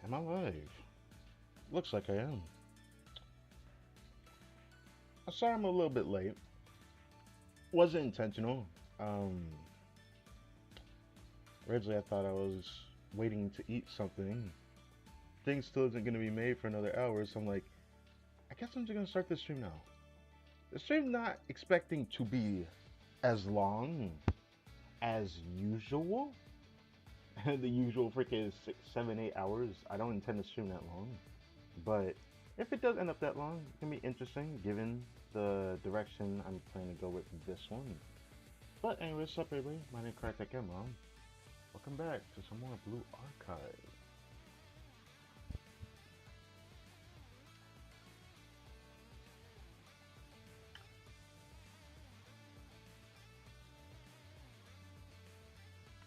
Am I live? Looks like I am. I'm sorry I'm a little bit late. Wasn't intentional. Um, Originally I thought I was waiting to eat something. Thing still isn't gonna be made for another hour, so I'm like, I guess I'm just gonna start the stream now. The stream not expecting to be as long as usual. The usual freaking 6, 7, 8 hours. I don't intend to stream that long. But if it does end up that long, it can be interesting given the direction I'm planning to go with this one. But anyway, what's up everybody? My name is Kartek Mom. Welcome back to some more Blue Archive.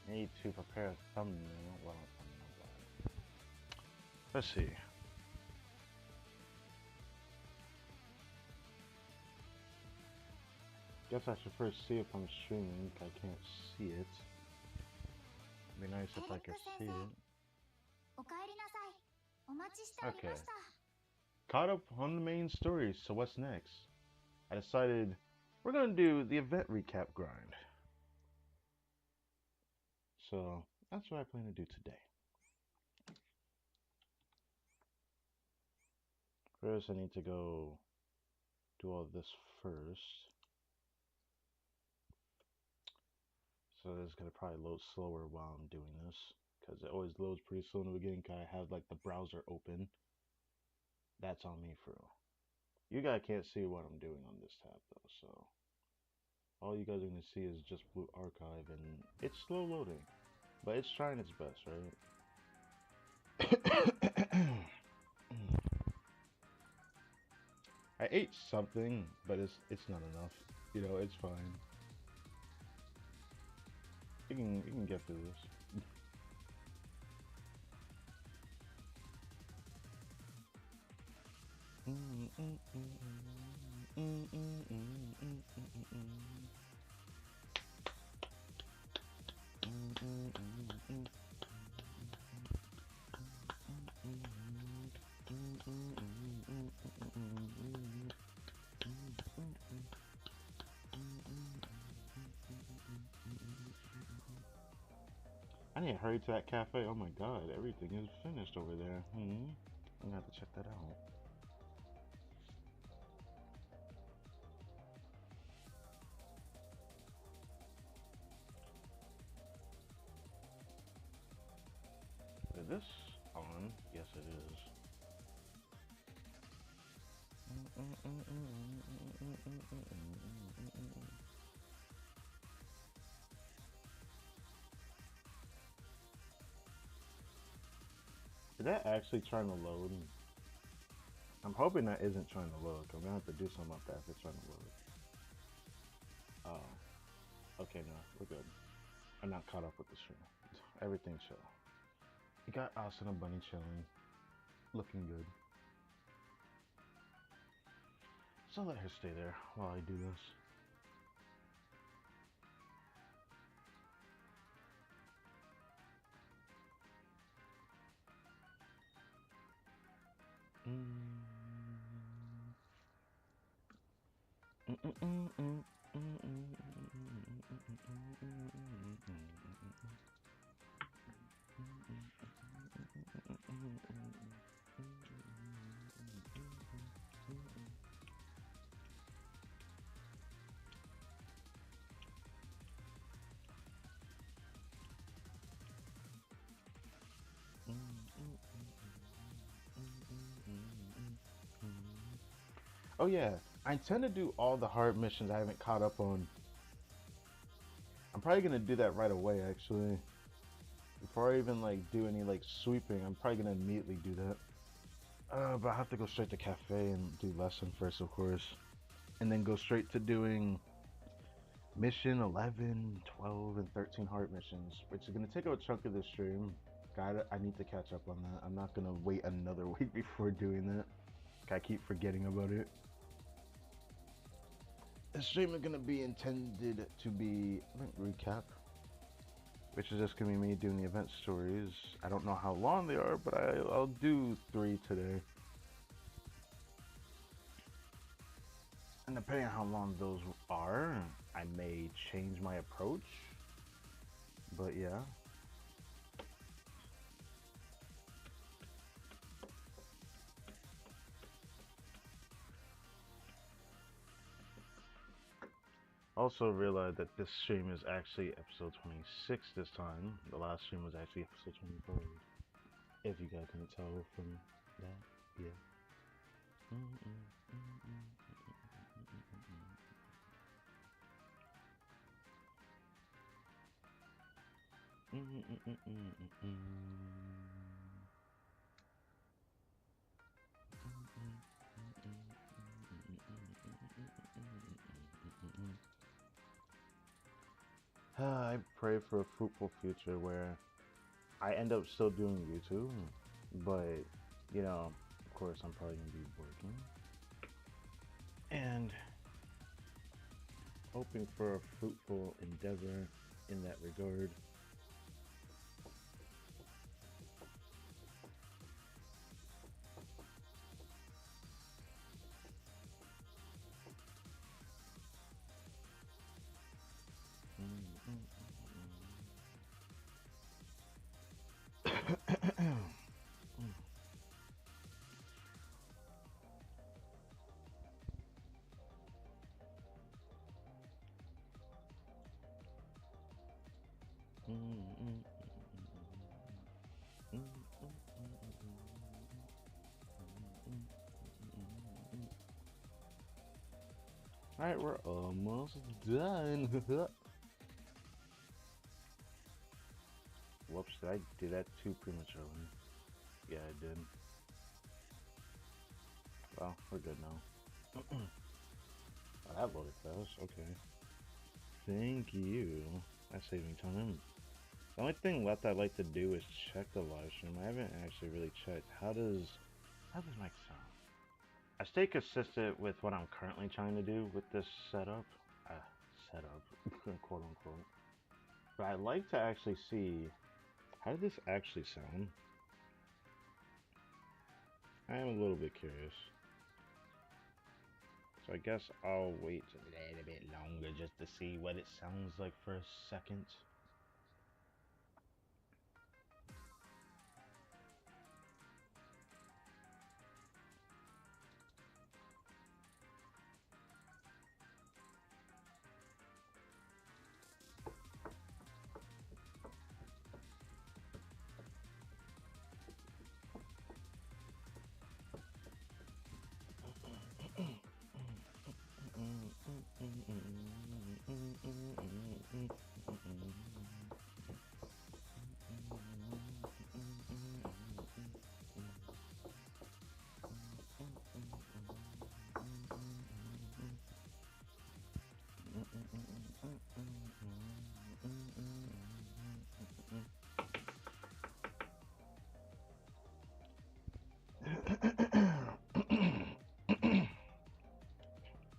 Need to prepare a thumbnail. Well, let's see. Guess I should first see if I'm streaming. I can't see it. It'd be nice if I could see it. Okay. Caught up on the main story, so what's next? I decided we're gonna do the event recap grind. So that's what I plan to do today. First, I need to go do all this first. So it's gonna probably load slower while I'm doing this, because it always loads pretty slow in the beginning. Cause I have like the browser open. That's on me for real. You guys can't see what I'm doing on this tab though, so all you guys are gonna see is just Blue Archive, and it's slow loading, but it's trying its best, right? I ate something, but it's not enough. You know, it's fine. You can get through this. I need to hurry to that cafe. Oh my god, everything is finished over there. I'm gonna have to check that out. Is this on? Yes, it is. Is that actually trying to load? I'm hoping that isn't trying to load. I'm gonna have to do something about that if it's trying to load. Oh. Okay, no, we're good. I'm not caught up with the stream. Everything's chill. You got Austin and Bunny chilling. Looking good. So let her stay there while I do this. Oh yeah, I intend to do all the hard missions I haven't caught up on. I'm probably gonna do that right away actually. Before I even like do any like sweeping, I'm probably gonna immediately do that. But I have to go straight to cafe and do lesson first, of course. And then go straight to doing mission 11, 12, and 13 hard missions, which is gonna take a chunk of the stream. I need to catch up on that. I'm not gonna wait another week before doing that. I keep forgetting about it. The stream is gonna be intended to be recap. which is just gonna be me doing the event stories. I don't know how long they are, but I'll do 3 today. And depending on how long those are, I may change my approach. But yeah. Also realized that this stream is actually episode 26 this time. The last stream was actually episode 23. If you guys couldn't tell from that, yeah. I pray for a fruitful future where I end up still doing YouTube, but you know, of course, I'm probably gonna be working and hoping for a fruitful endeavor in that regard. Alright, we're almost done. Whoops, did I do that too prematurely? Yeah, I did. Well, we're good now. Oh, that loaded fast, okay. Thank you. That's saving time. The only thing left I'd like to do is check the live stream. I haven't actually really checked. How does Mike sound? I stay consistent with what I'm currently trying to do with this setup. Quote unquote. But I'd like to actually see, how did this actually sound? I am a little bit curious. So I guess I'll wait a little bit longer just to see what it sounds like for a second.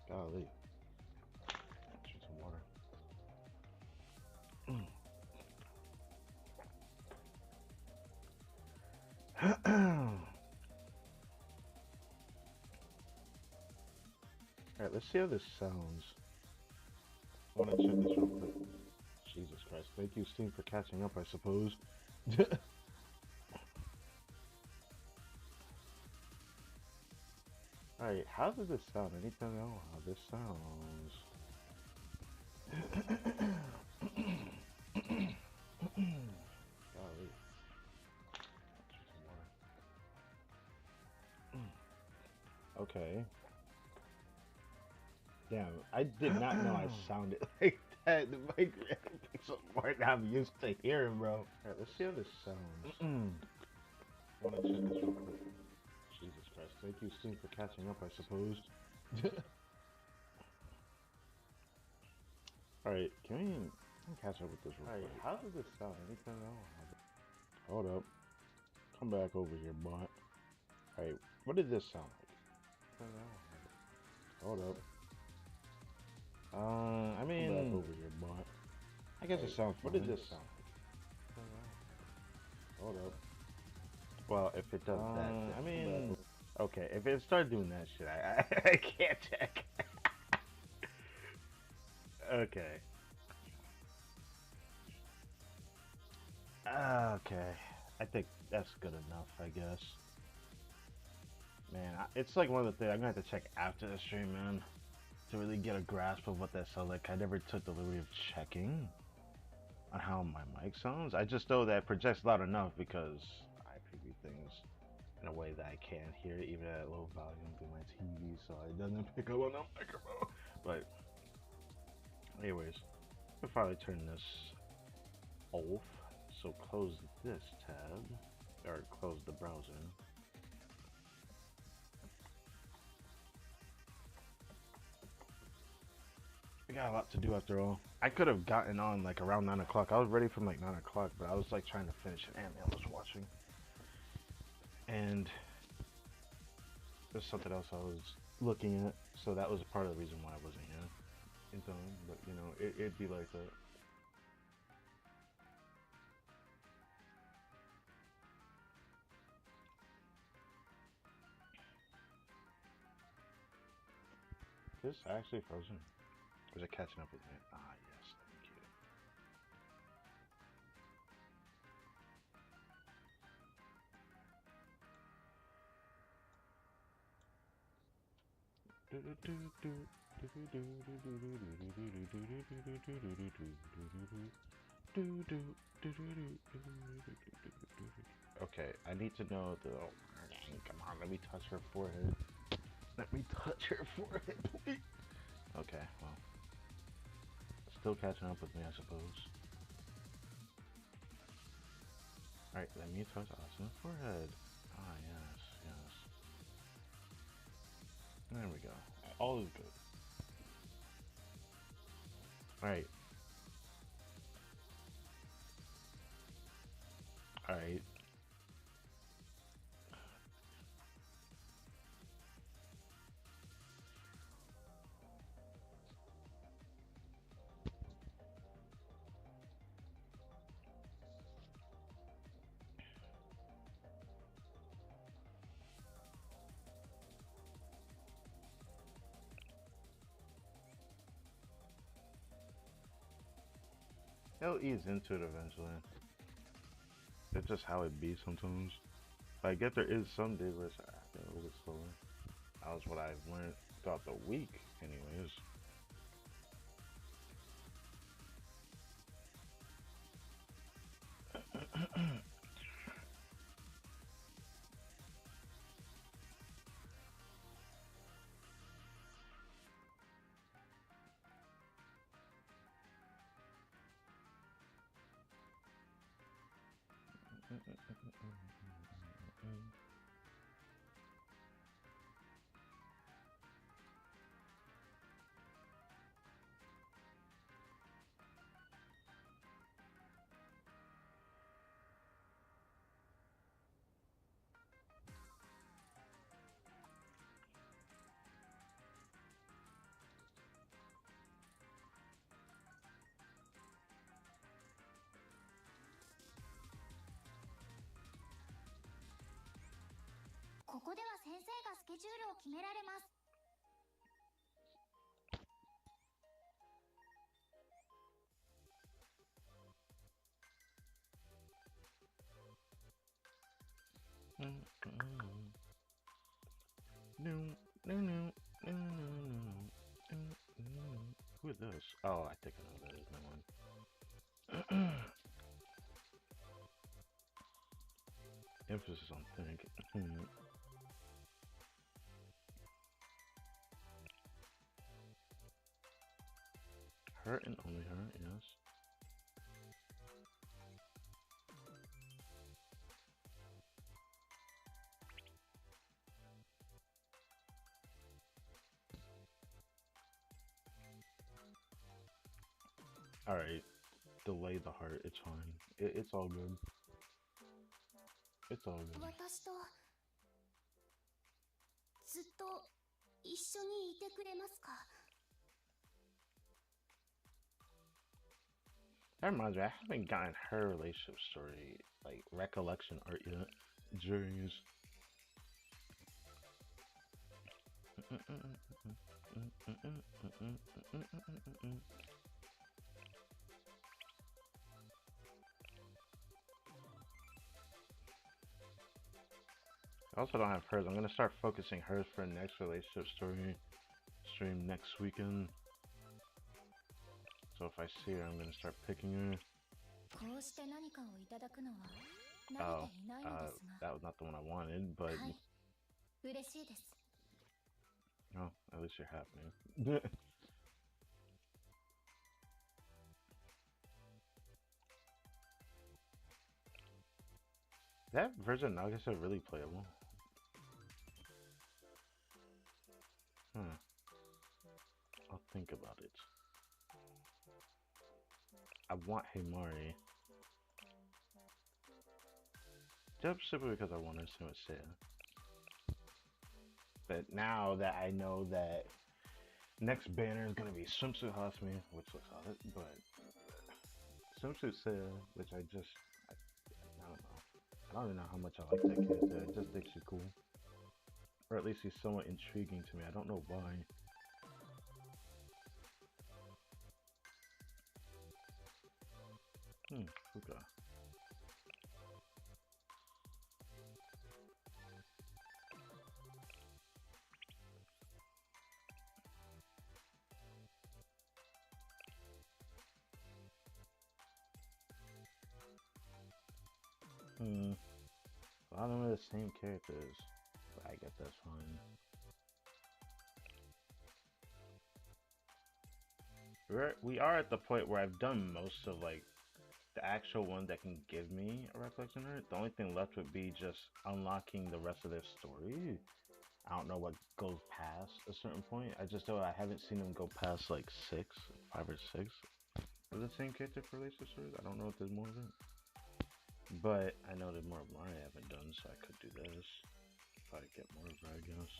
Golly. Drink some water. Alright, let's see how this sounds. I want to check this real quick. Jesus Christ. Thank you, Steam, for catching up, I suppose. Alright, how does this sound? I need to know how this sounds. Golly. Okay. Damn, I did not know I sounded like that. The mic picks up more than I'm used to hearing, bro. Alright, let's see how this sounds. I want to check this real quick. Jesus Christ. Thank you, Steam, for catching up, I suppose. Alright, can we catch up with this real quick? How does this sound? I need to know. Hold up. Come back over here, bot. Alright, what did this sound like? Hold up. I mean, come back over here, bot. I guess it sounds fine. What did this sound like? hold up. Well, if it does that, I mean, okay, if it started doing that shit, I can't check. Okay. Okay. I think that's good enough, I guess. Man, it's like one of the things I'm gonna have to check after the stream, man, to really get a grasp of what that sounds like. I never took the liberty of checking on how my mic sounds. I just know that it projects loud enough because I preview things in a way that I can hear it even at low volume through my TV, so it doesn't pick up on the microphone. But anyways, I'll finally turn this off. So close this tab, or close the browser. I got a lot to do after all. I could have gotten on like around 9 o'clock. I was ready from like 9 o'clock, but I was like trying to finish an anime I was watching. And there's something else I was looking at, so that was part of the reason why I wasn't here in time. But you know, it'd be like that. Is this actually frozen? Or is it catching up with me? Ah, yes, thank you. Okay, I need to know the. Oh, dang, come on, let me touch her forehead. Let me touch her forehead, please. Okay, well. Still catching up with me, I suppose. Alright, let me touch Asina's forehead. Ah, yes, yes. There we go. All is good. Alright. Alright. He'll ease into it eventually. It's just how it be sometimes. But I get there is some days where it's a little bit slower. That was what I've learned throughout the week, anyways. Who is this? Oh, I think I know that is no one. Emphasis on think. Her and only her, yes. Alright. Delay the heart, it's fine. It's all good. It's all good. That reminds me, I haven't gotten her relationship story, like recollection art yet. Jeez. I also don't have hers. I'm gonna start focusing hers for next relationship story stream next weekend. So if I see her, I'm gonna start picking her. Oh, that was not the one I wanted, but oh, at least you're happening. That version of Nagisa really playable. Hmm. I'll think about it. I want Himari. Just simply because I want to see what Seiya. But now that I know that next banner is gonna be Swimsuit Hasumi, which looks hot, but Swimsuit Seiya, which I don't know. I don't even know how much I like that character. I just think she's cool. Or at least he's somewhat intriguing to me. I don't know why. Fuka. A lot of them are the same characters. But I guess that's fine. We are at the point where I've done most of like the actual one that can give me a recollection art. The only thing left would be just unlocking the rest of their story. I don't know what goes past a certain point. I just know I haven't seen them go past like 5 or 6 of the same character for relationship stories. I don't know if there's more of it. But I know there's more of mine I haven't done, so I could do this. If I get more of her, I guess.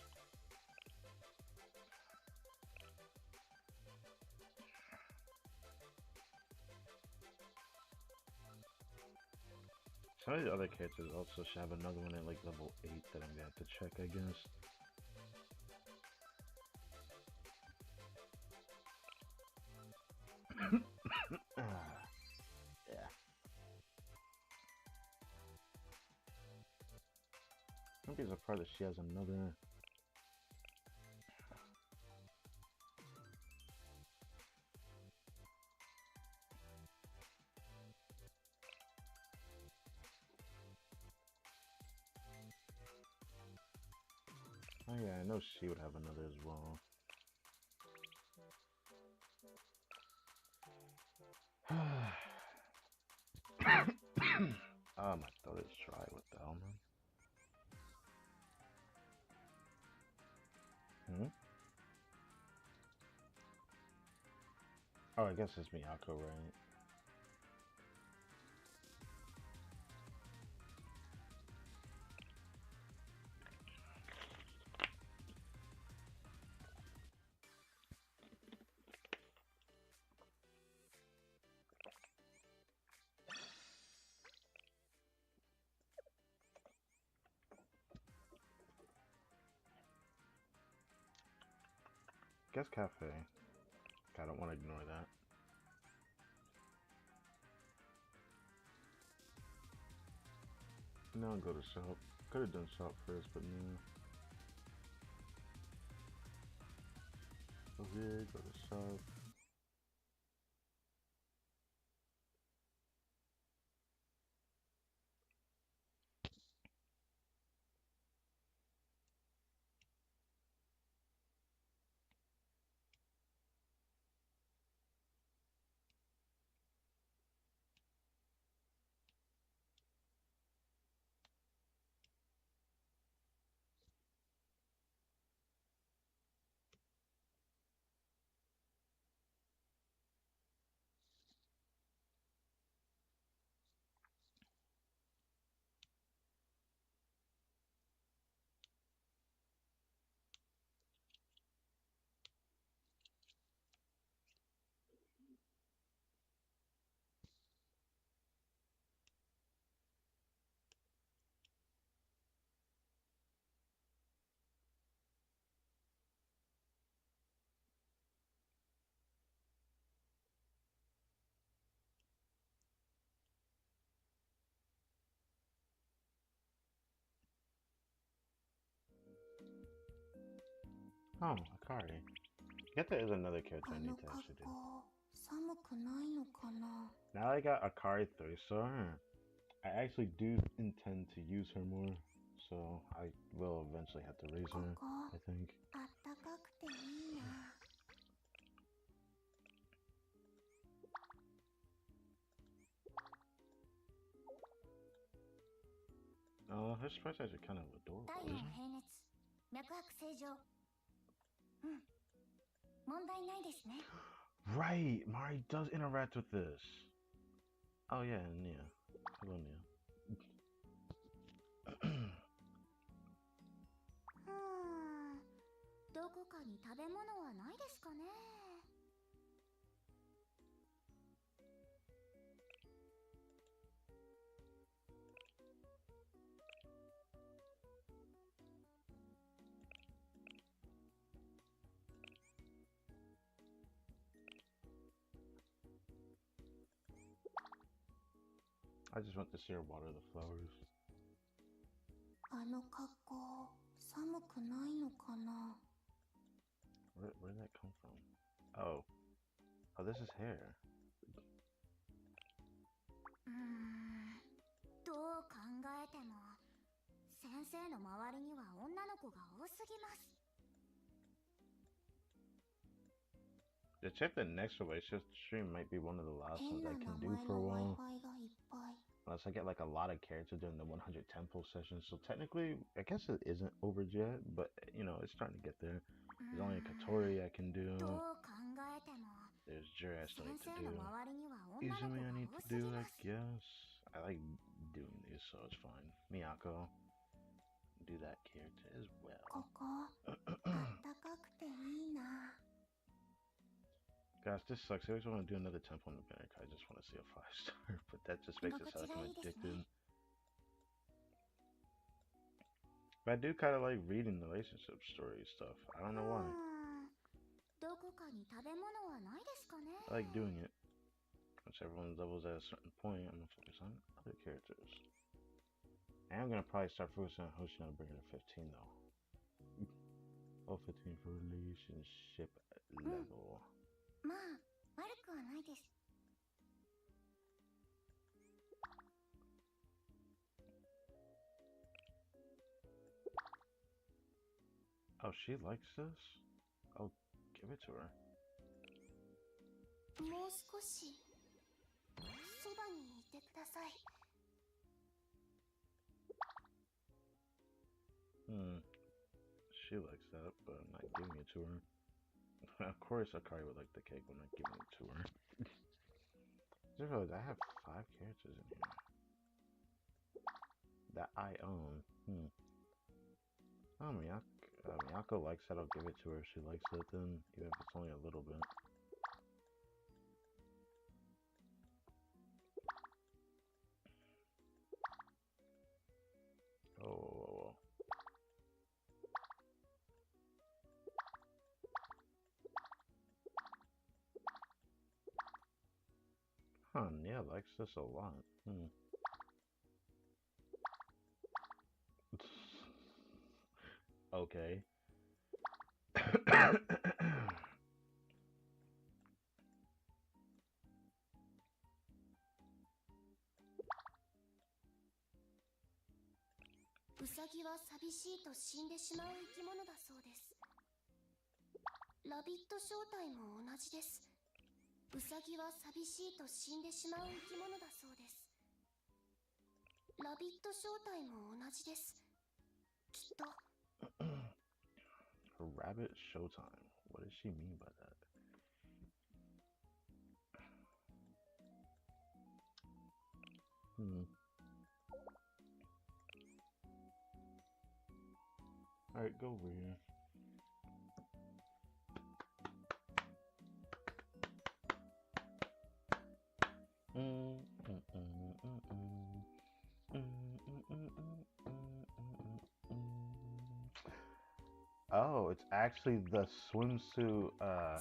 Some of the other characters also should have another one at like level 8 that I'm gonna have to check, I guess. Yeah. I'm be surprised if she has another. Oh yeah, I know she would have another as well. Oh, my throat is dry. What the hell, man? Oh, I guess it's Miyako, right? Guess cafe. I don't want to ignore that. Now I'll go to shop. Could have done shop first, but no. Okay, go to shop. Oh, Akari. I guess there is another character I need to actually do. Now I got Akari 3-star. I actually do intend to use her more, so I will eventually have to raise her, I think. Oh, her sprites are kind of adorable, isn't it? Right! Mari does interact with this. Oh yeah, Nia. Hello, Nia. I just want to see her water the flowers. Where'd that come from? Oh. Oh, this is hair. To check the next relationship stream might be one of the last ones I can do for a while. Unless I get like a lot of characters during the 100 temple session. So technically, I guess it isn't over yet, but you know, it's starting to get there. There's only a Katori I can do. There's Jure I still need to do. Izumi I need to do, I guess. I like doing these, so it's fine. Miyako. Do that character as well. Gosh, this sucks. I always want to do another temple in the bank. I just want to see a 5-star, but that just makes it sound like I'm addicted. But I do kind of like reading relationship story stuff. I don't know why. I like doing it. Once everyone levels at a certain point, I'm gonna focus on other characters. And I'm gonna probably start focusing on Hoshino to bring her to 15 though. Oh, 15 for relationship level. Oh, she likes this? I'll give it to her. She likes that, but I'm not giving it to her. Of course, Akari would like the cake, but I'm not giving it to her. Just realized I have 5 characters in here that I own. Oh, Miyako likes that. I'll give it to her if she likes it, then, even if it's only a little bit. Oh. Huh, Nia likes this a lot. Okay. Rabbit Showtime. What does she mean by that? Alright, go over here. Oh, it's actually the swimsuit, I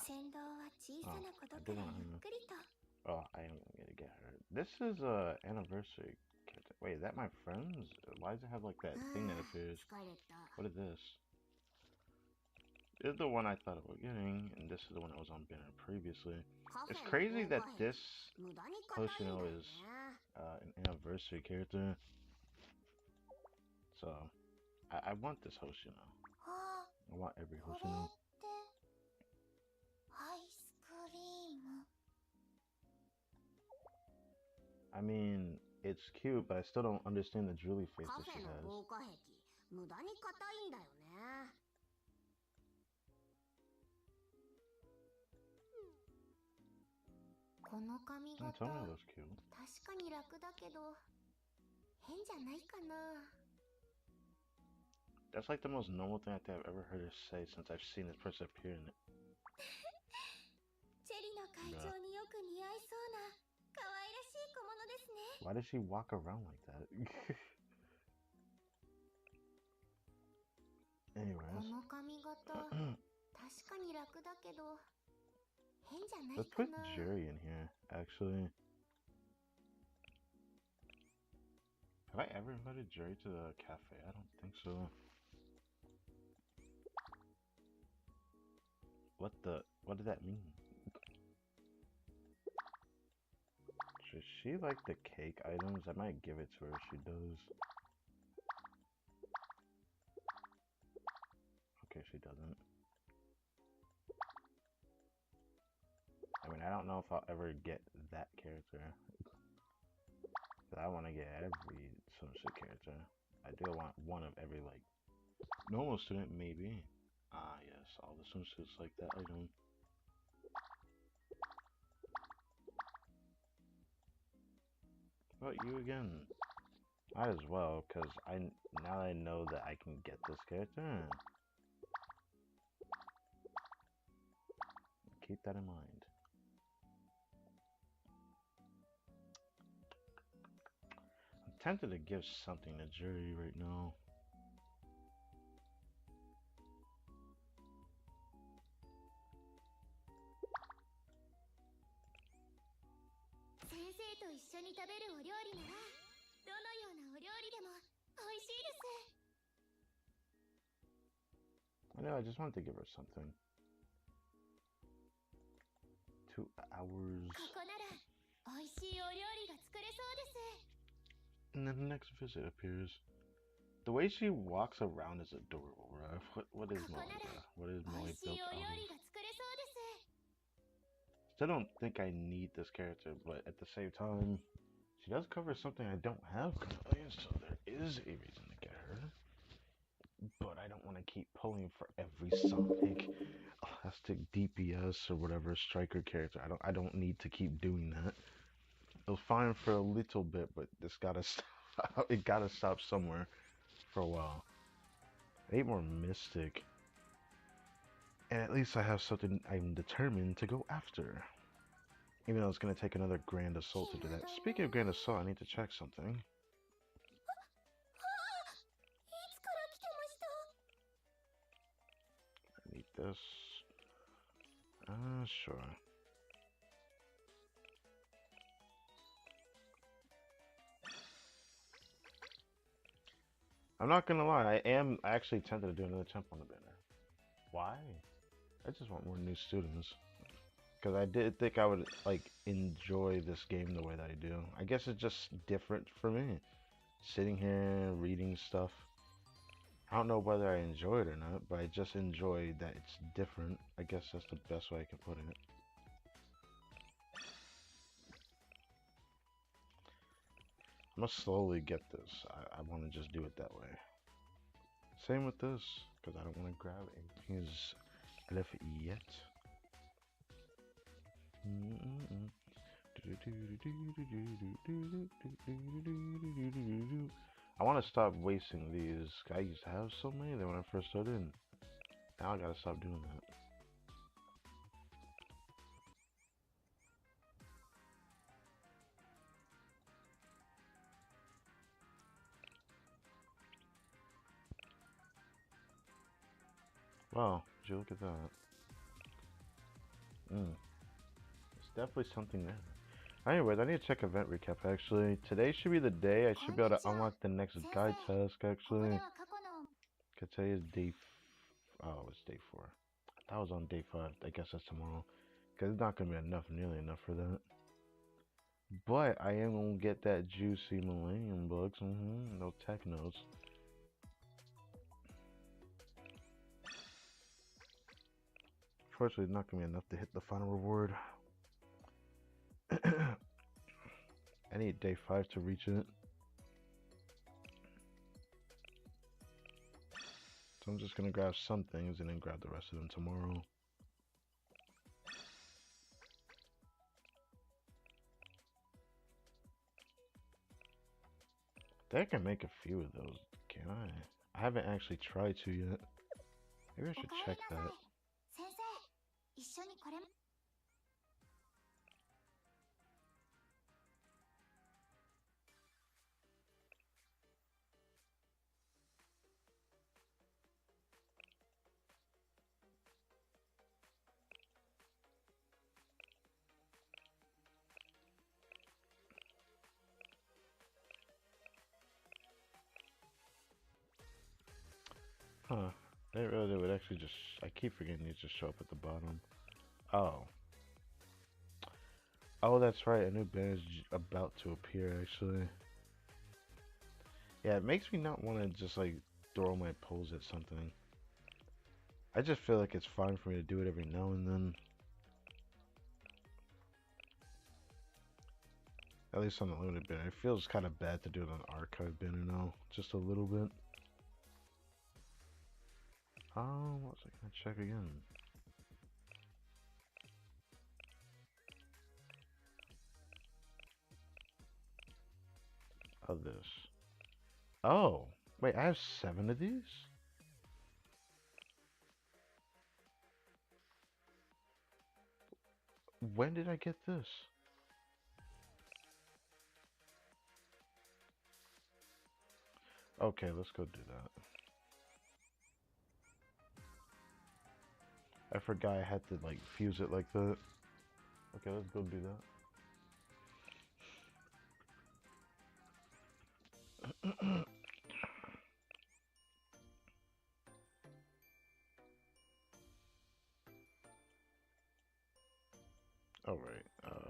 am gonna get her. This is a anniversary. Wait, is that my friend's? Why does it have like that thing that appears? What is this? This is the one I thought about getting, and this is the one that was on banner previously. It's crazy that this Hoshino is an anniversary character. So, I want this Hoshino. I want every Hoshino. I mean, it's cute, but I still don't understand the drooly face that she has. Don't tell me it looks cute. That's like the most normal thing I think I've ever heard her say since I've seen this person appear in it. Yeah. Why does she walk around like that? Anyways. Let's put Jerry in here, actually. Have I ever invited Jerry to the cafe? I don't think so. What did that mean? Does she like the cake items? I might give it to her if she does. Okay, she doesn't. I mean, I don't know if I'll ever get that character. But I want to get every swimsuit character. I do want one of every, like, normal student, maybe. Ah, yes, all the swimsuits like that item. What about you again? Might as well, because now I know that I can get this character. Keep that in mind. I'm tempted to give something to Jury right now. I know, I just wanted to give her something. 2 hours. And then the next visit appears. The way she walks around is adorable, bro. What is Molly, bro? What is Molly built out of? Still don't think I need this character, but at the same time, she does cover something I don't have currently, so there is a reason to get her. But I don't want to keep pulling for every Sonic, Elastic DPS or whatever striker character. I don't need to keep doing that. It was fine for a little bit, but this gotta stop. It gotta stop somewhere for a while. 8 more Mystic. And at least I have something I'm determined to go after. Even though it's going to take another Grand Assault to do that. Speaking of Grand Assault, I need to check something. I need this. Sure. I'm not gonna lie, I am actually tempted to do another temp on the banner. Why? I just want more new students. Because I did think I would, like, enjoy this game the way that I do. I guess it's just different for me. Sitting here, reading stuff. I don't know whether I enjoy it or not, but I just enjoy that it's different. I guess that's the best way I can put it. I'm gonna slowly get this. I want to just do it that way. Same with this, because I don't want to grab anything yet. I want to stop wasting these. I used to have so many that when I first started. Now I gotta stop doing that. Wow, would you look at that? There's definitely something there. Anyways, I need to check event recap actually. Today should be the day I should be able to unlock the next guide task actually. Cause today is day oh, it's day 4. That was on day 5. I guess that's tomorrow. Because it's not going to be enough, nearly enough for that. But I am going to get that juicy Millennium Bucks. No tech notes. Unfortunately, it's not going to be enough to hit the final reward. I need day 5 to reach it. So I'm just going to grab some things and then grab the rest of them tomorrow. I think I can make a few of those, can I? I haven't actually tried to yet. Maybe I should check that. Huh. I didn't realize it would actually just... I keep forgetting these just show up at the bottom. Oh. Oh, that's right. A new band is about to appear, actually. Yeah, it makes me not want to just, like, throw my poles at something. I just feel like it's fine for me to do it every now and then. At least on the limited bin. It feels kind of bad to do it on archive bin now. Just a little bit. Oh, what was I gonna check again? Of this. Oh, wait, I have 7 of these? When did I get this? Okay, let's go do that. I forgot I had to, like, fuse it like that. Okay, let's go do that. Alright, oh.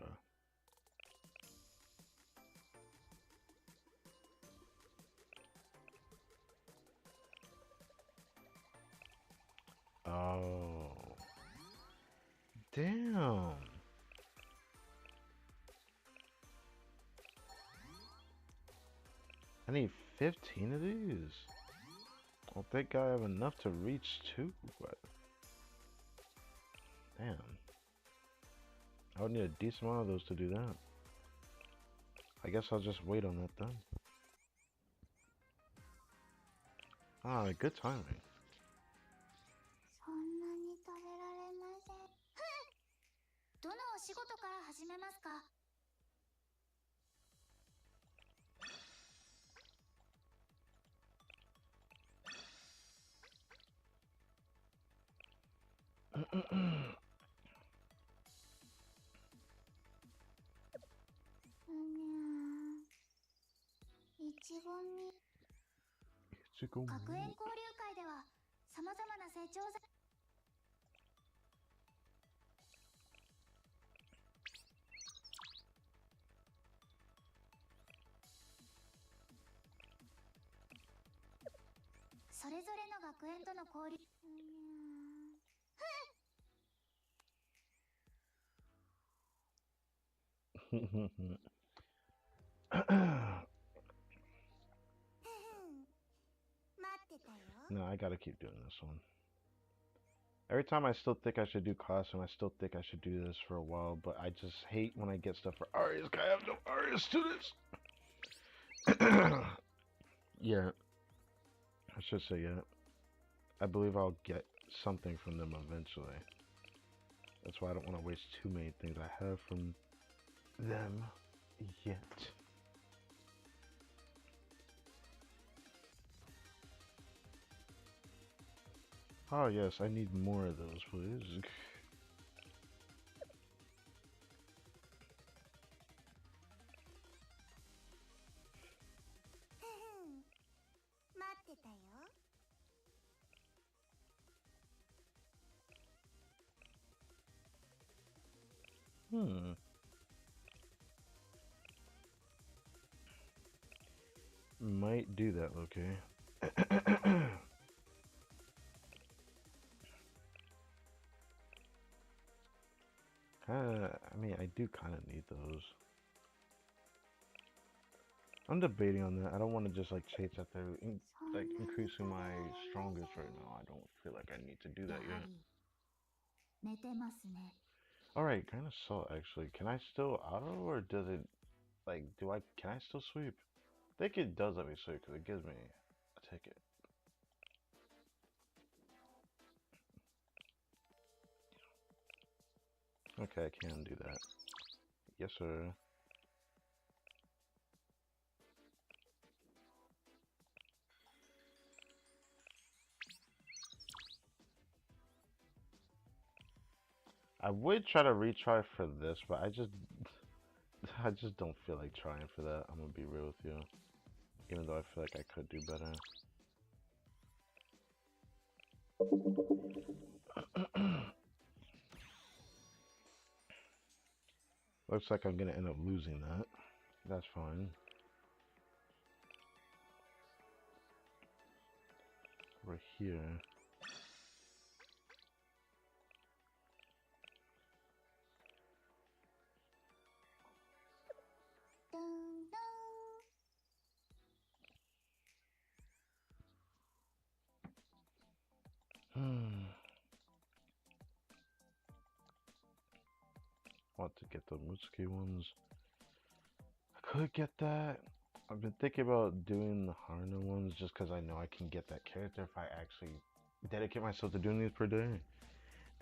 Damn. I need 15 of these. Well, thank God I have enough to reach 2, but... Damn. I would need a decent amount of those to do that. I guess I'll just wait on that then. Ah, good timing. No, I gotta keep doing this one. Every time I still think I should do costume, I still think I should do this for a while, but I just hate when I get stuff for Arias. I have no Arias students! Yeah. I should say yeah. I believe I'll get something from them eventually. That's why I don't want to waste too many things I have from them yet. Oh yes, I need more of those, please. Hmm. Might do that, okay. I mean, I do kind of need those. I'm debating on that. I don't want to just like chase after like increasing my strongest right now. I don't feel like I need to do that yet. 寝てますね。 Alright, kind of saw actually. Can I still auto or does it like can I still sweep? I think it does let me sweep because it gives me a ticket. Okay, I can do that. Yes, sir. I would try to retry for this, but I just don't feel like trying for that. I'm gonna be real with you. Even though I feel like I could do better. Looks like I'm gonna end up losing that. That's fine. We're here. Hmm. Want to get the Mutsuki ones. I could get that. I've been thinking about doing the Harna ones just because I know I can get that character if I actually dedicate myself to doing these per day.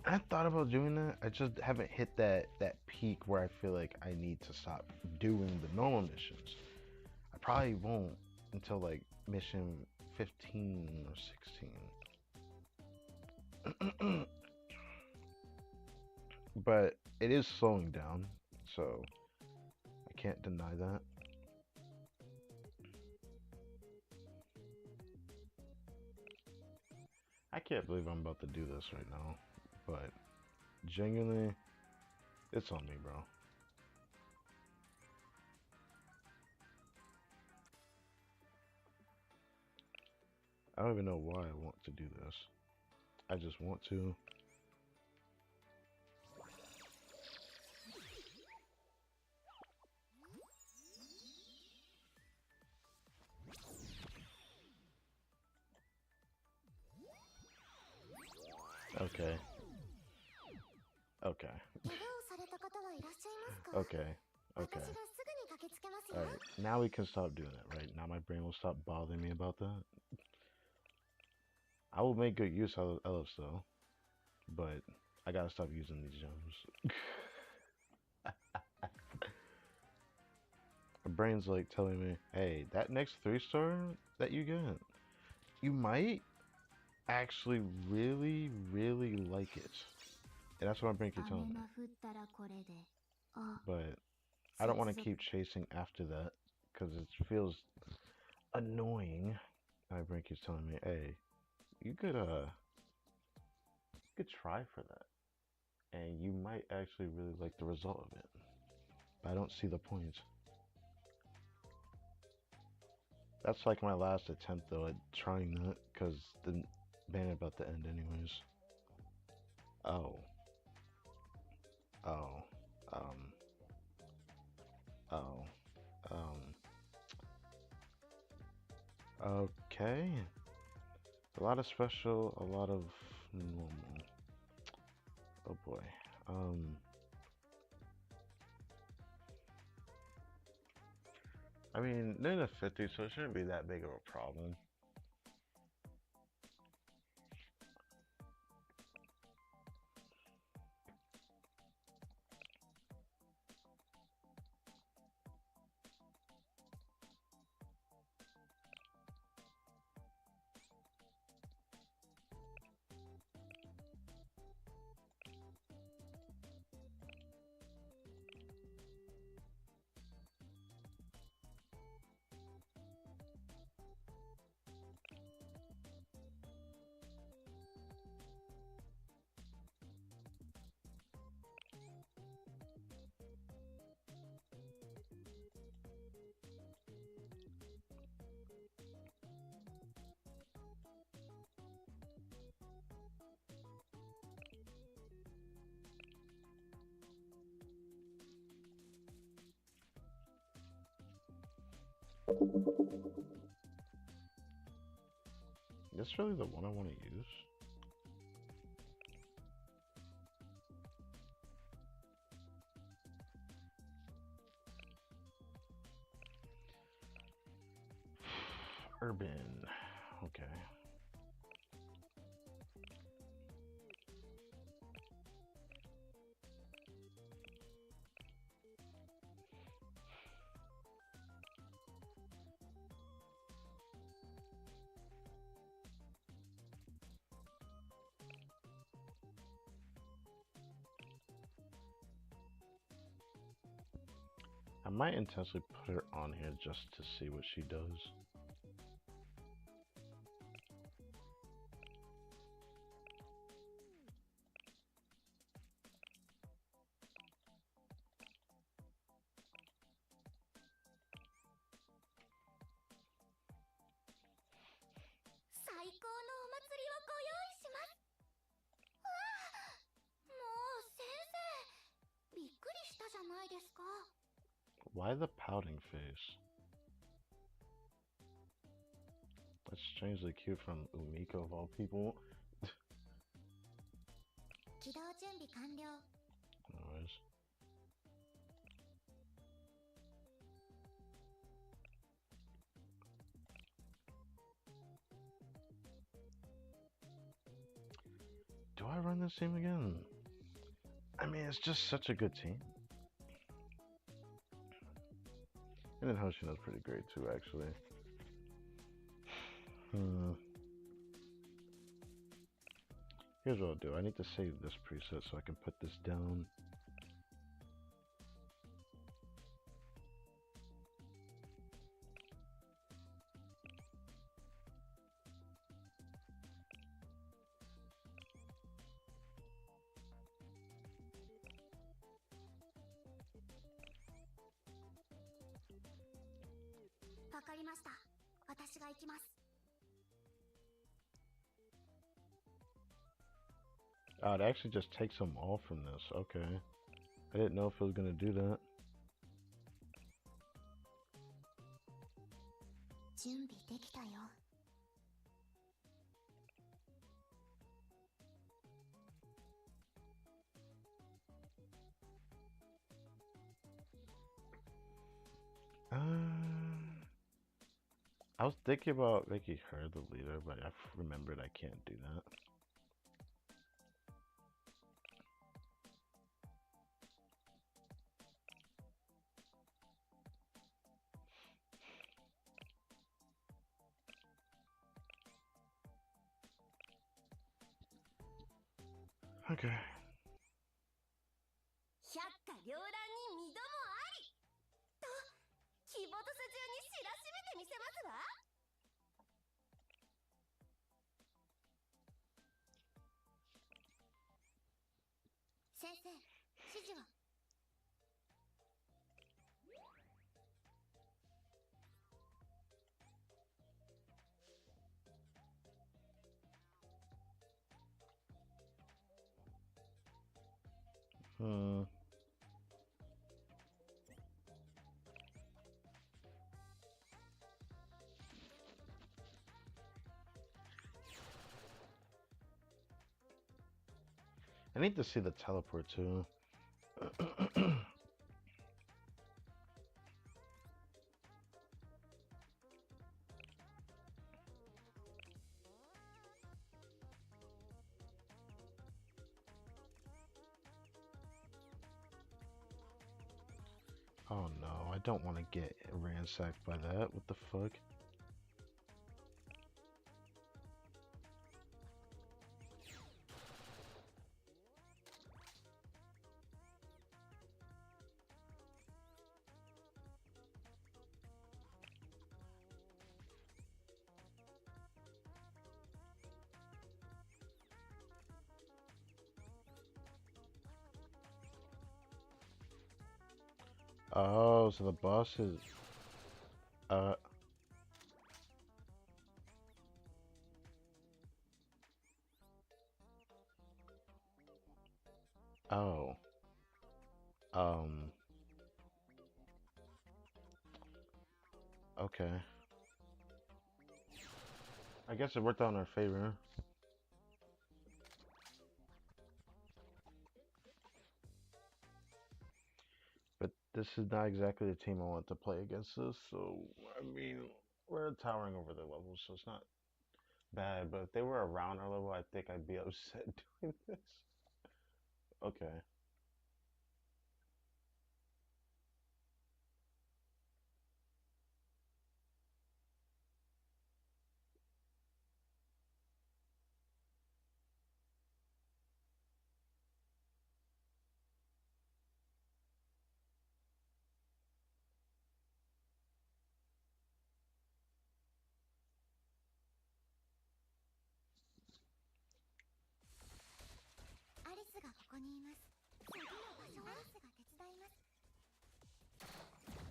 I thought about doing that. I just haven't hit that peak where I feel like I need to stop doing the normal missions. I probably won't until like mission 15 or 16. But it is slowing down, so I can't deny that. I can't believe I'm about to do this right now, but genuinely, it's on me, bro. I don't even know why I want to do this. I just want to. Okay. Okay. Okay. Okay. Alright, now we can stop doing it, right? Now my brain will stop bothering me about that. I will make good use of Elves though, but I gotta stop using these gems. My brain's like telling me, hey, that next 3-star that you get, you might actually really, really like it. And that's what my brain keeps telling me. But I don't want to keep chasing after that because it feels annoying. My brain keeps telling me, hey, you could try for that. And you might actually really like the result of it. But I don't see the point. That's like my last attempt though at trying that because the band about to end anyways. Oh. Oh. Um. Oh. Okay. A lot of special, a lot of normal. Oh boy. I mean, they're in the 50s, so it shouldn't be that big of a problem. Is this really the one I want to use? Urban. Okay. I might intentionally put her on here just to see what she does. Why the pouting face? That's strangely cute from Umiko of all people. Anyways. Do I run this team again? I mean, it's just such a good team. And then Hoshino's pretty great too, actually. Here's what I'll do. I need to save this preset so I can put this down. Oh, it actually just takes them all from this. Okay. I didn't know if it was going to do that. I was thinking about making her the leader, but I remembered I can't do that. Okay. I need to see the teleport too. Oh no, I don't want to get ransacked by that. What the fuck? Oh, so the boss is uh oh. Um Okay. I guess it worked out in our favor. But this is not exactly the team I want to play against us, so I mean, we're towering over their level, so it's not bad. But if they were around our level, I think I'd be upset doing this. Okay.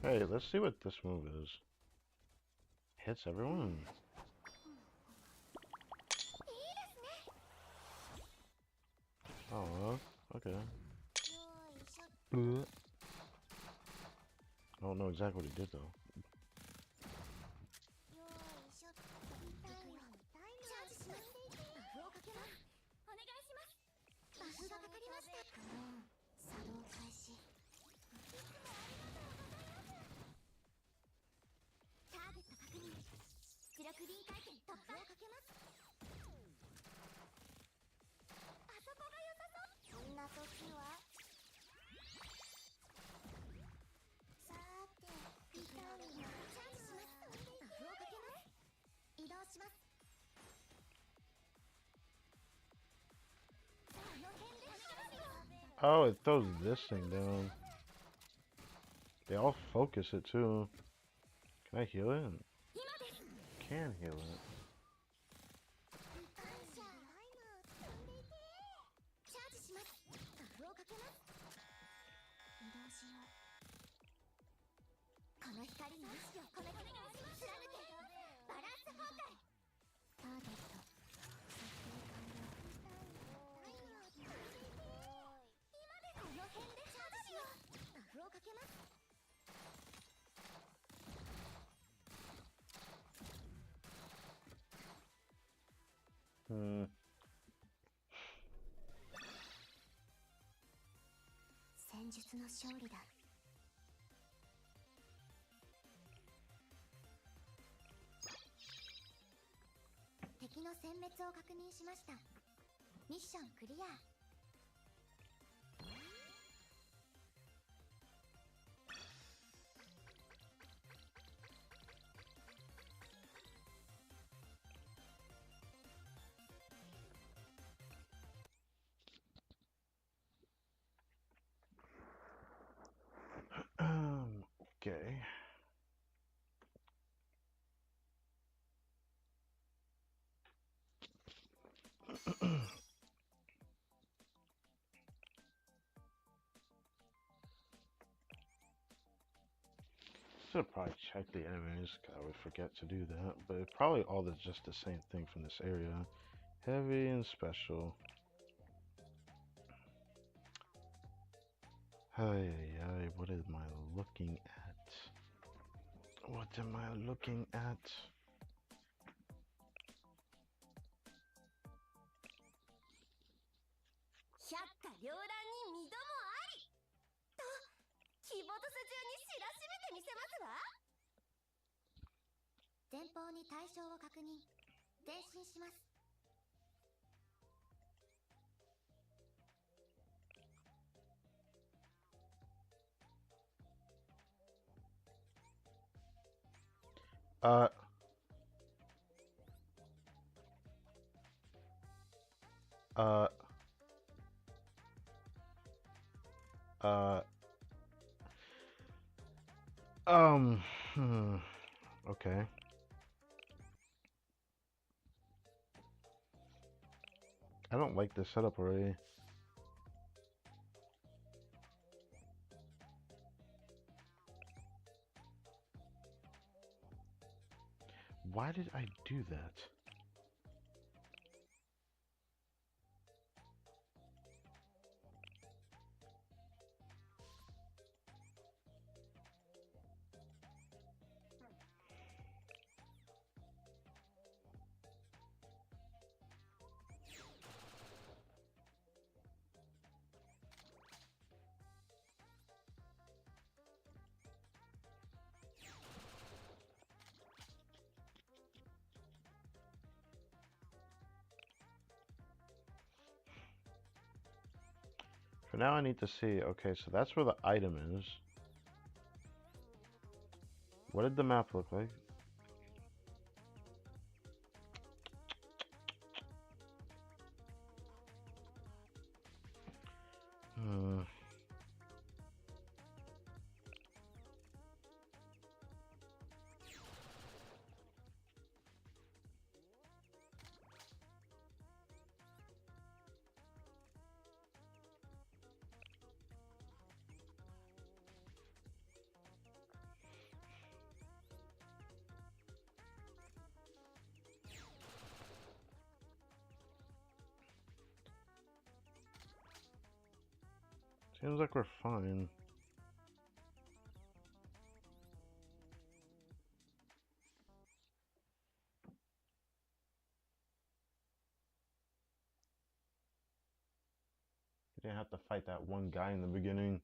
Hey, let's see what this move is. Hits everyone. Oh, okay. I don't know exactly what he did though. Oh, it throws this thing down. They all focus it too. Can I heal it? Can heal it. Hmm. 戦術の勝利だ。敵の殲滅を確認しました。ミッションクリア。Okay. Should have probably checked the enemies, 'cause I would forget to do that. But it's probably all just the same thing from this area. Heavy and special. Hey, what am I looking at? What am I looking at? Uh, uh, uh, hmm, okay. I don't like this setup already. Why did I do that? For now, I need to see. Okay, so that's where the item is. What did the map look like? Seems like we're fine. You didn't have to fight that one guy in the beginning.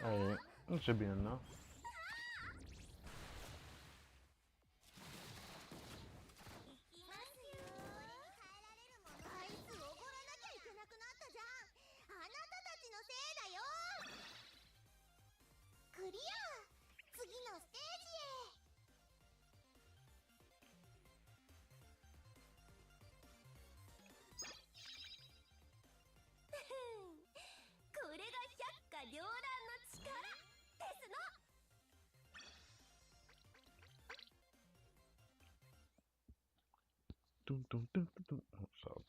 Alright, that should be enough. What's up?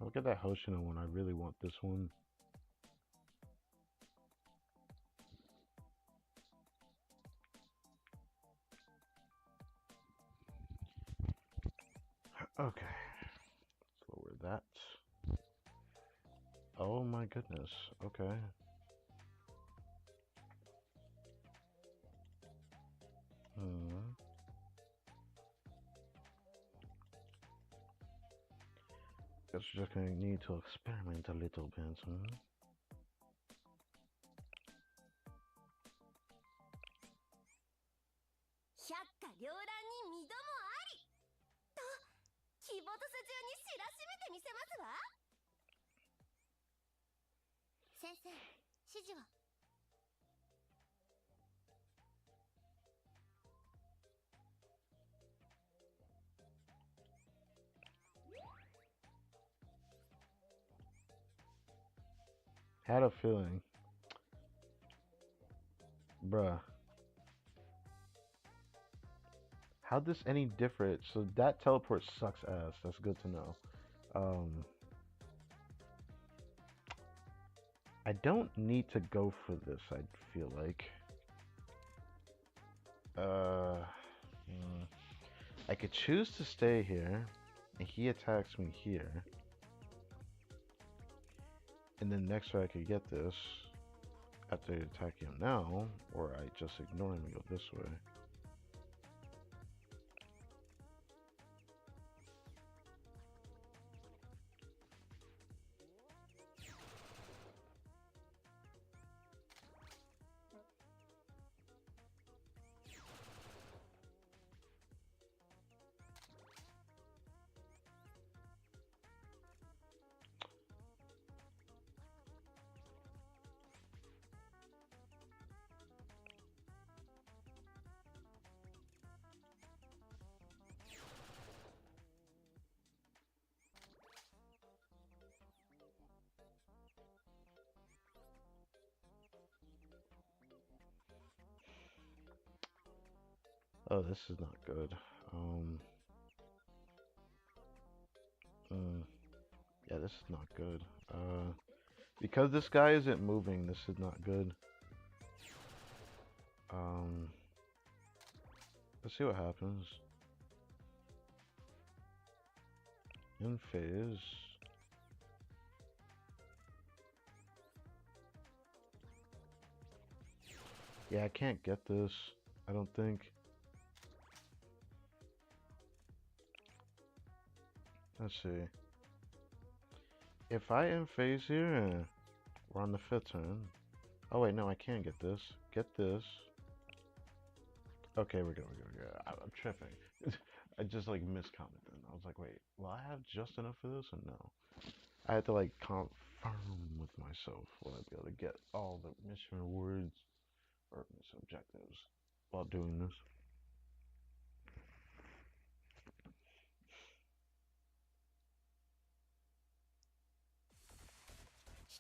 Look at that Hoshino one. I really want this one. Okay. Let's lower that. Oh my goodness. Okay. Guess we're just gonna need to experiment a little bit, huh? Had a feeling. Bruh. How'd this any different? So that teleport sucks ass. That's good to know. I don't need to go for this, I feel like. I could choose to stay here, and he attacks me here. And then next way I could get this after attacking him now, or I just ignore him and go this way. Oh, this is not good. Mm, yeah, this is not good. Because this guy isn't moving, this is not good. Um, let's see what happens. In phase. Yeah, I can't get this. I don't think. Let's see. If I end phase here, we're on the 5th turn. Oh wait, no, I can't get this. Get this. Okay, we're good, we're good. I'm tripping. I just like miscounted then. I was like, wait, will I have just enough for this or no? I had to like confirm with myself will I be able to get all the mission rewards or mission objectives while doing this.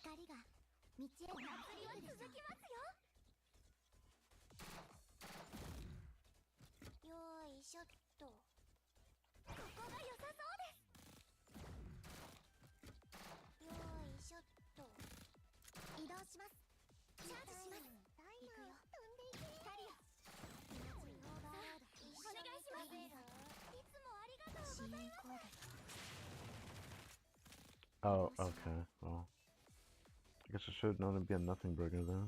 光が道へ祭りは続きますよ。よーいしょっと。ここが良さそうです。よーいしょっと。移動します。チャージします。行くよ。飛んでいけ。光よ。お願いします。いつもありがとうございます。 Oh, okay. Well, I guess I should have known it'd be a nothing burger then.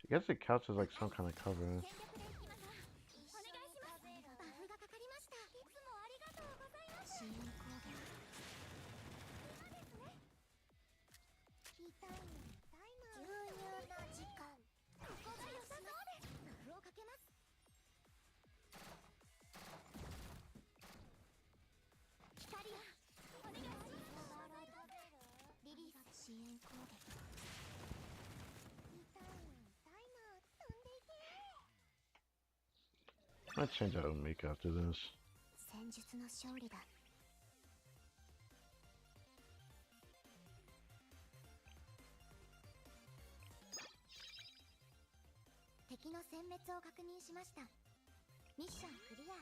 I guess it counts as like some kind of cover. Might change out make after this. 戦術の勝利だ。敵の殲滅を確認しました。ミッションクリア。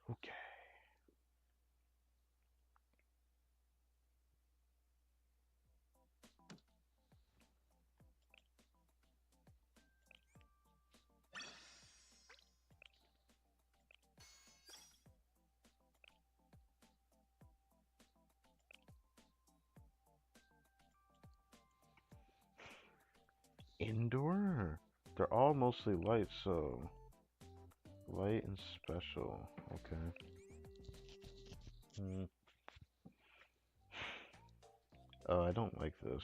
Okay. Indoor? They're all mostly light, so light and special. Okay. Oh, I don't like this.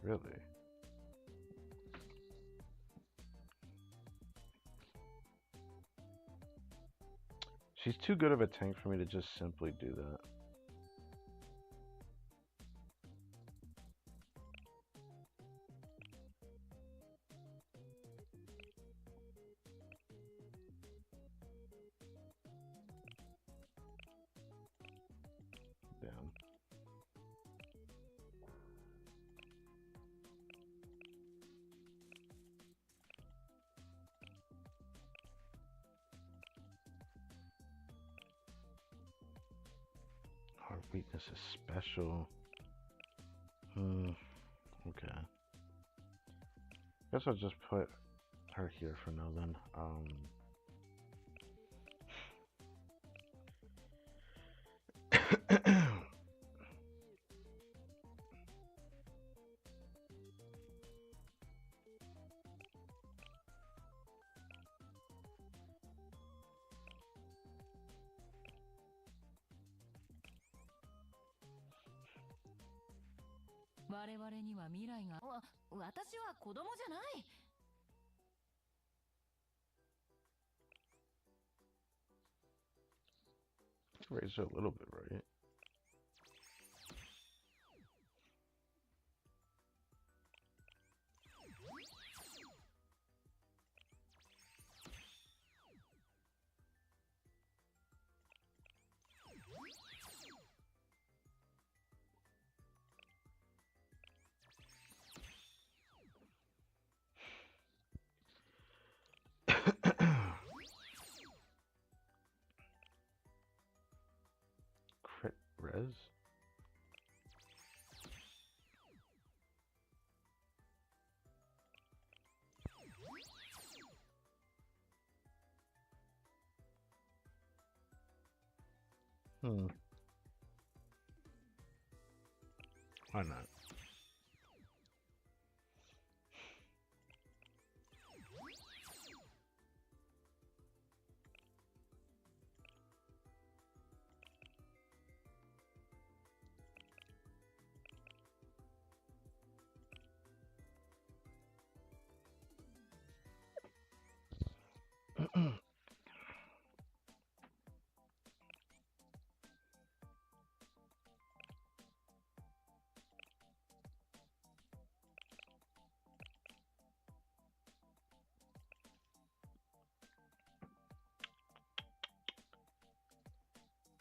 Really? She's too good of a tank for me to just simply do that. Damn. Our weakness is special. Okay. Guess I'll just put her here for now then. 我々には未来が。私は子供じゃない。Raise her a little bit, right? Crit res? Why not?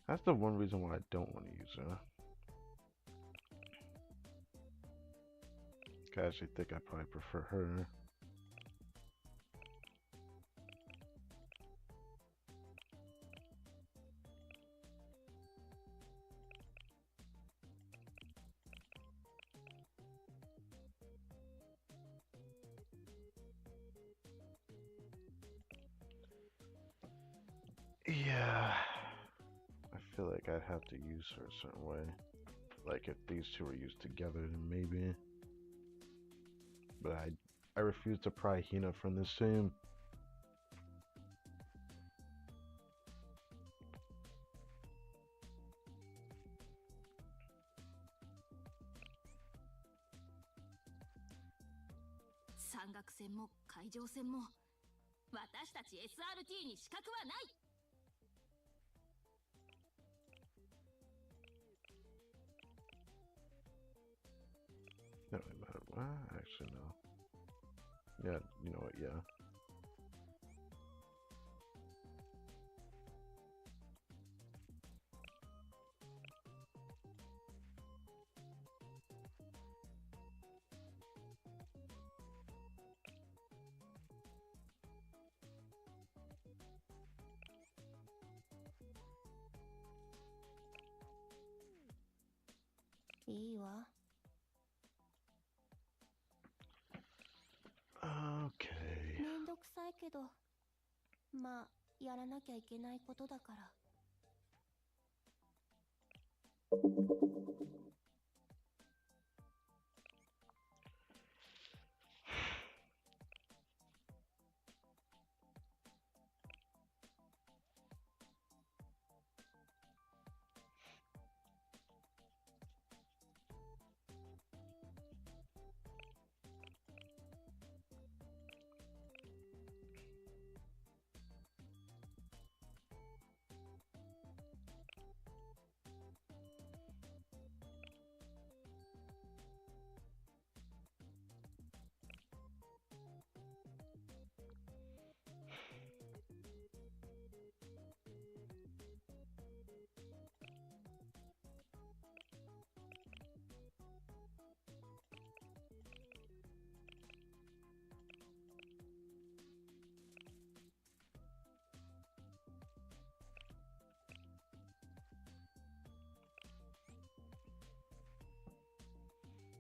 That's the one reason why I don't want to use her. I actually think I probably prefer her. Yeah, I feel like I'd have to use her a certain way. Like if these two were used together, then maybe. But I refuse to pry Hina from this team. SRT に資格はない。That don't matter. Well, actually, no. Yeah, you know what? Yeah. Okay. めんどくさいけど、まあやらなきゃいけないことだから。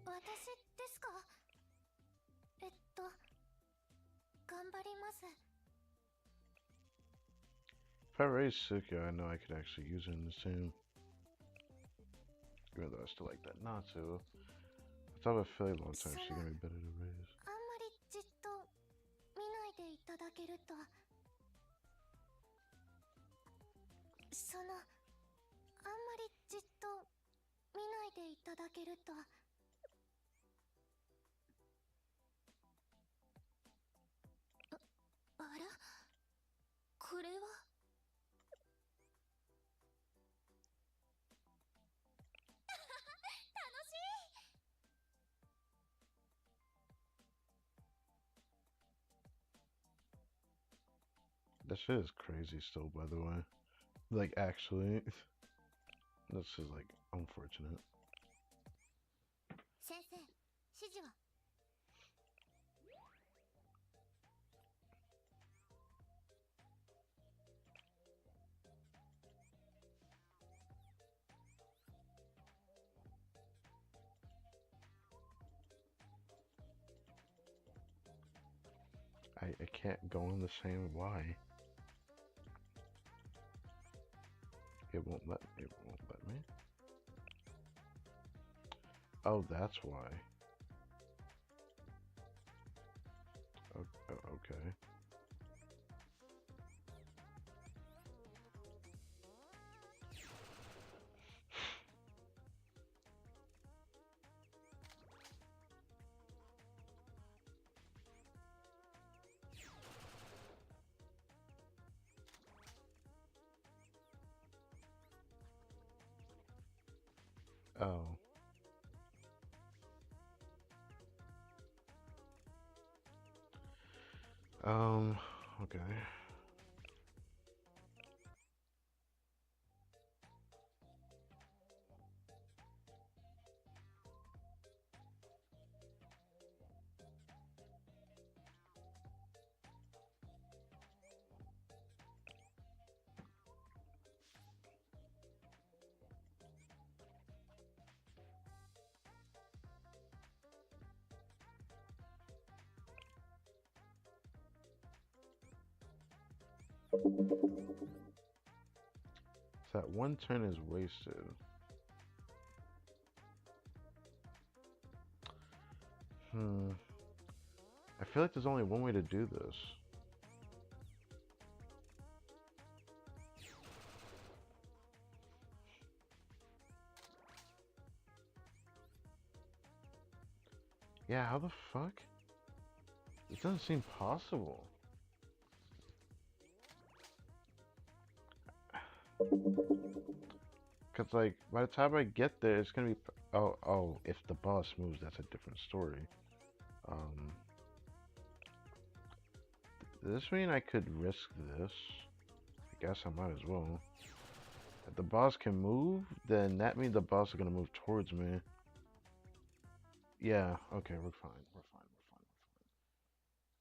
私ですか？頑張ります。If I raise Suki, I know I could actually use her in this team. Even though I still like that Natsu. It's over a fairly long time, she's gonna be better to raise. あんまりじっと見ないでいただけると。あんまりじっと見ないでいただけると。That shit is crazy still, by the way. Like, actually. That's just, like, unfortunate. 先生、指示を。I can't go on the same. Why? It won't let me. It won't let me. Oh, that's why. Okay. Oh. Okay. So that one turn is wasted. I feel like there's only one way to do this. Yeah, how the fuck? It doesn't seem possible. Cause like by the time I get there, it's gonna be oh if the boss moves, that's a different story. Does this mean I could risk this? I guess I might as well. If the boss can move, then that means the boss is gonna move towards me. Yeah, okay, we're fine. We're fine. We're fine. We're fine.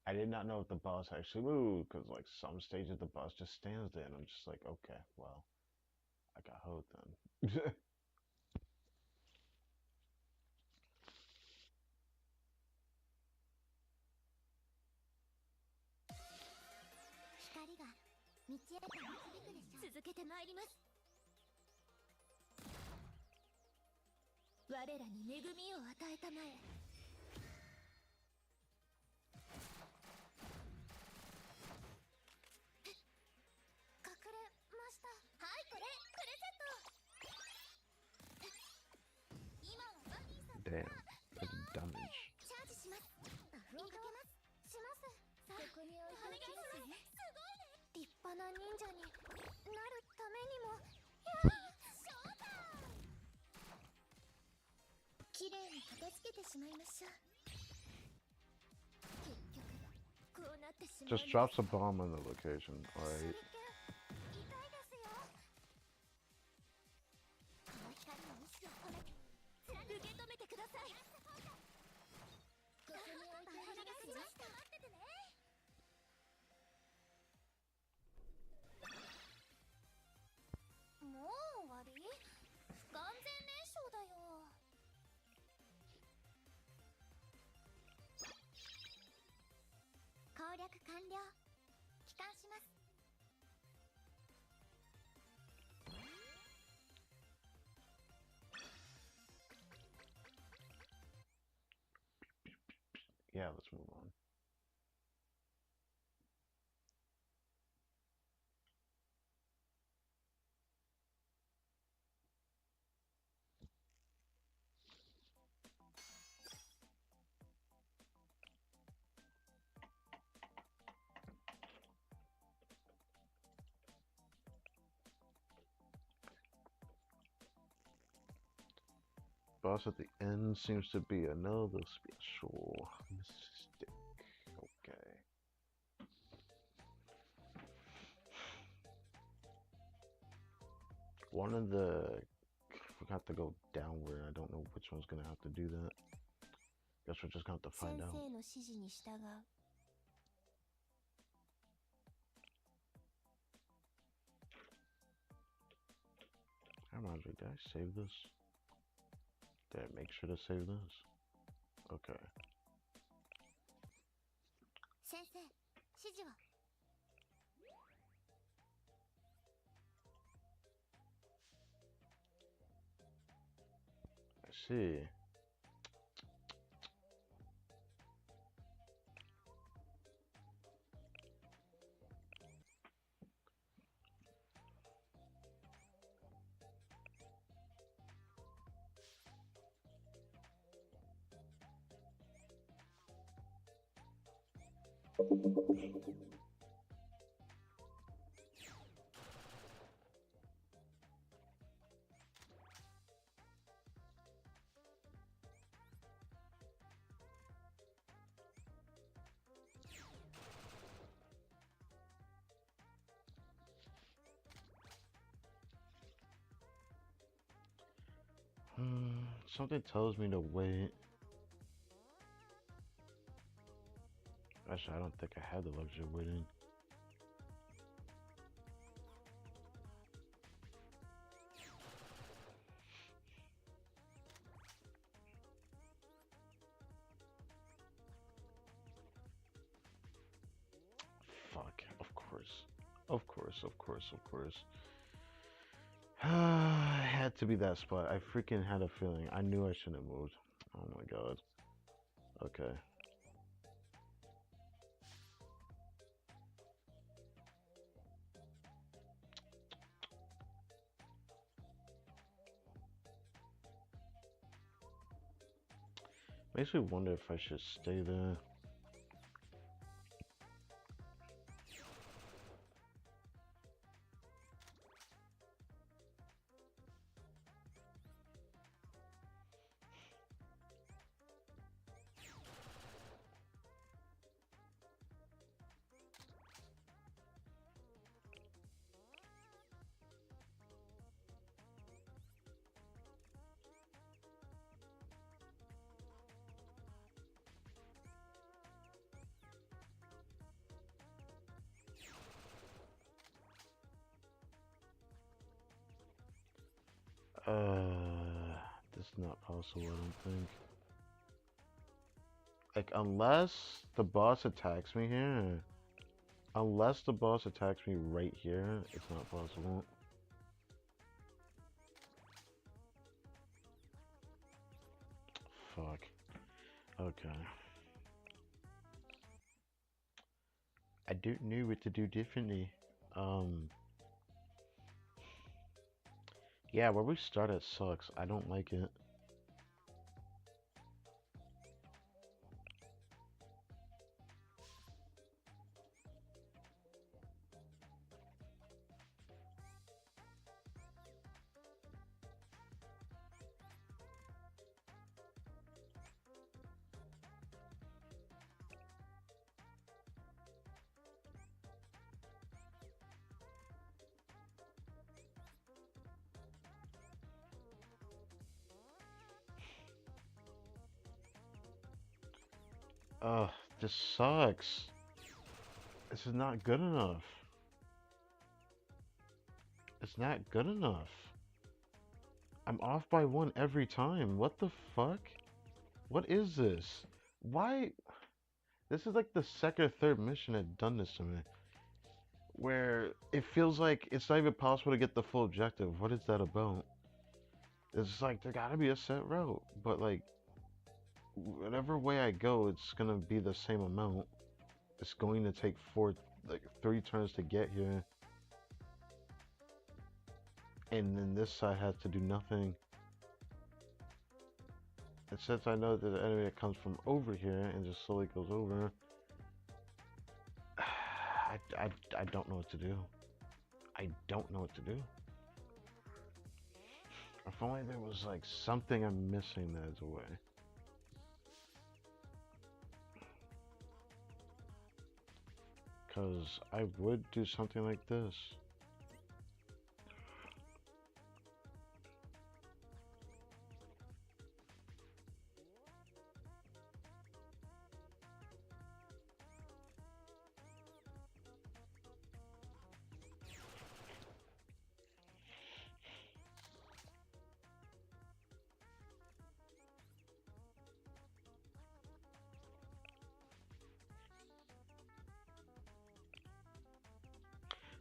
I did not know if the boss actually moved, because like some stages the boss just stands there, and I'm just like, okay, well, I got hoed then. 光が道へと導くでしょう。続けてまいります。我らに恵みを与えたまえ。隠れました。はい、これプレゼント。今はバニーさん Damn, that's damage. チャージします。見かけます。します。さあ、ここに置いておきますね。すごいね。立派な忍者になるためにも。やあ、ショータイム。綺麗に片付けてしまいましょう。結局こうなってしまう。 Just drops a bomb on the location, alright. 痛いですよ。この光の意志を込めて受け止めてください。ここに置いておきますよ。待っててね。もう終わり？不完全燃焼だよ。攻略完了。帰還します。Yeah, let's move on. Boss at the end seems to be another special mystic. Okay. One of the forgot to go downward. I don't know which one's gonna have to do that. Guess we're just gonna have to 先 find out. 生の指示に従う。 How much did I save this? Did I make sure to save this? Okay. 先生、指示は？ I see. Something tells me to wait. Actually, I don't think I had the luxury of waiting. Fuck. Of course. Of course, of course, of course. It had to be that spot. I freaking had a feeling. I knew I shouldn't have moved. Oh my god. Okay. Makes me wonder if I should stay there. This is not possible, I don't think. Like, unless the boss attacks me here. Unless the boss attacks me right here, it's not possible. Fuck. Okay. I don't know what to do differently. Yeah, where we start at sucks. I don't like it. Ugh, this sucks. This is not good enough. It's not good enough. I'm off by one every time. What the fuck? What is this? Why? This is like the second or third mission I've done this to me. Where it feels like it's not even possible to get the full objective. What is that about? It's like there gotta be a set route. But like, whatever way I go, it's gonna be the same amount. It's going to take three turns to get here. And then this side has to do nothing. And since I know that the enemy that comes from over here and just slowly goes over, I don't know what to do. I don't know what to do. If only there was like something I'm missing that is a way. Because I would do something like this.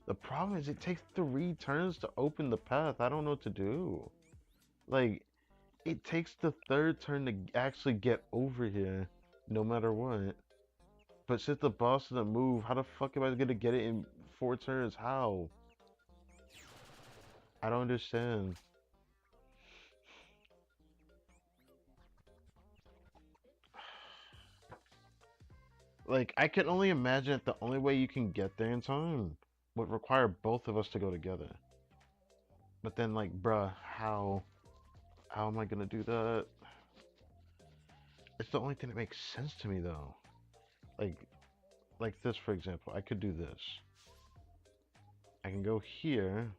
The problem is it takes 3 turns to open the path. I don't know what to do. Like, it takes the third turn to actually get over here, no matter what. But since the boss doesn't move, how the fuck am I gonna get it in 4 turns? How? I don't understand. Like, I can only imagine that the only way you can get there in time would require both of us to go together. But then, like, bruh, how? How am I gonna do that? It's the only thing that makes sense to me, though. Like, like this, for example. I could do this. I can go here.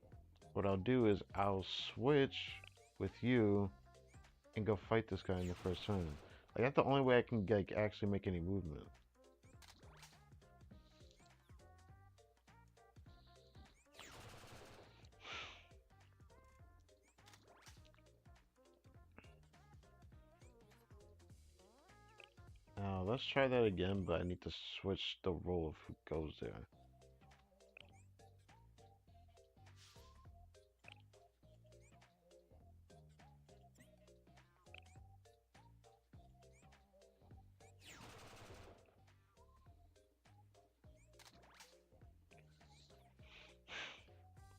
What I'll do is I'll switch with you and go fight this guy in the first turn. Like, that's the only way I can, like, actually make any movement. Now, let's try that again, but I need to switch the role of who goes there.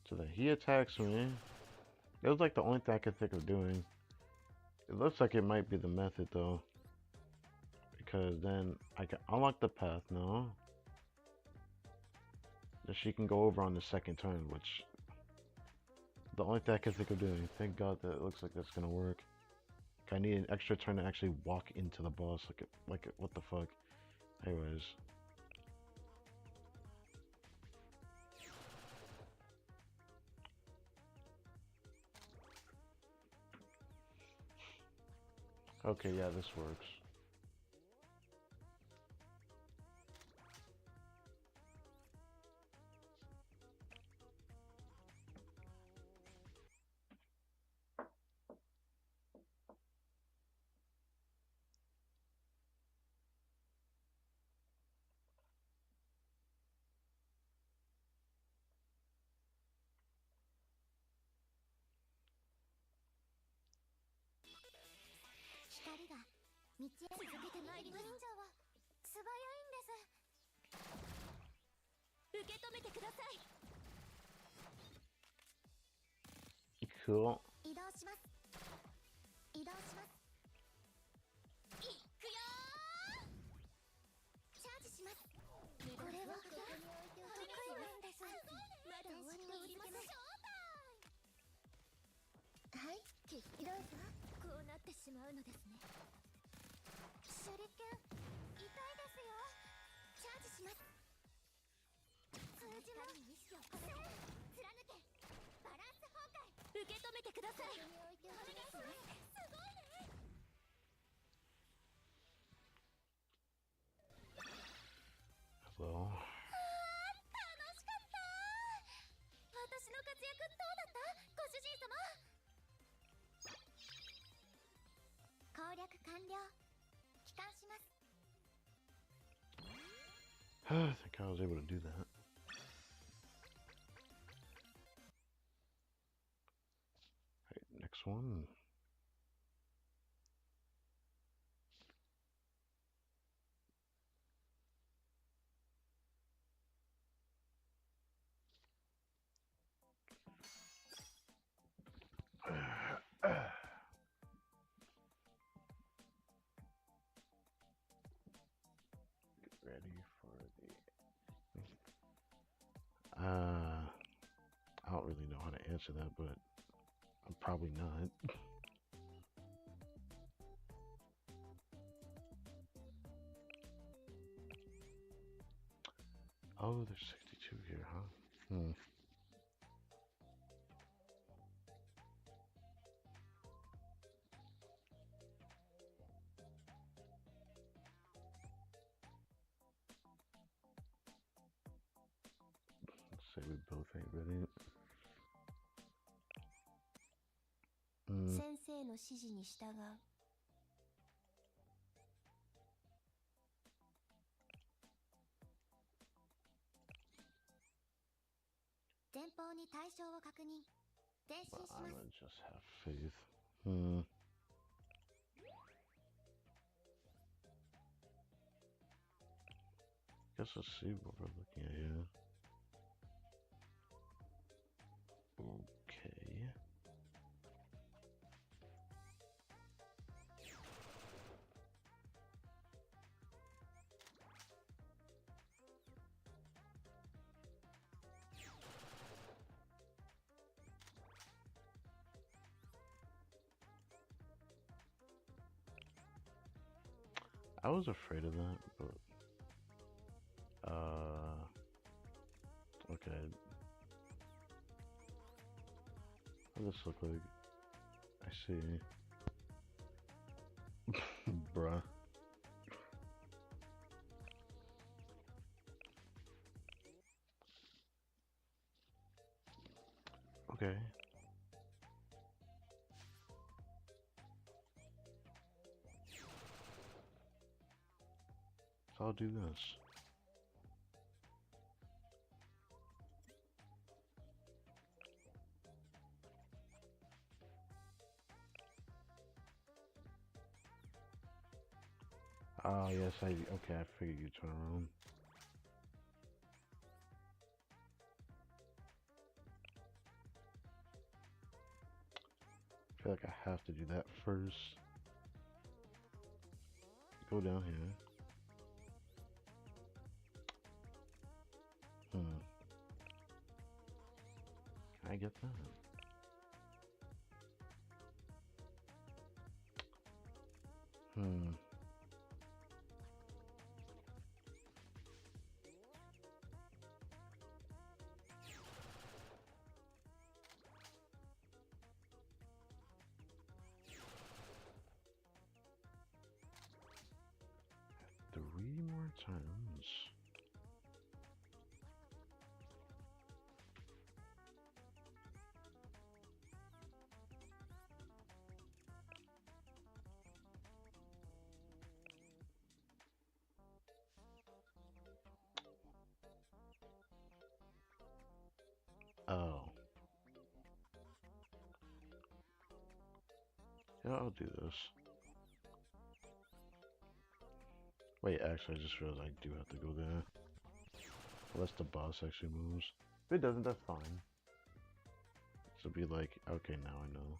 So that he attacks me. It was like the only thing I could think of doing. It looks like it might be the method though. Because then I can unlock the path now. Then she can go over on the second turn, which the only thing I can think of doing. Thank God that it looks like that's gonna work. I need an extra turn to actually walk into the boss. Like what the fuck? Anyways. Okay, yeah, this works. Cool. Hello. I think I was able to do that. Alright, next one. Get ready for the... I don't really know how to answer that, but I'm probably not. Oh, there's 62 here, huh? Hmm. Let's say we both ain't ready. 先生の指示に従う。に対象を確認。前進 But しま I'm す。 gonna just have faith. Hmm. Guess let's see what we're looking at here. Okay. I was afraid of that, but okay. What does this look like? I see. Bruh. Okay. So I'll do this. Oh yes, okay, I figured you'd turn around. I feel like I have to do that first. Go down here. Hmm. Can I get that? Hmm. Three more times. Oh. Yeah, I'll do this. Wait, actually, I just realized I do have to go there. Unless the boss actually moves. If it doesn't, that's fine. So be like, okay, now I know.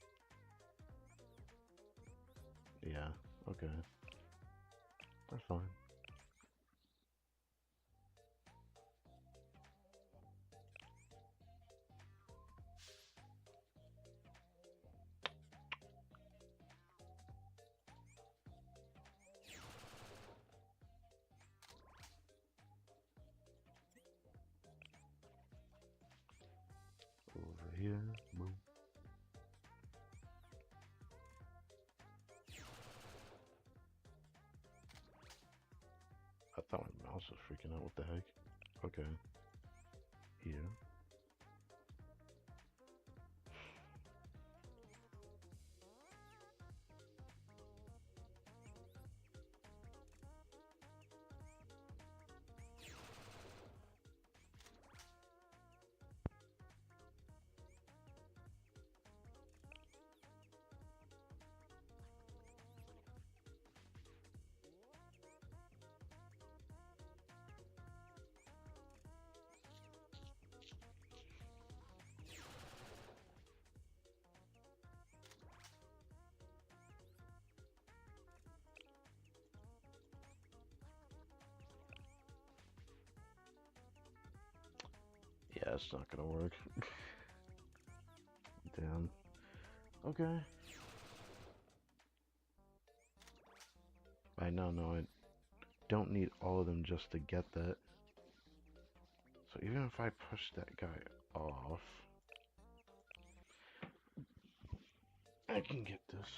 Yeah, okay. That's fine. Over here, boom. I thought my mouse was freaking out. What the heck? Okay. Here. Yeah, it's not gonna work. Damn. Okay. I now know I don't need all of them just to get that. So even if I push that guy off, I can get this.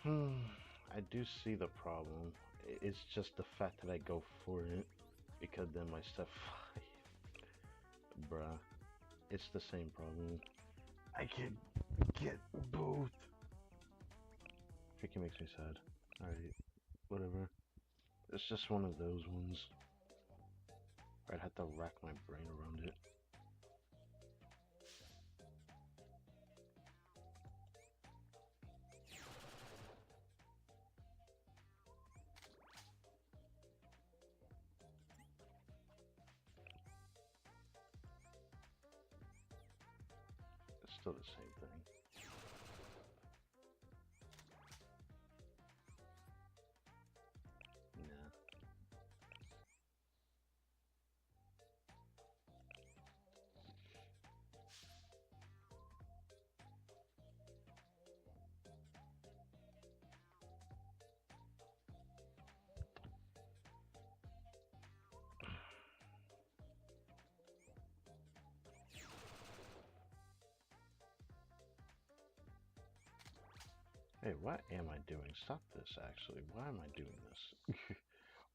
I do see the problem. It's just the fact that I go for it because then my stuff. Bruh, it's the same problem. I can get both. Freaking makes me sad. Alright, whatever. It's just one of those ones. I'd have to rack my brain around it. It's still the same thing. Nah. Hey, what am I doing? Stop this, actually. Why am I doing this?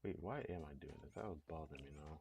Wait, why am I doing this? That would bother me now.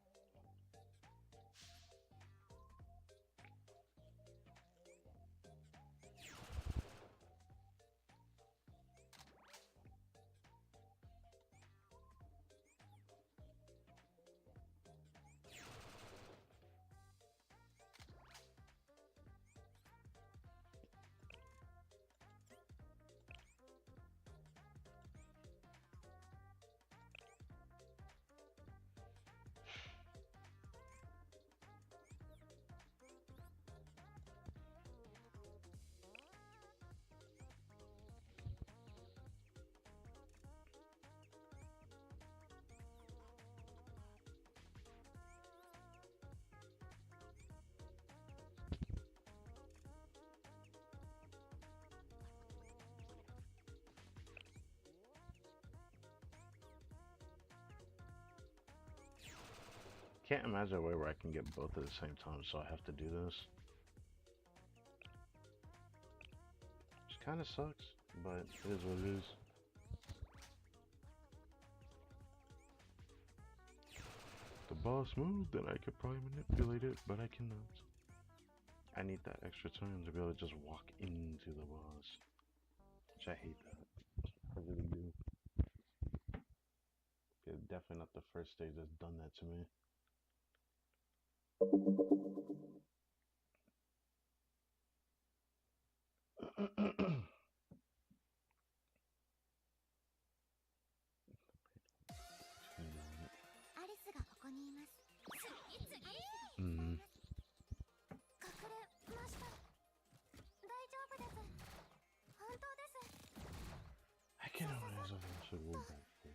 Can't imagine a way where I can get both at the same time, so I have to do this. Which kind of sucks, but it is what it is. If the boss moves, then I could probably manipulate it, but I cannot. I need that extra time to be able to just walk into the boss. Which I hate that. I really do. It's definitely not the first stage that's done that to me. Mm. I can always eventually go back here.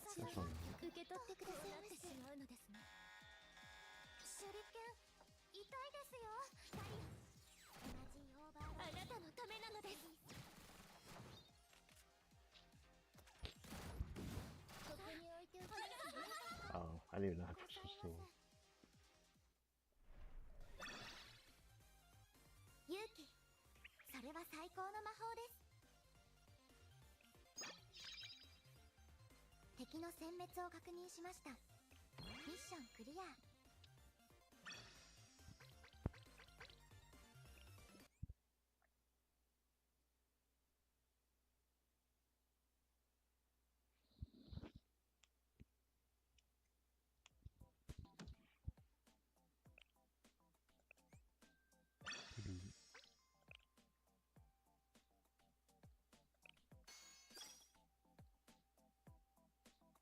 Which one? 手裏剣痛いですよ。同じオーバーあなたのためなのです。ここに置いておきます。 Oh, I didn't even know how to push this tool. 勇気、それは最高の魔法です。敵の殲滅を確認しました。ミッションクリア。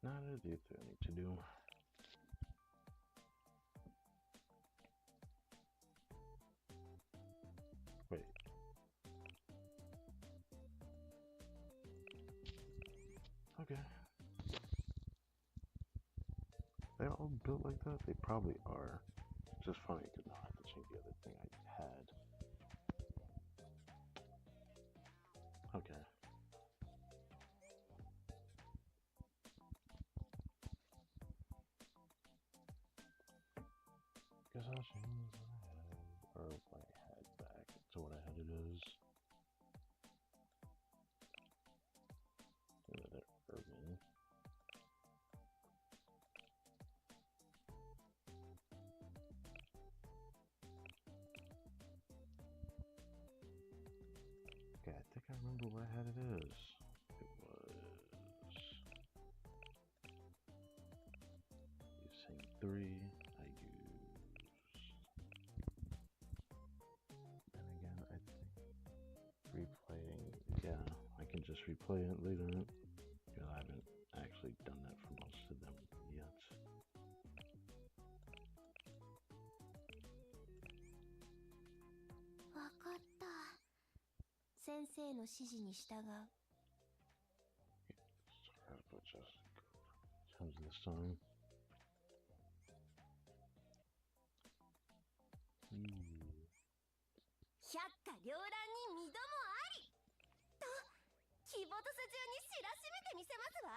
Now there's the other thing I need to do. Wait. Okay. They're all built like that? They probably are. It's just funny because now I have to change the other thing I had. Okay. Or my head back to what I had it is. Another urban. Okay, I think I remember what I had it is. It was using 3. I used. Then again, I think replaying. Yeah, I can just replay it later. Because I haven't actually done that for most of them yet. わかった。先生の指示に従う。Sorry, but just comes this time. Ooh. 百花繚乱に二度もありとキボトス中に知らしめてみせますわ。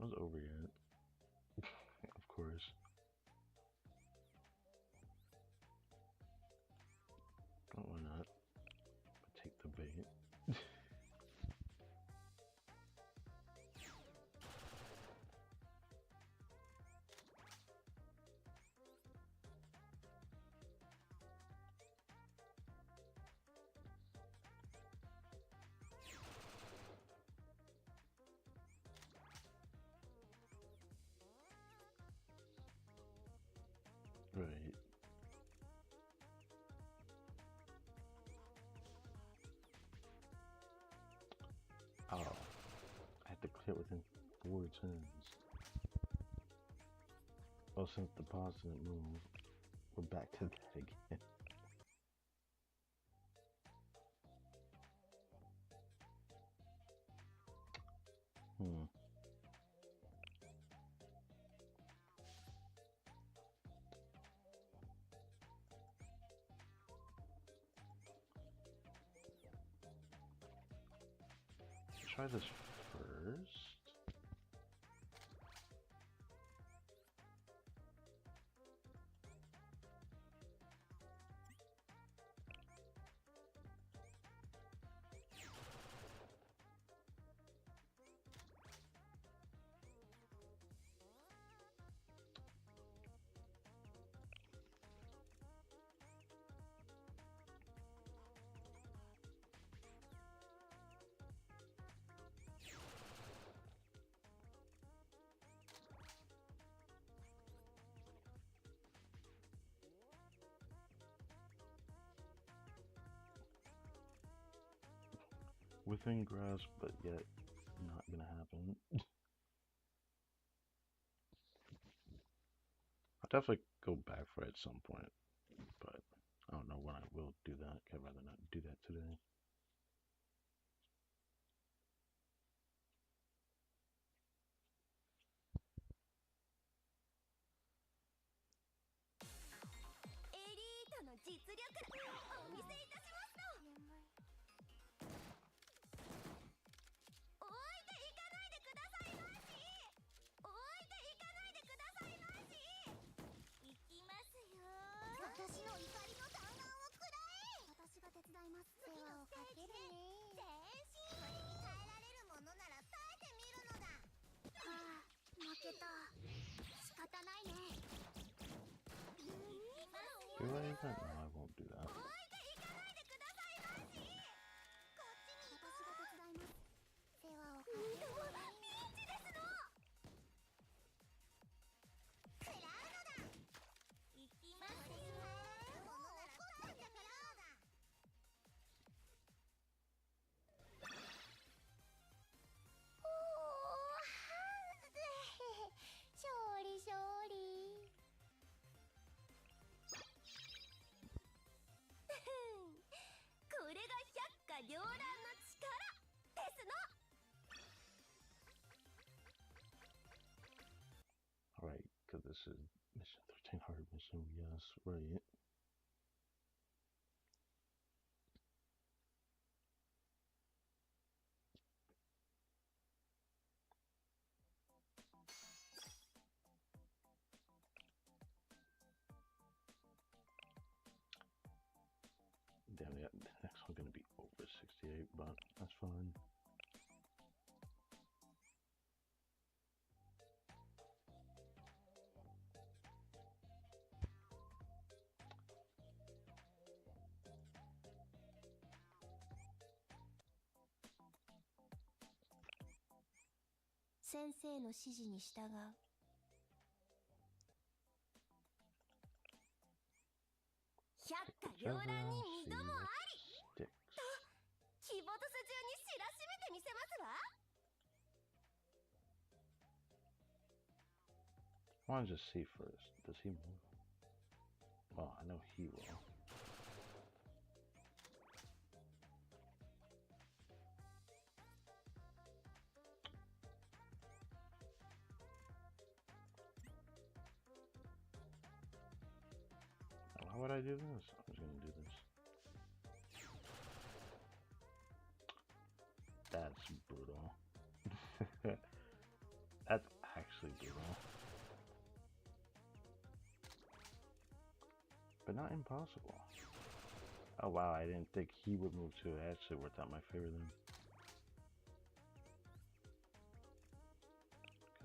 I was over yet. Of course. Oh, why not? Take the bait. Right. Oh, I have to clear it within 4 turns. Well, since the pause didn't move, we're back to that again. Try this first. Within grasp, but yet not gonna happen. I'll definitely go back for it at some point, but I don't know when I will do that. I'd rather not do that today. Elite の実力お見せいたしますと。置いていかないでくださいまし。置いていかないでくださいまし。行きますよ。私の怒りの弾丸をくらえ。私が手伝います。世話をかけるね。全身これに耐えられるものなら耐えてみるのだ。はあ、負けた。仕方ないね。 Do I even? No, I won't do that. 置いていかないでくださいまし。こっちに私が手伝います。世話をかけるね。ピンチですの。食らうのだ。行きますよ。ものなら耐えてみるのだ。おお、勝利勝利。 これが百花繚乱の力ですの。 Alright, because this is mission 13 hard mission, yes, right. but that's fine. Senseiの指示に従う。百花繚乱に二度もありと鬼没中に知らしめてみせますわ。I want to just see first. Does he move? Well, I know he will. Why would I do this? I was gonna do this. That's brutal. That's actually brutal. But not impossible. Oh wow, I didn't think he would move too. It actually worked out my favor then.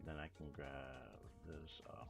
Then I can grab this up.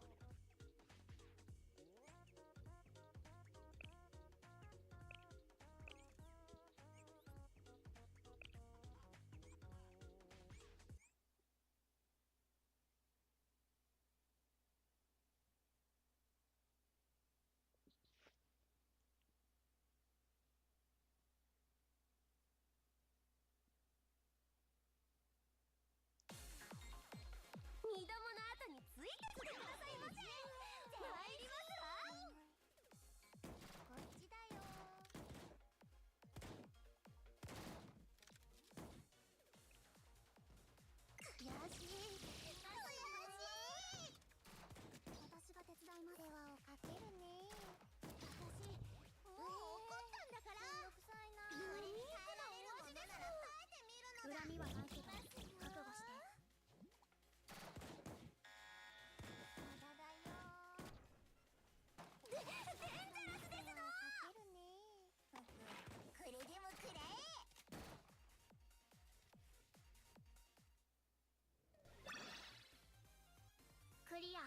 クリア。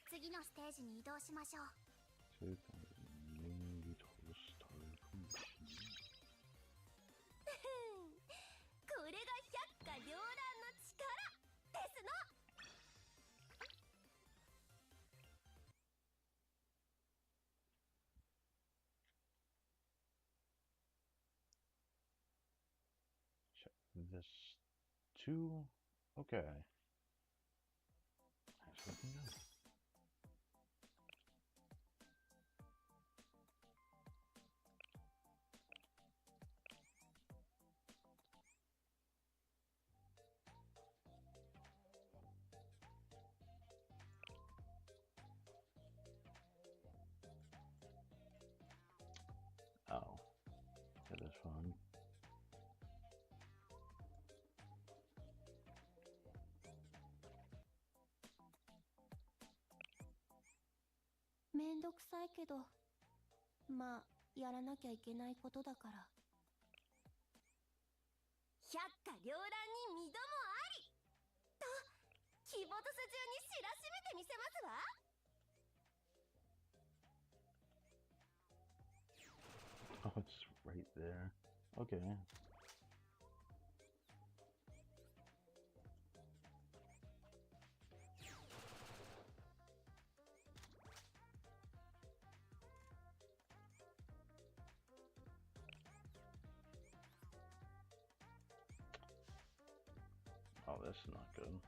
次のステージに移動しましょう。これが百花繚乱の力ですの。Check this too. Okay. That's looking good. Oh, that is fun. $めんどくさいけど、まあやらなきゃいけないことだから。百花繚乱に二度もありと鬼没中に知らしめてみせますわ。Oh, it's right there. Okay. Oh, this is not good.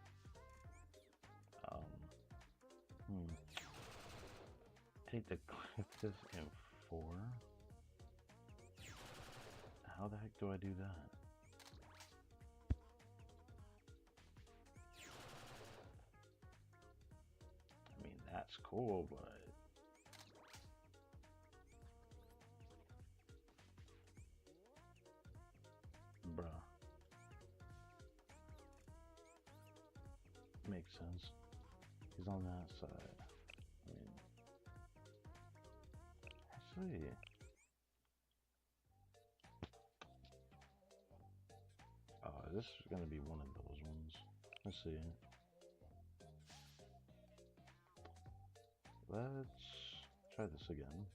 Take the clip this in 4. How the heck do I do that? I mean, that's cool, but bruh. Makes sense. He's on that side. I mean, actually, this is gonna be one of those ones. Let's see. Let's try this again.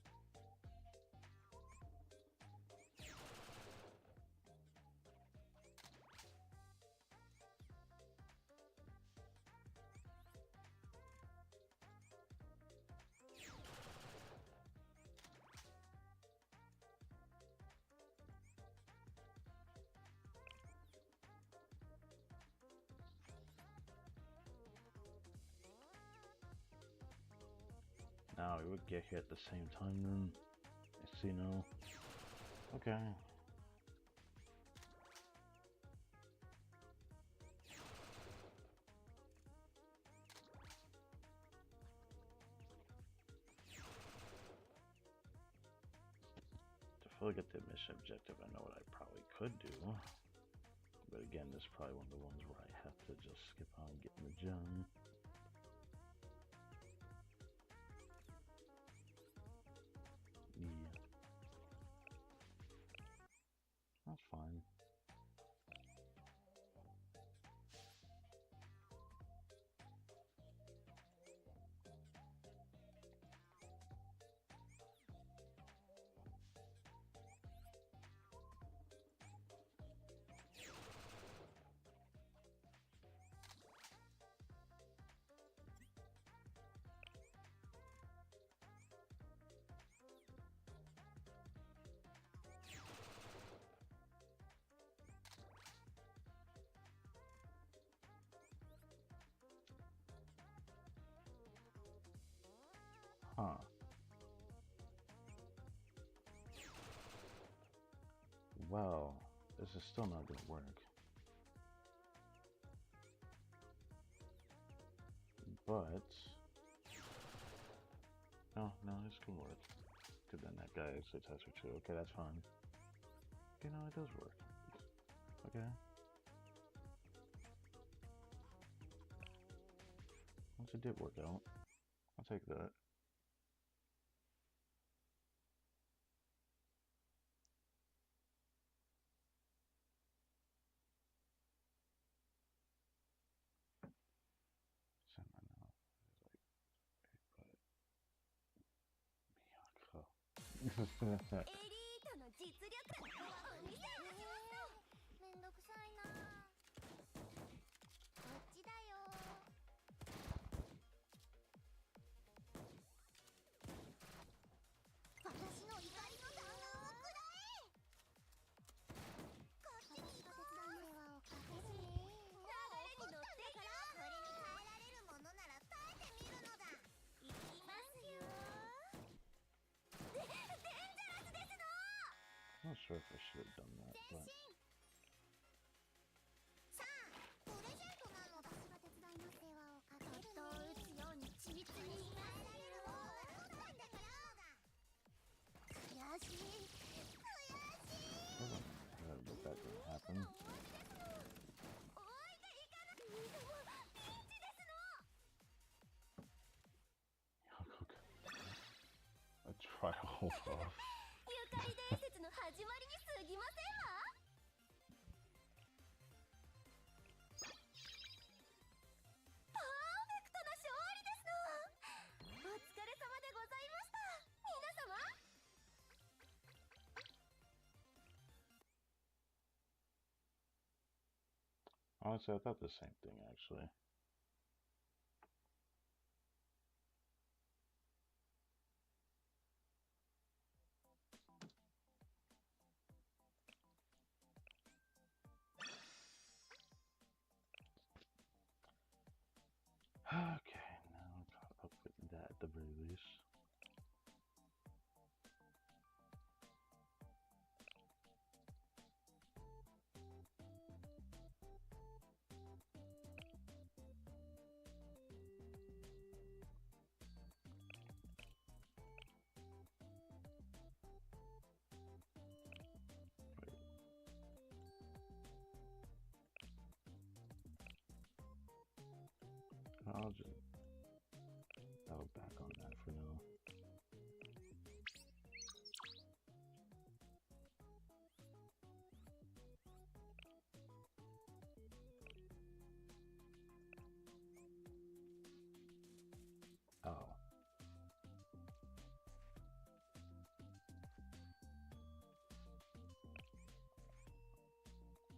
Now it would get here at the same time then. I see now. Okay. To fully get the mission objective, I know what I probably could do. But again, this is probably one of the ones where I have to just skip on getting the gem. Yeah. That's fine. Huh. Well, this is still not gonna work. But no, this can work. Cause then that guy actually tests for 2. Okay, that's fine. Okay, no, it does work. Okay. Once it did work out, I'll take that.エリートの実力お見せしますと。めんどくさいな。こっちだよ。私の怒りの弾丸をくらえ。こっちに行こう。手伝いはおかげで。流れに乗ってから。それに変えられるものなら耐えてみるのだ。行きますよ。I'm not sure if I should have done that, but... さあ、プレゼントなのだ。私が手伝います。世話をかけるね。そっと打つように緻密に変えられるものが取ってみようだ。悔しい。I don't know if that didn't happen. 置いていかなくていいのもピンチですの。 A trial off. ゆかり伝説の始まりに過ぎませんわ。パーフェクトな勝利ですの。お疲れ様でございました。皆様。Honestly, I thought the same thing, actually. Okay, now caught up with that at the very least.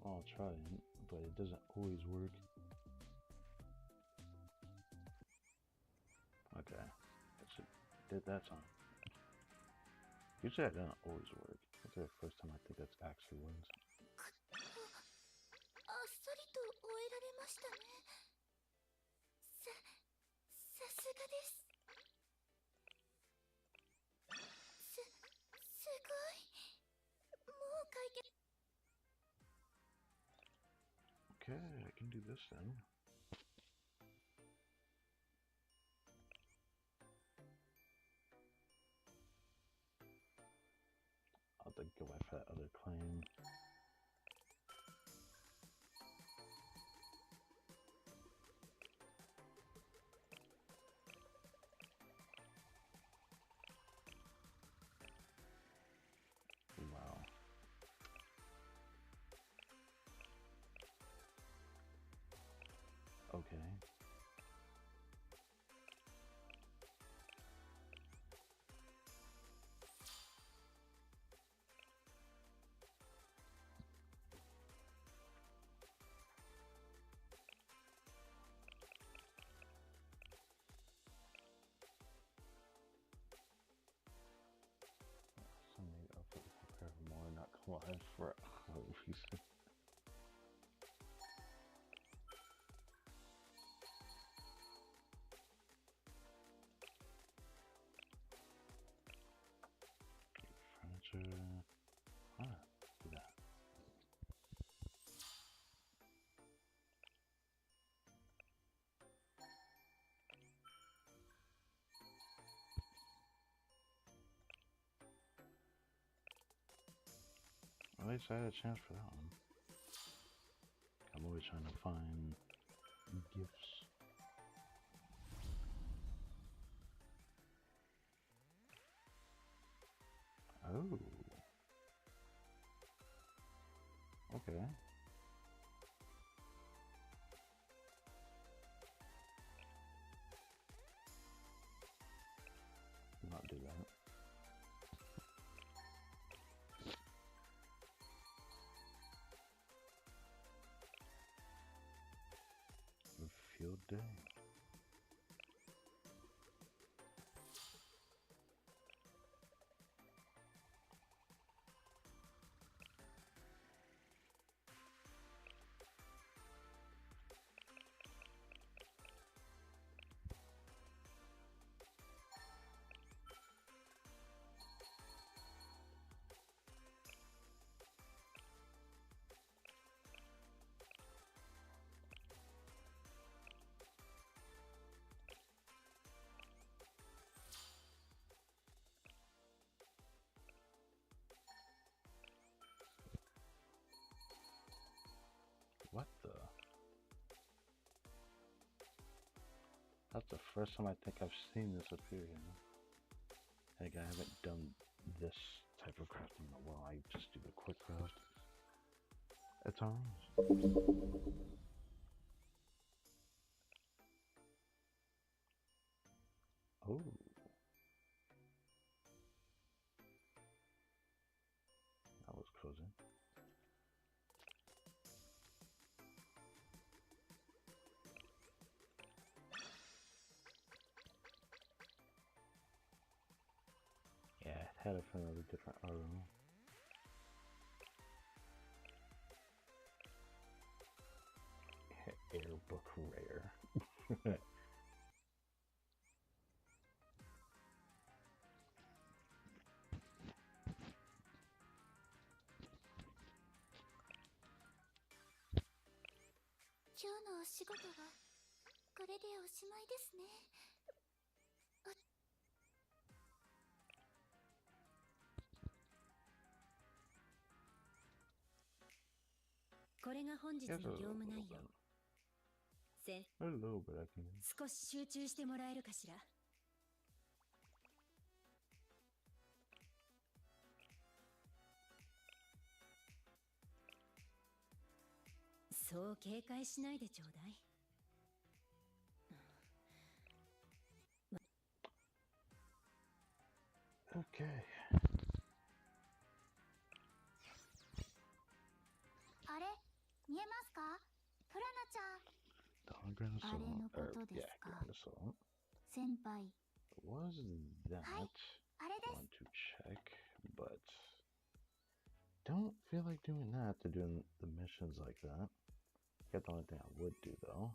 I'll try it, but it doesn't always work. Okay, that's it. Did that time. Usually that doesn't always work. That's the first time I think that's actually works. あっさりと終えられましたね。さすがです。すごい。もう解決。 Okay, I can do this then. I'll have to go after that other claim. Wow. Okay. Something I'll prepare for more, not collide for a reason. Furniture. Ah, do that. At least I had a chance for that one. I'm always trying to find gifts. Oh. Okay. Not do that. Field day. What the? That's the first time I think I've seen this appear here. Like, I haven't done this type of crafting in a while. I just do the quick craft at times. Oh. That was cozy. Yeah, it had it from a different arrow. Airbook rare. 今日のお仕事はこれでおしまいですね。これが本日の業務内容。A little bit, I can. 少し集中してもらえるかしら。そう警戒しないでちょうだい。Okay. あれ、ちゃん Grain of あれ salt. のことです Yeah, か grain of salt. 先輩 Was that あれです want to check, but don't feel like doing that to doing the missions like that. Get the only thing I would do though.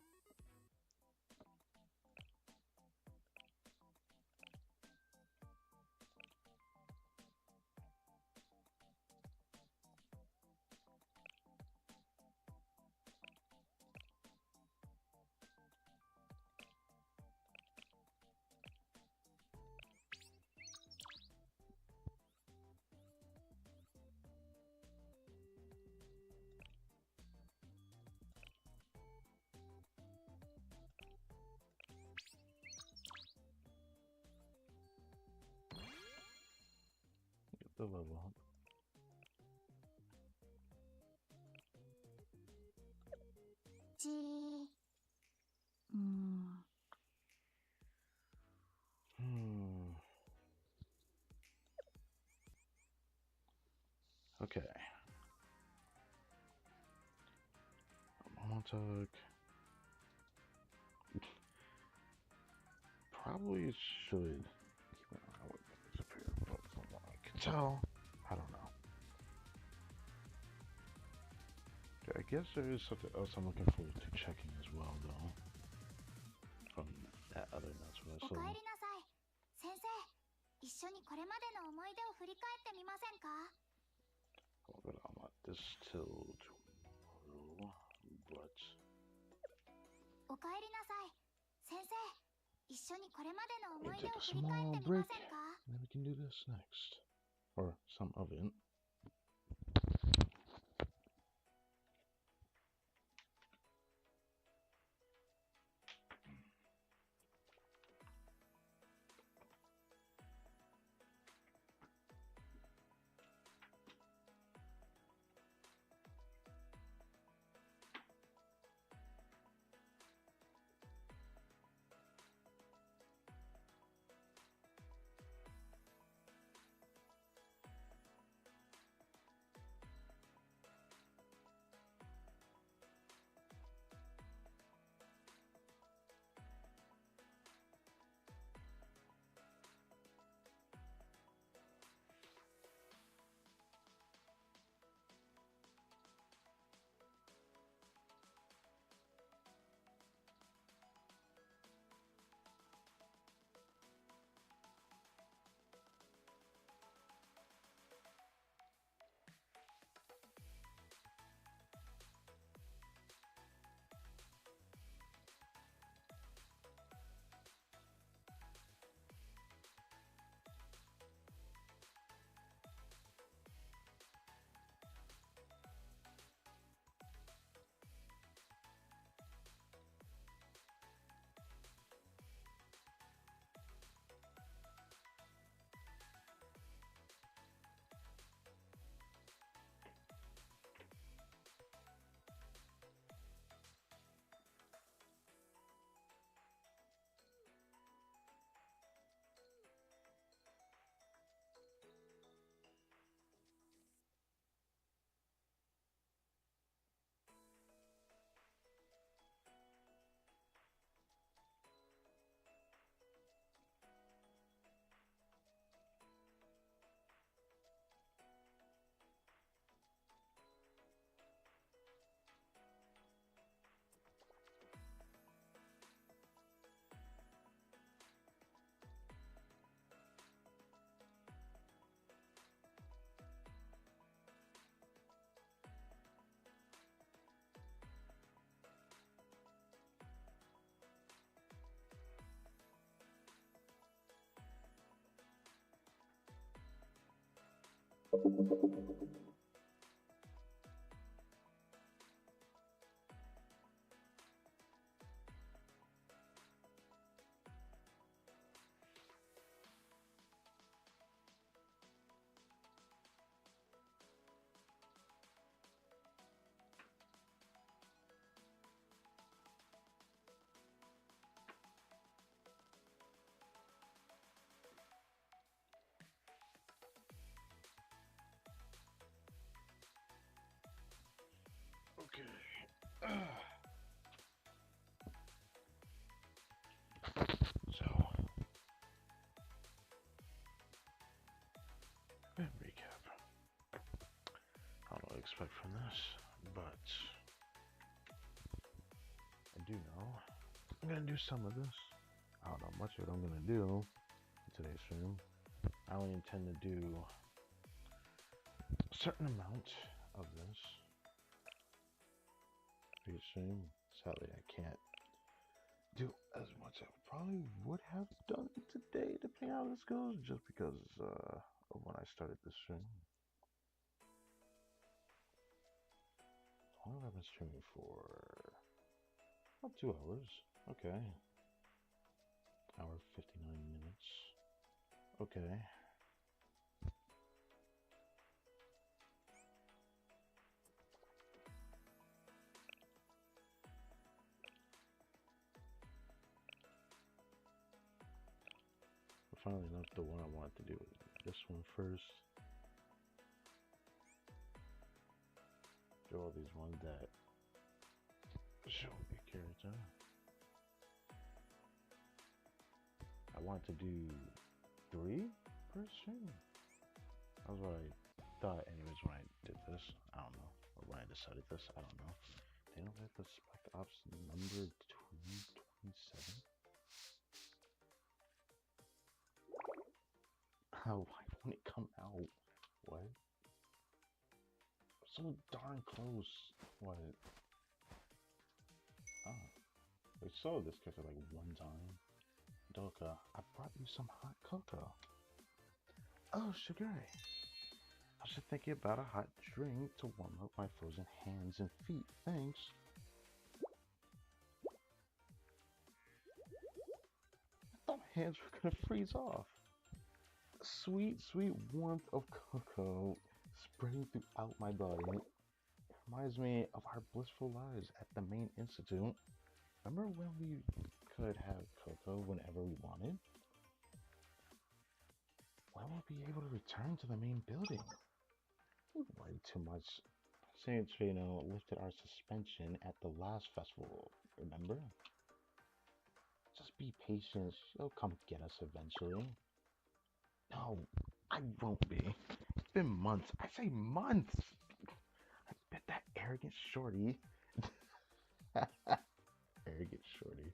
Get the level up. Okay. Montauk. Probably should keep an eye on what things appear, but from what I can tell, I don't know. Okay, I guess there is something else I'm looking forward to checking as well, though. From that other notes what I お saw. かえりなさい先生一緒にこれまでの思い出を振り返ってみませんか But I'm at this till tomorrow, but おかえりなさい先生一緒にこれまでの we 思い take 出を a 振り返 small ってみま break, せんか and then we can do this next. Or some of it. Okay. expect from this, but I do know I'm gonna do some of this. I don't know much of it I'm gonna do in today's stream. I only intend to do a certain amount of this for your stream. Sadly, I can't do as much as I probably would have done today, depending on how this goes, just because of when I started this stream. How long have I been streaming for? About 2 hours. Okay. Hour 59 minutes. Okay. But finally enough, the one I wanted to do was this one first. Do all these ones that show your character. I wanted to do 3 per stream. That was what I thought anyways when I did this. I don't know. Or when I decided this, I don't know. They don't have the Spec Ops number 227. Oh, why won't it come out? What? So darn close. What? Oh. We saw this character like one time. Doka, I brought you some hot cocoa. Oh, sugar. I was just thinking about a hot drink to warm up my frozen hands and feet. Thanks. I thought my hands were gonna freeze off. Sweet, sweet warmth of cocoa spreading throughout my body. It reminds me of our blissful lives at the main institute. Remember when we could have cocoa whenever we wanted? When will we be able to return to the main building? We worried too much. Saint Trino lifted our suspension at the last festival, remember? Just be patient, she'll come get us eventually. No, I won't be. It's been months. I say months! I bet that arrogant shorty... arrogant shorty...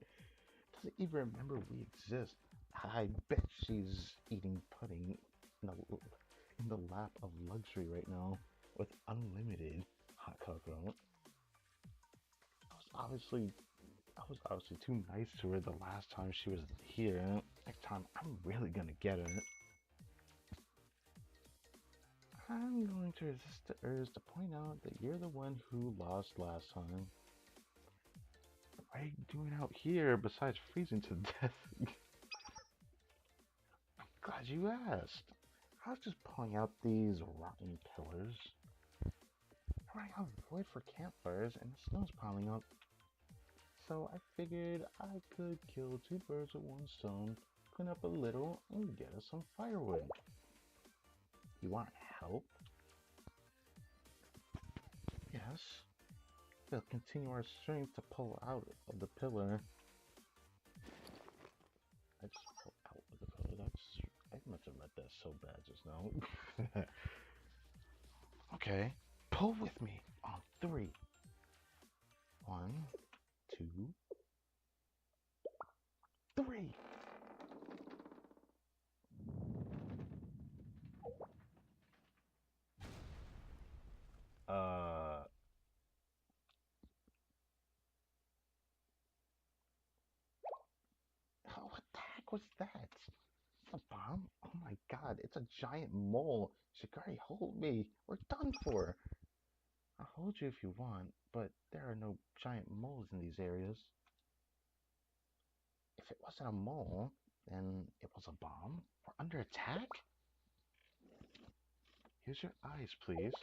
doesn't even remember we exist. I bet she's eating pudding in the lap of luxury right now with unlimited hot cocoa. I was obviously too nice to her the last time she was here. Next time, I'm really gonna get her. I'm going to resist the urge to point out that you're the one who lost last time. What are you doing out here besides freezing to death? I'm glad you asked. I was just pulling out these rotten pillars. I'm running out of wood for campfires and the snow's piling up. So I figured I could kill 2 birds with 1 stone, clean up a little, and get us some firewood. You want help? Yes. We'll continue our strength to pull out of the pillar. I just pulled out of the pillar. I must have read that so bad just now. Okay. Pull with me on 3. 1, 2, 3. Oh, what the heck was that? A bomb? Oh my god, it's a giant mole. Shikari, hold me. We're done for. I'll hold you if you want, but there are no giant moles in these areas. If it wasn't a mole, then it was a bomb? We're under attack? Use your eyes, please.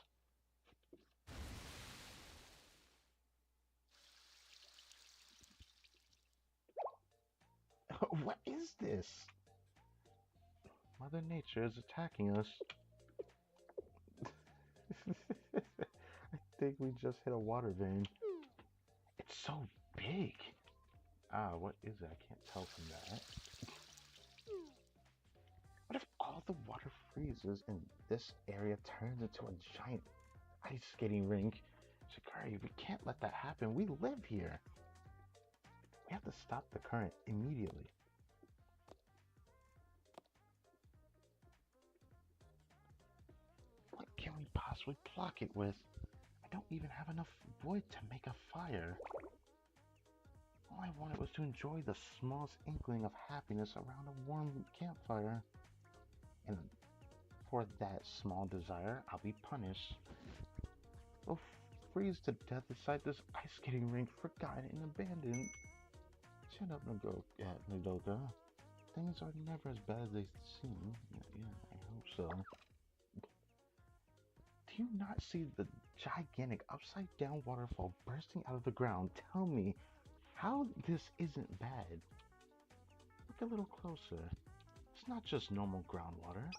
What is this? Mother Nature is attacking us. I think we just hit a water vein. It's so big. Ah, what is it? I can't tell from that. What if all the water freezes and this area turns into a giant ice skating rink. Shikari, we can't let that happen. We live here. We have to stop the current immediately. What can we possibly block it with? I don't even have enough wood to make a fire. All I wanted was to enjoy the smallest inkling of happiness around a warm campfire. And for that small desire, I'll be punished. We'll freeze to death beside this ice skating rink, forgotten and abandoned. Shut up, Nadoka. Things are never as bad as they seem. Yeah, I hope so. Do you not see the gigantic upside-down waterfall bursting out of the ground? Tell me how this isn't bad. Look a little closer. It's not just normal groundwater.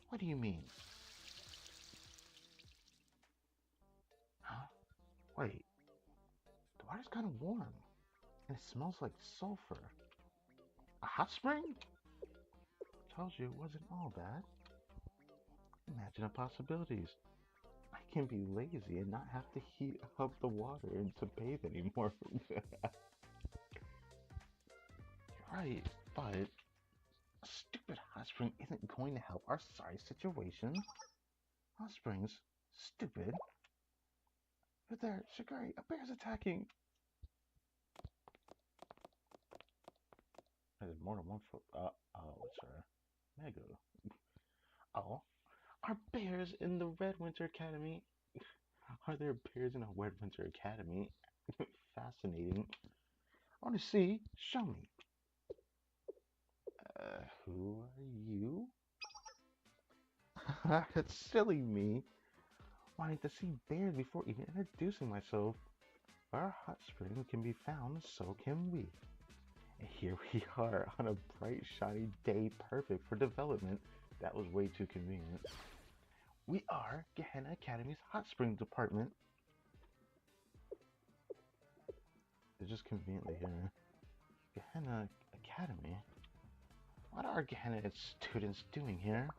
What do you mean? Huh? Wait. The water's kind of warm. And it smells like sulfur. A hot spring? Told you it wasn't all bad. Imagine the possibilities. I can be lazy and not have to heat up the water and to bathe anymore. You're right, but a stupid hot spring isn't going to help our sorry situation. Hot springs? Stupid. But there, Shikari, a bear's attacking. There's more than one foot. Oh, it's her. Mega. Oh, are bears in the Red Winter Academy? Are there bears in a Red Winter Academy? Fascinating. I want to see. Show me. Who are you? It's silly me. Wanting to see bears before even introducing myself. Where a hot spring can be found, so can we. And here we are on a bright, shiny day, perfect for development. That was way too convenient. We are Gehenna Academy's Hot Spring Department. It's just conveniently here. Gehenna Academy? What are Gehenna students doing here?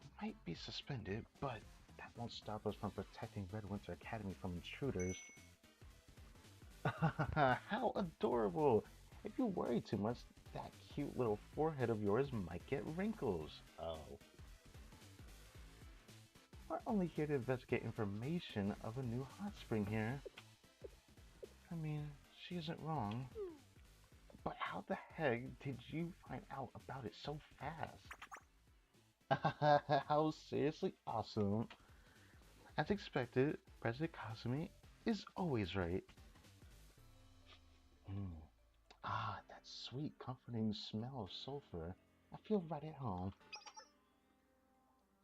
You might be suspended, but that won't stop us from protecting Red Winter Academy from intruders. How adorable! If you worry too much, that cute little forehead of yours might get wrinkles. Oh. We're only here to investigate information of a new hot spring here. I mean, she isn't wrong. But how the heck did you find out about it so fast? How seriously awesome. As expected, President Kasumi is always right. Ah, that sweet, comforting smell of sulfur. I feel right at home.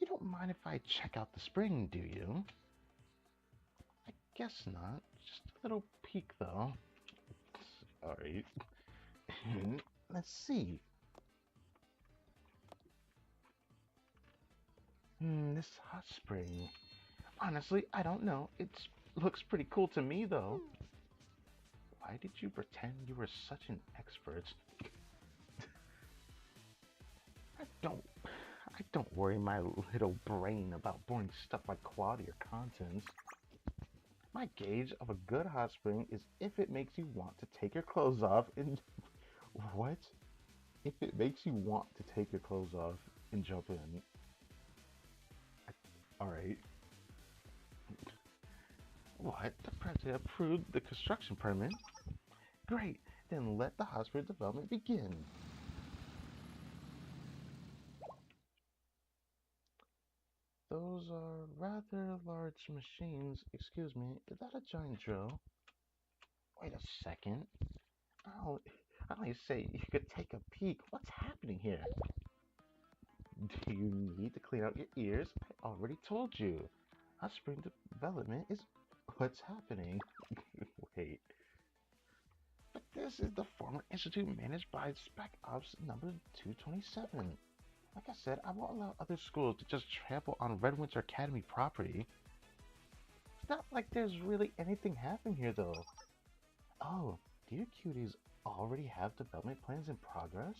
You don't mind if I check out the spring, do you? I guess not. Just a little peek, though. Alright. Let's see. This hot spring. Honestly, I don't know. It looks pretty cool to me, though. Why did you pretend you were such an expert? I don't worry my little brain about boring stuff like quality or contents. My gauge of a good hot spring is if it makes you want to take your clothes off and... What? If it makes you want to take your clothes off and jump in. Alright. What? The president approved the construction permit? Great, then let the hot spring development begin. Those are rather large machines. Excuse me, is that a giant drill? Wait a second. I only say you could take a peek. What's happening here? Do you need to clean out your ears? I already told you. Hot spring development is what's happening. Wait. But this is the former institute managed by Spec Ops number 227. Like I said, I won't allow other schools to just trample on Red Winter Academy property. It's not like there's really anything happening here, though. Oh, do you cuties already have development plans in progress?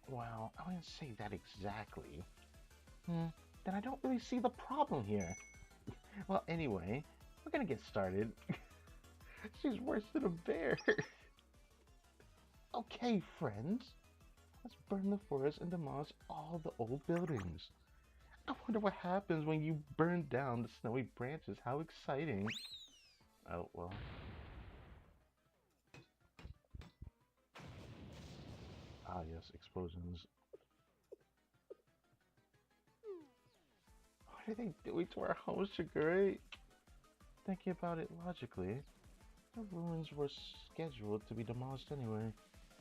Well, I wouldn't say that exactly. then I don't really see the problem here. Well, anyway, we're gonna get started. She's worse than a bear. Okay, friends. Let's burn the forest and demolish all the old buildings. I wonder what happens when you burn down the snowy branches. How exciting. Oh, well. Ah, yes, explosions. What are they doing to our home, Sugar? Thinking about it logically, the ruins were scheduled to be demolished anyway.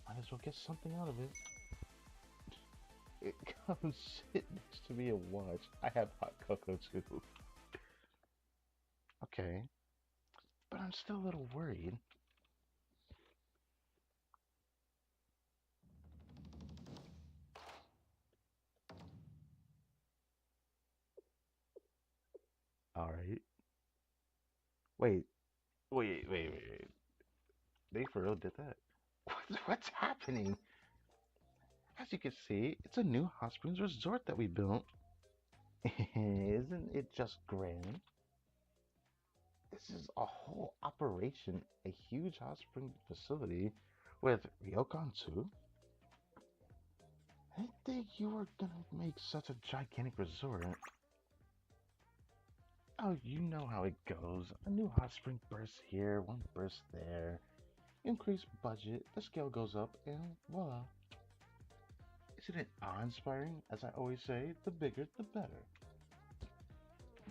Might as well get something out of it. Come sit next to me and watch. I have hot cocoa too. Okay, but I'm still a little worried. Alright. Wait, wait. They for real did that? What's happening? As you can see, it's a new hot springs resort that we built. Isn't it just grand? This is a whole operation, a huge hot spring facility with ryokan too. I didn't think you were gonna make such a gigantic resort. Oh, you know how it goes. A new hot spring bursts here, one bursts there. Increase budget, the scale goes up, and voila. Isn't it awe-inspiring? As I always say, the bigger the better.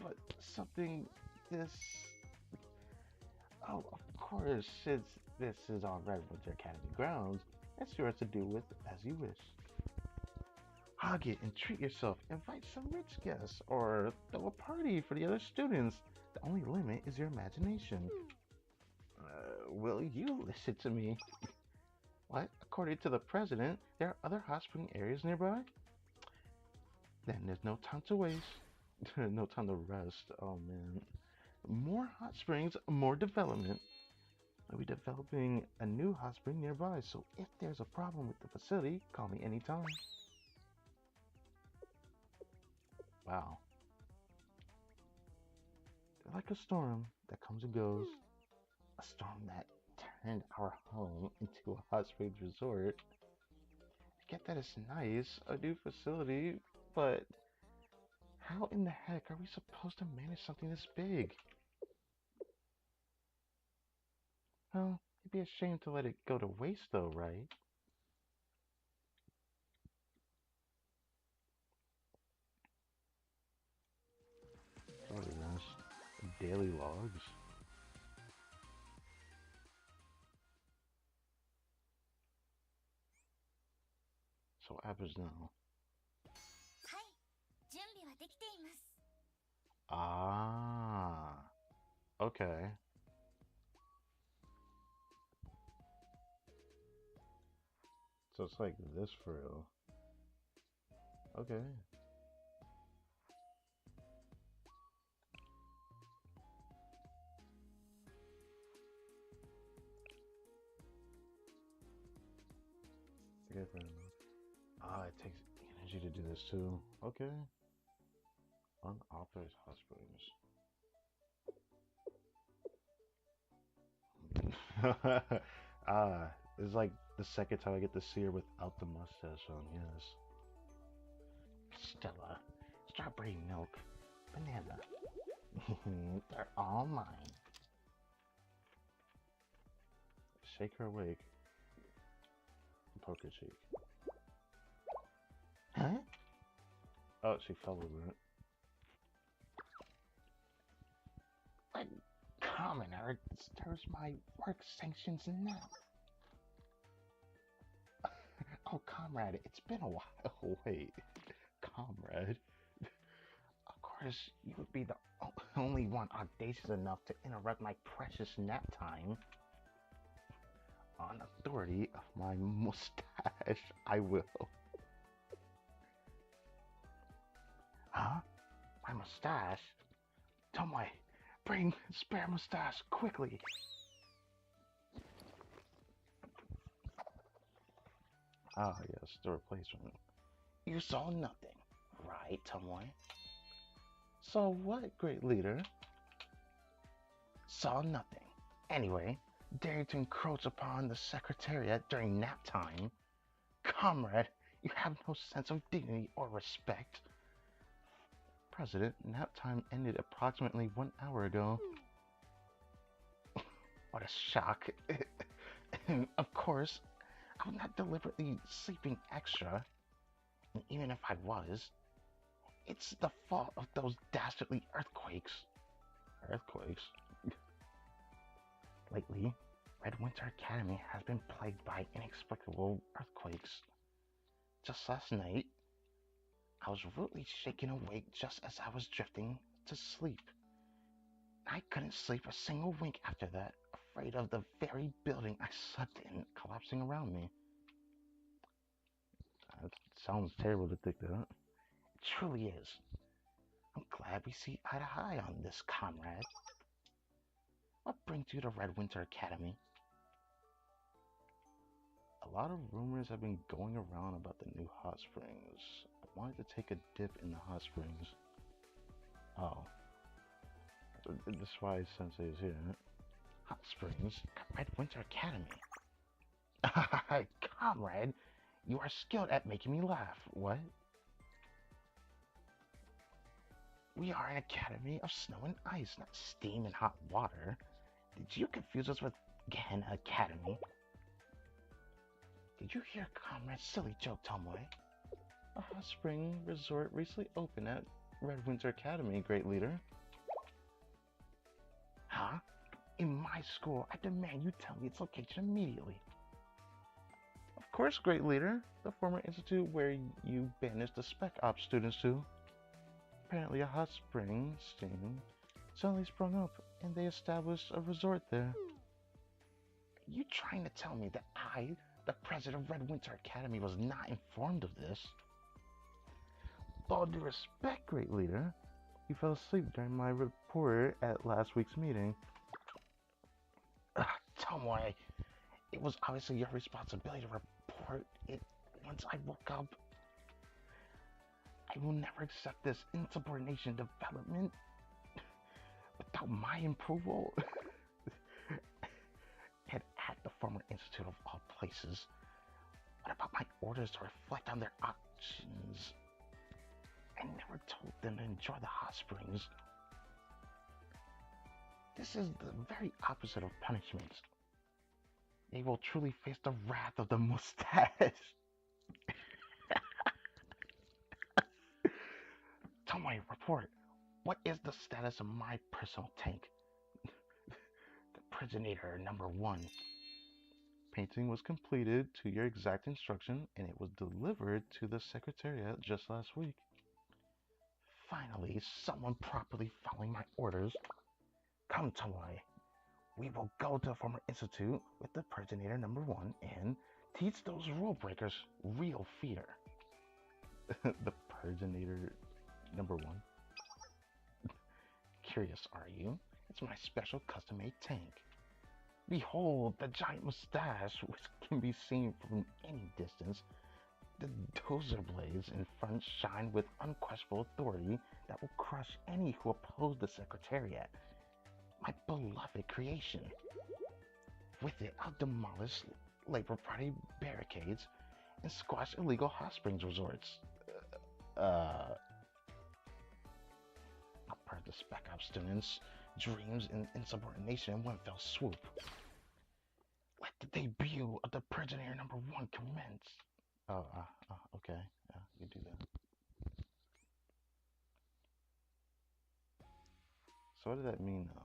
But something this... Oh, of course, since this is on Redwood Academy grounds, it's yours to do with as you wish. Hug it and treat yourself. Invite some rich guests or throw a party for the other students. The only limit is your imagination. Will you listen to me? What? According to the president, there are other hot spring areas nearby? Then there's no time to waste. No time to rest. Oh man. More hot springs, more development. I'll be developing a new hot spring nearby, so if there's a problem with the facility, call me anytime. Wow. They're like a storm that comes and goes. A storm that turned our home into a hot springs resort. I get that it's nice, a new facility, but how in the heck are we supposed to manage something this big? Well, it'd be a shame to let it go to waste though, right? What is this? Daily logs? So what happens now? はい、準備はできています。 Ah, okay. So it's like this for real. Okay. Okay, fair enough. Ah, it takes energy to do this too. Okay. Unauthorized hot springs. Ah, it's like the second time I get to see her without the mustache on, yes. Stella, strawberry milk, banana. They're all mine. Shake her awake. Poke her cheek. Huh? Oh, she fell over it. What commoner disturbs my work sanctions now? Oh, comrade, it's been a while. Wait, comrade? Of course, you would be the only one audacious enough to interrupt my precious nap time. On authority of my mustache, I will. Huh? My mustache? Tomoe, bring spare mustache quickly. Ah, yes, the replacement. You saw nothing, right, Tomoe? So what, great leader? Saw nothing. Anyway, daring to encroach upon the Secretariat during nap time? Comrade, you have no sense of dignity or respect. President, nap time ended approximately 1 hour ago. What a shock. Of course, I was not deliberately sleeping extra. And even if I was, it's the fault of those dastardly earthquakes. Earthquakes? Lately, Red Winter Academy has been plagued by inexplicable earthquakes. Just last night, I was rudely shaken awake just as I was drifting to sleep. I couldn't sleep a single wink after that, afraid of the very building I slept in collapsing around me. That sounds terrible to think that. It truly is. I'm glad we see eye to eye on this, comrade. What brings you to Red Winter Academy? A lot of rumors have been going around about the new hot springs. I wanted to take a dip in the hot springs. Oh. This is why Sensei is here. Hot springs at Red Winter Academy. Comrade, you are skilled at making me laugh. What? We are an academy of snow and ice, not steam and hot water. Did you confuse us with Gen Academy? Did you hear Comrade's silly joke, Tomoe? A hot spring resort recently opened at Red Winter Academy, great leader. Huh? In my school, I demand you tell me its location immediately. Of course, great leader. The former institute where you banished the Spec Ops students to. Apparently a hot spring steam suddenly sprung up and they established a resort there. Are you trying to tell me that I, the president of Red Winter Academy, was not informed of this? With all due respect, great leader, you fell asleep during my report at last week's meeting. Tomoe, it was obviously your responsibility to report it once I woke up. I will never accept this insubordination development without my approval. And at the former institute of all places, what about my orders to reflect on their actions? I never told them to enjoy the hot springs. This is the very opposite of punishment. They will truly face the wrath of the mustache. Tomoe, report. What is the status of my personal tank? The Prisoner number 1. Painting was completed to your exact instruction and it was delivered to the Secretariat just last week. Finally, someone properly following my orders. Come, Tomoe. We will go to the former institute with the Prisoner number 1 and teach those rule breakers real fear. The Prisoner number 1? Curious, are you? It's my special custom-made tank. Behold the giant mustache, which can be seen from any distance. The dozer blades in front shine with unquestionable authority that will crush any who oppose the Secretariat. My beloved creation. With it, I'll demolish Labor Party barricades and squash illegal hot springs resorts. I'll purge the Spec Ops students' dreams and insubordination in one fell swoop. Let the debut of the Prisoner number 1 commence. Okay. Yeah, you do that. So what does that mean now?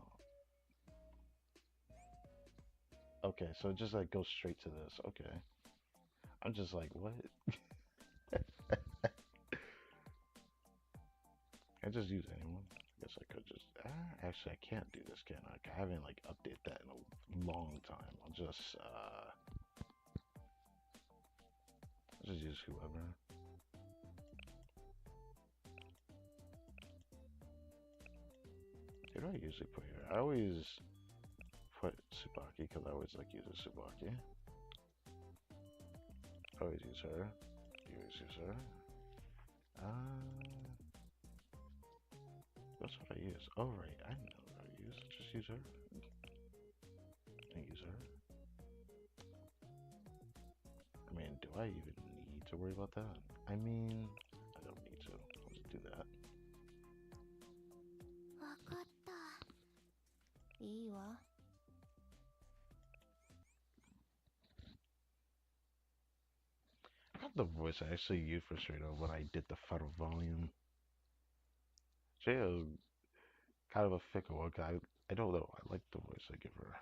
Okay, so it just like goes straight to this. Okay. I'm just like, what? I just use anyone. I guess I could just. Actually, I can't do this, can I? I haven't like updated that in a long time. I'll just use whoever. Who do I usually put here? I always put Tsubaki because I always like using Tsubaki. Always use her. You always use her. That's what I use. Oh, right. I know what I use. Just use her. I use her. I mean, do I even need to worry about that? I mean, I don't need to. I'll just do that. わかった。いいわ。I have the voice I actually used for straight up when I did the final volume. Jay, kind of a fickle one guy. I don't know. I like the voice I give her.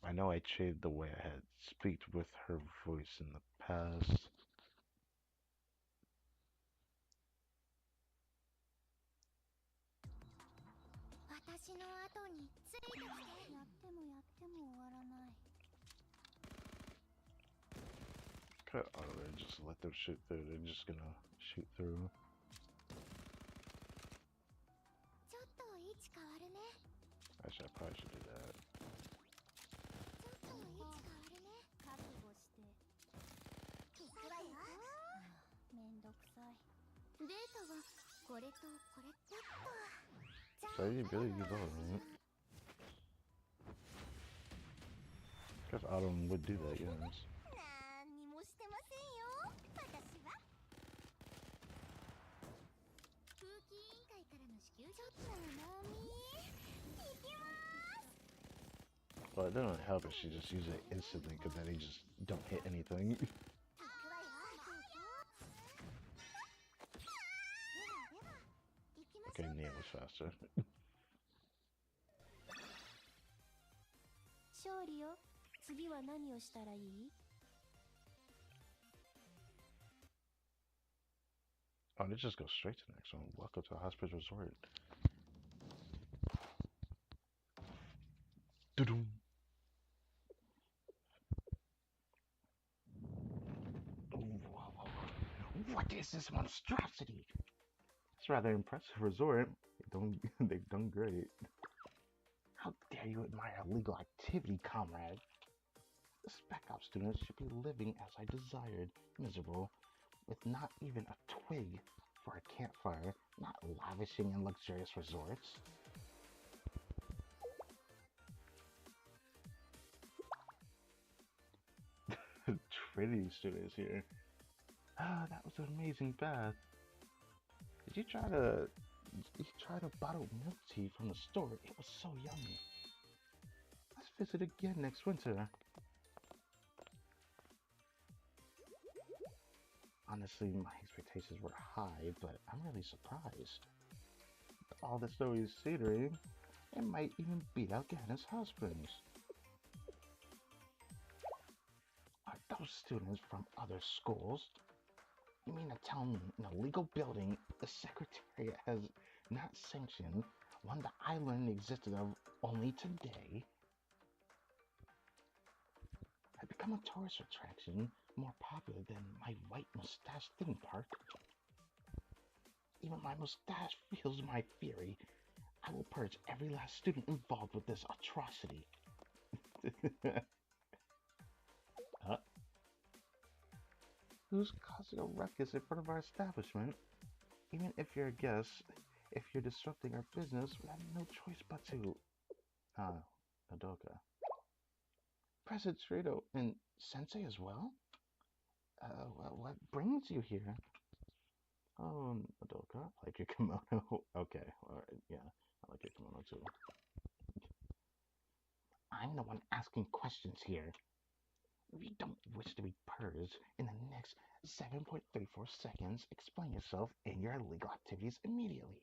I know I changed the way I had speak with her voice in the past. 私の後についてきて。やってもやっても終わらない。Cut out of there, just let them shoot through. They're just gonna shoot through. ちょっと位置変わるね。 Actually, I probably should do that. ちょっと位置変わるね。覚悟して。行くわよ。めんどくさい。データはこれとこれってっと。 So you really use all of them. Because Autumn would do that, yes. 何にもしてませんよ。私は。風紀委員会からの支給ちょっとなみ。行きます。 But it doesn't help if she just uses it instantly, because then they just don't hit anything. 行くわよ。では行きましょ Okay, う。 Nia was faster. 勝利よ。次は何をしたらいい？ Oh, let's just go straight to the next one. Welcome to the hospital resort. Doo-doom. Ooh, whoa, whoa, whoa. What is this monstrosity? It's a rather impressive resort. They've done great. How dare you admire illegal activity, comrade? The Spec Ops students should be living as I desired, miserable, with not even a twig for a campfire, not lavishing in luxurious resorts. Trinity students here. Ah, that was an amazing bath. Did you try to bottle milk tea from the store? It was so yummy. Let's visit again next winter. Honestly, my expectations were high, but I'm really surprised. With all the snowy scenery, it might even beat out Gannis Hot Springs. Are those students from other schools? You mean to tell me in a legal building the Secretariat has not sanctioned one that I learned existed of only today? I've become a tourist attraction more popular than my white mustache theme park. Even my mustache feels my fury. I will purge every last student involved with this atrocity. Huh? Who's causing a ruckus in front of our establishment? Even if you're a guest, if you're disrupting our business, we have no choice but to... Adoka. President Trito and Sensei as well? What brings you here? Oh, Adoka, I like your kimono. Okay, alright, yeah, I like your kimono too. I'm the one asking questions here. We don't wish to be purged in the next 7.34 seconds. Explain yourself and your illegal activities immediately.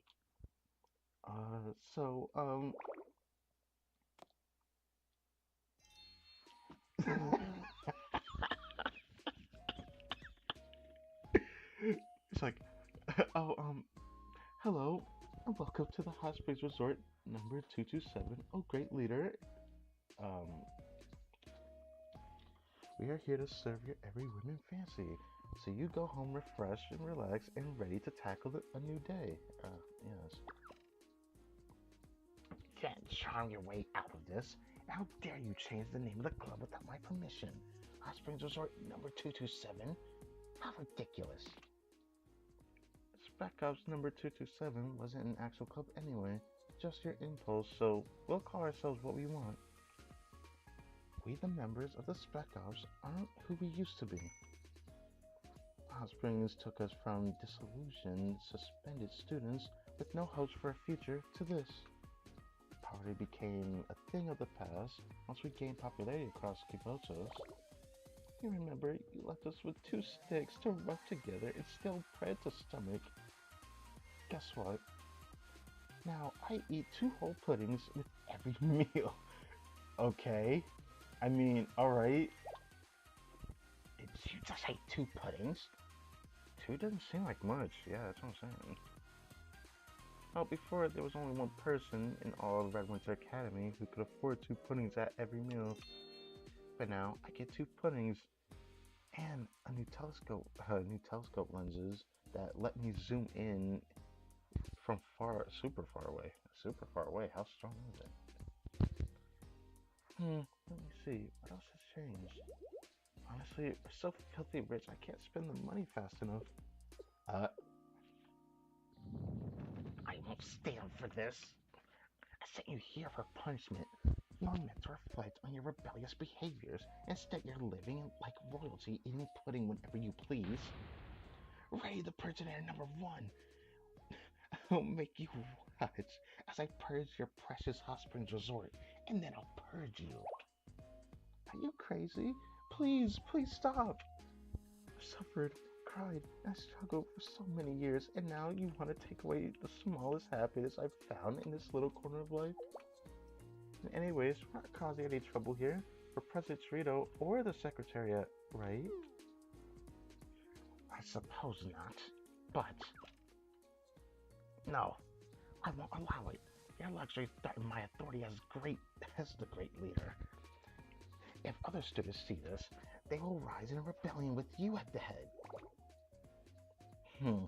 It's like, hello, and welcome to the Hot Springs Resort number 227. Oh, great leader. We are here to serve your every whim and fancy. So you go home refreshed and relaxed and ready to tackle a new day. Yes. You can't charm your way out of this. How dare you change the name of the club without my permission? Hot Springs Resort number 227? How ridiculous. It's Spec Ops number 227 wasn't an actual club anyway, just your impulse, so we'll call ourselves what we want. We, the members of the Spec Ops, aren't who we used to be. Hot Springs took us from disillusioned, suspended students with no hopes for a future to this. Poverty became a thing of the past once we gained popularity across Kibotos. You remember, you left us with 2 sticks to rub together and still bread to stomach. Guess what? Now I eat 2 whole puddings with every meal. Okay? I mean, alright. Did you just say 2 puddings? 2 doesn't seem like much. Yeah, that's what I'm saying. Well, before there was only 1 person in all of Red Winter Academy who could afford 2 puddings at every meal. But now I get 2 puddings and new telescope lenses that let me zoom in from super far away. Super far away. How strong is it? Let me see. What else has changed? Honestly, we're so filthy rich, I can't spend the money fast enough. I won't stand for this. I sent you here for punishment. You're meant to reflect on your rebellious behaviors. Instead, you're living like royalty, eating pudding whenever you please. Ray the Prisoner number 1. I'll make you watch as I purge your precious Hot Springs Resort, and then I'll purge you. Are you crazy? Please, please stop. I've suffered, cried, and struggled for so many years, and now you want to take away the smallest happiness I've found in this little corner of life? Anyways, we're not causing any trouble here for President Torito or the Secretariat, right? I suppose not, but... No, I won't allow it. Your luxury threaten my authority as the great leader. If other students see this, they will rise in a rebellion with you at the head. You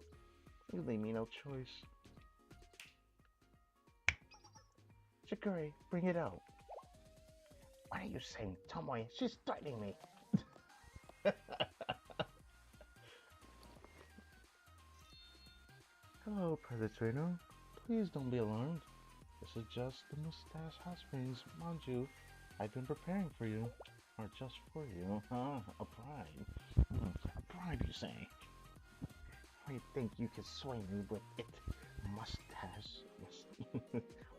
leave me no choice. Shigure, bring it out. What are you saying, Tomoe? She's threatening me. Hello, Predatorino. Please don't be alarmed. This is just the Mustache Hot Springs manju I've been preparing for you. Or just for you, huh? A bribe. A bribe, you say? I think you can sway me with it. Mustache.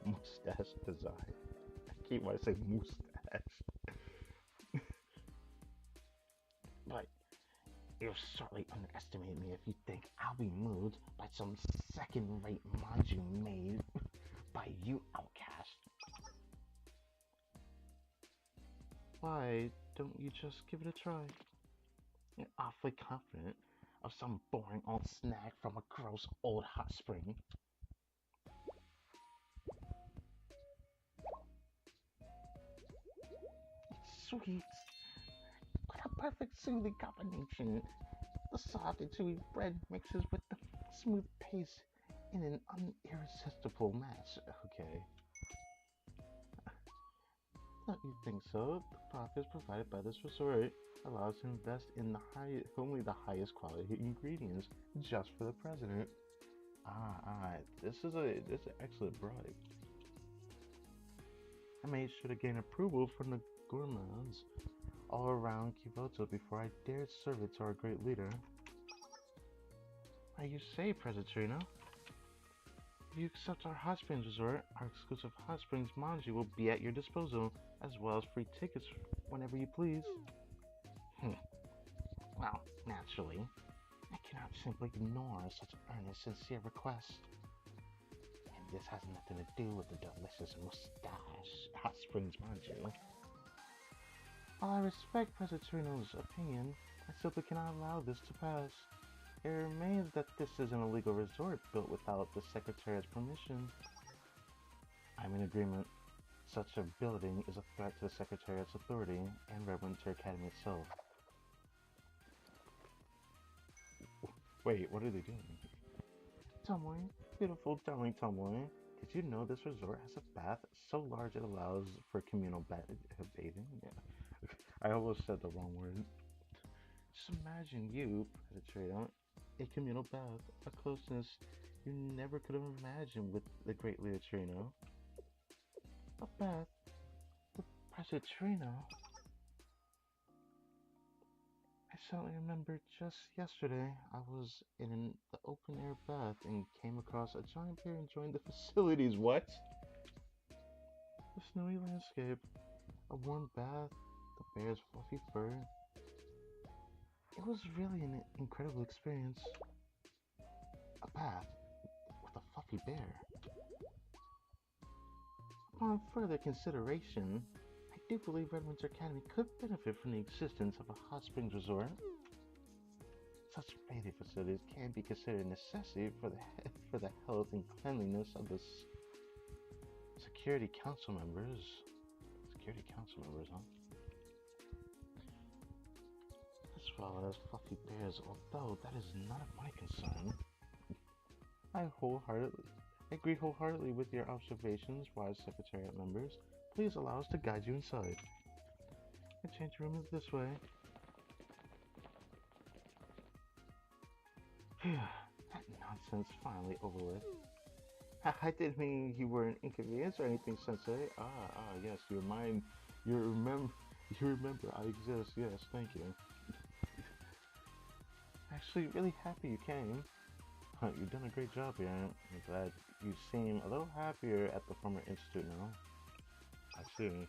Mustache design. I keep wanting to say mustache. But you'll certainly underestimate me if you think I'll be moved by some second-rate manju made by you, outcast. Why don't you just give it a try? You're awfully confident of some boring old snack from a gross old hot spring. It's sweet. What a perfect soothing combination. The soft and chewy bread mixes with the smooth paste in an irresistible match. Okay. Don't you think so? The profits provided by this resort allows to invest in only the highest quality ingredients just for the president. This is an excellent bribe. I made sure to gain approval from the gourmands all around Kyoto before I dared serve it to our great leader. What do you say, President? If you accept our Hot Springs Resort, our exclusive Hot Springs manju will be at your disposal, as well as free tickets whenever you please. Well, naturally, I cannot simply ignore such earnest, sincere request. And this has nothing to do with the delicious Mustache Hot Springs manju. While I respect President's opinion, I simply cannot allow this to pass. It remains that this is an illegal resort built without the Secretariat's permission. I'm in agreement. Such a building is a threat to the Secretariat's authority and Red Winter Academy itself. Wait, what are they doing? Tomoe, beautiful darling Tomoe, did you know this resort has a bath so large it allows for communal bathing? Yeah. I almost said the wrong word. Just imagine you, Predator, a communal bath, a closeness you never could have imagined with the great Leotrino. A bath with President. I suddenly remembered just yesterday I was in the open air bath and came across a giant bear enjoying the facilities. What? The snowy landscape, a warm bath, the bear's fluffy fur. It was really an incredible experience. A bath with a fluffy bear. Upon further consideration, I do believe Redwinds Academy could benefit from the existence of a hot springs resort. Such bathing facilities can be considered a necessity for the health and cleanliness of the security council members. Security council members, huh? As well as fluffy bears, although that is none of my concern. I agree wholeheartedly with your observations, wise Secretariat members. Please allow us to guide you inside. The change room is this way. That nonsense finally over with. I didn't mean you were an inconvenience or anything, Sensei. Yes, you remember I exist. Yes, thank you. Actually, really happy you came. You've done a great job here. I'm glad you seem a little happier at the former institute now. I see.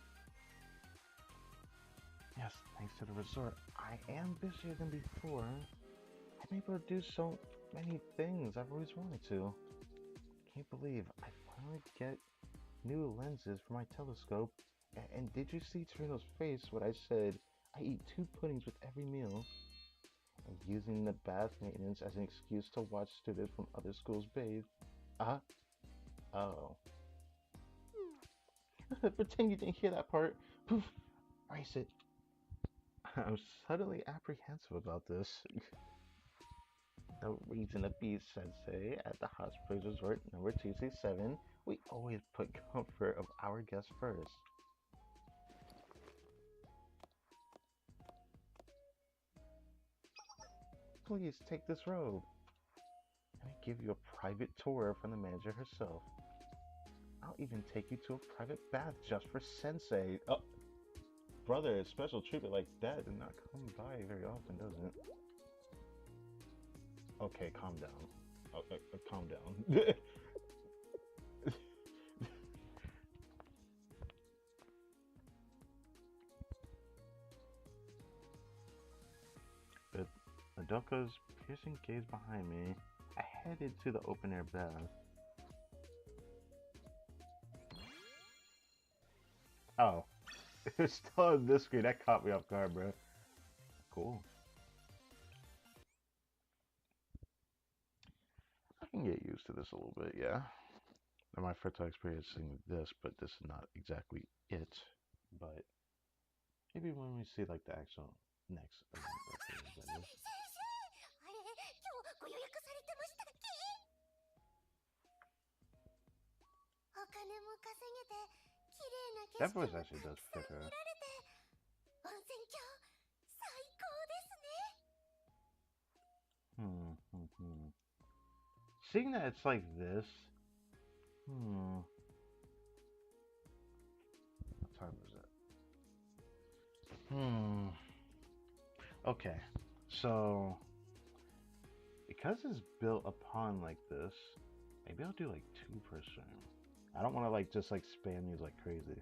Yes, thanks to the resort, I am busier than before. I'm able to do so many things I've always wanted to. Can't believe I finally get new lenses for my telescope. And did you see Torino's face when I said I eat 2 puddings with every meal? And using the bath maintenance as an excuse to watch students from other schools bathe. Oh. Pretend you didn't hear that part. Poof. Erase it. I'm suddenly apprehensive about this. No reason to be, Sensei. At the Hot Springs Resort number 267, we always put comfort of our guests first. Please take this robe. Let me give you a private tour from the manager herself. I'll even take you to a private bath just for Sensei. Oh, brother, special treatment like that does not come by very often, does it? Okay, calm down. Okay, calm down. With Adoka's piercing gaze behind me, I headed to the open air bath. Oh, it's still on this screen. That caught me off guard, bro. Cool. I can get used to this a little bit, yeah. Not my first time experiencing this, but this is not exactly it. But maybe when we see like the actual next event that is. お金も稼げて綺麗な景 That 色も voice た actually く does さん fit 見ら her. れて温泉郷最高ですね。 Seeing that it's like this, what time is it? Okay, so because it's built upon like this, maybe I'll do like 2 per stream. I don't want to like just like spam these like crazy.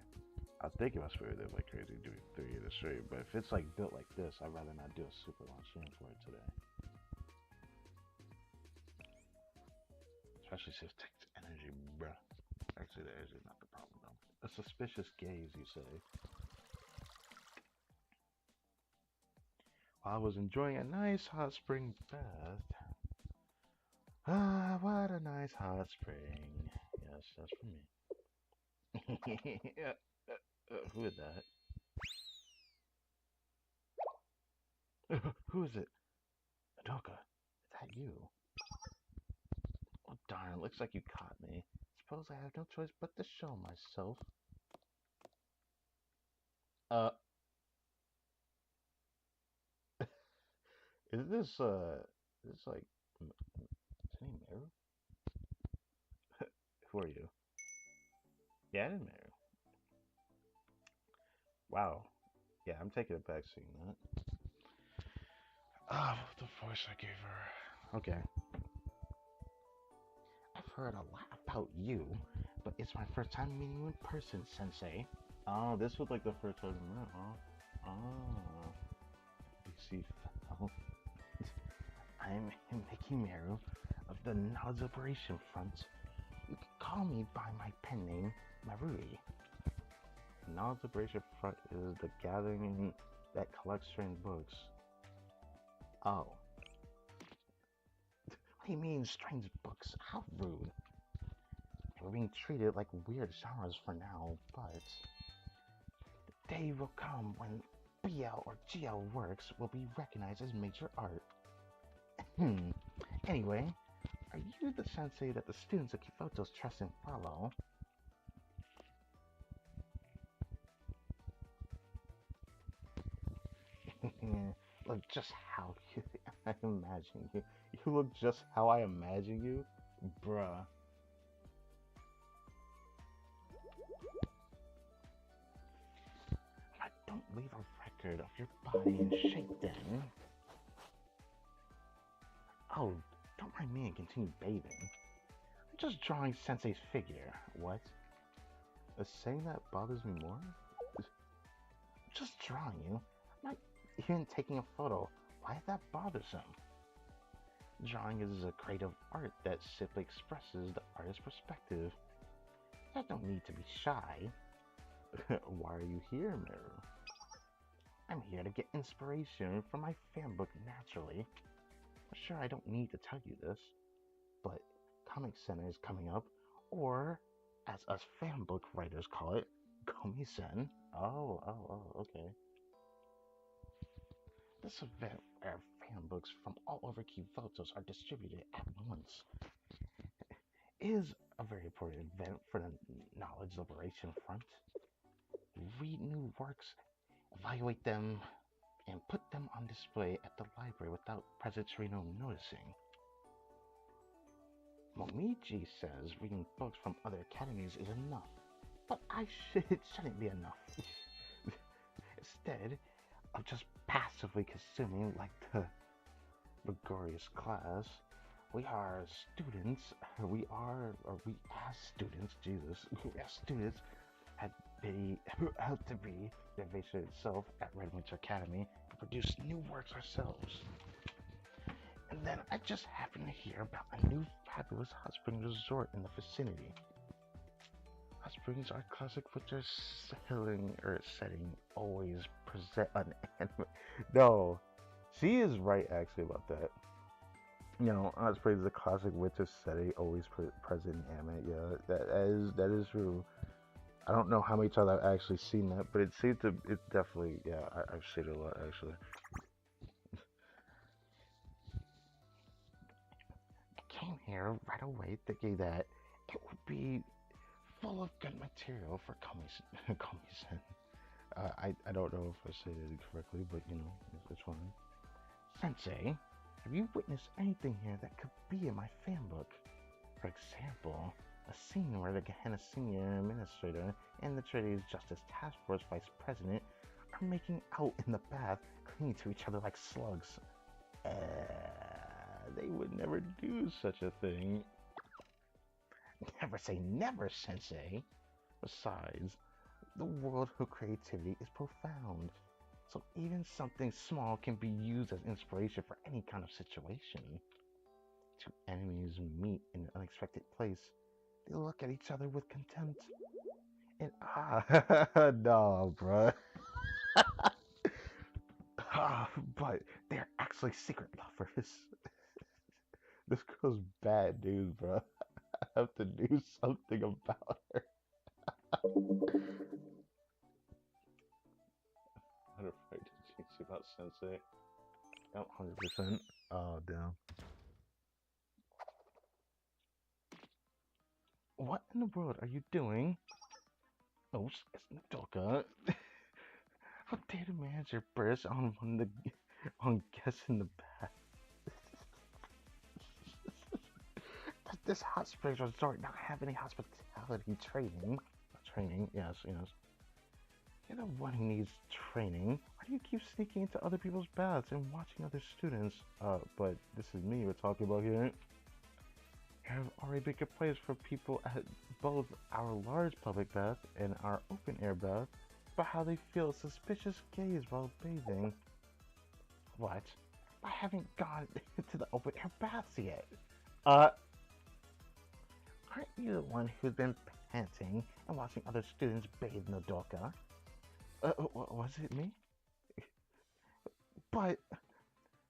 I think it must be like crazy doing 3 in a stream, but if it's like built like this, I'd rather not do a super long stream for it today. Especially since it takes energy, bruh. Actually, the energy is not the problem though. A suspicious gaze, you say. While I was enjoying a nice hot spring bath. Ah, what a nice hot spring. Yes, that's for me. Who is that? Who is it? Adoka, is that you? Oh darn, looks like you caught me. Suppose I have no choice but to show myself. Is this like his name Meru? Who are you? Yeah, it is Meru. Wow. Yeah, I'm taking it back seeing that. Oh, the voice I gave her. Okay. I've heard a lot about you, but it's my first time meeting you in person, Sensei. Oh, this was like the first time we met, huh? Oh. You see, fellow. I'm Mickey Meru of the Knowledge Operation Front. You can call me by my pen name, Marui. Knowledge Operation Front is the gathering that collects strange books. Oh. What do you mean, strange books? How rude. We're being treated like weird genres for now, but the day will come when BL or GL works will be recognized as major art. Anyway, are you the sensei that the students of Kifotos trust and follow? Look just how I imagine you. You look just how I imagine you? Bruh. Don't leave a record of your body in shape then. Oh, don't mind me and continue bathing. I'm just drawing Sensei's figure. What? A saying that bothers me more? Just drawing you. I'm not even taking a photo. Why is that bothersome? Drawing is a creative art that simply expresses the artist's perspective. There's no need to be shy. Why are you here, Meru? I'm here to get inspiration from my fan book naturally. I'm sure I don't need to tell you this, but Comic Center is coming up, or as us fan book writers call it, Komi-sen. Okay. This event where fan books from all over Kivotos are distributed at once is a very important event for the Knowledge Liberation Front. Read new works, evaluate them, and put them on display at the library without President Torino noticing. Momiji says reading books from other academies is enough, but it shouldn't be enough. Instead of just passively consuming like the rigorous class, we are students, we as students, Jesus, we as students had to be the innovation itself at Red Winter Academy to produce new works ourselves. And then I just happened to hear about a new fabulous hot spring resort in the vicinity. Hot springs are classic winter setting always present an anime. No, she is right actually about that. You know, hot springs is a classic winter setting always present in anime. Yeah, that is true. I don't know how many times I've actually seen that, but it definitely, yeah, I've seen it a lot actually. I came here right away thinking that it would be full of good material for Komi-sen. I don't know if I said it correctly, but you know, it's fine. Sensei, have you witnessed anything here that could be in my fan book? For example, a scene where the Gehenna Senior Administrator and the Trades Justice Task Force Vice President are making out in the bath, clinging to each other like slugs. They would never do such a thing. Never say never, Sensei. Besides, the world of creativity is profound, so even something small can be used as inspiration for any kind of situation. Two enemies meet in an unexpected place. They look at each other with contempt. And no, bruh. But they're actually secret lovers. This girl's bad news, bruh. I have to do something about her. How to fight to about Sensei. Oh, 100%. Oh, damn. What in the world are you doing? Oh, it's Nodoka. How dare the manager burst on one of the on guests in the bath? this hot springs resort not have any hospitality training? Training, yes, yes. You're the one who needs training. Why do you keep sneaking into other people's baths and watching other students? But this is me we're talking about here. There have already been complaints from people at both our large public bath and our open air bath about how they feel suspicious gaze while bathing. What? I haven't gone to the open air baths yet. Aren't you the one who's been panting and watching other students bathe in the doka? Was it me? But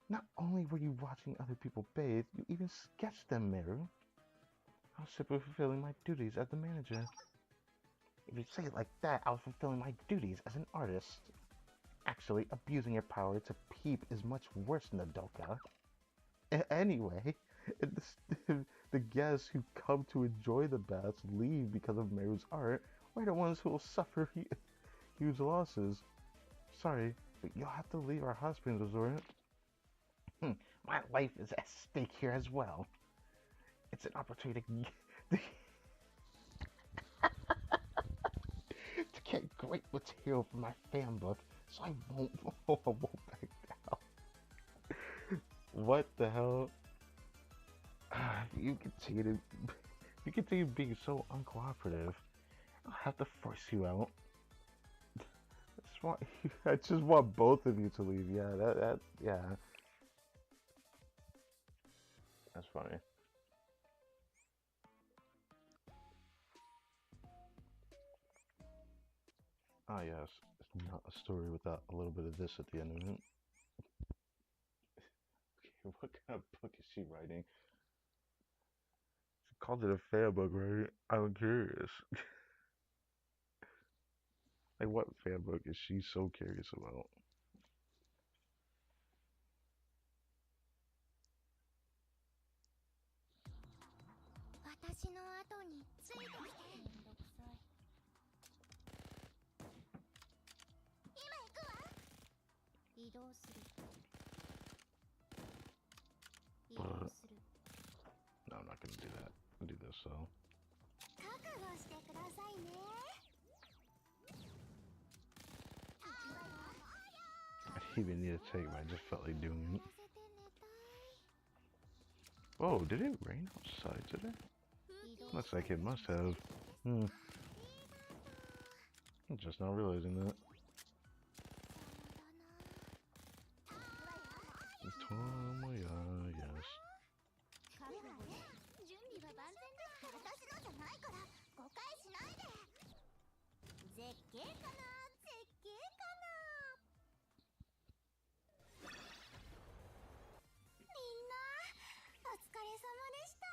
not only were you watching other people bathe, you even sketched them, Meru. I was simply fulfilling my duties as the manager. If you say it like that, I was fulfilling my duties as an artist. Actually, abusing your power to peep is much worse than the doka. Anyway, the guests who come to enjoy the baths leave because of Meru's art, we're the ones who will suffer huge losses. Sorry, but you'll have to leave our hot springs resort. My life is at stake here as well. It's an opportunity to get great material for my fan book, so I won't back down. What the hell? You continue being so uncooperative. I'll have to force you out. I just want both of you to leave. Yeah, yeah. That's funny. Ah, yes. It's not a story without a little bit of this at the end of it. Okay, what kind of book is she writing? She called it a fan book, right? I'm curious. Like, what fan book is she so curious about? 私の後についてきて。めんどくさい。今行くわ。移動する。移動する。No, I'm not gonna do that. I'll do this, so. 覚悟してくださいね。I didn't even need to take it, but I just felt like doing it. Whoa, did it rain outside today? Looks like it must have. I'm just not realizing that. Tomoya, yes. 準備は万全ですから。私のじゃないから誤解しないで。絶景かな、絶景かな。みんなお疲れ様でした。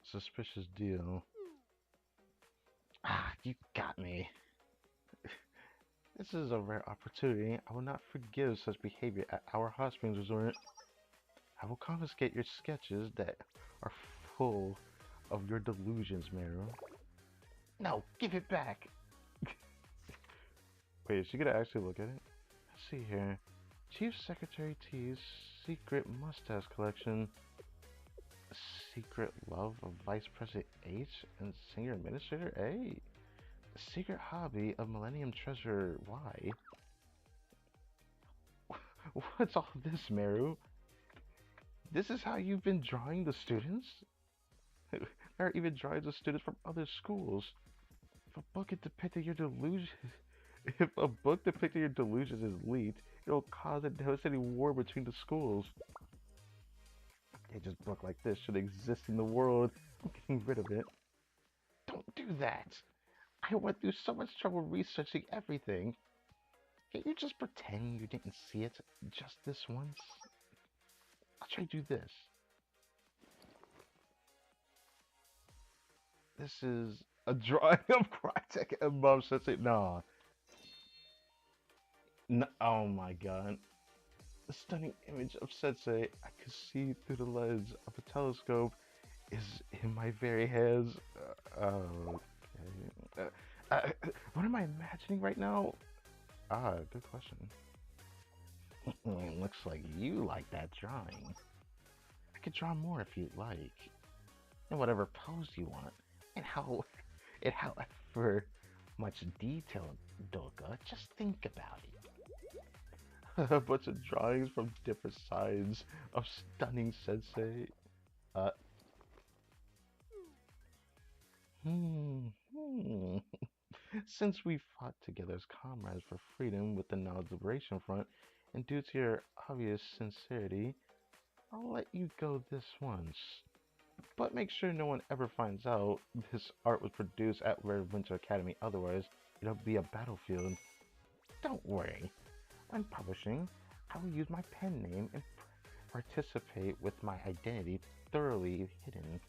Suspicious deal. Ah, you got me. This is a rare opportunity. I will not forgive such behavior at our hot springs resort. I will confiscate your sketches that are full of your delusions, Meru. No, give it back! Wait, is she gonna actually look at it? Let's see here. Chief Secretary T's secret mustache collection. Secret love of Vice President H and Senior Administrator A. Secret hobby of Millennium Treasurer Y. What's all this, Meru? This is how you've been drawing the students? There are even drawings of students from other schools. If a book depicting your delusions, if a book depicting your delusions is leaked, it will cause a devastating war between the schools. Just book like this should exist in the world. I'm getting rid of it. Don't do that. I went through so much trouble researching everything. Can't you just pretend you didn't see it just this once? I'll try to do this. This is a drawing of Crytek and Mom Sensei. Nah. No, oh my god. The stunning image of Sensei I could see through the lens of a telescope is in my very hands. Okay. What am I imagining right now? Ah, good question. Looks like you like that drawing. I could draw more if you'd like. In whatever pose you want. And however much detail, Doka, just think about it. A bunch of drawings from different sides of stunning sensei. Uh, hmm. Since we fought together as comrades for freedom with the Nile Liberation Front, and due to your obvious sincerity, I'll let you go this once. But make sure no one ever finds out this art was produced at Red Winter Academy, otherwise it'll be a battlefield. Don't worry. When publishing, I will use my pen name and participate with my identity thoroughly hidden.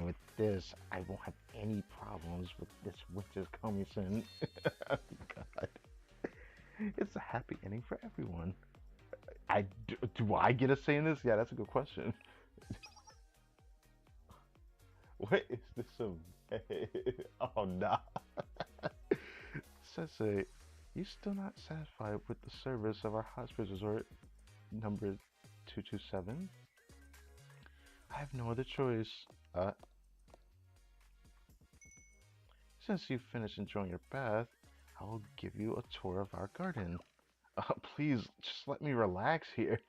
With this, I won't have any problems with this winter's commission. God. It's a happy ending for everyone. Do I get a say in this? Yeah, that's a good question. What is this? Oh, nah. Sensei, you still not satisfied with the service of our hot springs resort number 227? I have no other choice. Since you've finished enjoying your bath, I will give you a tour of our garden. Please, just let me relax here.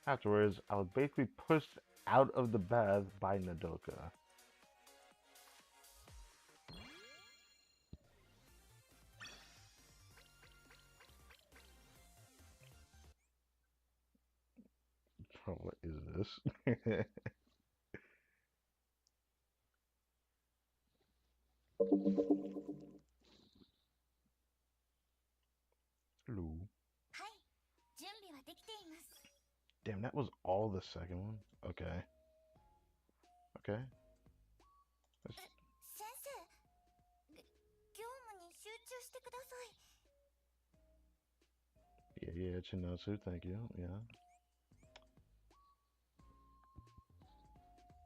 Afterwards, I was basically pushed out of the bath by Nadoka. Oh, what is this? Hello. はい、準備はできています。 Damn, that was all the second one? Okay. Okay. 先生、業務に集中してください。 Yeah, Chinatsu, thank you. Yeah.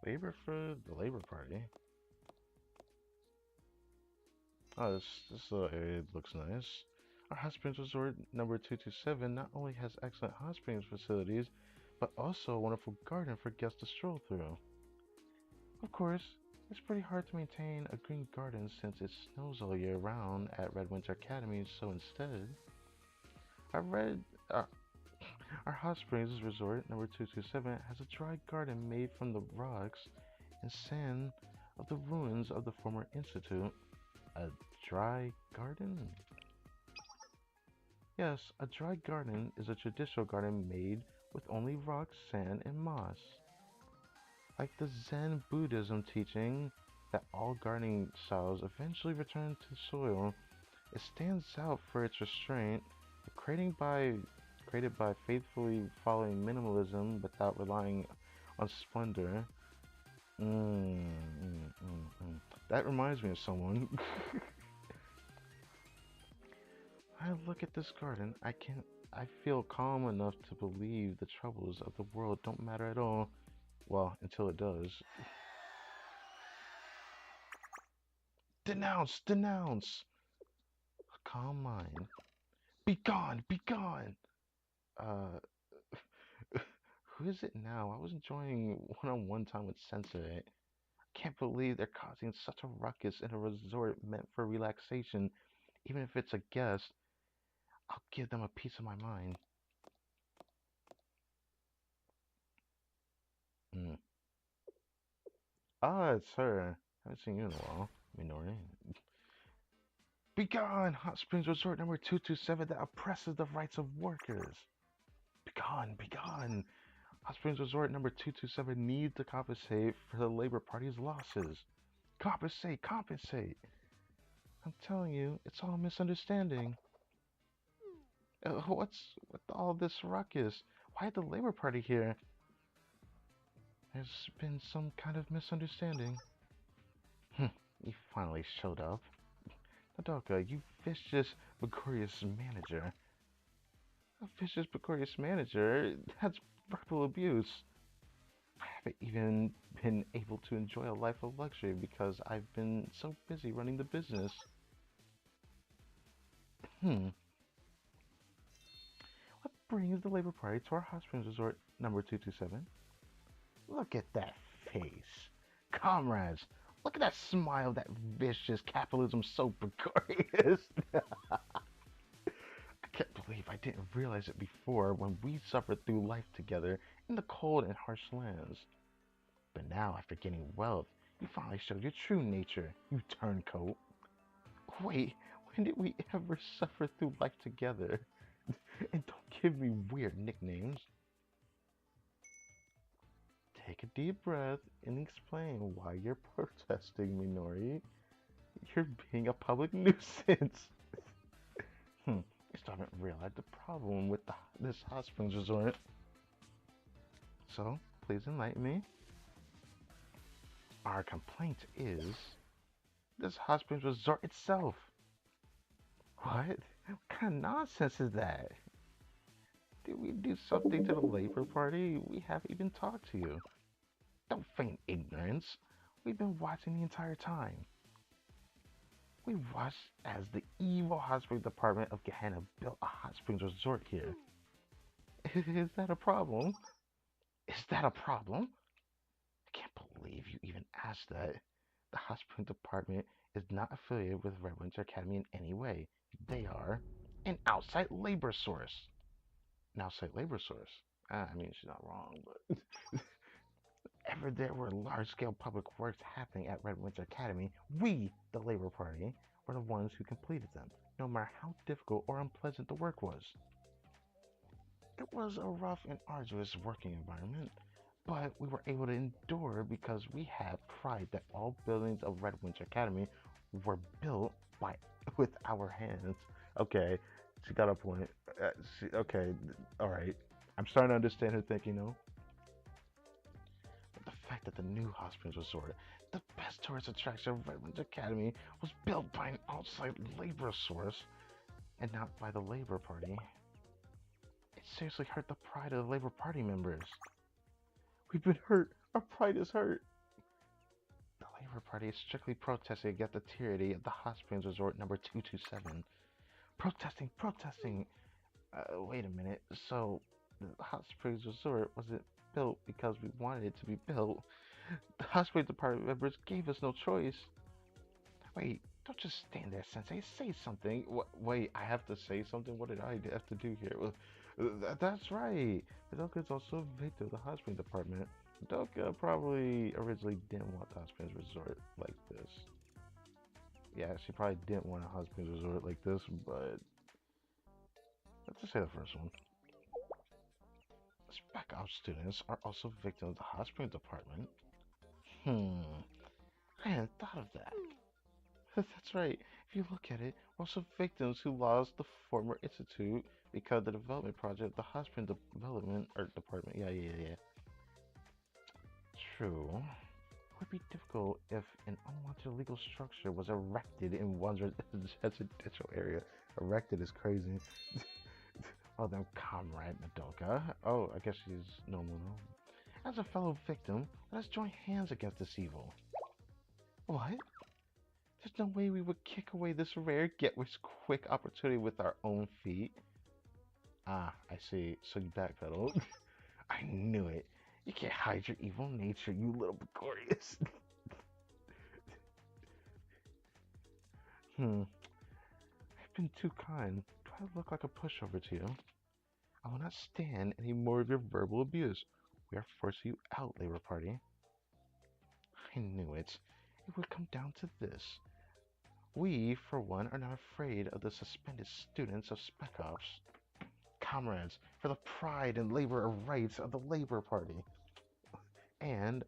Labor for the Labor Party. Oh, this little area looks nice. Our hot springs resort number 227 not only has excellent hot springs facilities, but also a wonderful garden for guests to stroll through. Of course, it's pretty hard to maintain a green garden since it snows all year round at Red Winter Academy, so instead, our our hot springs resort number 227 has a dry garden made from the rocks and sand of the ruins of the former institute. A dry garden? Yes, a dry garden is a traditional garden made with only rocks, sand, and moss. Like the Zen Buddhism teaching that all gardening styles eventually return to soil, it stands out for its restraint, created by faithfully following minimalism without relying on splendor. That reminds me of someone. I look at this garden, I feel calm enough to believe the troubles of the world don't matter at all. Well, until it does. Denounce! Denounce! A calm mind. Be gone! Be gone! Uh, who is it now? I was enjoying one-on-one time with Sensei. I can't believe they're causing such a ruckus in a resort meant for relaxation. Even if it's a guest, I'll give them a piece of my mind. Mm. Ah, it's her. Haven't seen you in a while, Minori. Begone! Hot Springs Resort number 227 that oppresses the rights of workers. Begone! Begone! Hot Springs Resort number 227 needs to compensate for the Labor Party's losses. Compensate! Compensate! I'm telling you, it's all a misunderstanding. What's with all this ruckus? Why the Labor Party here? There's been some kind of misunderstanding. You finally showed up. Nadoka, you vicious, precarious manager. A vicious, precarious manager? That's verbal abuse. haven't even been able to enjoy a life of luxury because I've been so busy running the business. Hmm. What brings the Labor Party to our hot springs resort number 227? Look at that face. Comrades, look at that smile, that vicious capitalism so precarious. I can't believe I didn't realize it before when we suffered through life together in the cold and harsh lands. But now, after gaining wealth, you finally showed your true nature, you turncoat. Wait, when did we ever suffer through life together? And don't give me weird nicknames. Take a deep breath and explain why you're protesting, Minori. You're being a public nuisance. I still haven't realized the problem with this hot springs resort. So, please enlighten me. Our complaint is this hot springs resort itself. What? What kind of nonsense is that? Did we do something to the Labor Party? We haven't even talked to you. Don't feign ignorance. We've been watching the entire time. We watched as the evil hot springs department of Gehenna built a hot springs resort here. Is that a problem? Is that a problem? I can't believe you even asked that. The hot springs department is not affiliated with Red Winter Academy in any way. They are an outside labor source. An outside labor source? I mean, she's not wrong, but ever there were large-scale public works happening at Red Winter Academy, we, the Labor Party, were the ones who completed them, no matter how difficult or unpleasant the work was. It was a rough and arduous working environment, but we were able to endure because we had pride that all buildings of Red Winter Academy were built by with our hands. Okay, she got a point. Okay, all right. I'm starting to understand her thinking, though. But the fact that the new hot springs resort, the best tourist attraction of Red Winter Academy, was built by an outside labor source and not by the Labor Party, it seriously hurt the pride of the Labor Party members. We've been hurt. Our pride is hurt. The Labor Party is strictly protesting against the tyranny of the hot springs resort number 227. Protesting, protesting. Wait a minute. So, the hot springs resort wasn't built because we wanted it to be built. The hot springs department members gave us no choice. Wait, don't just stand there, Sensei. Say something. Wait, I have to say something? What did I have to do here? Well, that's right. Madoka is also a victim of the hot springs department. Madoka probably originally didn't want the hot springs resort like this. Yeah, she probably didn't want a hot springs resort like this, but let's just say the first one. Spec Ops students are also victims of the hot springs department. I hadn't thought of that. That's right. If you look at it, we're also victims who lost the former institute because the development project, the hot springs development or department. Yeah. True. It would be difficult if an unwanted legal structure was erected in one's residential area. Erected is crazy. Well then, Comrade Madoka. Oh, I guess she's normal now. As a fellow victim, let us join hands against this evil. What? There's no way we would kick away this rare, get-rich quick opportunity with our own feet. Ah, I see. So you backpedaled. I knew it. You can't hide your evil nature, you little precarious. I've been too kind. Do I look like a pushover to you? I will not stand any more of your verbal abuse. We are forcing you out, Labor Party. I knew it. It would come down to this. We, for one, are not afraid of the suspended students of Spec Ops. Comrades, for the pride and labor rights of the Labor Party. And,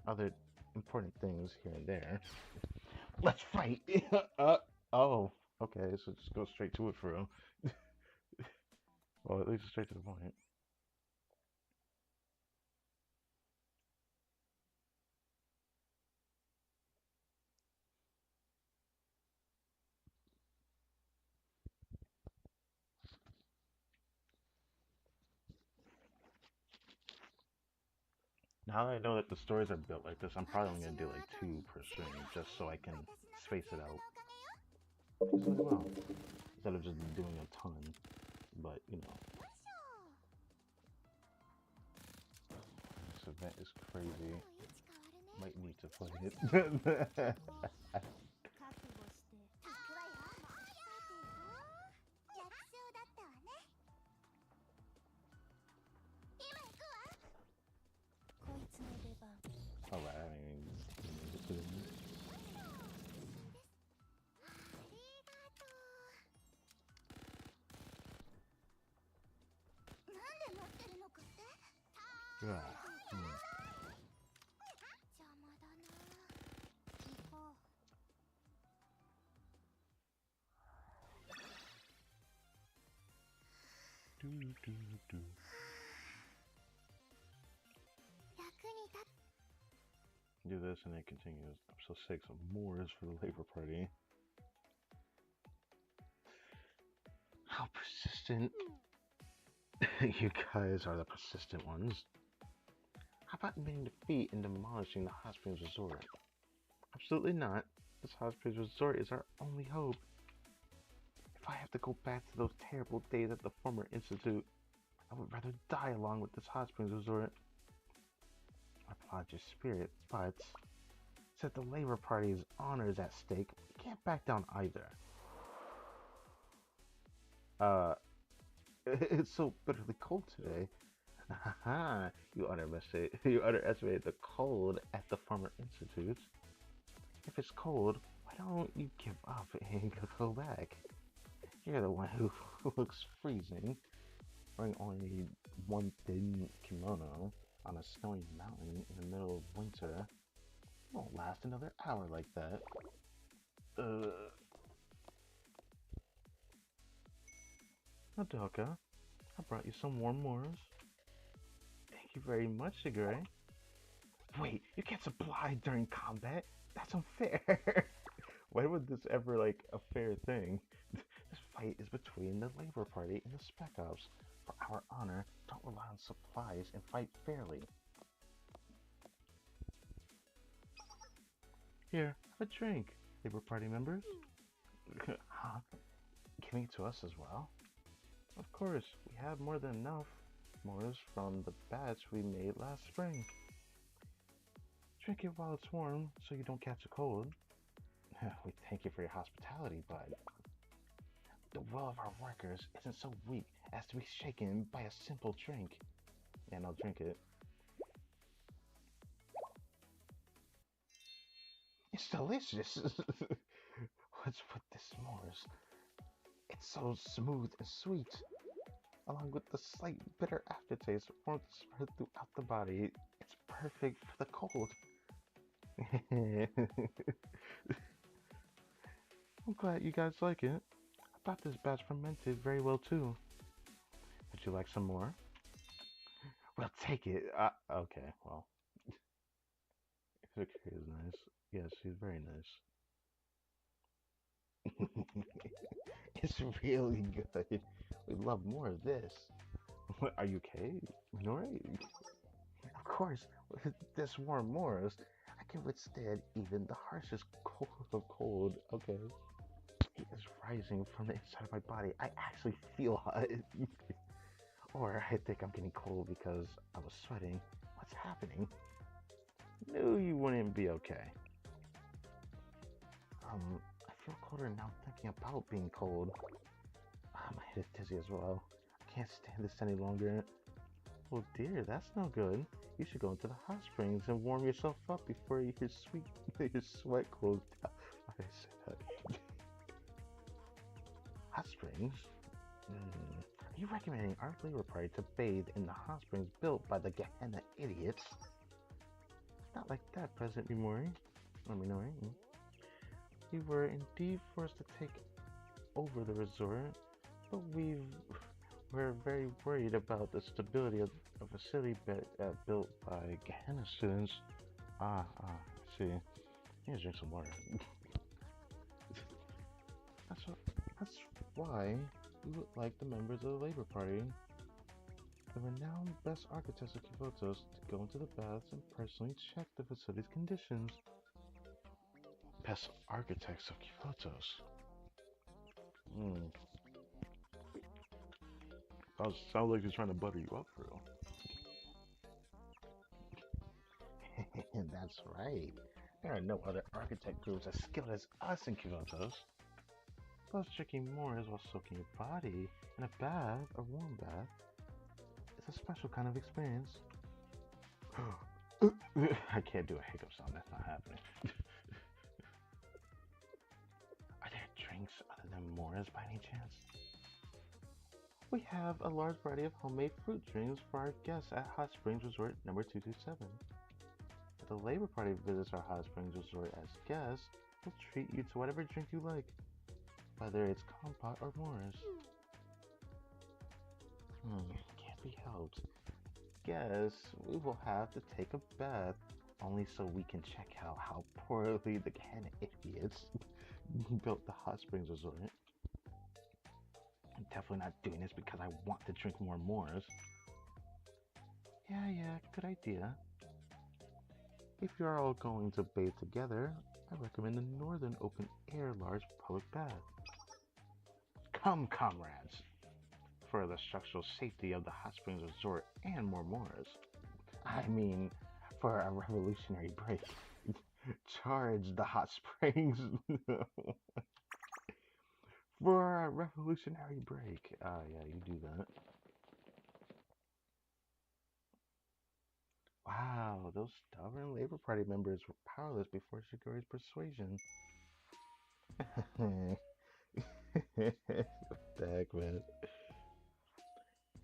other important things here and there. Let's fight! Oh, okay, so just go straight to it for real. Well, at least straight to the point. Now that I know that the stories are built like this, I'm probably only gonna do like 2 per stream, just so I can space it out easily well, instead of just doing a ton. But you know, This event is crazy. Might need to play it. 覚悟して行くわよ。楽勝だったわね。今行くわ。こいつの出番。 alright, I mean, just doing it. ありがとう。なんで持ってるのかって？ Yeah. 邪魔だな。行こう。 Do, do, do. 役に立っ Do this and it continues. Episode 6, more is for the labor party. How persistent. You guys are the persistent ones. How about admitting defeat and demolishing the hot springs resort? Absolutely not. This hot springs resort is our only hope. If I have to go back to those terrible days at the former institute, I would rather die along with this hot springs resort. I applaud your spirit, but since the labor party's honor is at stake, we can't back down either. It's so bitterly cold today. Haha, you underestimate the cold at the former institute. If it's cold, why don't you give up and go back? You're the one who looks freezing, wearing only one thin kimono on a snowy mountain in the middle of winter. It won't last another hour like that. Madoka, I brought you some warm mores. Thank you very much, Shigure. Wait, you can't supply during combat? That's unfair. Why would this ever, like, a fair thing? This fight is between the Labor Party and the Spec Ops. For our honor, don't rely on supplies and fight fairly. Here, have a drink, Labor Party members. Huh? Giving it to us as well? Of course, we have more than enough. Mores from the batch we made last spring. Drink it while it's warm so you don't catch a cold. We thank you for your hospitality, but the will of our workers isn't so weak as to be shaken by a simple drink. And I'll drink it. It's delicious! What's with this s'mores? It's so smooth and sweet, along with the slight bitter aftertaste warmth spread throughout the body. It's perfect for the cold. I'm glad you guys like it. I thought this batch fermented very well too. Would you like some more? We'll take it. Okay, well. Sakura is nice. Yes, she's very nice. It's really good. We love more of this. Are you okay, Minori? Of course, with this warm Morris, I can withstand even the harshest cold of cold. Okay. Heat is rising from the inside of my body. I actually feel hot. Or I think I'm getting cold because I was sweating. What's happening? Knew you wouldn't be okay. I feel colder now thinking about being cold. My head is dizzy as well. I can't stand this any longer. Oh dear, that's no good. You should go into the hot springs and warm yourself up before your sweat cools down. Why did I say that? Hot springs? Are you recommending our labor party to bathe in the hot springs built by the Gehenna idiots? Not like that, President Mimori. Or Minori. We were indeed forced to take over the resort, but we're very worried about the stability of a facility built by Gehenna students. I see. You need to drink some water. That's why we would like the members of the Labor Party the renowned best architects of Kyoto's to go into the baths and personally check the facility's conditions. Best architects of Kyoto's. Sounds like he's trying to butter you up for real. That's right. There are no other architect groups as skilled as us in Kyoto's. Plus, tricking Moors while soaking your body in a bath, a warm bath, is a special kind of experience. I can't do a hiccup sound, that's not happening. Are there drinks other than Moors by any chance? We have a large variety of homemade fruit drinks for our guests at Hot Springs Resort number 227. If the Labor Party visits our Hot Springs Resort as guests, we'll treat you to whatever drink you like, whether it's compote or Moors. Can't be helped. Guess we will have to take a bath, only so we can check out how poorly the Gehenna idiots built the Hot Springs Resort. I'm definitely not doing this because I want to drink more Moors. Yeah, good idea. If you're all going to bathe together, I recommend the Northern Open Air Large Public Bath. Come, comrades! For the structural safety of the Hot Springs Resort and more Moors. I mean, for a revolutionary break. Charge the Hot Springs. For a revolutionary break. Yeah, you do that. Wow, those stubborn Labor Party members were powerless before Shiguri's persuasion. What the heck, man?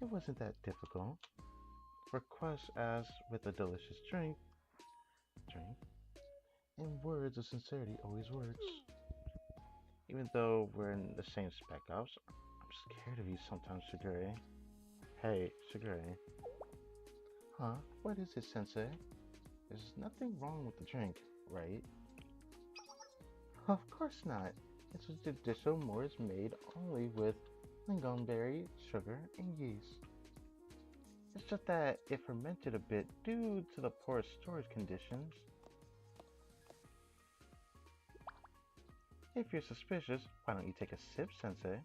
It wasn't that difficult. Request as with a delicious drink, and words of sincerity always works. Even though we're in the same spec ops, I'm scared of you sometimes, Shigure. Hey, Shigure. Huh? What is it, Sensei? There's nothing wrong with the drink, right? Of course not. It's a traditional Moors made only with lingonberry, sugar, and yeast. It's just that it fermented a bit due to the poor storage conditions. If you're suspicious, why don't you take a sip, Sensei?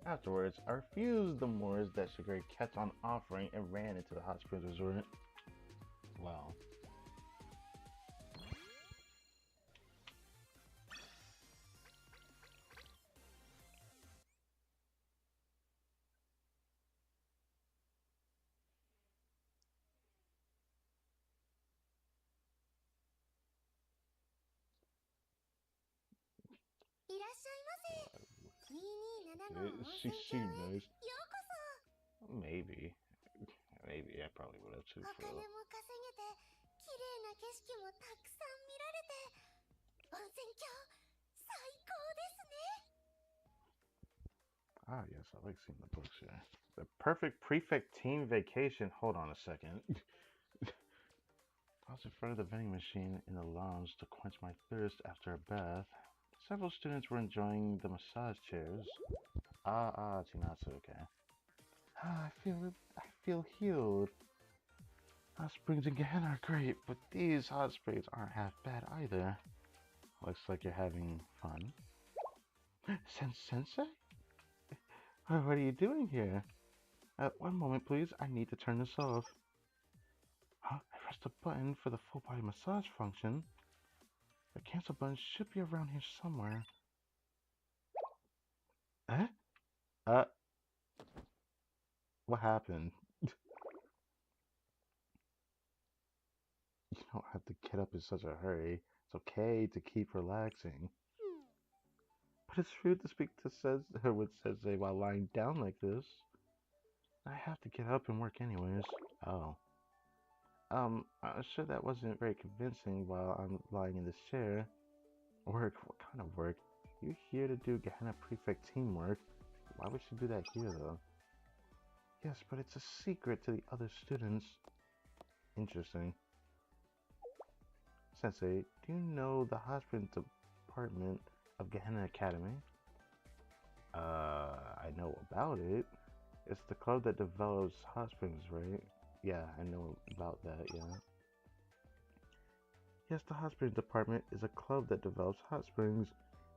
Afterwards, I refused the Moors that Shigure kept on offering and ran into the Hot Springs Resort. Wow. She seemed nice. Maybe. Maybe I probably would have too. Ah, yes, I like seeing the books here. The perfect prefect team vacation. Hold on a second. I was in front of the vending machine in the lounge to quench my thirst after a bath. Several students were enjoying the massage chairs. Chinatsu, okay. I feel healed. Hot springs in Gehenna are great, but these hot springs aren't half bad either. Looks like you're having fun. Sensei? What are you doing here? One moment, please. I need to turn this off. Huh? I pressed the button for the full body massage function. The cancel button should be around here somewhere. Eh? What happened? You don't have to get up in such a hurry. It's okay to keep relaxing. But it's rude to speak to with Sensei while lying down like this. I have to get up and work anyways. Oh. I'm sure that wasn't very convincing while I'm lying in this chair. Work? What kind of work? You're here to do Gehenna Prefect teamwork. Why would you do that here, though? Yes, but it's a secret to the other students. Interesting. Sensei, do you know the hospital department of Gehenna Academy? I know about it. It's the club that develops hot springs, right? Yeah, I know about that, yeah. Yes, the hot springs department is a club that develops hot springs,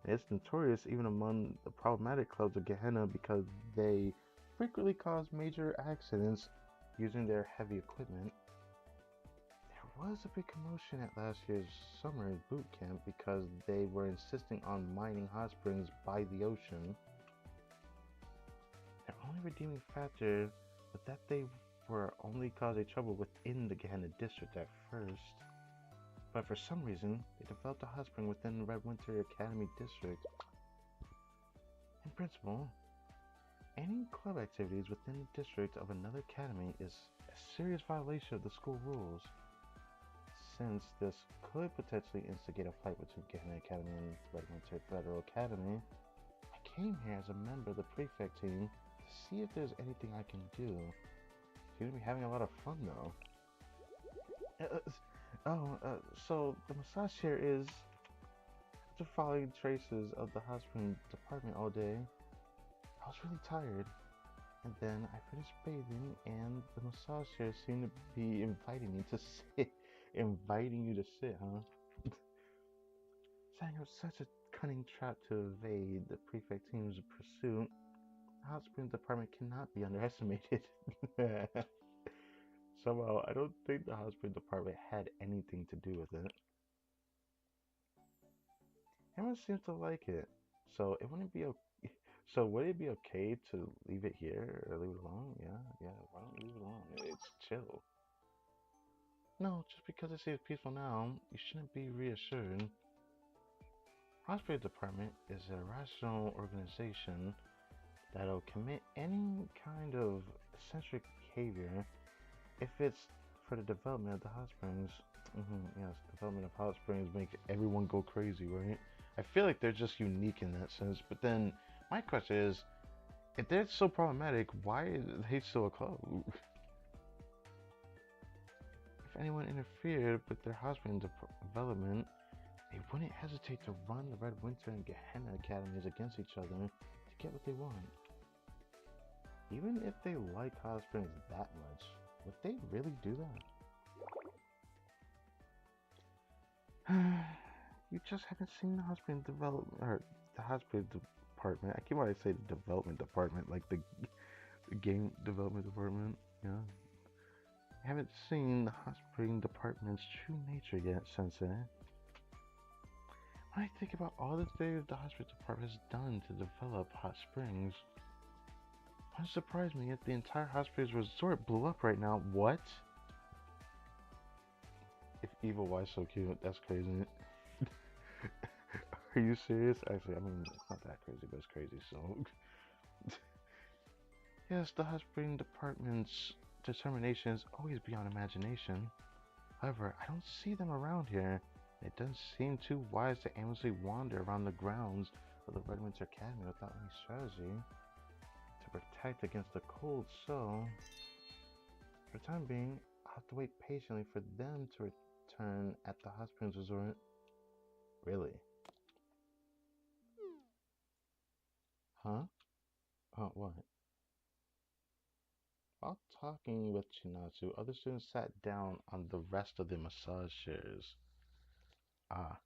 and it's notorious even among the problematic clubs of Gehenna because they frequently cause major accidents using their heavy equipment. There was a big commotion at last year's summer boot camp because they were insisting on mining hot springs by the ocean. Their only redeeming factor was that they were only causing trouble within the Gehenna district at first. But for some reason, they developed a hot spring within the Red Winter Academy district. In principle, any club activities within the district of another academy is a serious violation of the school rules. Since this could potentially instigate a fight between Gehenna Academy and Red Winter Federal Academy, I came here as a member of the prefect team to see if there's anything I can do. Seem to be having a lot of fun though. So the massage chair is, after following traces of the hot spring department all day, I was really tired. And then I finished bathing, and the massage chair seemed to be inviting me to sit. Inviting you to sit, huh? Setting up such a cunning trap to evade the prefect team's pursuit. The hot spring department cannot be underestimated. Somehow, I don't think the hot spring department had anything to do with it. Everyone seems to like it, so it wouldn't be okay. So would it be okay to leave it here or leave it alone? Yeah, yeah. Why don't you leave it alone? It's chill. No, just because it seems peaceful now, you shouldn't be reassured. Hospital Department is a rational organization that'll commit any kind of eccentric behavior if it's for the development of the hot springs. Yes, development of hot springs makes everyone go crazy, right? I feel like they're just unique in that sense. But then my question is, if they're so problematic, why are they still a club? If anyone interfered with their hot spring development, they wouldn't hesitate to run the Red Winter and Gehenna academies against each other to get what they want. Even if they like hot springs that much, would they really do that? You just haven't seen the hot spring development, or the hot spring department. I keep wanting to say the development department, like the game development department. Yeah. You haven't seen the hot spring department's true nature yet, Sensei. When I think about all the things the hot spring department has done to develop hot springs, it wouldn't surprise me if the entire hot springs resort blew up right now. What? If Evil Y's so cute, that's crazy. Are you serious? Actually, I mean, it's not that crazy, but it's crazy, so. Yes, the hot spring department's determination is always beyond imagination. However, I don't see them around here. It doesn't seem too wise to aimlessly wander around the grounds of the Red Winter Academy without any strategy to protect against the cold, so for the time being, I'll have to wait patiently for them to return at the hot springs resort. Really? Huh? What? While talking with Chinatsu, other students sat down on the rest of the massage chairs. Ah.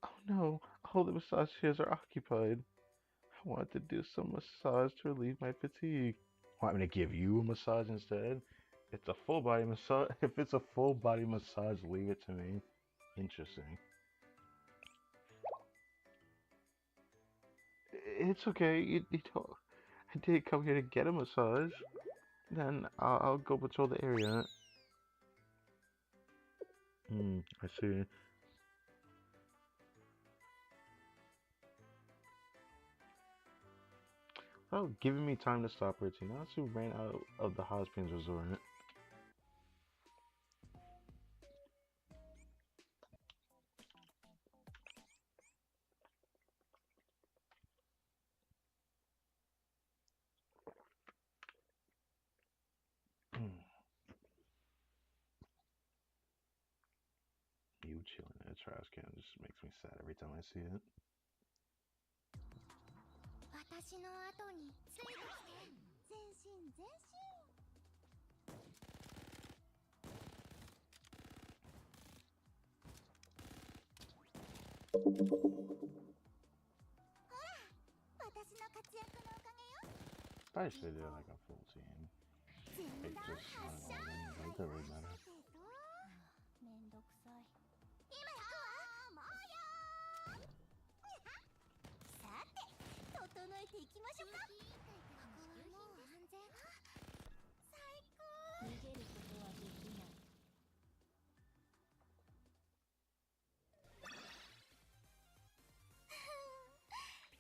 Oh no, all the massage chairs are occupied. I want to do some massage to relieve my fatigue. Want me to give you a massage instead? It's a full body massage. If it's a full body massage, leave it to me. Interesting. It's okay. You don't. I didn't come here to get a massage. Then I'll go patrol the area. I see. Oh, giving me time to stop her. Natsu ran out of the hot springs resort. You chilling in a trash can just makes me sad every time I see it. 私の後についてきて。前進前進。ほら、私の活躍のおかげよ。 Especially they're like a full team. 全 They 弾 just 発 run 射。 all in, like, that really matter. めんどくさい。今行くわ。もうよー。さて、整えていきましょうか。ここはもう安全。最高。逃げることはできない。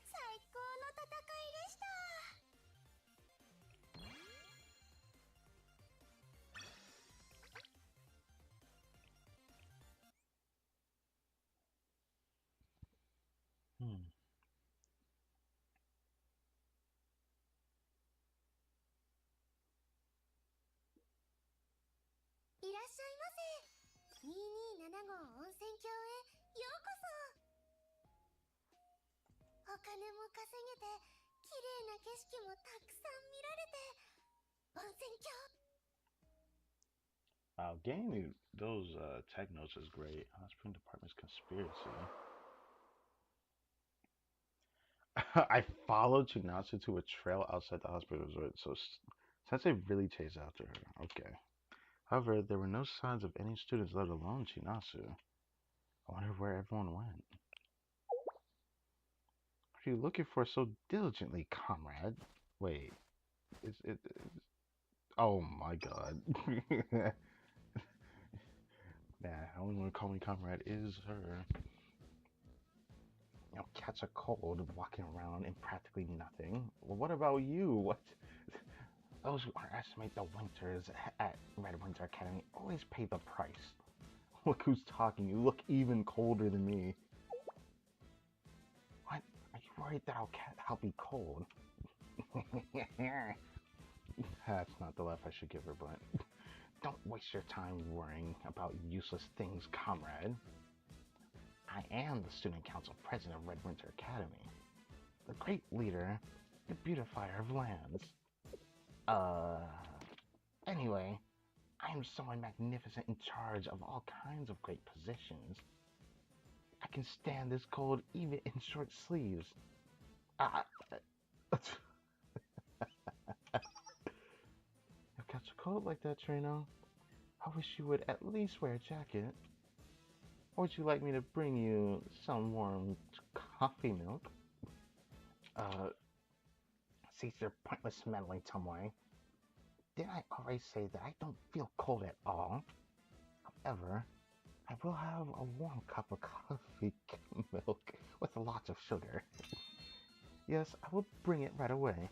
最高の戦いでした。Hmm. いらっしゃいませ。227号温泉郷へようこそ。お金も稼げて、綺麗な景色もたくさん見られて、温泉郷。 Wow, getting those tech notes is great. Hot Spring Department's conspiracy. I followed Chinatsu to a trail outside the hospital resort, so Sensei really chased after her. Okay. However, there were no signs of any students, let alone Chinatsu. I wonder where everyone went. What are you looking for so diligently, comrade? Wait, is it? Oh my god. Nah, I only want to call me comrade is her. You know, catch a cold walking around in practically nothing. Well, what about you? What? Those who underestimate the winters at Red Winter Academy always pay the price. Look who's talking. You look even colder than me. What? Are you worried that I'll be cold? That's not the laugh I should give her, but don't waste your time worrying about useless things, comrade. I am the Student Council President of Red Winter Academy, the great leader, the beautifier of lands. Anyway, I am someone magnificent in charge of all kinds of great positions. I can stand this cold even in short sleeves. You catch a cold like that, Trino? I wish you would at least wear a jacket. Or would you like me to bring you some warm coffee milk? Cease your pointless meddling, Tomoe. Didn't I already say that I don't feel cold at all? However, I will have a warm cup of coffee milk with lots of sugar. Yes, I will bring it right away.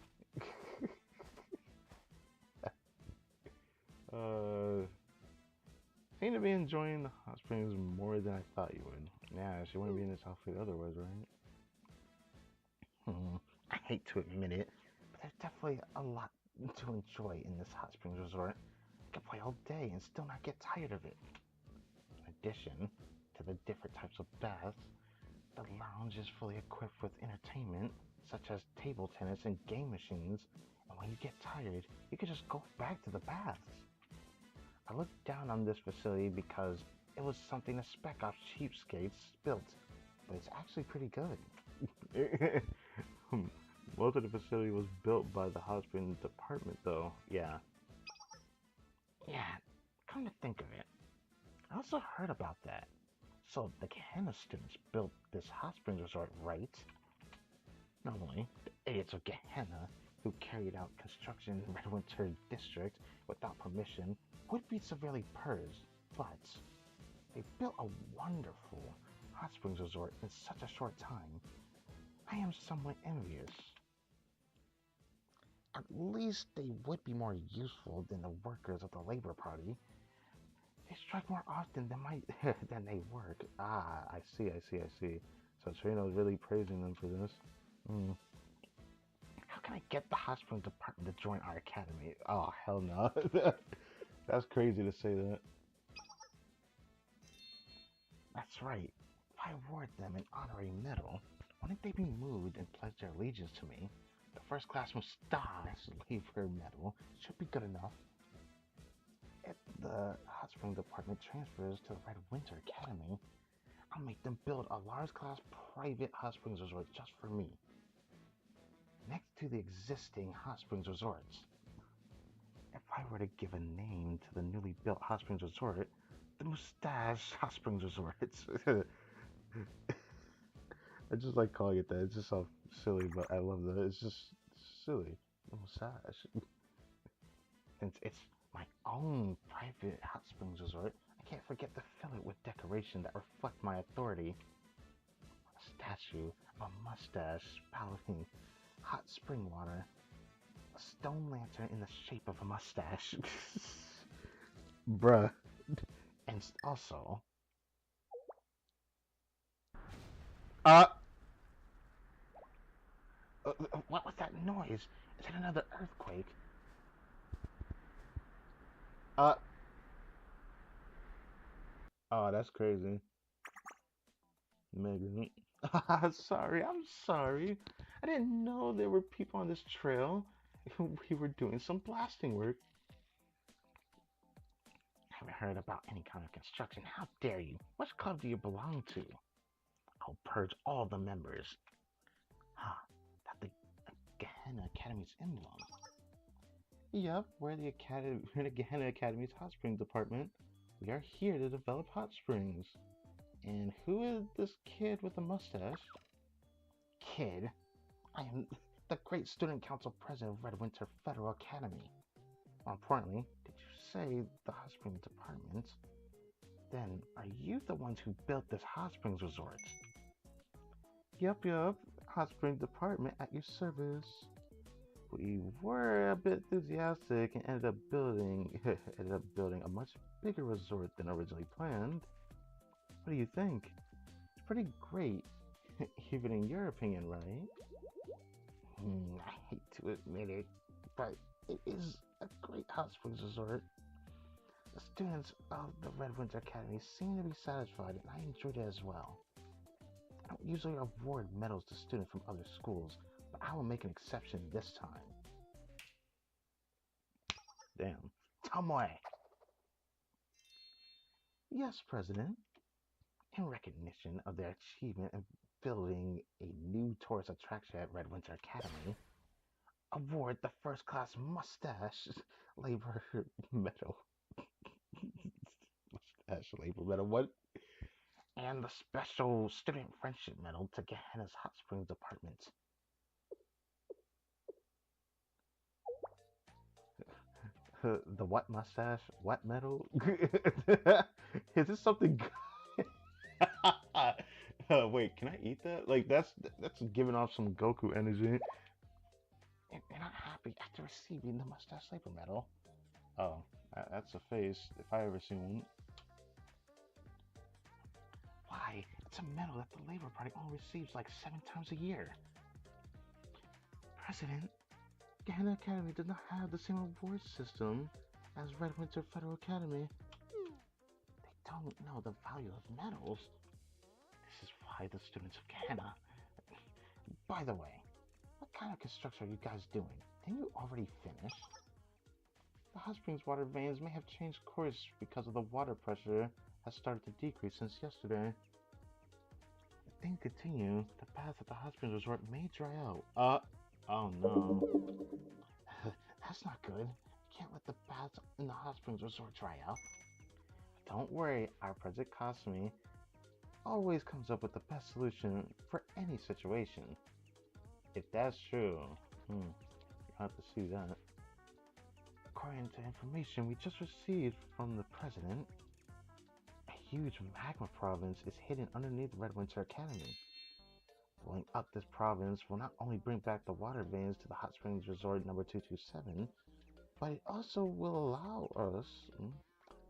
Seem to be enjoying the hot springs more than I thought you would. Yeah, she wouldn't be in this outfit otherwise, right? I hate to admit it, but there's definitely a lot to enjoy in this hot springs resort. I could play all day and still not get tired of it. In addition to the different types of baths, the lounge is fully equipped with entertainment, such as table tennis and game machines, and when you get tired, you can just go back to the baths. I looked down on this facility because it was something the Spec Ops cheapskates built, but it's actually pretty good. Most of the facility was built by the hot spring department, though. Yeah, come to think of it, I also heard about that. So the Gehenna students built this hot springs resort, right? Normally, the idiots of Gehenna, who carried out construction in Red Winter District without permission, would be severely purged, but they built a wonderful hot springs resort in such a short time. I am somewhat envious. At least they would be more useful than the workers of the Labor Party. They strike more often than they work. Ah, I see. So Trino's really praising them for this. How can I get the hot springs department to join our academy? Oh, hell no. That's crazy to say that. That's right. If I award them an honorary medal, wouldn't they be moved and pledge their allegiance to me? The first class mustache labor medal should be good enough. If the hot spring department transfers to the Red Winter Academy, I'll make them build a large class private hot springs resort just for me. Next to the existing hot springs resorts. If I were to give a name to the newly built hot springs resort, the Mustache Hot Springs Resort. I just like calling it that. It's just so silly, but I love that. It's just silly. The Mustache. Since it's my own private hot springs resort, I can't forget to fill it with decoration that reflect my authority. A statue, a mustache spouting hot spring water, a stone lantern in the shape of a mustache. Bruh. And also, uh, what was that noise? Is it another earthquake? Uh, oh, that's crazy. Megan. Sorry, I'm sorry. I didn't know there were people on this trail. We were doing some blasting work. Haven't heard about any kind of construction. How dare you? Which club do you belong to? I'll purge all the members. Huh, that's the Gehenna Academy's emblem. Yep, we're the Gehenna Academy's hot spring department. We are here to develop hot springs. And who is this kid with the mustache? Kid? I am the great student council president of Red Winter Federal Academy. More importantly, did you say the hot springs department? Then, are you the ones who built this hot springs resort? Yup. Hot spring department at your service. We were a bit enthusiastic and ended up building a much bigger resort than originally planned. What do you think? It's pretty great, even in your opinion, right? I hate to admit it, but it is a great hot springs resort. The students of the Red Winter Academy seem to be satisfied, and I enjoyed it as well. I don't usually award medals to students from other schools, but I will make an exception this time. Damn. Tomoe! Yes, President. In recognition of their achievement in building a new tourist attraction at Red Winter Academy, award the first class mustache labor medal. Mustache labor medal, what? And the special student friendship medal to Gehenna's Hot Springs department. The what mustache? What medal? Is this something good? Wait, can I eat that? Like that's giving off some Goku energy. And I'm happy after receiving the mustache labor medal. Oh, that's a face if I ever seen one. Why? It's a medal that the Labor Party only receives like 7 times a year. President, Gehenna Academy does not have the same award system as Red Winter Federal Academy. They don't know the value of medals. This is why the students of Gehenna. By the way, what kind of construction are you guys doing? Didn't you already finish? The hot springs water veins may have changed course because of the water pressure has started to decrease since yesterday. If things continue, the paths at the hot springs resort may dry out. Oh no. That's not good. You can't let the paths in the hot springs resort dry out. Don't worry, our President Kasumi always comes up with the best solution for any situation. If that's true, you have to see that. According to information we just received from the President, a huge magma province is hidden underneath Red Winter Academy. Blowing up this province will not only bring back the water veins to the Hot Springs Resort number 227, but it also will allow us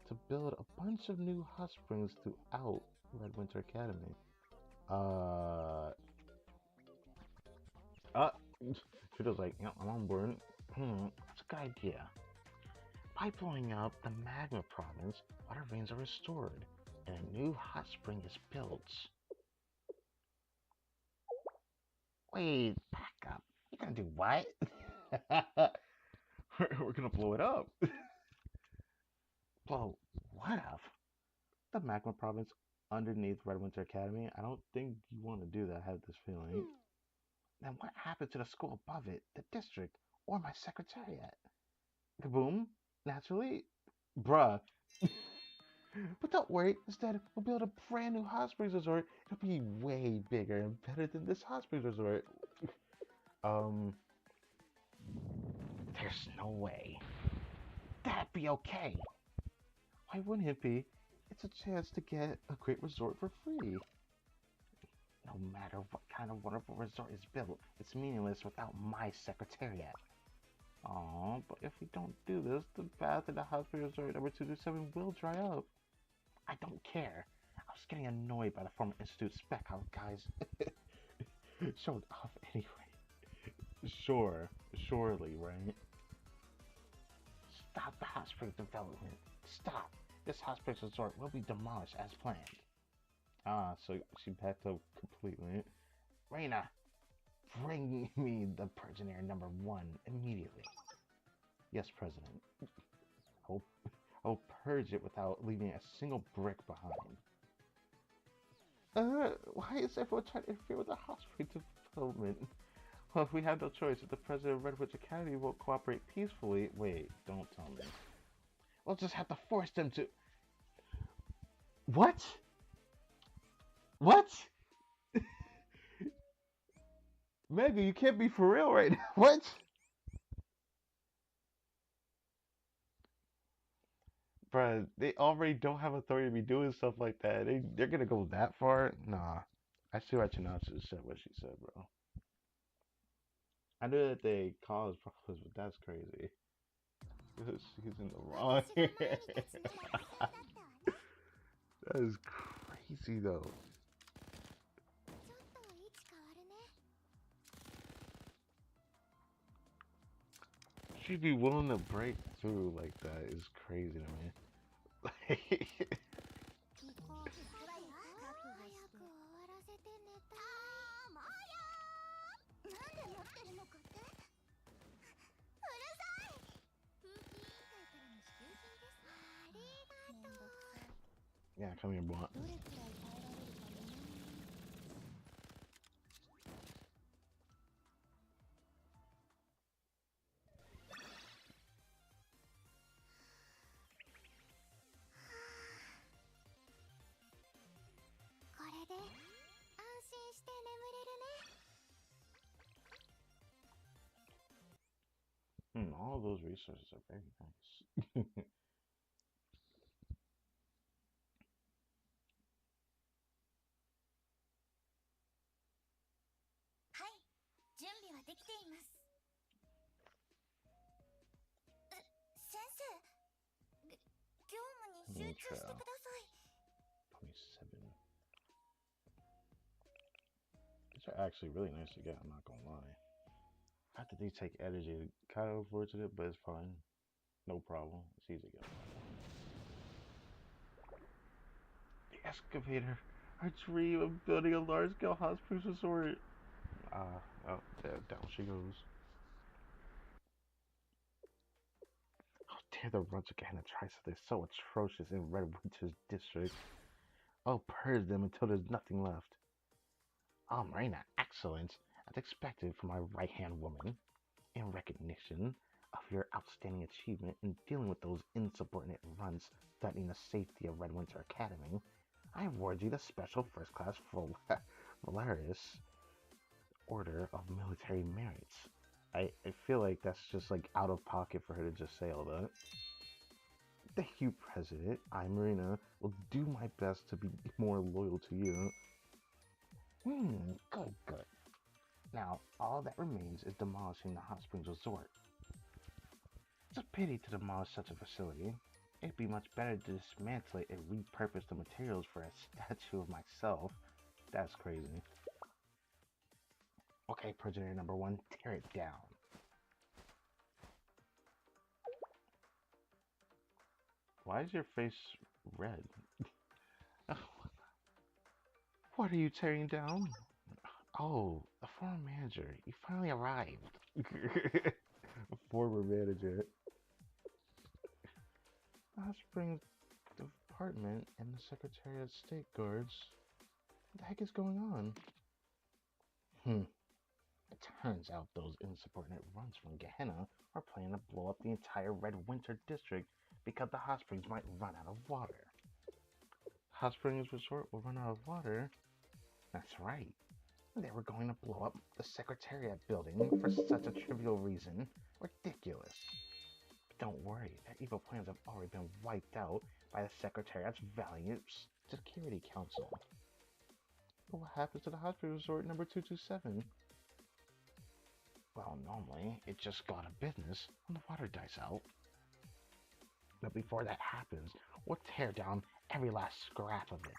to build a bunch of new hot springs throughout Red Winter Academy. Trudeau's like, yeah, I'm on board. That's a good idea. By blowing up the magma province, water veins are restored, and a new hot spring is built. Wait, back up. You're gonna do what? We're gonna blow it up. Blow what up? The magma province underneath Red Winter Academy? I don't think you want to do that, I have this feeling. Then what happened to the school above it, the district, or my secretariat? Kaboom? Naturally? Bruh. But don't worry, instead we'll build a brand new hot springs resort. It'll be way bigger and better than this hot springs resort. Um, there's no way. That'd be okay. Why wouldn't it be? It's a chance to get a great resort for free. No matter what kind of wonderful resort is built, it's meaningless without my secretariat. Aw, but if we don't do this, the path in the hospital resort number 227 will dry up. I don't care. I was getting annoyed by the former Institute spec out guys. Showed off anyway. Sure, surely, right? Stop the hot spring development. Stop. This hot springs resort will be demolished as planned. Ah, so she backed up completely. Reina, bring me the Persian number 1 immediately. Yes, President. I'll purge it without leaving a single brick behind. Why is everyone trying to interfere with the hot spring development? Well, if we have no choice, if the president of Redwood Academy won't cooperate peacefully... Wait, don't tell me. We'll just have to force them to... What? What? Mega, you can't be for real right now. What? Bruh, they already don't have authority to be doing stuff like that. They're gonna go that far? Nah. I see why Chinatsu said what she said, bro. I knew that they caused problems, but that's crazy. She's in the wrong. That is crazy, though. She'd be willing to break through like that is crazy to me. Yeah, come here, boy. All those resources are very nice. はい、準備はできています。先生、業務に集中してください。27. These are actually really nice to get, I'm not gonna lie. I have to take energy. Kind of unfortunate, but it's fine. No problem. It's easy to get. The excavator. Our dream of building a large-scale hot springs resort. Oh, down she goes. How dare the runs again and try something so atrocious in Red Winter's district. I'll purge them until there's nothing left. Oh, Marina, excellent, as expected from my right-hand woman. In recognition of your outstanding achievement in dealing with those insubordinate runs threatening the safety of Red Winter Academy, I award you the special first-class Valaris Order of Military Merits. I feel like that's just like out of pocket for her to just say all that. Thank you, President. I, Marina, will do my best to be more loyal to you. Good. Now, all that remains is demolishing the Hot Springs Resort. It's a pity to demolish such a facility. It'd be much better to dismantle it and repurpose the materials for a statue of myself. That's crazy. Okay, Prisoner number 1, tear it down. Why is your face red? What are you tearing down? Oh, the former manager. You finally arrived. Former manager. The Hot Springs Department and the Secretary of State Guards. What the heck is going on? It turns out those insubordinate runs from Gehenna are planning to blow up the entire Red Winter District because the hot springs might run out of water. Hot Springs Resort will run out of water? That's right. They were going to blow up the Secretariat building for such a trivial reason. Ridiculous. But don't worry, their evil plans have already been wiped out by the Secretariat's valiant Security Council. But what happens to the Hot Springs Resort number 227? Well, normally, it just go out of business when the water dies out. But before that happens, we'll tear down every last scrap of it.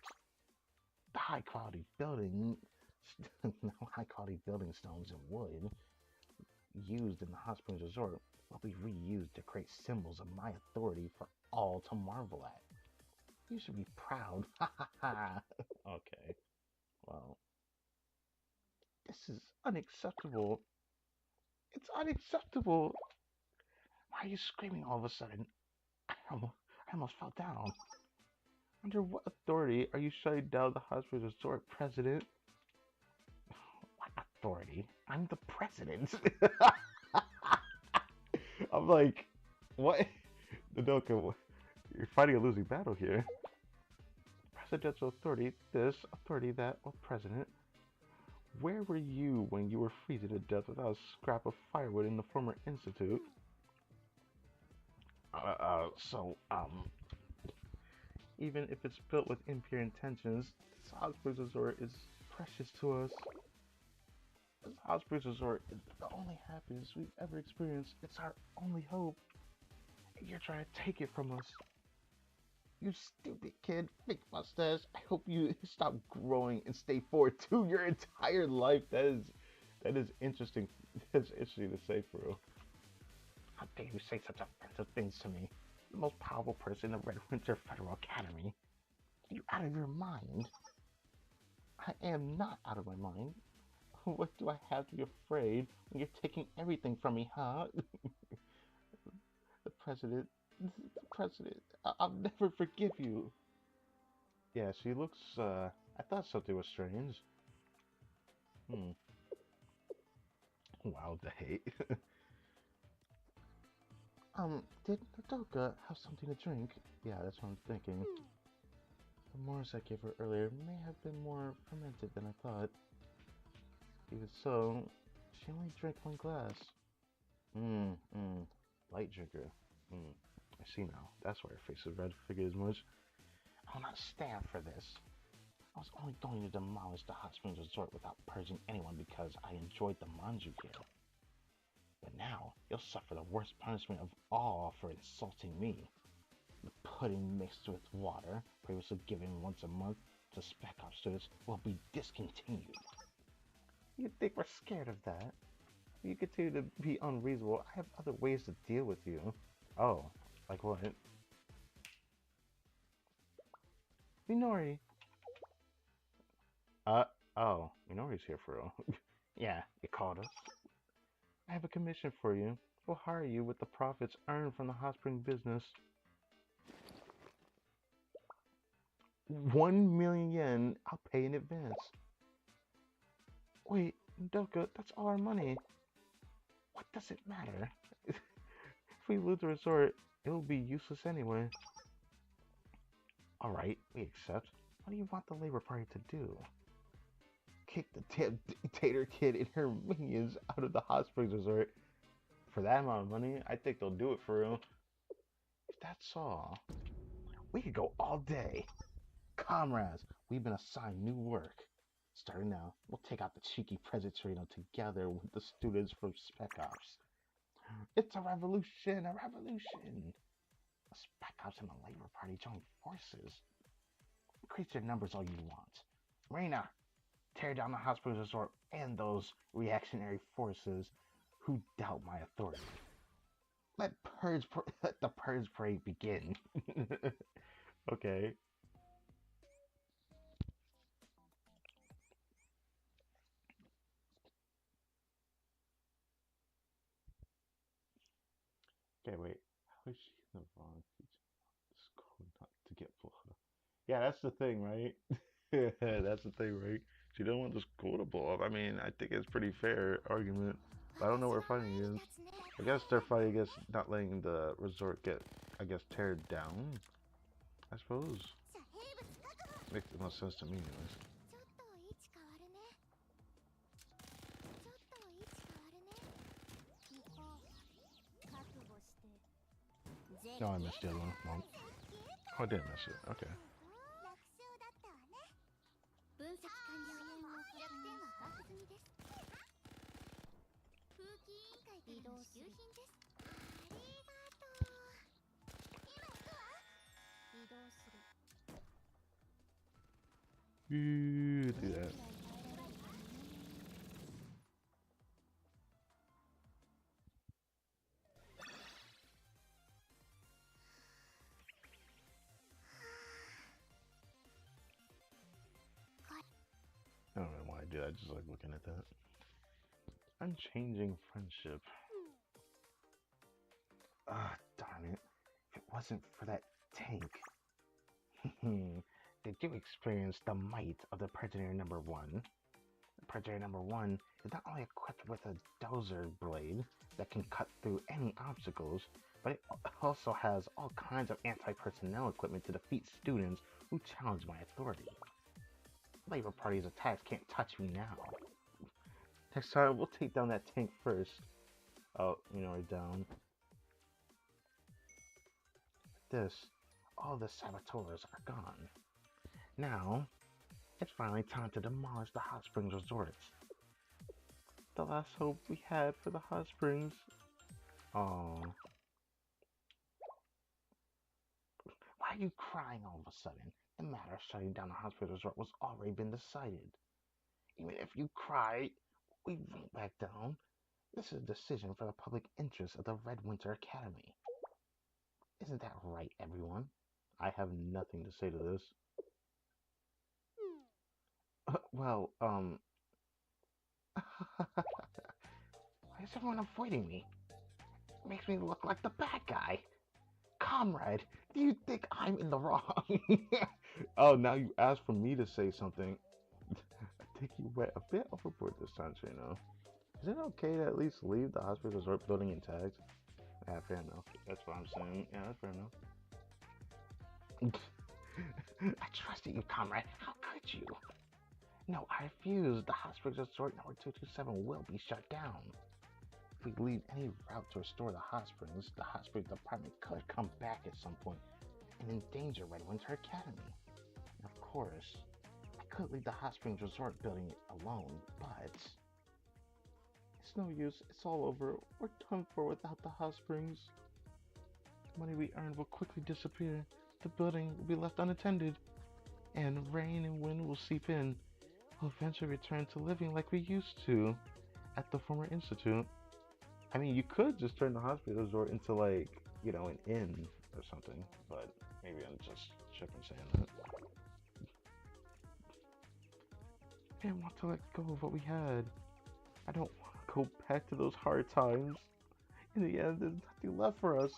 The high-quality building stones and wood used in the Hot Springs Resort will be reused to create symbols of my authority for all to marvel at. You should be proud. Ha ha ha. Okay. Well, this is unacceptable. It's unacceptable. Why are you screaming all of a sudden? I almost fell down. Under what authority are you shutting down the Hot Springs Resort, President? What authority? I'm the president. I'm like, what? Nodoka, you're fighting a losing battle here. Presidential authority, this, authority, that, or president. Where were you when you were freezing to death without a scrap of firewood in the former institute? Even if it's built with impure intentions, this Hot Springs Resort is precious to us. This Hot Springs Resort is the only happiness we've ever experienced. It's our only hope. And you're trying to take it from us. You stupid kid, big mustache. I hope you stop growing and stay forward to your entire life. That is interesting. That's interesting to say, for real. How dare you say such offensive things to me? The most powerful person in the Red Winter Federal Academy. Are you out of your mind? I am not out of my mind. What do I have to be afraid when you're taking everything from me, huh? The president, I'll never forgive you. Yeah, she looks, I thought something was strange. Wow, the hate. Did Nodoka have something to drink? Yeah, that's what I'm thinking. The Morris I gave her earlier may have been more fermented than I thought. Even so, she only drank one glass. Light drinker. I see now. That's why her face is red. Figure as much. I will not stand for this. I was only going to demolish the Hot Springs Resort without purging anyone because I enjoyed the manju here. But now, you'll suffer the worst punishment of all for insulting me. The pudding mixed with water, previously given once a month to Spec Ops students, will be discontinued. You think we're scared of that? If you continue to be unreasonable, I have other ways to deal with you. Oh, like what? Minori. Oh, Minori's here for real. Yeah, you called us. I have a commission for you. We'll hire you with the profits earned from the hot spring business. 1,000,000 yen, I'll pay in advance. Wait, Doka, that's all our money. What does it matter? If we lose the resort, it will be useless anyway. Alright, we accept. What do you want the Labor Party to do? Kick the dictator kid and her minions out of the hot springs resort. For that amount of money, I think they'll do it for real. If that's all, we could go all day. Comrades, we've been assigned new work. Starting now, we'll take out the cheeky President together with the students from Spec Ops. It's a revolution, a revolution! The Spec Ops and the Labor Party join forces. Increase their numbers all you want. Marina, tear down the Hot Springs Resort and those reactionary forces who doubt my authority. Let the Purge Parade begin. Okay. Okay, wait. How is she in the wrong teaching school not to get blown up? Yeah, that's the thing, right? That's the thing, right? She don't want the school to blow up. I mean, I think it's pretty fair argument. But I don't know what her fighting is. I guess they're fighting against not letting the resort get, I guess, teared down. I suppose. Makes the most sense to me, anyways. ちょっと位置変わるね。ちょっと位置変わるね。行こう。覚悟して。 No, I missed the other one. Well, oh, I did miss it. Okay. 楽勝だったわね。分析完了の弱点は把握済みです。風紀委員会からの支給品です。ありがとう。今行くわ。移動する。 You do that. I don't know why I do that. I just like looking at that. Unchanging friendship. Ah, darn it. If it wasn't for that tank. Did you experience the might of the Predator number 1? Predator number 1 is not only equipped with a dozer blade that can cut through any obstacles, but it also has all kinds of anti-personnel equipment to defeat students who challenge my authority. Labor Party's attacks can't touch me now. Next time, we'll take down that tank first. Oh, you know, we're down. All the saboteurs are gone. Now, it's finally time to demolish the Hot Springs resorts. The last hope we had for the Hot Springs. Oh. Why are you crying all of a sudden? The matter of shutting down the Hot Springs resort was already been decided. Even if you cry, we won't back down. This is a decision for the public interest of the Red Winter Academy. Isn't that right, everyone? I have nothing to say to this. Well, why is everyone avoiding me? It makes me look like the bad guy. Comrade, do you think I'm in the wrong? Oh, now you asked for me to say something. I think you went a bit overboard this time, Shano. Is it okay to at least leave the hospital resort building intact? Yeah, fair enough. That's what I'm saying. Yeah, that's fair enough. I trusted you, comrade. How could you? No, I refuse. The Hot Springs Resort number 227 will be shut down. If we leave any route to restore the Hot Springs Department could come back at some point and endanger Red Winter Academy. And of course, I could leave the Hot Springs Resort building alone, but it's no use. It's all over. We're done for without the Hot Springs. The money we earned will quickly disappear. The building will be left unattended, and rain and wind will seep in. We'll eventually return to living like we used to at the former institute. I mean, you could just turn the hospital resort into, like, you know, an inn or something, but maybe I'm just tripping saying that. I didn't want to let go of what we had. I don't want to go back to those hard times. In the end, there's nothing left for us.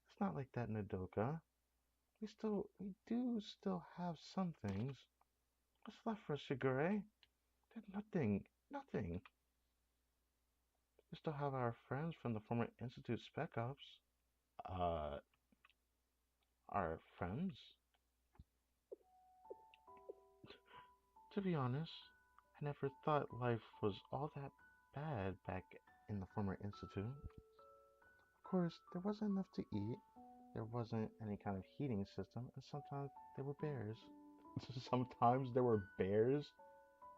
It's not like that, Nodoka. We do still have some things. What's left for us, Shigure? There's nothing. We still have our friends from the former Institute Spec Ops. Our friends? To be honest, I never thought life was all that bad back in the former Institute. Of course, there wasn't enough to eat, there wasn't any kind of heating system, and sometimes there were bears. Sometimes there were bears?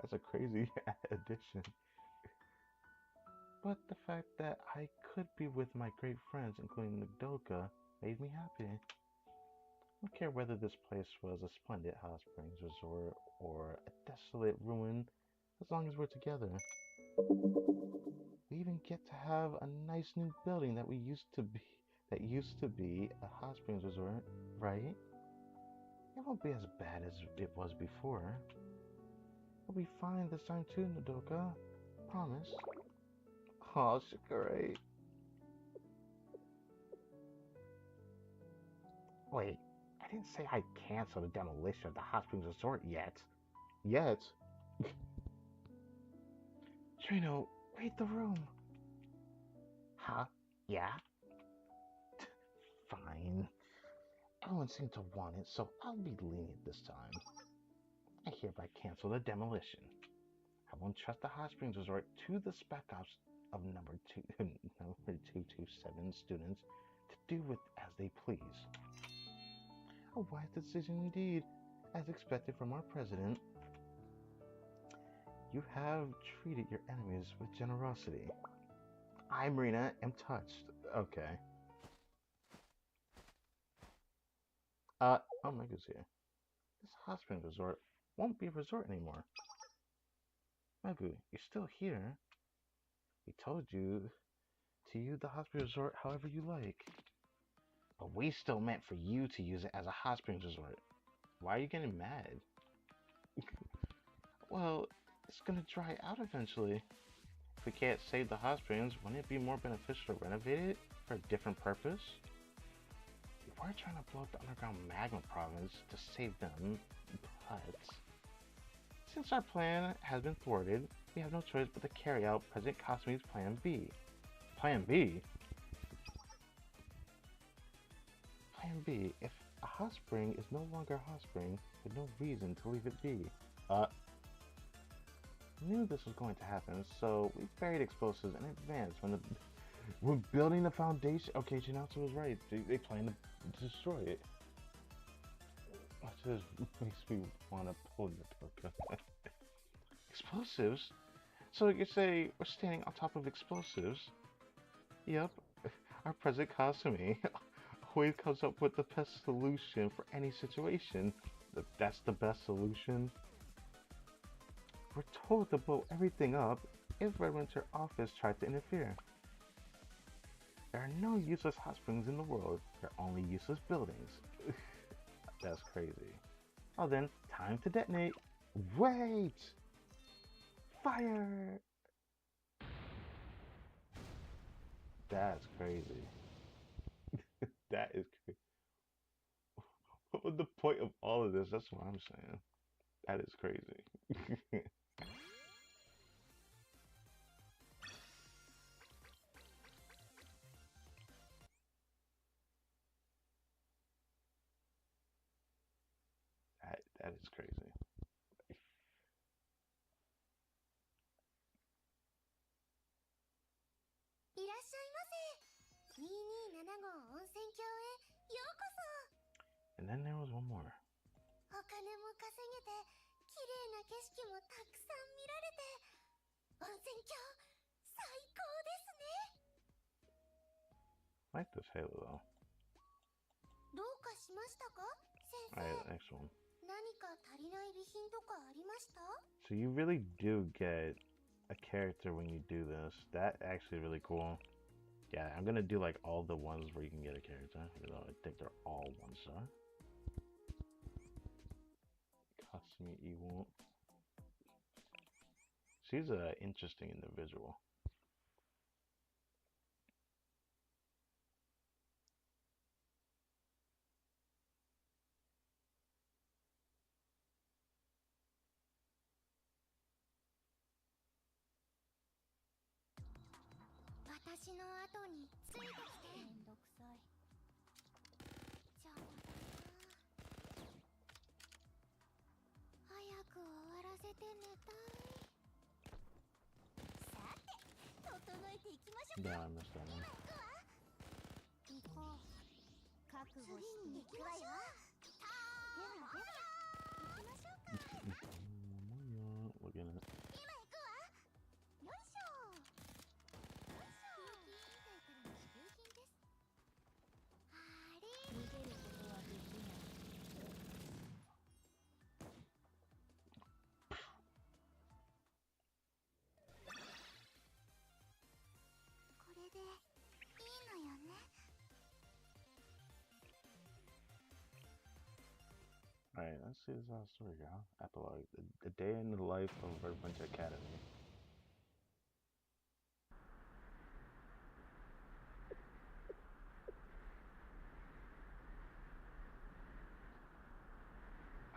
That's a crazy addition. But the fact that I could be with my great friends, including Nodoka, made me happy. I don't care whether this place was a splendid hot springs resort or a desolate ruin, as long as we're together. We even get to have a nice new building that used to be a hot springs resort, right? It won't be as bad as it was before. We'll be fine this time too, Nodoka. Promise. Oh, Shikare. Wait, I didn't say I'd cancel the demolition of the hot springs resort yet. Yet. Trino, read the room. Huh? Yeah? Fine. Everyone seemed to want it, so I'll be lenient this time. I hereby cancel the demolition. I won't trust the Hot Springs Resort to the Spec Ops of number 227 students to do with as they please. A wise decision indeed, as expected from our president. You have treated your enemies with generosity. I, Marina, am touched. Okay. Oh, Mega's here. This hot spring resort won't be a resort anymore. Megu, you're still here. We told you to use the hot spring resort however you like. But we still meant for you to use it as a hot springs resort. Why are you getting mad? Well, it's gonna dry out eventually. If we can't save the hot springs, wouldn't it be more beneficial to renovate it for a different purpose? We're trying to blow up the underground magma province to save them, but since our plan has been thwarted, we have no choice but to carry out President Kasumi's Plan B. Plan B? Plan B. If a hot spring is no longer a hot spring, there's no reason to leave it be. Knew this was going to happen, so we buried explosives in advance when building the foundation. Okay, Chinatsu was right. They plan to destroy it. That just makes me want to pull your Toka. Explosives? So you say we're standing on top of explosives? Yep. Our President Kasumi always comes up with the best solution for any situation. That's the best solution? We're told to blow everything up if Red Winter Office tried to interfere. There are no useless hot springs in the world. There are only useless buildings. That's crazy. Oh, then, time to detonate. Wait! Fire! That's crazy. That is crazy. What was the point of all of this? That's what I'm saying. That is crazy. That is crazy. いらっしゃいませ。227号温泉郷へようこそ。 And then there was one more. お金も稼げて、綺麗な景色もたくさん見られて、温泉郷最高ですね。 I like this halo though. どうかしましたか、先生。 Alright, next one. 何か足りない備品とかありました？ So you really do get a character when you do this. That actually really cool. Yeah, I'm gonna do like all the ones where you can get a character, even though I think they're all 1-star. Kasumi Iwo. She's an interesting individual. Yeah, I missed that one. 覚悟していくわよ。ではでは、行きましょうか。 Look at it. 今行くわ。よいしょ。よいしょ。地域委員会からの支給品です。あれ。逃げることはできない。これでいいのよね。 Alright, let's see this story, y'all. Epilogue. The day in the life of Red Winter Academy.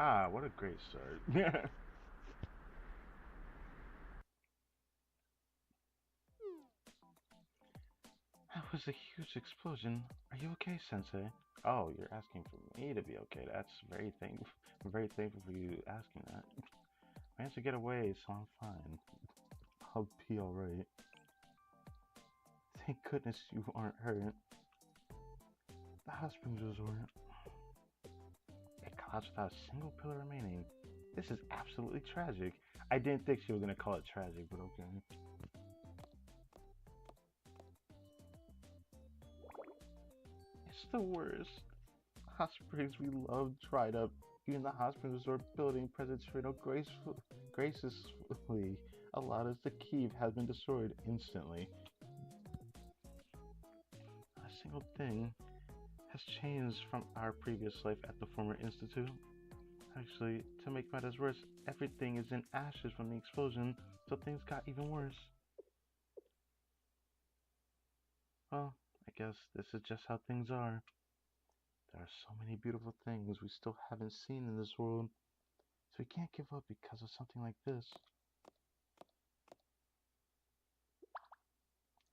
Ah, what a great start. That was a huge explosion. Are you okay, Sensei? Oh, you're asking for me to be okay. That's very thankful. I'm very thankful for you asking that. I managed to get away, so I'm fine. I'll be alright. Thank goodness you aren't hurt. The hot springs resort. It collapsed without a single pillar remaining. This is absolutely tragic. I didn't think she was gonna call it tragic, but okay. It's the worst. Hot springs we loved dried up. Even the hot springs resort building President Torino graciously allowed us to keep has been destroyed instantly. Not a single thing has changed from our previous life at the former institute. Actually, to make matters worse, everything is in ashes from the explosion, so things got even worse. Well, I guess this is just how things are. There are so many beautiful things we still haven't seen in this world, so we can't give up because of something like this.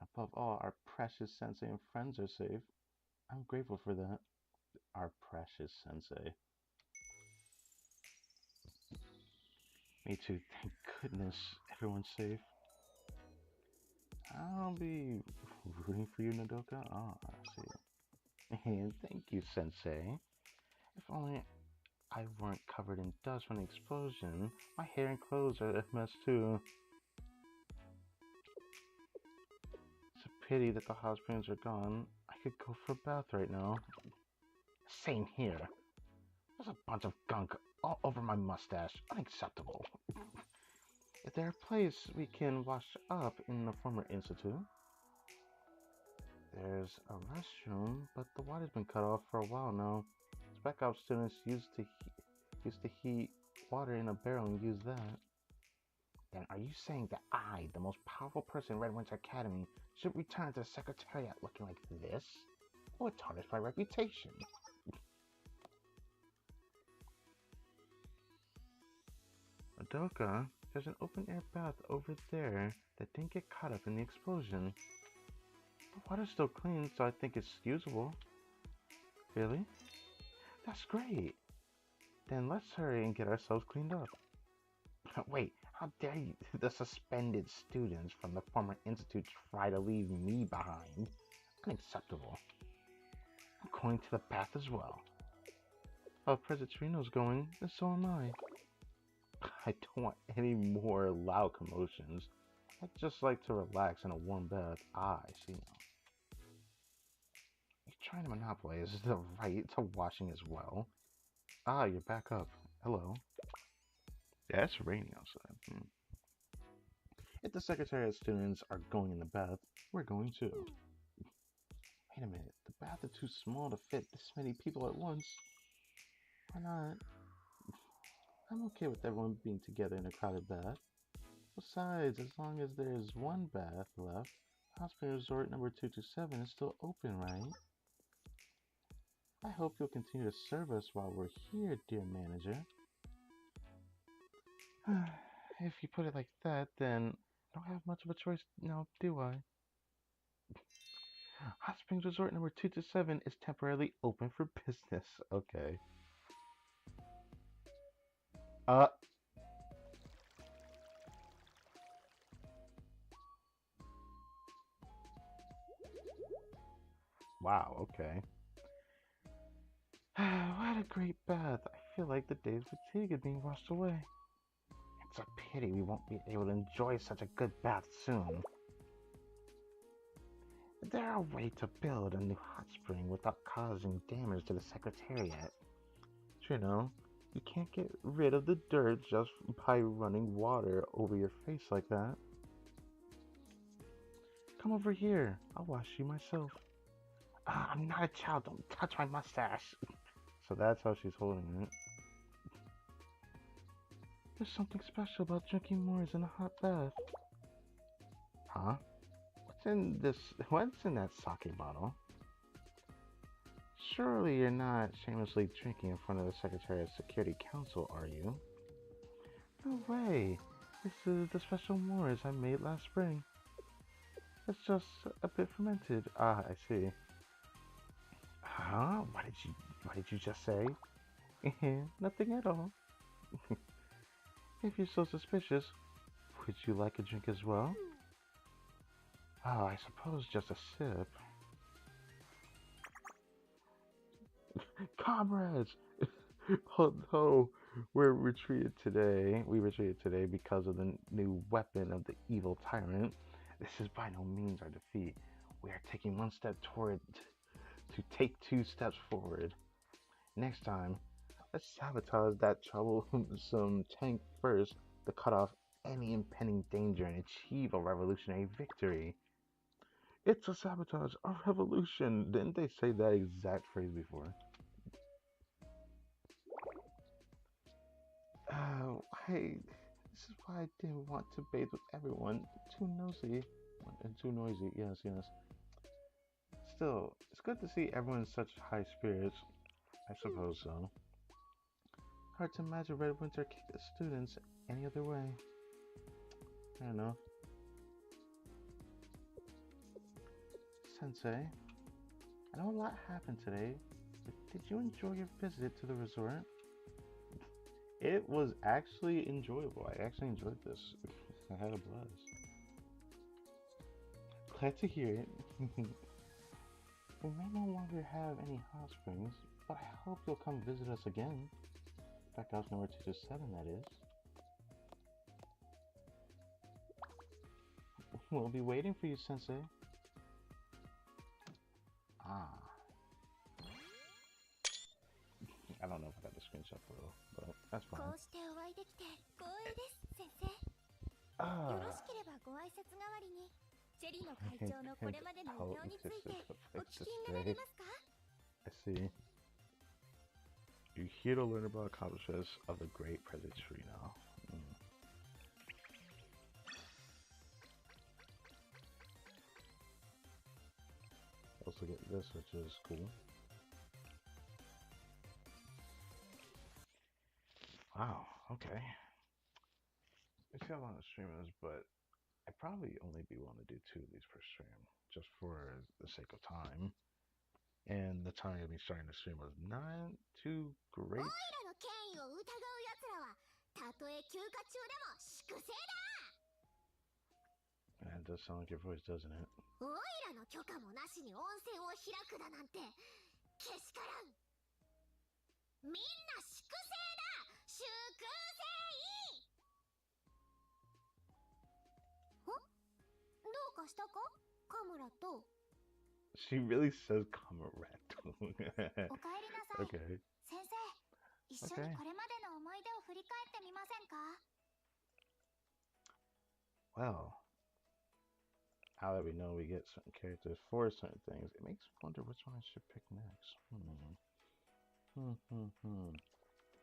Above all, our precious sensei and friends are safe. I'm grateful for that. Our precious sensei. Me too, thank goodness everyone's safe. I'll be rooting for you, Nodoka. Oh, I see. And thank you, Sensei. If only I weren't covered in dust from the explosion. My hair and clothes are a mess too. It's a pity that the hot springs are gone. I could go for a bath right now. Same here. There's a bunch of gunk all over my mustache. Unacceptable. Is there a place we can wash up in the former institute? There's a restroom, but the water's been cut off for a while now. Spec Ops students used to heat water in a barrel and use that. Then are you saying that I, the most powerful person in Red Winter Academy, should return to the Secretariat looking like this? It would tarnish my reputation. Madoka, there's an open-air bath over there that didn't get caught up in the explosion. The water's still clean, so I think it's usable. Really? That's great. Then let's hurry and get ourselves cleaned up. Wait, how dare you, the suspended students from the former institute try to leave me behind? Unacceptable. I'm going to the bath as well. Oh, President Torino's going, and so am I. I don't want any more loud commotions. I'd just like to relax in a warm bath. Ah, I see now. You're trying to monopolize the right to washing as well. Ah, you're back up. Hello. Yeah, it's raining outside. If the Secretariat students are going in the bath, we're going too. Wait a minute, the bath is too small to fit this many people at once. Why not? I'm okay with everyone being together in a crowded bath. Besides, as long as there's one bath left, Hospital Resort number 227 is still open, right? I hope you'll continue to serve us while we're here, dear manager. If you put it like that, then I don't have much of a choice now, do I? Hot Springs Resort number 227 is temporarily open for business. Okay. Uh. Wow, okay. What a great bath. I feel like the day's fatigue is being washed away. It's a pity we won't be able to enjoy such a good bath soon. Is there a way to build a new hot spring without causing damage to the Secretariat? You know, you can't get rid of the dirt just by running water over your face like that. Come over here. I'll wash you myself. I'm not a child. Don't touch my mustache. So that's how she's holding it. There's something special about drinking mores in a hot bath. Huh? What's in that sake bottle? Surely you're not shamelessly drinking in front of the Secretary of Security Council, are you? No way. This is the special Moors I made last spring. It's just a bit fermented. Ah, I see. Huh? What did you just say? Nothing at all. If you're so suspicious, would you like a drink as well? Oh, I suppose just a sip. Comrades! Oh no, we retreated today because of the new weapon of the evil tyrant. This is by no means our defeat. We are taking one step toward to take 2 steps forward. Next time, let's sabotage that troublesome tank first to cut off any impending danger and achieve a revolutionary victory. It's a sabotage, a revolution. Didn't they say that exact phrase before? Hey, this is why I didn't want to bathe with everyone. Too nosy. And too noisy, yes, yes. Still, it's good to see everyone in such high spirits. I suppose so. Hard to imagine Red Winter kicked the students any other way. I don't know. Sensei, I know a lot happened today, but did you enjoy your visit to the resort? It was actually enjoyable. I actually enjoyed this. I had a blast. Glad to hear it. We may no longer have any hot springs, but I hope you'll come visit us again. Back house number 227, that is. We'll be waiting for you, Sensei. Ah. I don't know if I got the screenshot for real, but that's fine. こうしてお会いできて光栄です、先生。よろしければご挨拶代わりにチェリの会長のこれまでの偉業についてお聞きになられますか？ I see. You're here to learn about accomplishments of the great President Trino. Also get this, which is cool. Wow, okay. Let's see how long the stream is, but I'd probably only be willing to do 2 of these per stream, just for the sake of time. And the time of me starting the stream was not too great. オイラの権威を疑う奴らはたとえ休暇中でも粛清だ。 That does sound like your voice, doesn't it? オイラの許可もなしに温泉を開くだなんてけしからん。みんな粛清だ。粛清。ん？どうかしたか？カムラと。 She really says comrade. おかえりなさい。 Okay. 先生、一緒にこれまでの思い出を振り返ってみませんか？ Well, now that we know we get certain characters for certain things, it makes me wonder which one I should pick next.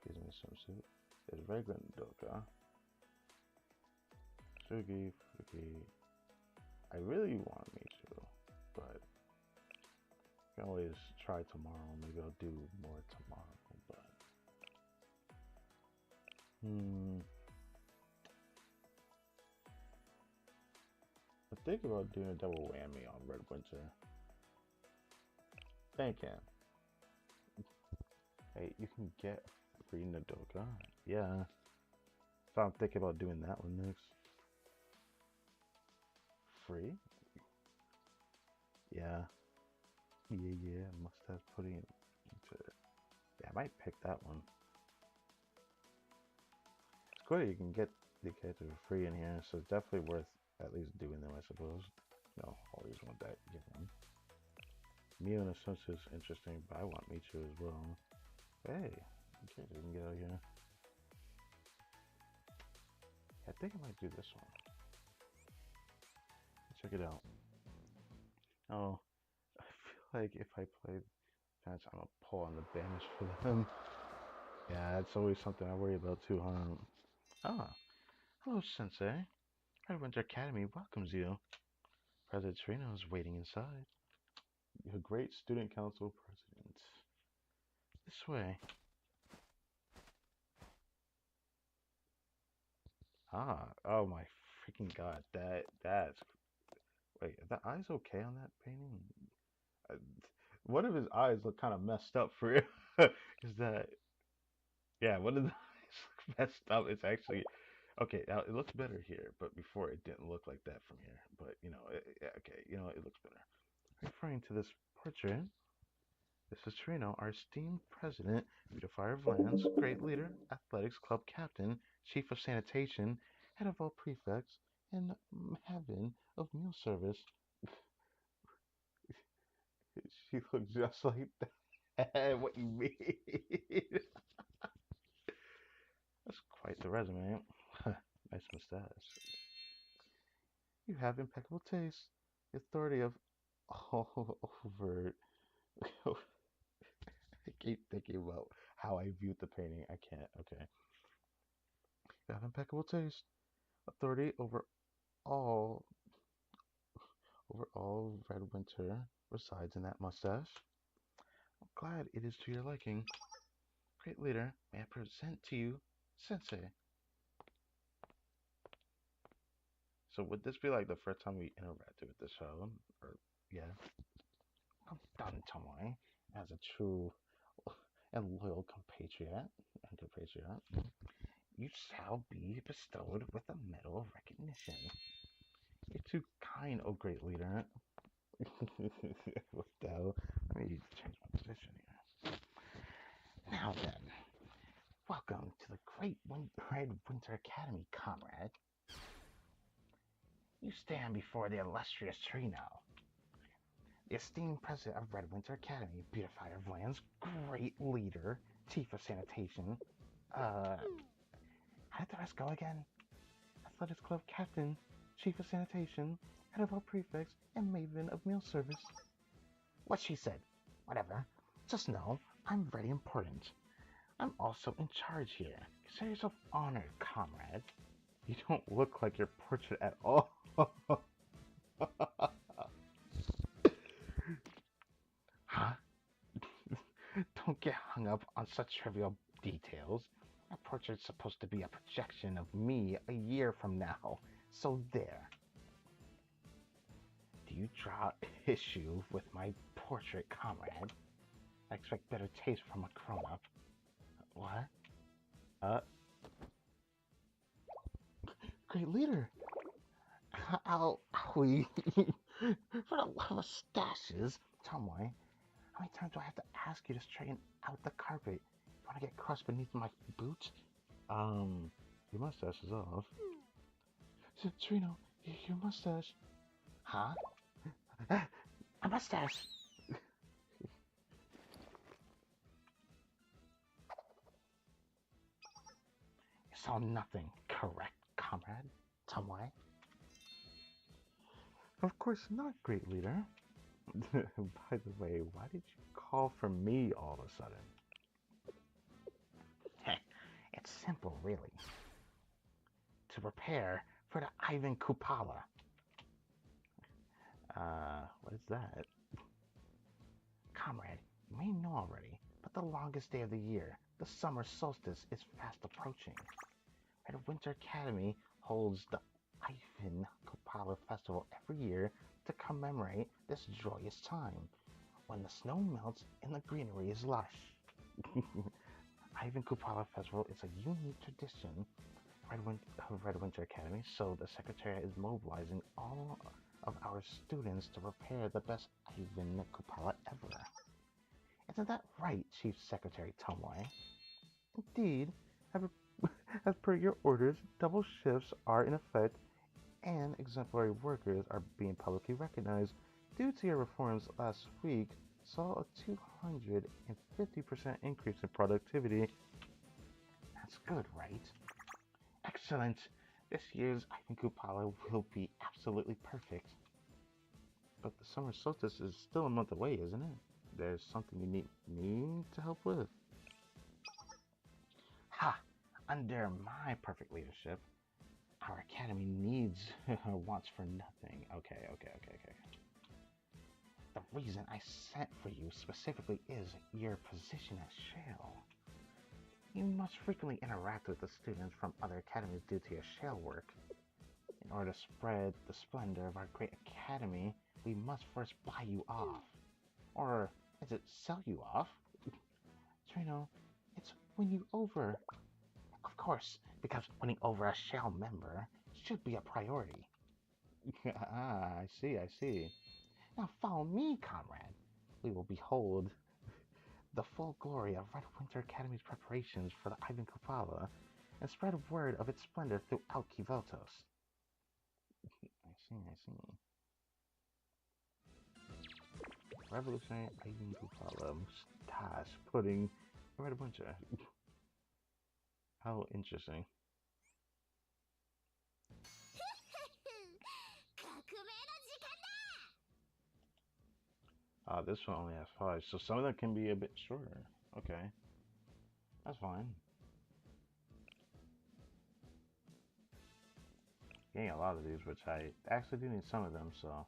Gives me some suit. There's regular Doka. Sugi, Fuki. I really want Michu, but I can always try tomorrow. Maybe I'll do more tomorrow, but I think about doing a double whammy on Red Winter. Thank him. Hey, you can get free Nadoka. Yeah. So I'm thinking about doing that one next. Free? Yeah. Yeah. Must have putting it into it. Yeah, I might pick that one. It's good that you can get the character for free in here, so it's definitely worth at least doing them, I suppose. No, always want that. Get one. Mio in a sense is interesting, but I want Michu as well. Hey, okay, we can get out here. I think I might do this one. Check it out. Oh, I feel like if I play match, I'm gonna pull on the banish for them. Yeah, it's always something I worry about too, huh? Ah, hello, Sensei. Red Winter Academy welcomes you. President Trino is waiting inside. Your great student council president. this way. Ah, oh my freaking god. That's wait, are the eyes okay on that painting? Uh, One of his eyes look kind of messed up for it. Is that yeah, one of the eyes look messed up. It's actually okay, now it looks better here, but before it didn't look like that from here. But yeah, okay, it looks better. Referring to this portrait, this is Trino, our esteemed president, beautifier of lands, great leader, athletics club captain, chief of sanitation, head of all prefects, and heaven of meal service. She looks just like that. What you mean? That's quite the resume. Nice mustache. You have impeccable taste, the authority of all over. I keep thinking about how I viewed the painting. I can't. Okay. You have impeccable taste, authority all over all red winter resides in that mustache. I'm glad it is to your liking. Great leader, may I present to you Sensei. So would this be like the first time we interacted with the show? Or yeah. I'm done, Tomoe. As a true and loyal compatriot, you shall be bestowed with a medal of recognition. You're too kind, oh great leader. What the hell? Let me change my position here. Now then, welcome to the Great Red Winter Academy, comrade. You stand before the illustrious tree now. The esteemed president of Red Winter Academy, beautifier of lands, great leader, chief of sanitation. How did the rest go again? Athletics club captain, chief of sanitation, head of all prefects, and maven of meal service. What she said. Whatever. Just know, I'm very important. I'm also in charge here. Consider yourself honored, comrade. You don't look like your portrait at all. Huh? Don't get hung up on such trivial details. My portrait's supposed to be a projection of me a year from now. So there. Do you draw issue with my portrait, comrade? I expect better taste from a grown-up. What? Uh, Great leader. Owie. For the love of stashes. Tomoe, how many times do I have to ask you to straighten out the carpet? You want to get crust beneath my boots? Your mustache is off. Trino, your mustache. Huh? A mustache! You saw nothing, correct, comrade? Tomoe? Of course not, great leader. By the way, why did you call for me all of a sudden? It's simple, really. To prepare for the Ivan Kupala. What is that? Comrade, you may know already, but the longest day of the year, the summer solstice, is fast approaching. Red Winter Academy holds the Ivan Kupala Festival every year to commemorate this joyous time, when the snow melts and the greenery is lush. Ivan Kupala Festival is a unique tradition of Red Winter Academy, so the Secretariat is mobilizing all of our students to prepare the best Ivan Kupala ever. Isn't that right, Chief Secretary Tomoe? Indeed, as per your orders, double shifts are in effect and exemplary workers are being publicly recognized. Due to your reforms last week, saw a 250% increase in productivity. That's good, right? Excellent! This year's Ivan Kupala will be absolutely perfect. But the summer solstice is still a month away, isn't it? There's something you need me to help with. Ha! Under my perfect leadership, our academy needs or wants for nothing. Okay. the reason I sent for you specifically is your position as Shale. You must frequently interact with the students from other academies due to your Shale work. In order to spread the splendor of our great academy, we must first buy you off. Or is it sell you off? Trino, it's win you over. Of course, because winning over a Shale member should be a priority. Ah, I see. Now follow me, comrade. We will behold the full glory of Red Winter Academy's preparations for the Ivan Kupala and spread word of its splendor throughout Kivotos. I see. Revolutionary Ivan Kupala mustache pudding Red Winter. How interesting. This one only has 5, so some of them can be a bit shorter. Okay, that's fine. Getting a lot of these, which I actually do need some of them, so...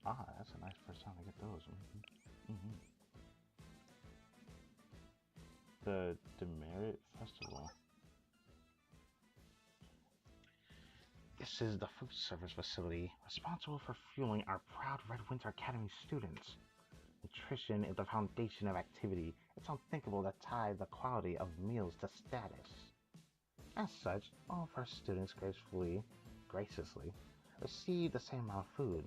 that's a nice first time to get those. The Demerit Festival. This is the food service facility responsible for fueling our proud Red Winter Academy students. Nutrition is the foundation of activity. It's unthinkable to tie the quality of meals to status. As such, all of our students graciously, receive the same amount of food.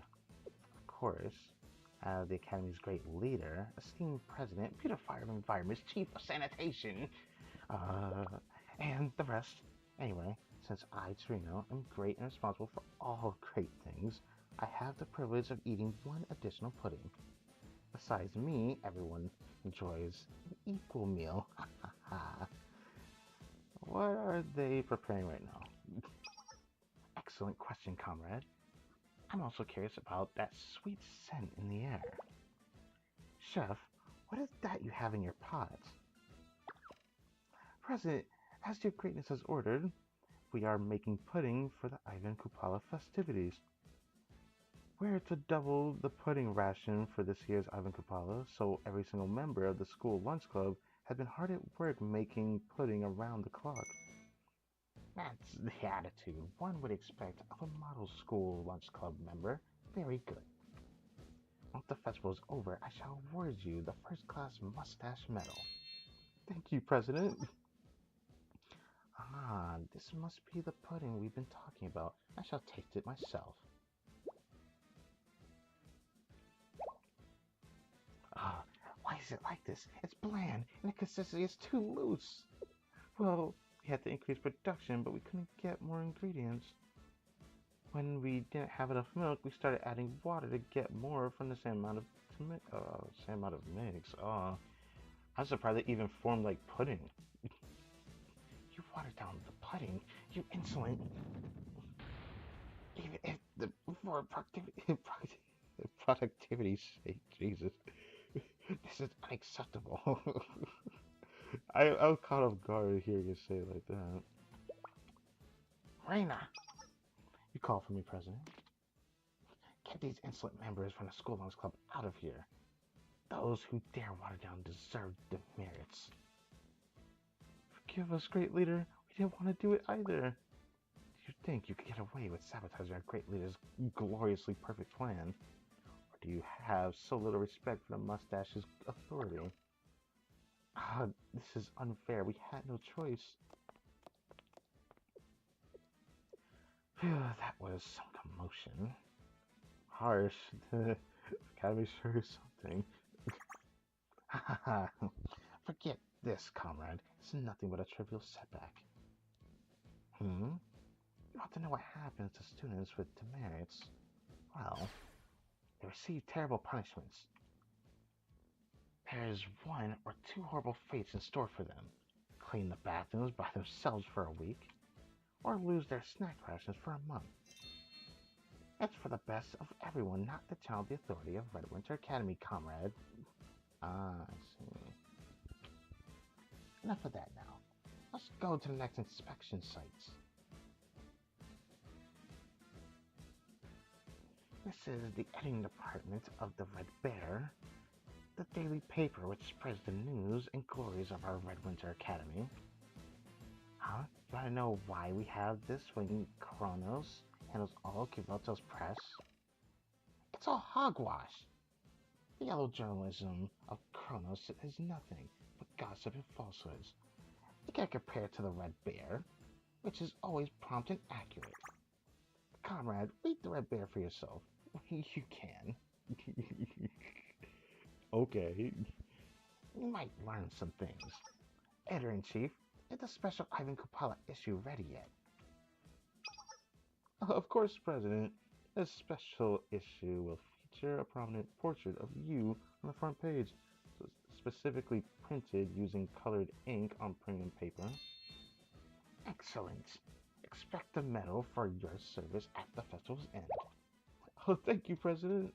Of course, the Academy's great leader, esteemed President, Beautifier of Environments, Chief of Sanitation, and the rest. Anyway, since I, Trino, am great and responsible for all great things, I have the privilege of eating one additional pudding. Besides me, everyone enjoys an equal meal. What are they preparing right now? Excellent question, comrade. I'm also curious about that sweet scent in the air. Chef, what is that you have in your pot? President, as your greatness has ordered, we are making pudding for the Ivan Kupala festivities. We're to double the pudding ration for this year's Ivan Kupala, so every single member of the school lunch club has been hard at work making pudding around the clock. That's the attitude one would expect of a model school lunch club member. Very good. Once the festival is over, I shall award you the first class mustache medal. Thank you, President. This must be the pudding we've been talking about. I shall taste it myself. Why is it like this? It's bland, and the consistency is too loose. Well, we had to increase production, but we couldn't get more ingredients. When we didn't have enough milk, we started adding water to get more from the same amount of mix. I'm surprised it even formed like pudding. You watered down the pudding, you insolent. Even if for productivity's sake, Jesus. This is unacceptable. I was caught off guard hearing you say it like that. Reina! You call for me, President. Get these insolent members from the school lunch club out of here. Those who dare water down deserve demerits. Forgive us, great leader. We didn't want to do it either. Do you think you could get away with sabotaging our great leader's gloriously perfect plan? Or do you have so little respect for the mustache's authority? This is unfair. We had no choice. Phew, that was some commotion. Harsh. Gotta be sure something. Forget this, comrade. It's nothing but a trivial setback. You want to know what happens to students with demerits? Well, they receive terrible punishments. There's 1 or 2 horrible fates in store for them. Clean the bathrooms by themselves for a week, or lose their snack rations for a month. It's for the best of everyone not to challenge the authority of Red Winter Academy, comrade. I see. Enough of that now. Let's go to the next inspection sites. This is the editing department of the Red Bear, the daily paper which spreads the news and glories of our Red Winter Academy. Huh? You want to know why we have this when Kronos handles all Kivelto's press? It's all hogwash. The yellow journalism of Kronos is nothing but gossip and falsehoods. You can't compare it to the Red Bear, which is always prompt and accurate. Comrade, read the Red Bear for yourself. You can. Okay. You might learn some things. Editor-in-Chief, is the special Ivan Kupala issue ready yet? Of course, President. This special issue will feature a prominent portrait of you on the front page, specifically printed using colored ink on premium paper. Excellent. Expect a medal for your service at the festival's end. Oh, thank you, President.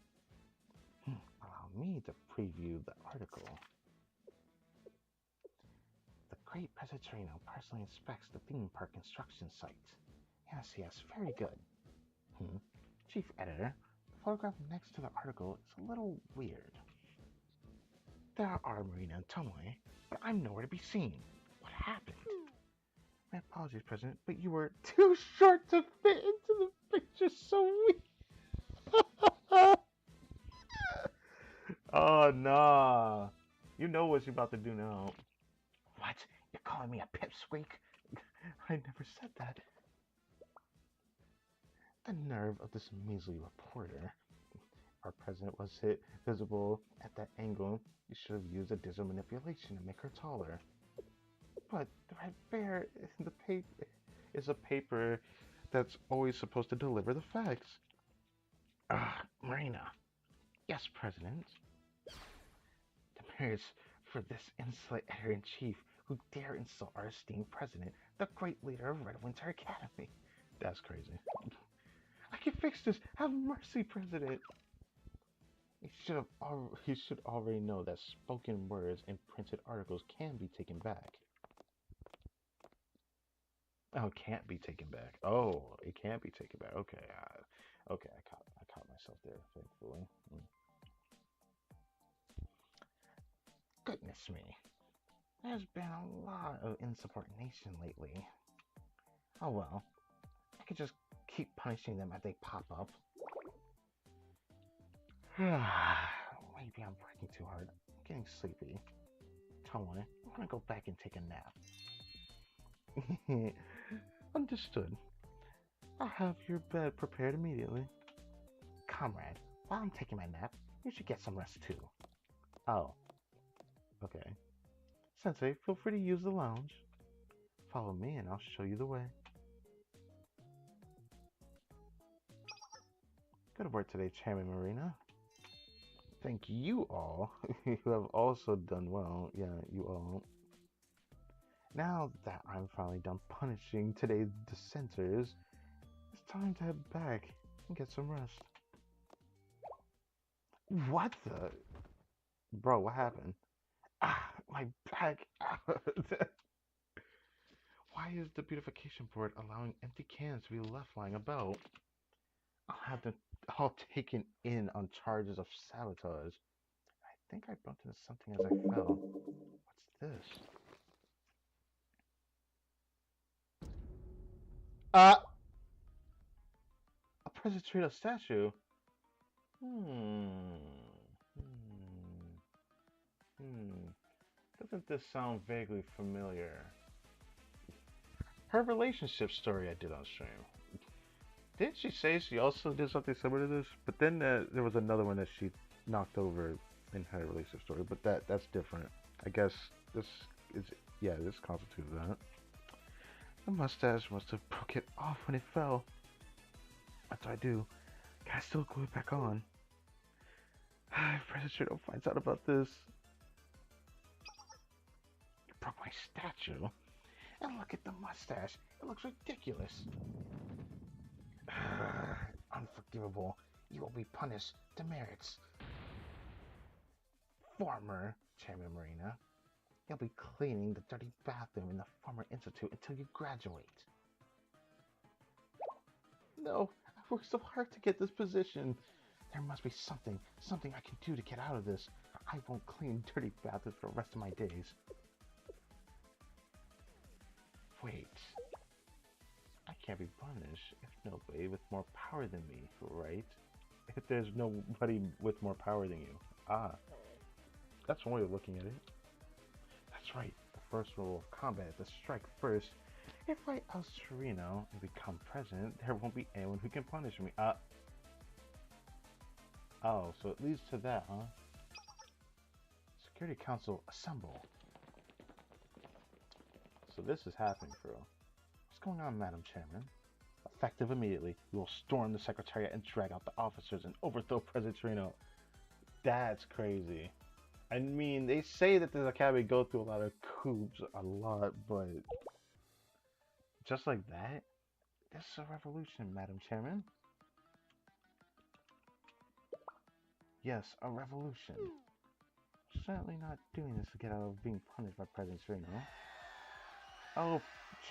Allow me to preview the article. The great Pesatrino personally inspects the theme park construction site. Yes, very good. Chief Editor, the photograph next to the article is a little weird. There are Marina and Tomoe, but I'm nowhere to be seen. What happened? My apologies, President, but you were too short to fit into the picture, so we... Oh, nah. You know what you're about to do now. What? You're calling me a pipsqueak? I never said that. The nerve of this measly reporter. Our president was visible at that angle. You should have used a digital manipulation to make her taller. But the Red Bear in the paper is a paper that's always supposed to deliver the facts. Marina. Yes, President. The merits for this insolent editor-in-chief who dare insult our esteemed president, the great leader of Red Winter Academy. That's crazy. I can fix this. Have mercy, President. He should already know that spoken words and printed articles can be taken back. Oh, can't be taken back. Oh, it can't be taken back. Okay, okay, I caught myself there, thankfully. Goodness me, there's been a lot of insubordination lately. Oh well, I could just keep punishing them as they pop up. Maybe I'm working too hard. I'm getting sleepy. Tomoe, I'm gonna go back and take a nap. Understood. I'll have your bed prepared immediately. Comrade, while I'm taking my nap, you should get some rest too. Oh. Okay. Sensei, feel free to use the lounge. Follow me and I'll show you the way. Good work today, Chairman Marina. Thank you all who have also done well. Yeah, you all. Now that I'm finally done punishing today's dissenters, it's time to head back and get some rest. What the? Bro, what happened? My back. Why is the beautification board allowing empty cans to be left lying about? I'll have them all taken in on charges of sabotage. I think I bumped into something as I fell. What's this? A Presatrino statue? Doesn't this sound vaguely familiar? Her relationship story I did on stream. Didn't she say she also did something similar to this? But then there was another one that she knocked over in her relationship story. But that's different. I guess this is, yeah, this constitutes that. The mustache must have broke it off when it fell. What do I do? Can I still glue it back on? If President finds out about this. You broke my statue. And look at the mustache. It looks ridiculous. Unforgivable. You will be punished. Demerits. Former Chairman Marina. You'll be cleaning the dirty bathroom in the former institute until you graduate. No, I worked so hard to get this position. There must be something I can do to get out of this. I won't clean dirty bathrooms for the rest of my days. Wait. I can't be punished if nobody with more power than me, right? If there's nobody with more power than you. Ah, that's one way of looking at it. That's right. The first rule of combat is to strike first. If I oust Torino and become president, there won't be anyone who can punish me. Oh, so it leads to that, huh? Security Council, assemble. So this is happening for real. What's going on, Madam Chairman? Effective immediately, we will storm the Secretariat and drag out the officers and overthrow President Torino. That's crazy. I mean, they say that the Academy go through a lot of coups, but just like that? This is a revolution, Madam Chairman. Yes, a revolution. Certainly not doing this to get out of being punished by President Torino. Oh,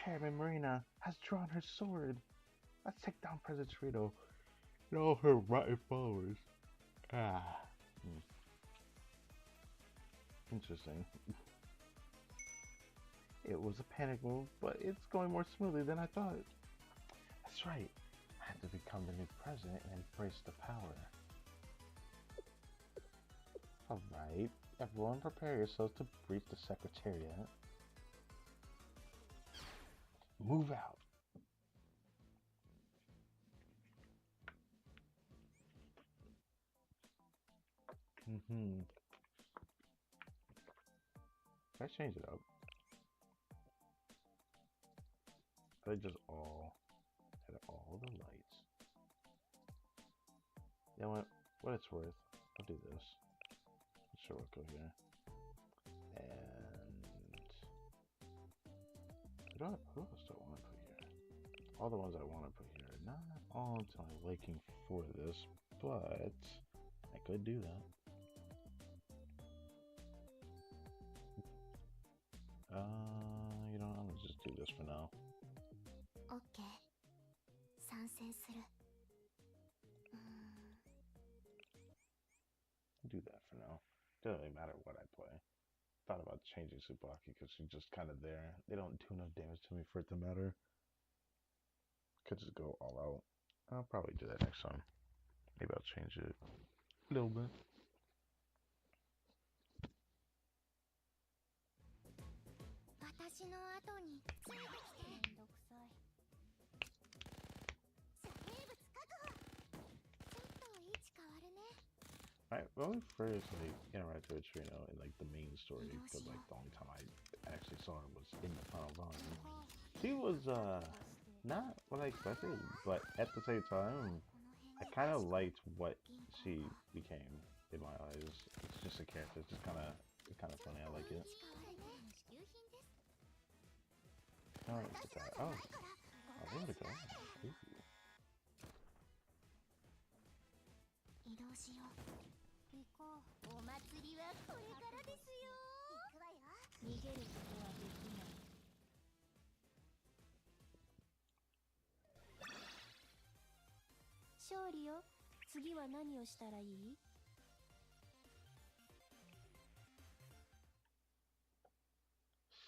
Chairman Marina has drawn her sword. Let's take down President Torino and all her rotten followers. Interesting. It was a panic move, but it's going more smoothly than I thought. That's right. I had to become the new president and embrace the power. Alright, everyone prepare yourselves to brief the Secretariat. Move out. Let's change it up. They just all had all the lights. You know what it's worth, I'll do this. Sure, we'll go here. And who else do I want to put here? All the ones I want to put here. Not all to my liking for this, but I could do that. You know, I'm gonna just do this for now. OK 参戦する Do that for now. Doesn't really matter what I play. Thought about changing Tsubaki because she's just kind of there. They don't do enough damage to me for it to matter. Could just go all out. I'll probably do that next time. Maybe I'll change it a little bit. 私の後についてきてめんどくさい生物確保ちょっと位置変わるね Alright, when we first interacted with Trino in the main story, because the only time I actually saw her was in the final volume, she was not what I expected, but at the same time, I kind of liked what she became in my eyes. It's just a character. It's just kind of funny. I like it. Oh, look at that. Oh, there we go. Ooh. 移動しよう行こうお祭りはこれからですよ行くわよ逃げることはできない勝利よ次は何をしたらいい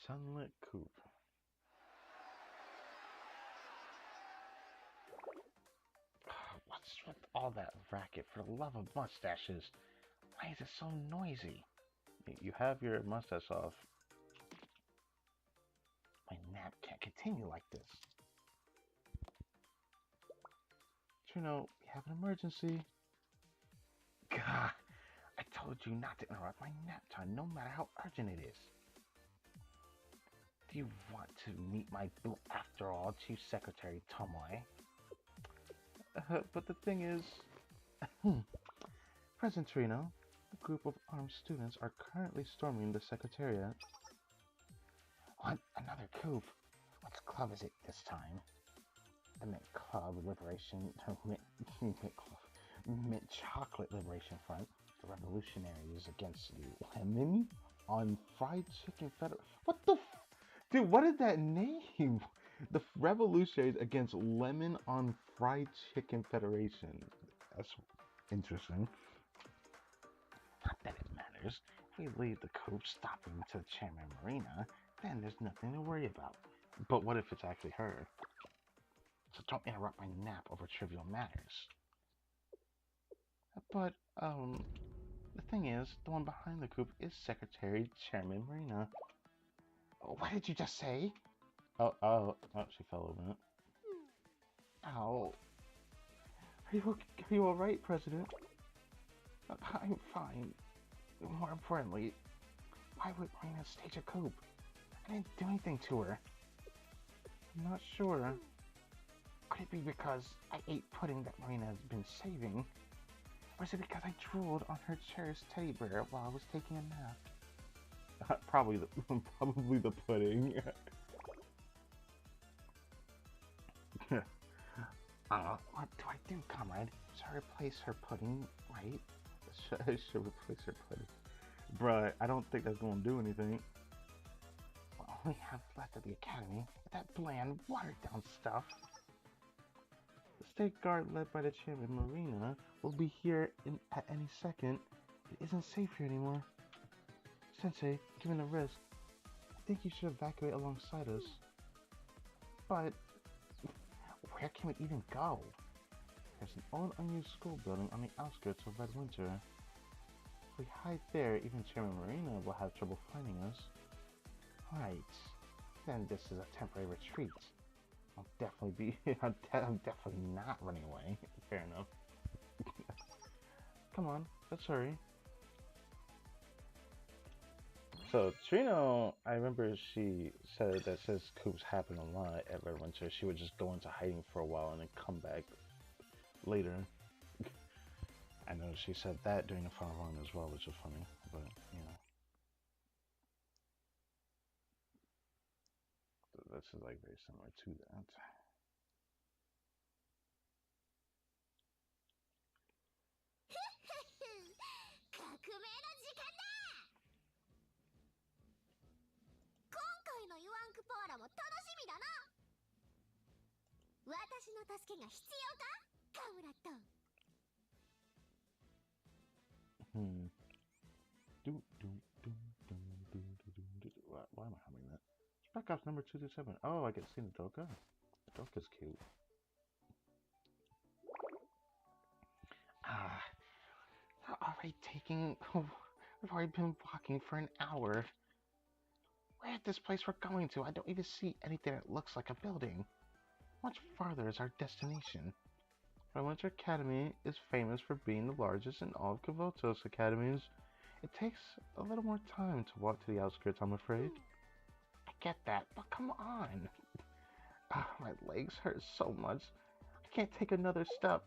Sunlit Coupe. What's with all that racket? For the love of mustaches, why is it so noisy? You have your mustache off. My nap can't continue like this. Trino, we have an emergency. Gah! I told you not to interrupt my nap time, no matter how urgent it is. Do you want to meet my boot after all, Chief Secretary Tomoe? But the thing is, President Trino, a group of armed students are currently storming the Secretariat. What? Another coup? Which club is it this time? The Mint Club Liberation, Mint Chocolate Liberation Front. The revolutionaries against Lemon on Fried Chicken Federation. What the? Dude, what is that name? The Revolutionaries against Lemon on Fried Chicken Federation. Interesting. Not that it matters. If we leave the coop stopping to the Chairman Marina, then there's nothing to worry about. But what if it's actually her? So don't interrupt my nap over trivial matters. But, the thing is, the one behind the coop is Secretary Chairman Marina. What did you just say? Oh, she fell over it. Ow. Are you alright, President? I'm fine. More importantly, why would Marina stage a coup? I didn't do anything to her. I'm not sure. Could it be because I ate pudding that Marina has been saving? Or is it because I drooled on her cherished teddy bear while I was taking a nap? Probably the pudding. What do I do, comrade? Should I replace her pudding, right? I should replace her pudding. Bruh, I don't think that's gonna do anything. All we have left at the academy is that bland, watered-down stuff. The state guard led by the Chairman Marina will be here at any second. It isn't safe here anymore. Sensei, given the risk, I think you should evacuate alongside us. But where can we even go? There's an old unused school building on the outskirts of Red Winter. If we hide there, even Chairman Marina will have trouble finding us. Right. Then this is a temporary retreat. I'll definitely be. I'm definitely not running away. Fair enough. Come on, let's hurry. So Trino, I remember she said that since coups happen a lot at Red Winter, she would just go into hiding for a while and then come back later. I know she said that during the final run as well, which is funny, but you know. This is like very similar to that. 革命の時間だ。今回のユアンクパーラも楽しみだな。私の助けが必要か、カムラット。Why am I humming that? Spec Ops number 227. Oh, I get to see the Doka. The Doka's cute. We've already been walking for an hour. We're at this place we're going to. I don't even see anything that looks like a building. Much farther is our destination. Red Winter Academy is famous for being the largest in all of Kavotos academies. It takes a little more time to walk to the outskirts, I'm afraid. I get that, but come on. My legs hurt so much. I can't take another step.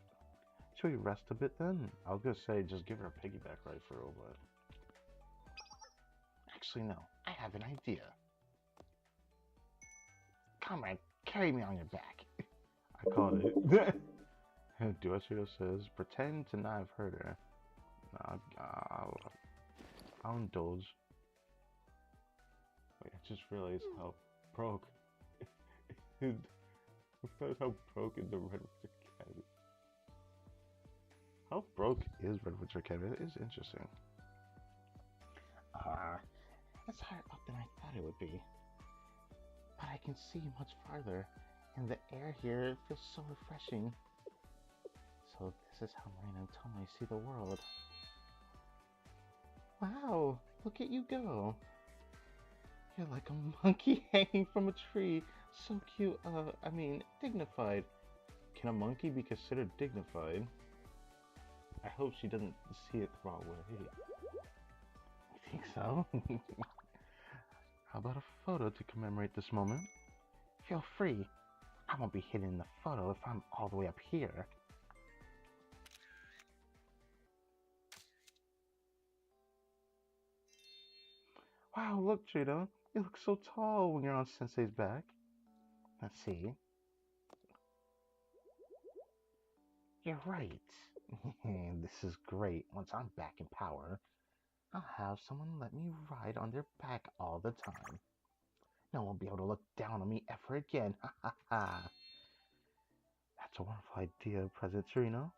Should we rest a bit then? I was gonna say just give her a piggyback ride for real, but... Actually, no. I have an idea. Comrade, carry me on your back. I called it. Do as Shiro says. Pretend to not have heard her. I'll indulge. Wait, I just realized how broke. How broken the Red Winter Academy. How broke is Red Winter Academy? It is interesting. It's higher up than I thought it would be. But I can see much farther, and the air here feels so refreshing. So this is how Marina and Tomoe see the world. Wow, look at you go. You're like a monkey hanging from a tree. So cute, I mean, dignified. Can a monkey be considered dignified? I hope she doesn't see it the wrong way. I think so. How about a photo to commemorate this moment? Feel free. I won't be hidden in the photo if I'm all the way up here. Wow, look, Trino. You look so tall when you're on Sensei's back. Let's see. You're right. This is great. Once I'm back in power, I'll have someone let me ride on their back all the time. No one will be able to look down on me ever again. Ha ha ha. That's a wonderful idea, President Trino.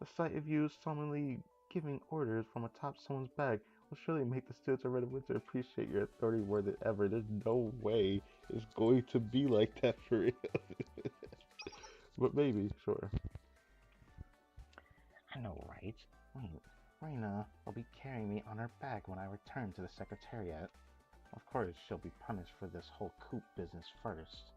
The sight of you solemnly giving orders from atop someone's back will surely make the students of Red Winter appreciate your authority more than ever. There's no way it's going to be like that for real. But maybe, sure. I know, right? Wait, Reina will be carrying me on her back when I return to the Secretariat. Of course, she'll be punished for this whole coop business first.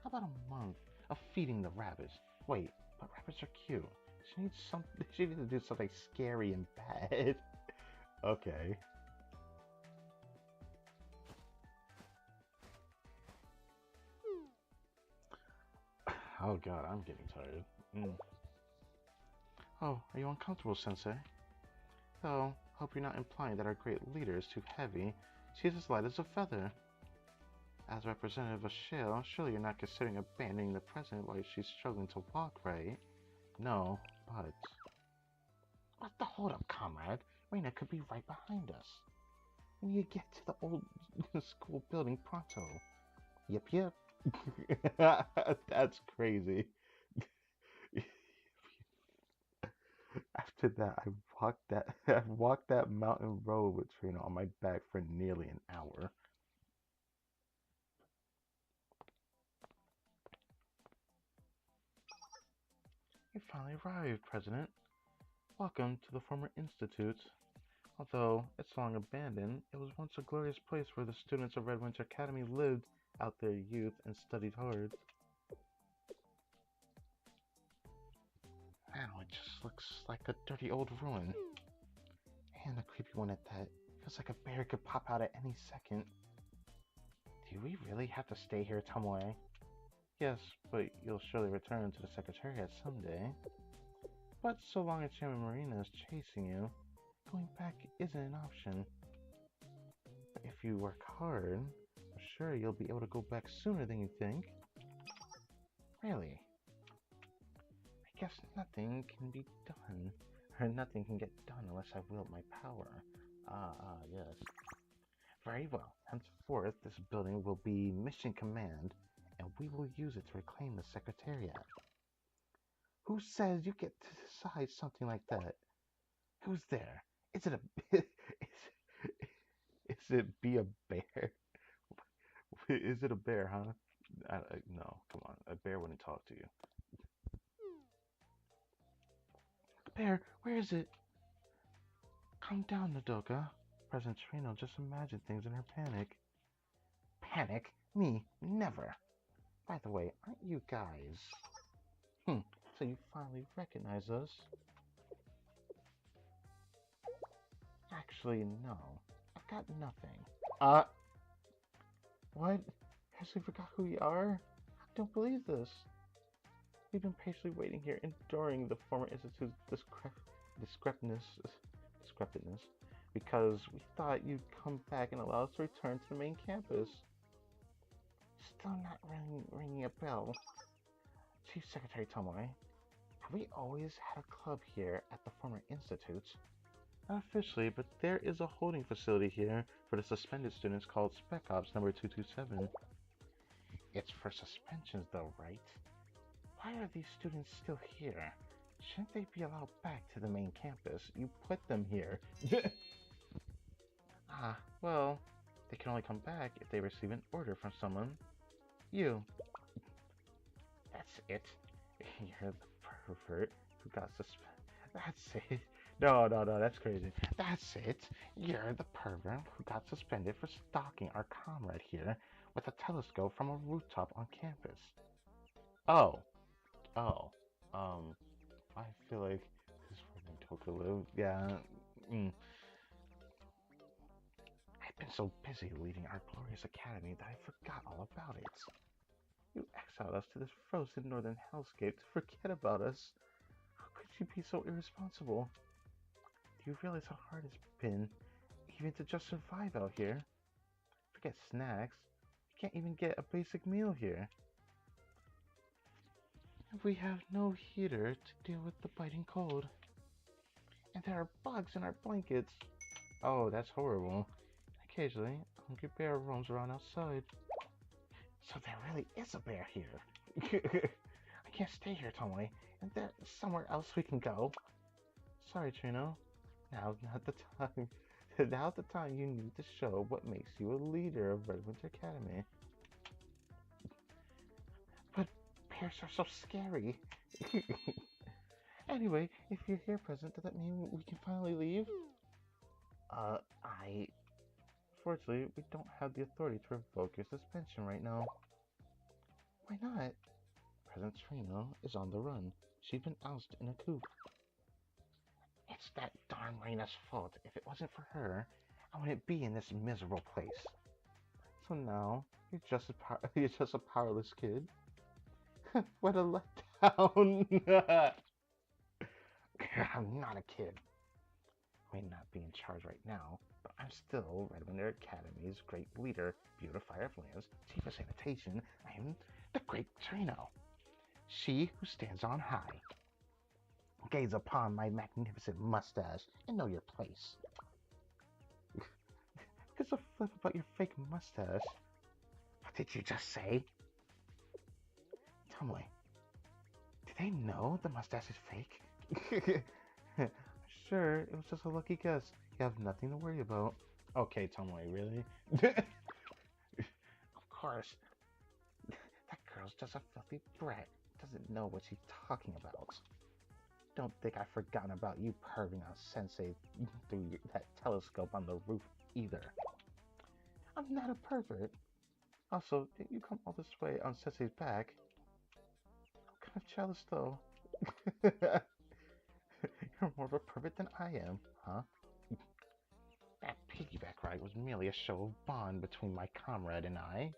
How about a month of feeding the rabbits? Wait, but rabbits are cute. She needs something. She needs to do something scary and bad. Okay. Oh god, I'm getting tired. Oh, are you uncomfortable, Sensei? Though, hope you're not implying that our great leader is too heavy. She's as light as a feather. As representative of Shale, surely you're not considering abandoning the president while she's struggling to walk, right? No, but... What the hold up, comrade? Reina could be right behind us. We need to get to the old school building pronto. Yep. That's crazy. After that, I walked that mountain road with Trina on my back for nearly an hour. You finally arrived, President. Welcome to the former Institute. Although it's long abandoned, it was once a glorious place where the students of Red Winter Academy lived out their youth and studied hard. Now it just looks like a dirty old ruin. And a creepy one at that. Feels like a bear could pop out at any second. Do we really have to stay here, Tomoe? Yes, but you'll surely return to the Secretariat someday. But so long as Chairman Marina is chasing you, going back isn't an option. But if you work hard, I'm sure you'll be able to go back sooner than you think. Really? I guess nothing can be done. Or nothing can get done unless I wield my power. Yes. Very well. Henceforth, this building will be Mission Command, and we will use it to reclaim the Secretariat. Who says you get to decide something like that? Who's there? Is it a... Is it be a bear? Is it a bear, huh? No, come on. A bear wouldn't talk to you. Bear, where is it? Calm down, Nodoka. President Trino just imagined things in her panic. Panic? Me? Never. By the way, aren't you guys... so you finally recognize us? Actually, no. I've got nothing. What? Actually forgot who you are? I don't believe this. We've been patiently waiting here, enduring the former institute's discrepantness, because we thought you'd come back and allow us to return to the main campus. Still not ringing a bell. Chief Secretary Tomoe, have we always had a club here at the former institute? Not officially, but there is a holding facility here for the suspended students called Spec Ops number 227. It's for suspensions though, right? Why are these students still here? Shouldn't they be allowed back to the main campus? You put them here. Well, they can only come back if they receive an order from someone. You. That's it. You're the pervert who got suspended. That's it. No, that's crazy. That's it. You're the pervert who got suspended for stalking our comrade here with a telescope from a rooftop on campus. Oh. I feel like this is where Toka live. Yeah. I've been so busy leading our glorious academy that I forgot all about it. You exiled us to this frozen northern hellscape to forget about us. How could you be so irresponsible? Do you realize how hard it's been even to just survive out here? Forget snacks. You can't even get a basic meal here. We have no heater to deal with the biting cold. And there are bugs in our blankets. Oh, that's horrible. Occasionally, a hungry bear roams around outside. So there really is a bear here. I can't stay here, Tomoe. And there's somewhere else we can go. Sorry, Trino. Now's not the time. Now's the time you need to show what makes you a leader of Red Winter Academy. But bears are so scary. Anyway, if you're here present, does that mean we can finally leave? Fortunately, we don't have the authority to revoke your suspension right now. Why not? President Trino is on the run. She's been ousted in a coup. It's that darn Reina's fault. If it wasn't for her, I wouldn't be in this miserable place. So now, you're just a powerless kid? What a letdown! I'm not a kid. I may not be in charge right now, but I'm still Red Winter Academy's great leader, beautifier of lands, chief of sanitation. I am the great Trino. She who stands on high. Gaze upon my magnificent mustache and know your place. What's a flip about your fake mustache? What did you just say? Tomoe, do they know the mustache is fake? Sure, it was just a lucky guess. You have nothing to worry about. Okay, Tomoe, really? Of course. That girl's just a filthy brat. Doesn't know what she's talking about. Don't think I've forgotten about you perving on Sensei through that telescope on the roof either. I'm not a pervert. Also, didn't you come all this way on Sensei's back? I'm kind of jealous though. You're more of a pervert than I am, huh? That piggyback ride was merely a show of bond between my comrade and I.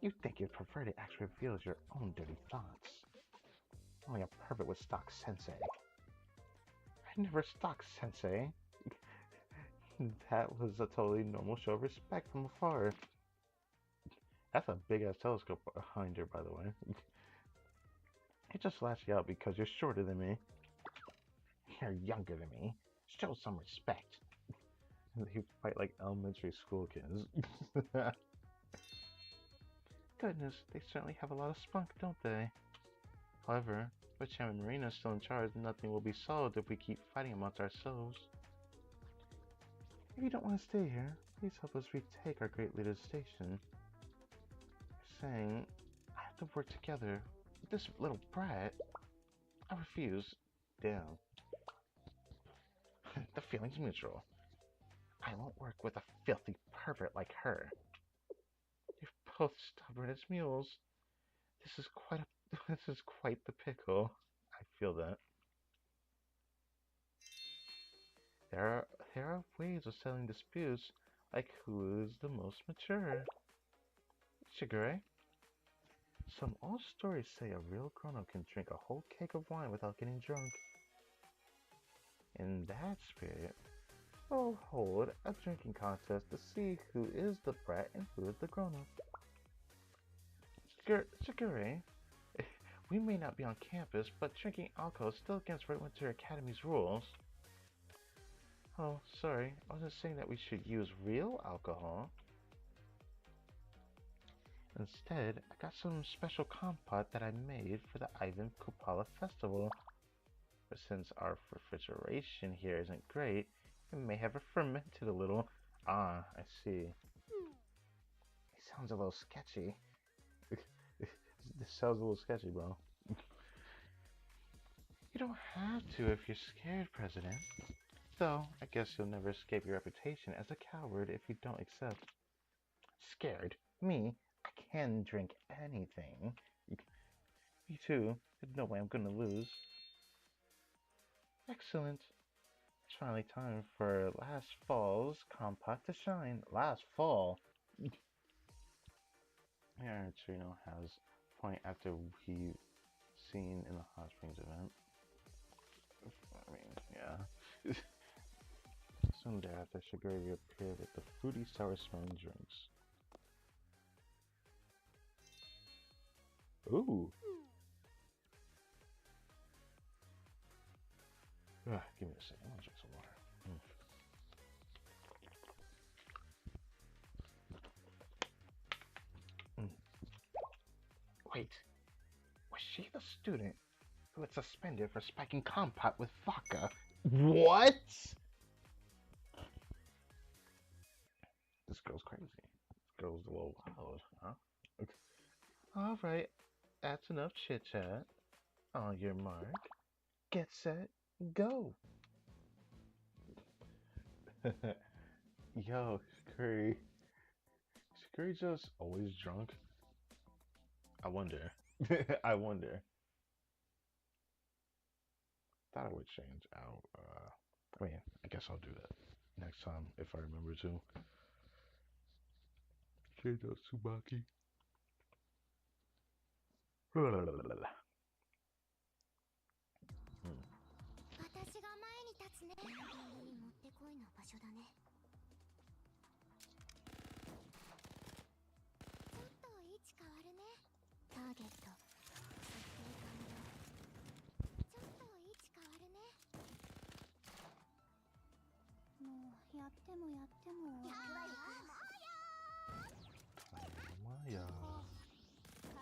You think your perverted actually reveals your own dirty thoughts. Only a pervert would stalk Sensei. I never stalked Sensei. That was a totally normal show of respect from afar. That's a big-ass telescope behind her, by the way. It just lashed you out because you're shorter than me. You're younger than me. Show some respect. They fight like elementary school kids. Goodness, they certainly have a lot of spunk, don't they? However, with Chairman Marina still in charge, nothing will be solved if we keep fighting amongst ourselves. If you don't want to stay here, please help us retake our great leader's station. You're saying I have to work together with this little brat? I refuse. Damn. The feeling's mutual. I won't work with a filthy pervert like her. You're both stubborn as mules. This is quite the pickle. I feel that. There are ways of settling disputes, like who is the most mature. Shigure? Some old stories say a real grown-up can drink a whole keg of wine without getting drunk. In that spirit, we'll hold a drinking contest to see who is the brat and who is the grown-up. Shigure, we may not be on campus, but drinking alcohol is still against Red Winter Academy's rules. Oh, sorry, I wasn't saying that we should use real alcohol. Instead, I got some special compote that I made for the Ivan Kupala festival. But since our refrigeration here isn't great, it may have fermented a little. Ah, I see. It sounds a little sketchy. This sounds a little sketchy, bro. You don't have to if you're scared, President. Though, I guess you'll never escape your reputation as a coward if you don't accept. Scared? Me? I can drink anything. Me too. There's no way I'm gonna lose. Excellent. It's finally time for last fall's compote to shine. Last fall? Yeah, Trino has point after we seen in the Hot Springs event. I mean, yeah. Soon thereafter, Shigure reappeared with the fruity sour smelling drinks. Ooh! Give me a second, I'll drink some water. Wait. Was she the student who was suspended for spiking compote with vodka? What? This girl's crazy. This girl's a little wild, huh? All right, that's enough chit chat. On your mark, get set, go. Yo, Curry. Is Curry just always drunk? I wonder. I wonder. Thought I would change out. I mean, I guess I'll do that next time if I remember to. Change out Tsubaki. 私が前に立つね。もってこいの場所だね。ちょっと位置変わるね。ターゲット設定完了。ちょっと位置変わるね。もうやってもやっても。やばいよ。Maya.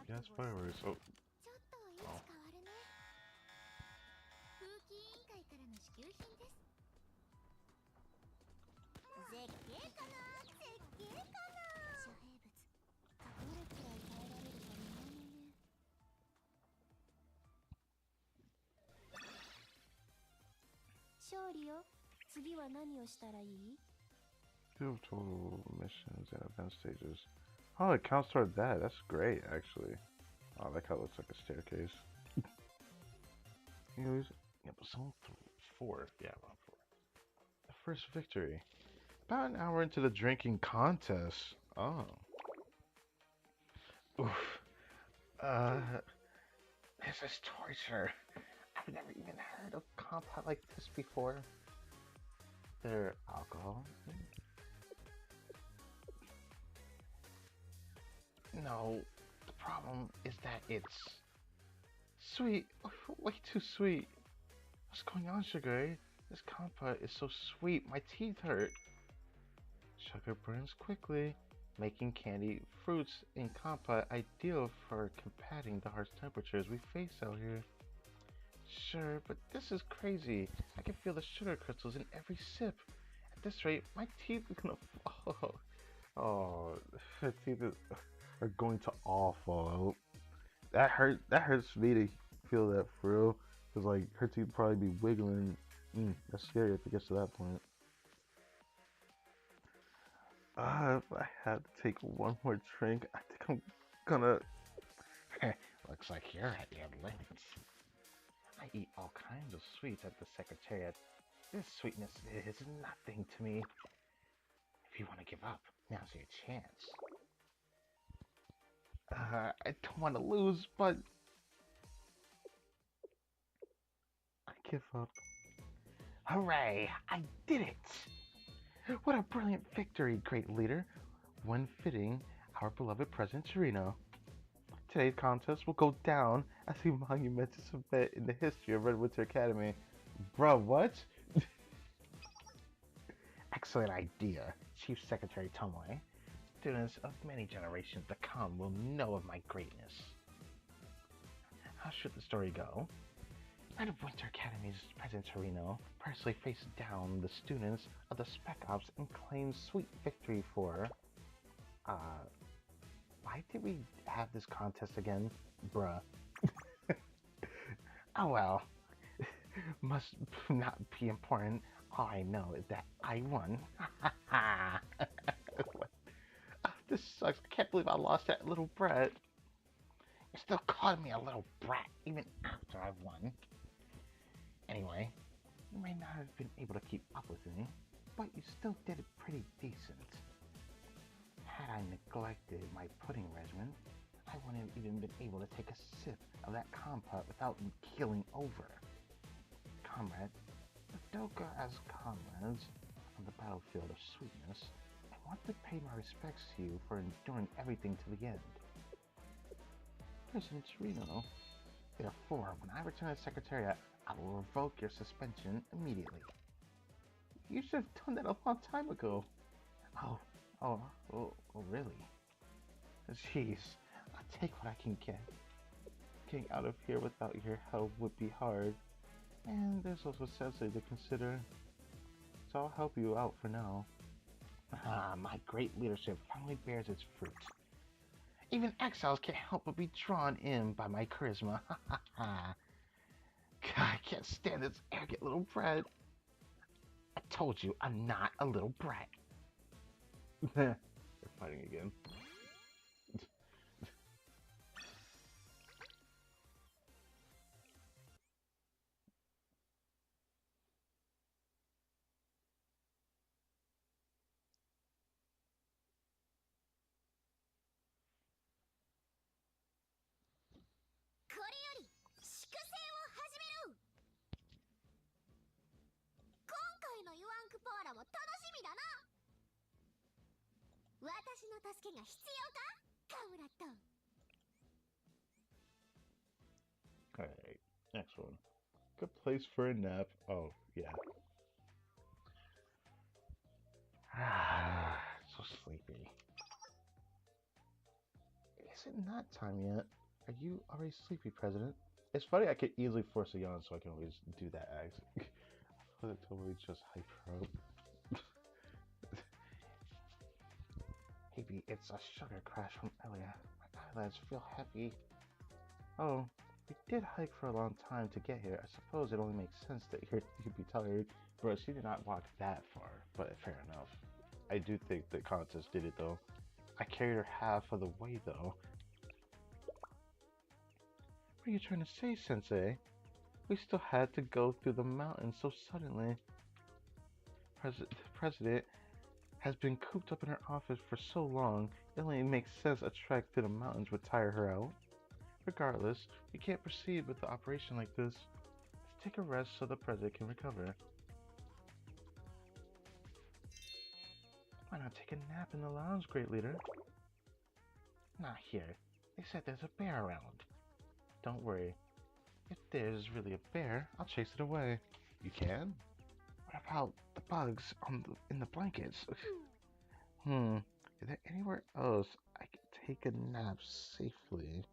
Yes, fireworks. Oh, ちょっと位置変わるね。風紀委員会からの支給品です。絶景かな、絶景かな。遮蔽物どれくらい耐えられるか見ものね。勝利よ。次は何をしたらいい？ two total missions and event stages. Oh, it counts toward that. That's great, actually. Oh, that kind of looks like a staircase. Anyways, yeah, but zone 4. Yeah, round 4. The first victory. About an hour into the drinking contest. Oh. Oof. This is torture. I've never even heard of compote like this before. There alcohol? No, the problem is that it's sweet. Way too sweet. What's going on, Sugar? This compote is so sweet, my teeth hurt. Sugar burns quickly, making candy fruits in compote ideal for combating the harsh temperatures we face out here. Sure, but this is crazy. I can feel the sugar crystals in every sip. At this rate, my teeth are gonna fall. Oh, her teeth are going to all fall out. That hurts me to feel that for real. Cause like her teeth probably be wiggling. That's scary if it gets to that point. If I had to take one more drink, I think I'm gonna. Looks like you're at your limits. I eat all kinds of sweets at the Secretariat. This sweetness is nothing to me. If you want to give up, now's your chance. I don't want to lose, but I give up. Hooray! I did it! What a brilliant victory, great leader. One fitting our beloved President Torino. Today's contest will go down as a monumentous event in the history of Red Winter Academy. Bruh, what? Excellent idea, Chief Secretary Tomoe. Students of many generations to come will know of my greatness. How should the story go? Red Winter Academy's President Torino personally faced down the students of the Spec Ops and claimed sweet victory for... why did we have this contest again? Bruh. Oh well. Must not be important. All I know is that I won. This sucks. I can't believe I lost that little brat. You're still calling me a little brat even after I've won. Anyway, you may not have been able to keep up with me, but you still did it pretty decent. Had I neglected my pudding regimen, I wouldn't have even been able to take a sip of that compote without keeling over. Comrade, with Doka as comrades on the battlefield of sweetness, I want to pay my respects to you for enduring everything to the end. President Torino, therefore, when I return to the Secretariat, I will revoke your suspension immediately. You should have done that a long time ago. Oh, really? Jeez, I'll take what I can get. getting out of here without your help would be hard. And there's also Sensei to consider. So I'll help you out for now. Ah, my great leadership finally bears its fruit. Even exiles can't help but be drawn in by my charisma. Ha ha ha. God, I can't stand this arrogant little brat. I told you I'm not a little brat. They're fighting again. Alright, next one. Good place for a nap. Oh, yeah. Ah, so sleepy. Is it not time yet? Are you already sleepy, President? It's funny I could easily force a yawn, so I can always do that act. I thought it totally just hype her up. Maybe it's a sugar crash from earlier. My eyelids feel heavy. Oh, we did hike for a long time to get here. I suppose it only makes sense that you'd be tired. Bro, she did not walk that far, but fair enough. I do think the contest did it though. I carried her half of the way though. What are you trying to say, Sensei? We still had to go through the mountains so suddenly. The president has been cooped up in her office for so long, it only makes sense a trek through the mountains would tire her out. Regardless, we can't proceed with the operation like this. Let's take a rest so the president can recover. Why not take a nap in the lounge, great leader? Not here. They said there's a bear around. Don't worry. If there's really a bear, I'll chase it away. You can? What about the bugs in the blankets? Is there anywhere else I can take a nap safely?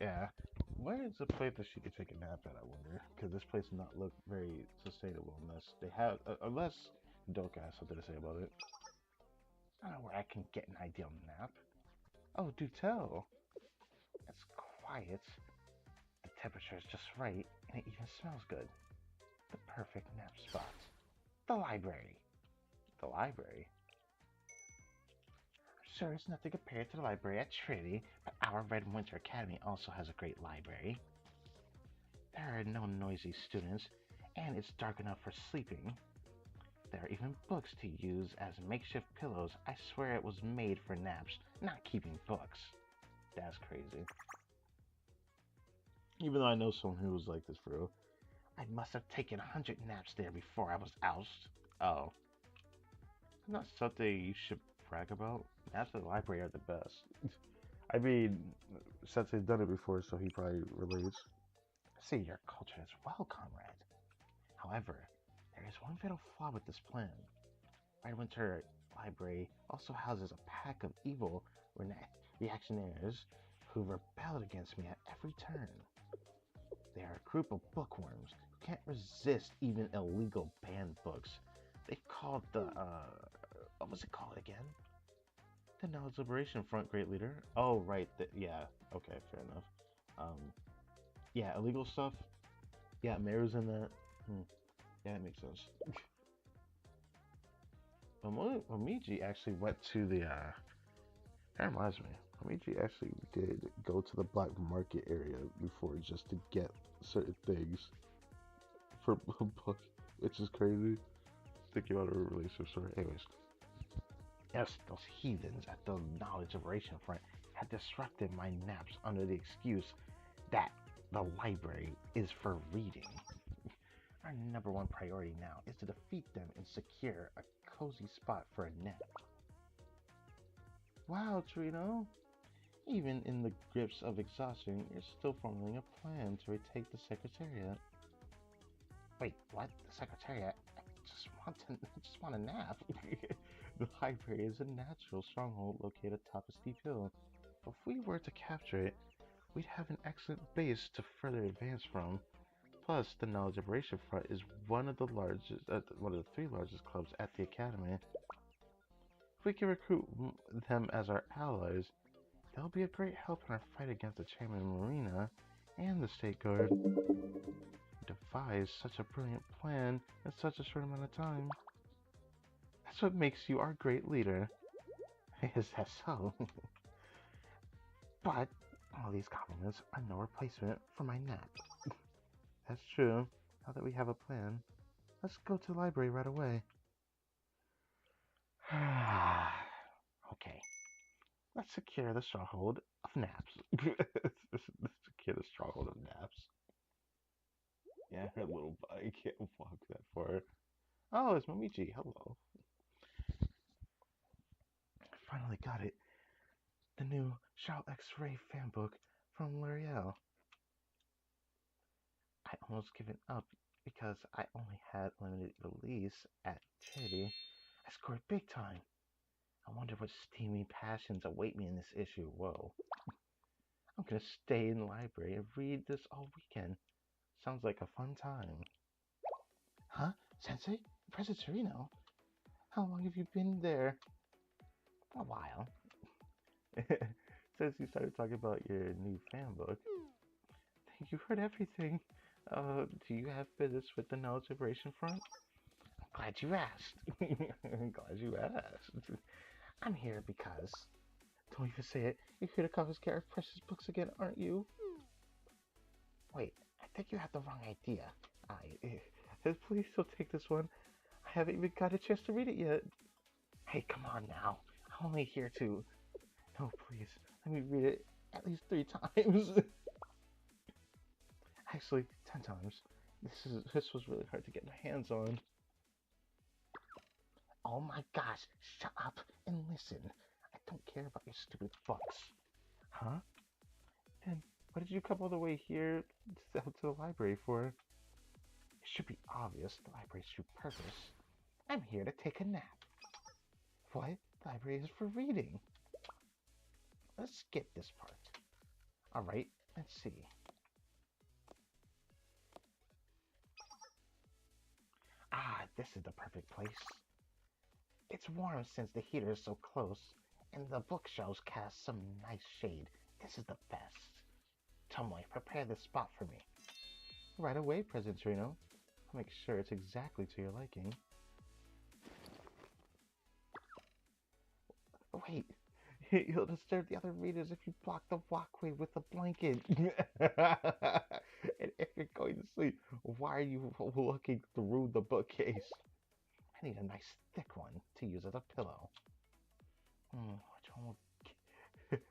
Yeah. Where is the place that she could take a nap at, I wonder? Because this place does not look very sustainable unless they have, unless Doka has something to say about it. I don't know where I can get an ideal nap. Oh, do tell. It's quiet. The temperature is just right, and it even smells good. The perfect nap spot. The library. The library? Sure, it's nothing compared to the library at Trinity, but our Red Winter Academy also has a great library. There are no noisy students, and it's dark enough for sleeping. There are even books to use as makeshift pillows. I swear it was made for naps, not keeping books. That's crazy. Even though I know someone who was like this for real. I must have taken 100 naps there before I was ousted. Oh. Not something you should brag about. Naps at the library are the best. I mean, Sensei's done it before, so he probably relates. I see your culture as well, comrade. However, there is one fatal flaw with this plan. Winter Library also houses a pack of evil reactionaries who rebelled against me at every turn. They are a group of bookworms who can't resist even illegal banned books. They've called what was it called again? The Knowledge Liberation Front, great leader. Oh, right. Yeah. Okay, fair enough. Yeah, illegal stuff. Yeah, Mayor's in that. Yeah, that makes sense. Momiji actually went to the. That reminds me. Momiji actually did go to the black market area before just to get certain things for a book, which is crazy. Thinking about a relationship story. Anyways. Yes, those heathens at the Knowledge Liberation Front had disrupted my naps under the excuse that the library is for reading. Our number one priority now is to defeat them and secure a cozy spot for a nap. Wow, Trino! Even in the grips of exhaustion, you're still formulating a plan to retake the Secretariat. Wait, what? The Secretariat? I just want a nap. The library is a natural stronghold located atop a steep hill. If we were to capture it, we'd have an excellent base to further advance from. Plus, the Knowledge Liberation Front is one of the three largest clubs at the academy. If we can recruit them as our allies, they'll be a great help in our fight against the Chairman Marina and the State Guard. Devised such a brilliant plan in such a short amount of time. That's what makes you our great leader. Is that so? But all these compliments are no replacement for my nap. That's true. Now that we have a plan, let's go to the library right away. Okay, let's secure the stronghold of naps. Let's secure the stronghold of naps. Yeah, her little body can't walk that far. Oh, it's Momiji. Hello. I finally got it. The new Shao X-Ray fan book from L'Oreal. I almost given up because I only had limited release at charity. I scored big time. I wonder what steamy passions await me in this issue. Whoa. I'm gonna stay in the library and read this all weekend. Sounds like a fun time. Huh? Sensei? President Torino? How long have you been there? A while. Since you started talking about your new fan book. You heard everything. Do you have business with the Knowledge Liberation Front? I'm glad you asked. I'm glad you asked. I'm here because... Don't even say it. You're here to confiscate our precious books again, aren't you? Wait, I think you have the wrong idea. Please don't take this one. I haven't even got a chance to read it yet. Hey, come on now. I'm only here to... No, please. Let me read it at least 3 times. Actually, 10 times. This was really hard to get my hands on. Oh my gosh, shut up and listen. I don't care about your stupid books. Huh? Then what did you come all the way here to the library for? It should be obvious the library's true purpose. I'm here to take a nap. What? The library is for reading. Let's skip this part. Alright, let's see. Ah, this is the perfect place. It's warm since the heater is so close, and the bookshelves cast some nice shade. This is the best. Tomoe, prepare this spot for me. Right away, President Torino. I'll make sure it's exactly to your liking. Wait, you'll disturb the other readers if you block the walkway with a blanket. And if you're going to sleep, why are you looking through the bookcase? I need a nice thick one to use as a pillow.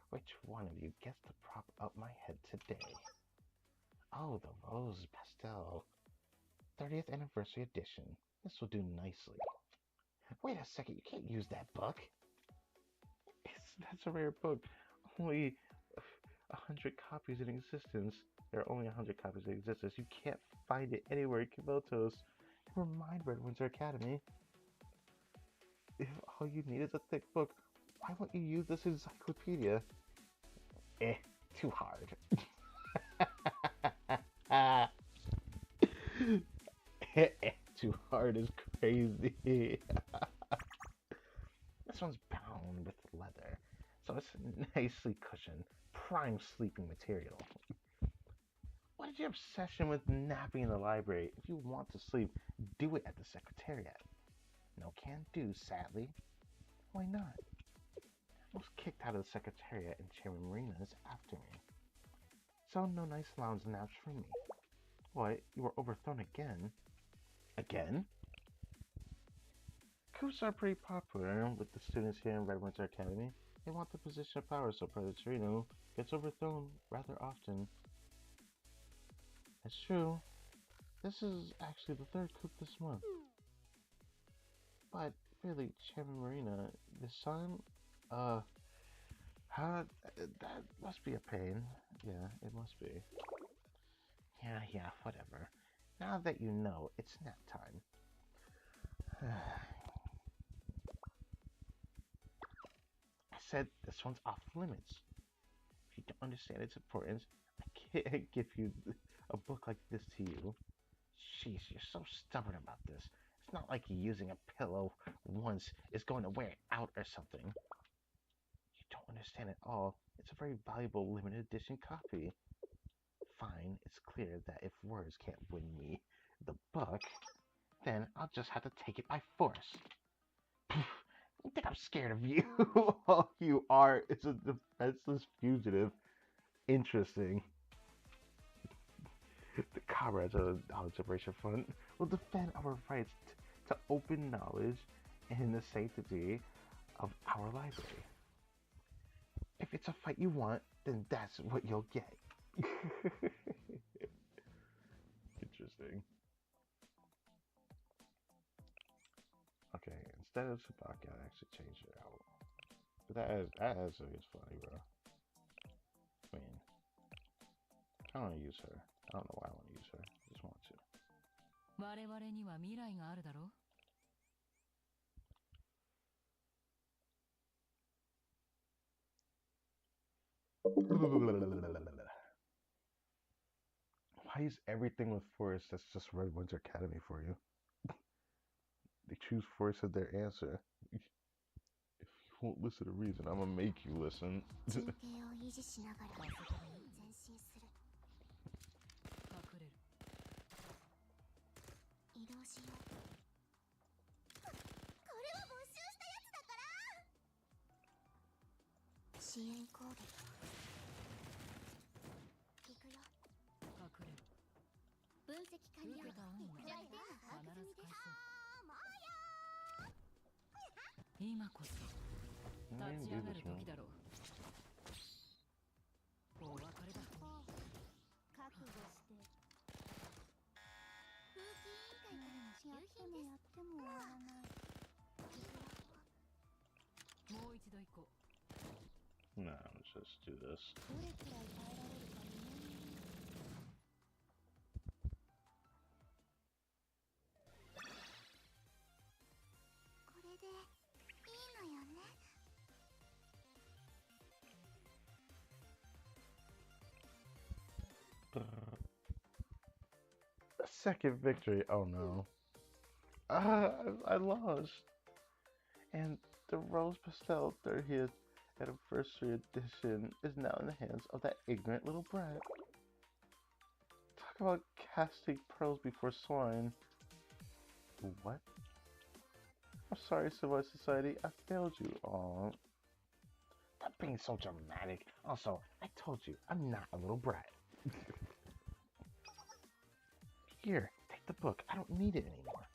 Which one of you gets to prop up my head today? Oh, the Rose Pastel. 30th Anniversary Edition. This will do nicely. Wait a second, you can't use that book. That's a rare book. Only 100 copies in existence. There are only 100 copies in existence. You can't find it anywhere in Komotos. Never mind Red Winter Academy. If all you need is a thick book, why won't you use this encyclopedia? Too hard. Too hard is crazy. This one's bound with leather, so it's nicely cushioned, prime sleeping material. What is your obsession with napping in the library? If you want to sleep, do it at the Secretariat. No can do, sadly. Why not? I was kicked out of the Secretariat and Chairman Marina is after me. So no nice lounge naps for me. What? You were overthrown again? Again? Coups are pretty popular with the students here in Red Winter Academy. They want the position of power, so President Torino gets overthrown rather often. That's true. This is actually the 3rd coup this month. But really, Chairman Marina, this time, that must be a pain. Yeah, it must be. Yeah, whatever. Now that you know, it's nap time. I said this one's off limits. If You don't understand its importance. I can't give you a book like this to you. Jeez, you're so stubborn about this. It's not like using a pillow once is going to wear it out or something. You don't understand at all. It's a very valuable limited edition copy. Fine, it's clear that if words can't win me the book, then I'll just have to take it by force. You think I'm scared of you? All you are is a defenseless fugitive. Interesting. The comrades of the Knowledge Liberation Front will defend our rights to open knowledge and the sanctity of our library. If it's a fight you want, then that's what you'll get. Interesting. Okay, instead of Sabaki, I actually changed it out. But that actually is funny, bro. I mean, I want to use her. I don't know why I want to use her. I just want to. 我々には未来があるだろう。Why is everything with Forest that's just Red Winter Academy for you? They choose Forest as their answer. If you won't listen to reason, I'm gonna make you listen. 陣形を維持しながら前進する。隠れる。移動しよう。これは没収したやつだから。支援攻撃。行くよ。隠れる。分析完了。受けた恩は弱点を把握済みです。必ず返そう。今こそ立ち上がる時だろう。お別れだ。覚悟して。風紀委員会からの支給品です。やっても終わらない。もう一度行こう。Nah, let's just do this. どれくらい耐えられるかね。これでいいのよね。A second victory. Oh no. I lost. And the Rose Pastel 30th Anniversary Edition is now in the hands of that ignorant little brat. Talk about casting pearls before swine. What? I'm sorry, Civilized Society. I failed you. Aw. Stop being so dramatic. Also, I told you, I'm not a little brat. Here, take the book. I don't need it anymore.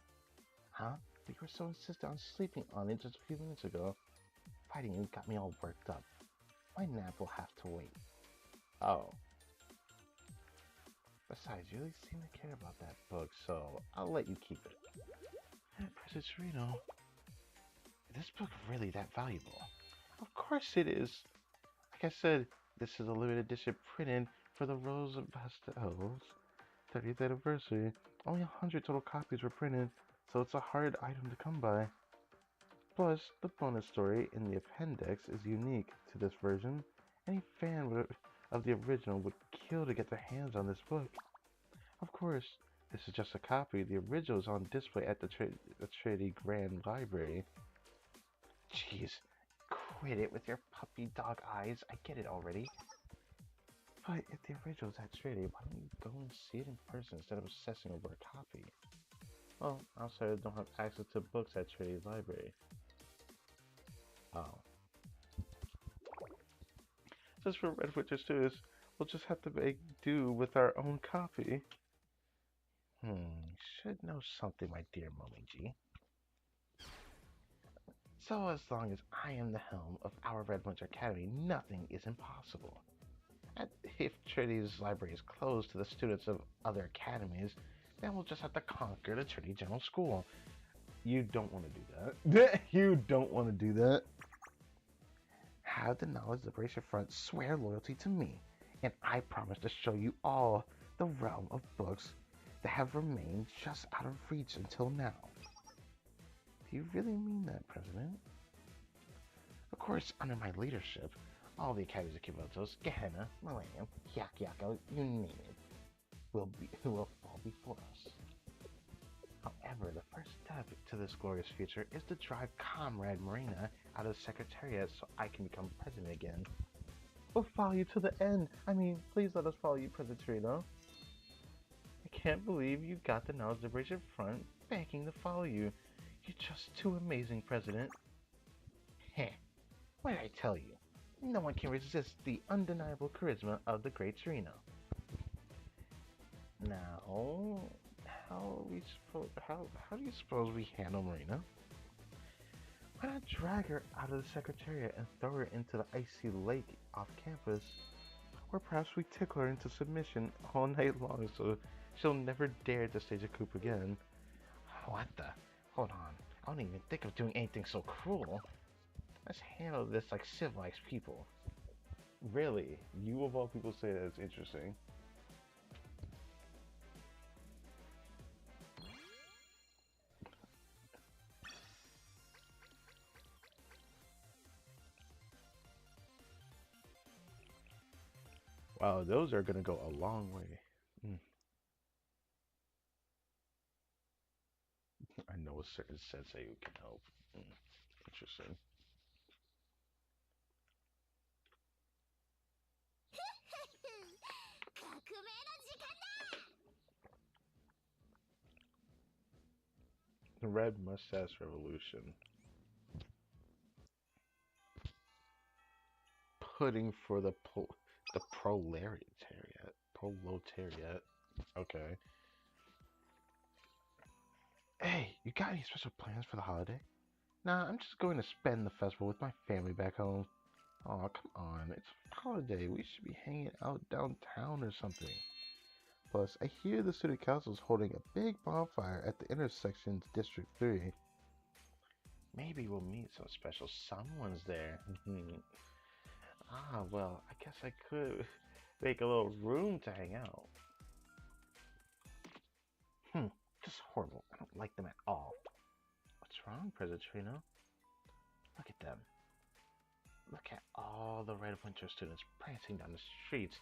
Huh? But you were so insistent on sleeping on it just a few minutes ago. Fighting you got me all worked up. My nap will have to wait. Oh. Besides, you really seem to care about that book, so I'll let you keep it. President Sereno, is this book really that valuable? Of course it is. Like I said, this is a limited edition printed for the Rose and Pastels 30th anniversary. Only 100 total copies were printed, so it's a hard item to come by. Plus, the bonus story in the appendix is unique to this version. Any fan of the original would kill to get their hands on this book. Of course, this is just a copy. The original is on display at the Trinity Grand Library. Jeez, quit it with your puppy dog eyes. I get it already. But if the original's at Trinity, why don't you go and see it in person instead of obsessing over a copy? Well, outsiders don't have access to books at Trinity Library. Oh. Just for Red Witcher Studios, we'll just have to make do with our own copy. Should know something, my dear Momiji. So as long as I am the helm of our Red Winter Academy, nothing is impossible. And if Trinity's library is closed to the students of other academies, then we'll just have to conquer the Trinity General School. You don't want to do that. You don't want to do that. Have the Knowledge Liberation Front swear loyalty to me, and I promise to show you all the realm of books that have remained just out of reach until now. Do you really mean that, President? Of course, under my leadership, All the academies of Kibotos, Gehenna, Millennium, Hyakyako, you name it, will fall before us. However, the first step to this glorious future is to drive Comrade Marina out of the Secretariat so I can become president again. We'll follow you to the end. I mean, please let us follow you, President Torino. I can't believe you got the Knowledge Liberation Front begging to follow you. You're just too amazing, President. Heh. What did I tell you? No one can resist the undeniable charisma of the great Torino. Now, how do you suppose we handle Marina? Why not drag her out of the Secretariat and throw her into the icy lake off campus? Or perhaps we tickle her into submission all night long so she'll never dare to stage a coup again. What the? Hold on. I don't even think of doing anything so cruel. Let's handle this like civilized people. Really? You of all people say that it's interesting. Wow, those are gonna go a long way. I know a certain sensei who can help. Interesting. 革命の時間だ。 The Red Mustache Revolution. Pudding for the proletariat. Proletariat. Okay. Hey, you got any special plans for the holiday? Nah, I'm just going to spend the festival with my family back home. Aw, come on. It's a holiday. We should be hanging out downtown or something. Plus, I hear the city council is holding a big bonfire at the intersection's District 3. Maybe we'll meet some special someones there. Well, I guess I could make a little room to hang out. Just horrible. I don't like them at all. What's wrong, President Trino? Look at them. Look at all the Red Winter students prancing down the streets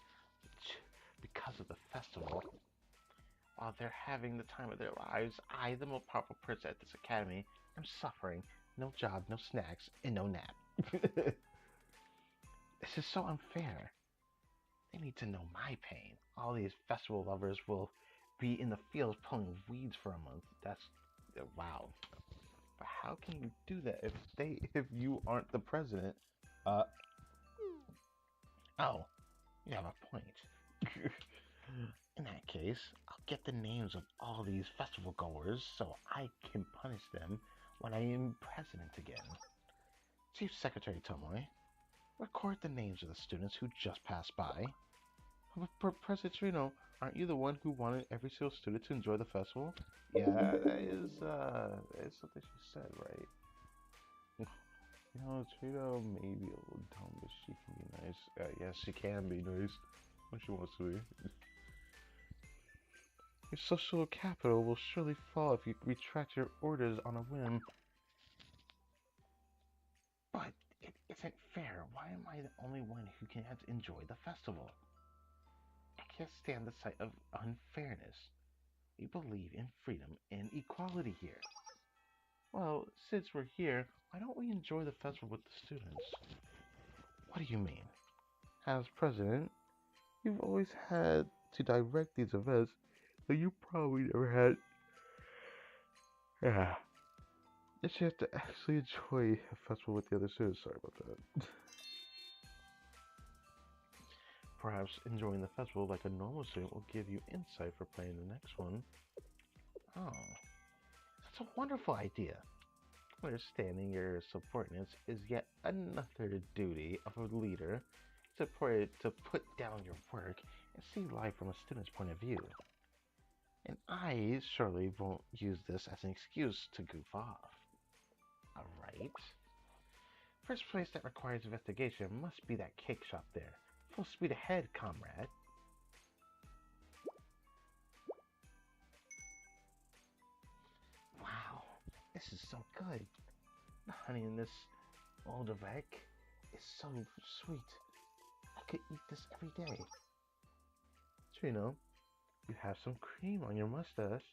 because of the festival. While they're having the time of their lives, I, the most powerful prince at this academy, am suffering. No job, no snacks, and no nap. This is so unfair. They need to know my pain. All these festival lovers will be in the fields pulling weeds for a month. That's wow. But how can you do that if you aren't the president? Oh, you have a point. In that case, I'll get the names of all these festival goers so I can punish them when I am president again. Chief Secretary Tomoe, record the names of the students who just passed by. President Trino, aren't you the one who wanted every single student to enjoy the festival? Yeah, that is something she said, right? You know, Trino may be a little dumb, but she can be nice. Yes, she can be nice when she wants to be. Your social capital will surely fall if you retract your orders on a whim. But it isn't fair. Why am I the only one who can have to enjoy the festival? I can't stand the sight of unfairness. We believe in freedom and equality here. Well, since we're here, why don't we enjoy the festival with the students? What do you mean? As president, you've always had to direct these events, so you probably never had a chance to actually enjoy a festival with the other students. Sorry about that. Perhaps enjoying the festival like a normal student will give you insight for planning the next one. Oh, that's a wonderful idea. Understanding your subordinates is yet another duty of a leader. It's important to put down your work and see life from a student's point of view. And I surely won't use this as an excuse to goof off. Alright. First place that requires investigation must be that cake shop there. Full speed ahead, comrade. Wow, this is so good. The honey in this eau de Vec is so sweet. could eat this every day. Trino, you have some cream on your mustache.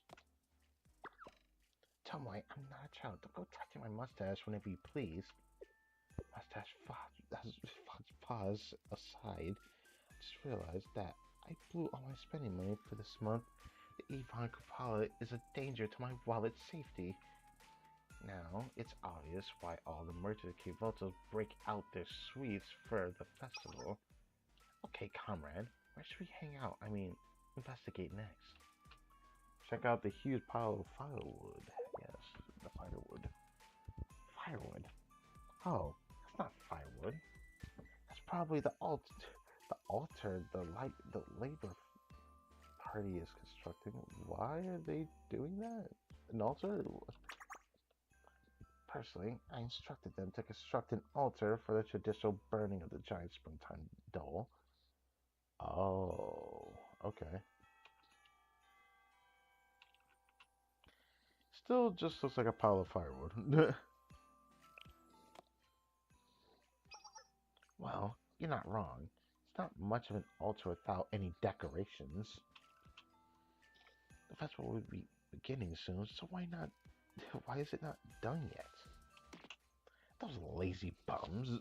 Tomoe, I'm not a child. Don't go touching my mustache whenever you please. Mustache pause aside. I just realized that I blew all my spending money for this month. The Yvonne Kupala is a danger to my wallet's safety. Now, it's obvious why all the merchants at Voltos break out their sweets for the festival. Okay, comrade, where should we hang out? I mean, investigate next. Check out the huge pile of firewood. Yes, the firewood. Firewood? Oh, that's not firewood. That's probably the altar the Labor Party is constructing. Why are they doing that? An altar? Personally, I instructed them to construct an altar for the traditional burning of the giant springtime doll. Oh, okay. Still just looks like a pile of firewood. Well, you're not wrong. It's not much of an altar without any decorations. The festival will be beginning soon, so why not? Why is it not done yet? Those lazy bums.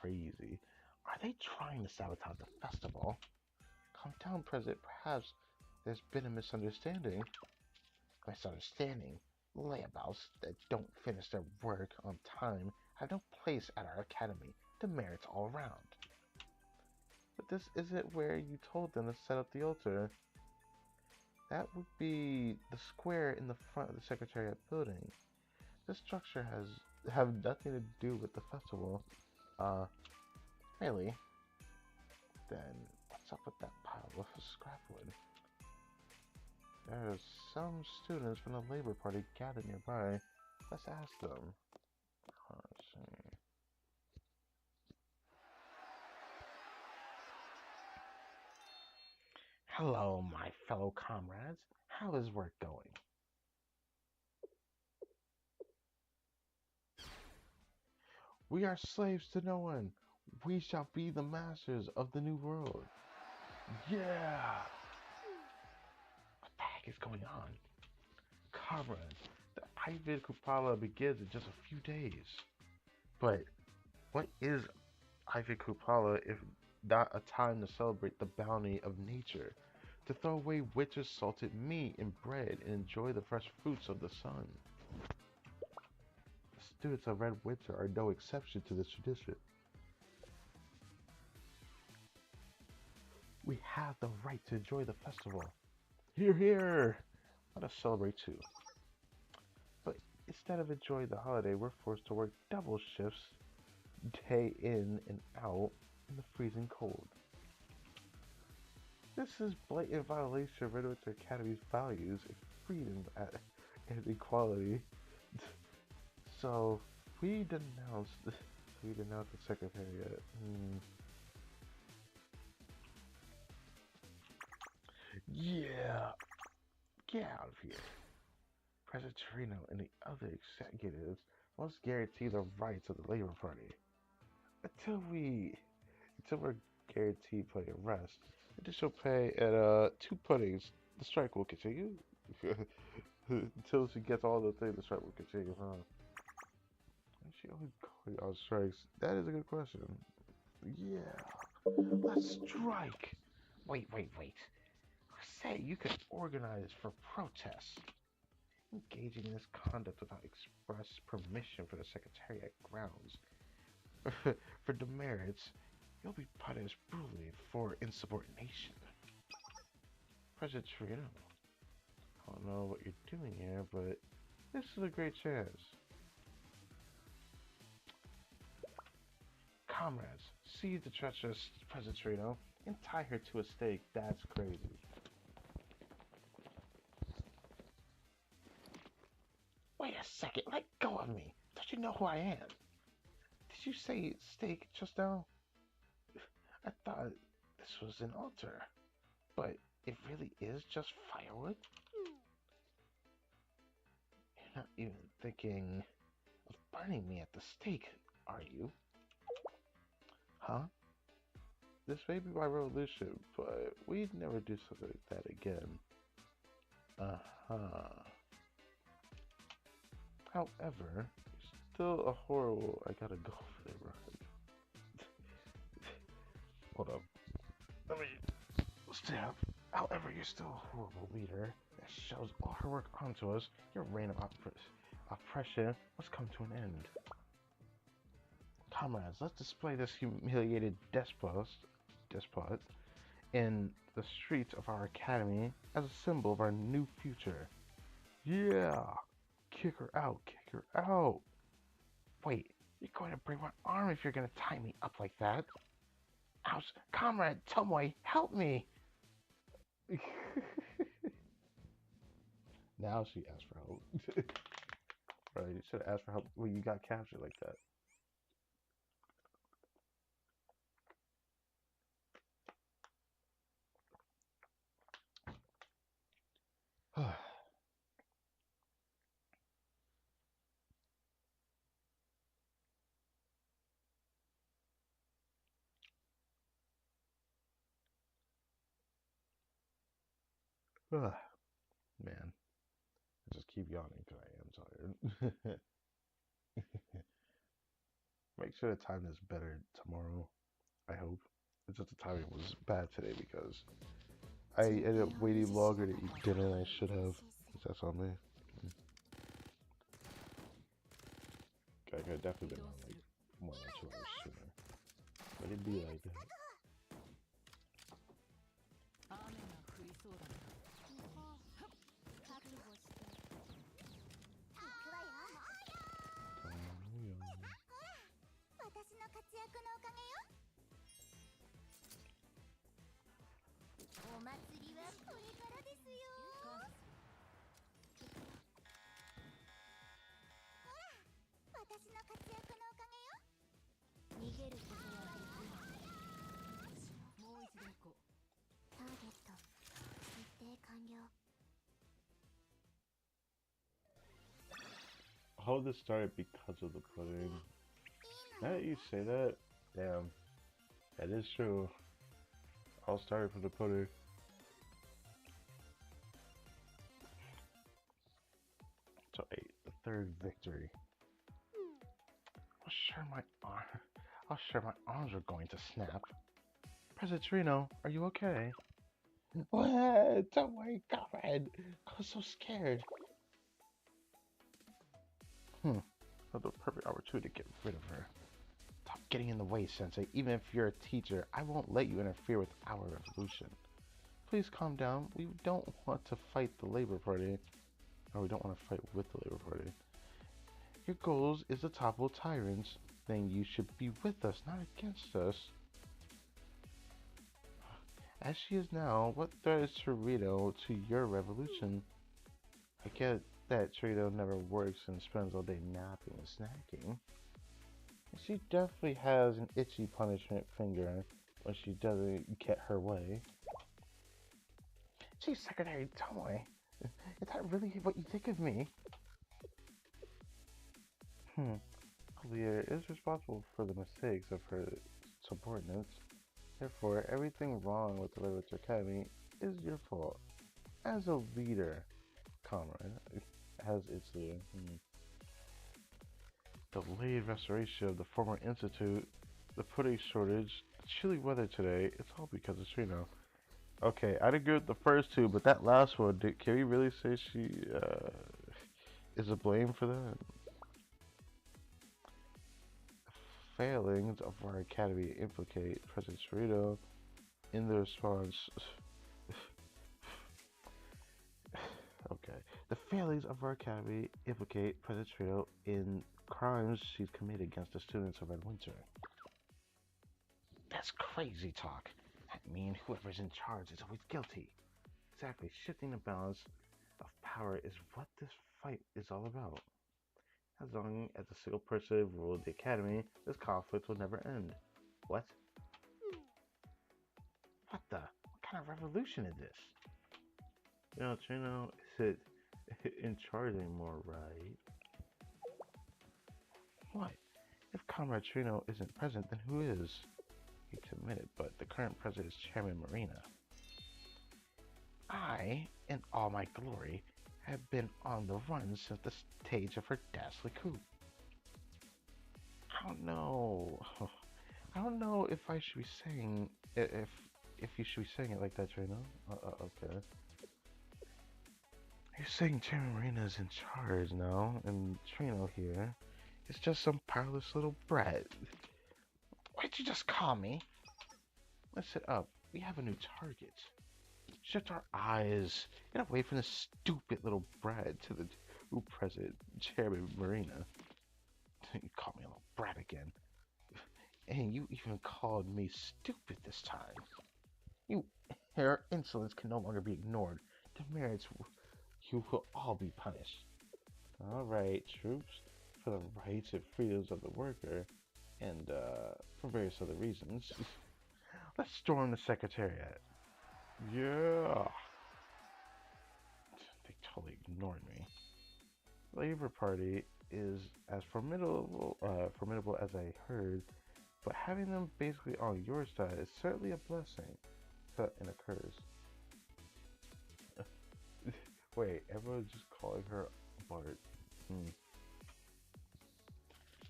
Crazy. Are they trying to sabotage the festival? Calm down, President. Perhaps there's been a misunderstanding. Misunderstanding? Layabouts that don't finish their work on time have no place at our academy. Demerits all around. But this isn't where you told them to set up the altar. That would be the square in the front of the Secretariat building. This structure have nothing to do with the festival. Really? Then what's up with that pile of scrap wood? There are some students from the Labor Party gathered nearby. Let's ask them. Let's see. Hello, my fellow comrades. How is work going? We are slaves to no one. We shall be the masters of the new world. Yeah! What the heck is going on? Comrades, the Ivy Kupala begins in just a few days. But what is Ivy Kupala if not a time to celebrate the bounty of nature, to throw away winter's salted meat and bread and enjoy the fresh fruits of the sun? The students of Red Winter are no exception to this tradition. We have the right to enjoy the festival. Hear, hear! Let us celebrate too. But instead of enjoying the holiday, we're forced to work double shifts, day in and out, in the freezing cold. This is blatant violation of Red Winter Academy's values and freedom and equality. So we denounced the Secretariat. Yeah, get out of here. President Torino and the other executives must guarantee the rights of the Labor Party. Until we're guaranteed plenty of rest, additional pay and 2 puddings, the strike will continue. Until she gets all the things, the strike will continue, huh? Is she only going on strikes? That is a good question. Yeah, let's strike. Wait. Say you could organize for protests. Engaging in this conduct without express permission for the Secretariat grounds. For demerits, you'll be punished brutally for insubordination. President Torino, I don't know what you're doing here, but this is a great chance. Comrades, seize the treacherous President Torino and tie her to a stake. That's crazy. Wait a second, let go of me. Don't you know who I am? Did you say stake just now? I thought this was an altar, but it really is just firewood? You're not even thinking of burning me at the stake, are you? Huh? This may be my revolution, but we'd never do something like that again. Uh-huh. However, you're still a horrible. I gotta go for the run. Hold up. Let me stop. However, you're still a horrible leader that shows all her work onto us. Your reign of oppression must come to an end. Comrades, let's display this humiliated despot in the streets of our academy as a symbol of our new future. Yeah! Kick her out, kick her out! Wait, you're going to break my arm if you're going to tie me up like that. Ouch! Comrade, Tomoe, help me! Now she asked for help. Right, you should have asked for help when you got captured like that. Man, I just keep yawning because I am tired. Make sure the time is better tomorrow. I hope. It's just the timing was bad today because I ended up waiting longer to eat dinner than I should have. That's on me. I could have definitely been on like more than 2 hours sooner. But it'd be like that. 雨が降りそうだな。覚悟して行くわよ。私の活躍のおかげよ。お祭りはこれからですよ。ほら、私の活躍のおかげよ。逃げることはできない。もう一度行こう。ターゲット設定完了。 How this started because of the pudding. Now that you say that, damn, that is true. All started from the pudding. So 8, the third victory. I'm sure my arms are going to snap. President Torino, are you okay? What? Don't worry, comrade. I was so scared. That's the perfect opportunity to get rid of her. Stop getting in the way, Sensei. Even if you're a teacher, I won't let you interfere with our revolution. Please calm down. We don't want to fight the Labor Party. Or we don't want to fight with the Labor Party. Your goals is to topple tyrants. Then you should be with us, not against us. As she is now, what threat is Torito to your revolution? I get that Torito never works and spends all day napping and snacking. She definitely has an itchy punishment finger when she doesn't get her way. Chief Secretary Tomoe, is that really what you think of me? Leah is responsible for the mistakes of her subordinates. Therefore, everything wrong with the Literature Academy is your fault. As a leader, comrade, as its leader. Delayed restoration of the former institute, the pudding shortage, the chilly weather today, it's all because of Trino. Okay, I'd agree with the first two, but that last one, can we really say she is to blame for that? The failings of our academy implicate President Torito in the response. Okay. The failings of our academy implicate President Torito in crimes she's committed against the students of Red Winter. That's crazy talk. I mean, whoever's in charge is always guilty. Exactly. Shifting the balance of power is what this fight is all about. As long as a single person rules the academy, this conflict will never end. What? What the? What kind of revolution is this? You know, Trino isn't in charge anymore, right? What? If Comrade Trino isn't present, then who is? he committed, but the current president is Chairman Marina. I, in all my glory, have been on the run since the stage of her ghastly coup. I don't know. I don't know if I should be saying if you should be saying it like that, Trino. Okay. You're saying Chairman Marina is in charge now, and Trino here is just some powerless little brat. Why'd you just call me? Listen up. We have a new target. Shift our eyes. Get away from this stupid little brat to the new president, Chairman Marina. You called me a little brat again. And you even called me stupid this time. Your insolence can no longer be ignored. Demerits, you will all be punished. Alright, troops, for the rights and freedoms of the worker, and for various other reasons, let's storm the Secretariat. Yeah! They totally ignored me. Labor Party is as formidable as I heard, but having them basically on your side is certainly a blessing. And occurs. Wait, everyone's just calling her Bart.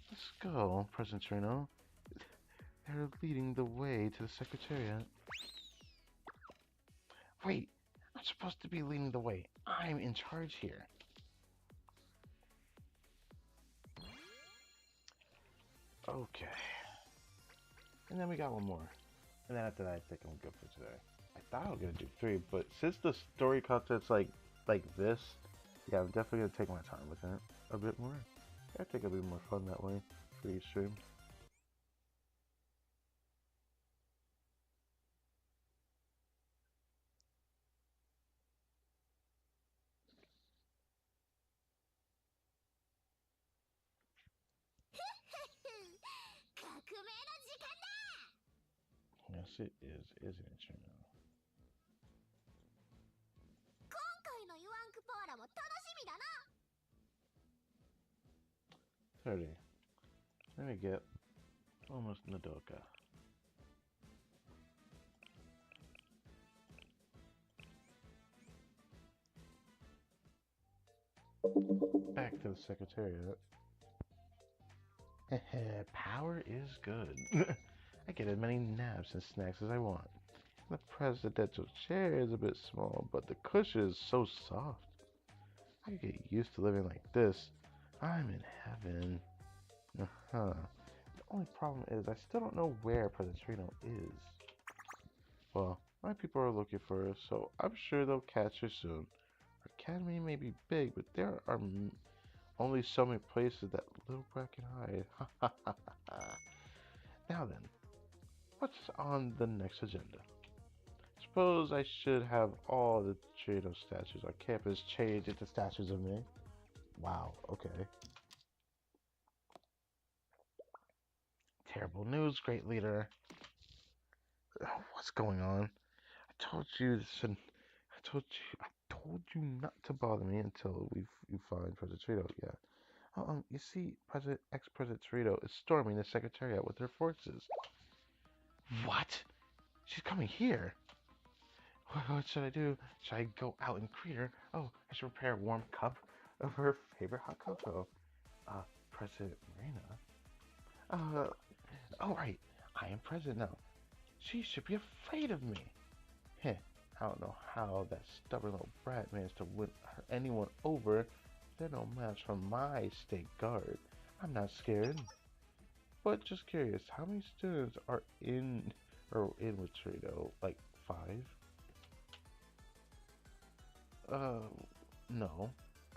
Let's go, President Trino. They're leading the way to the Secretariat. Wait, I'm supposed to be leading the way. I'm in charge here. Okay. And then we got one more. And then after that, I think I'm good for today. I thought I was gonna do 3, but since the story content's like this, yeah, I'm definitely gonna take my time with it a bit more. I think it'll be more fun that way for each stream. Yes, it is, isn't it, you know? 今回のユアンクパーラも楽しみだな。 30. Let me get almost Nadoka. Back to the Secretariat. Power is good. I get as many naps and snacks as I want. The presidential chair is a bit small, but the cushion is so soft. I could get used to living like this. I'm in heaven. The only problem is I still don't know where President Trino is. Well, my people are looking for her, so I'm sure they'll catch her soon. Her academy may be big, but there are only so many places that little brat can hide. Now then, what's on the next agenda? Suppose I should have all the Trino statues on campus changed into statues of me. Wow, okay. Terrible news, great leader. What's going on? I told you not to bother me until you find President Trito. Yeah. You see, ex-President Trito is storming the Secretariat with her forces. What? She's coming here. What should I do? Should I go out and greet her? Oh, I should prepare a warm cup of her favorite hot cocoa. President Marina? Oh right, I am president now. She should be afraid of me. Heh, I don't know how that stubborn little brat managed to win anyone over. They're no match for my state guard. I'm not scared. But just curious, how many students are in with Trito? Like 5? No.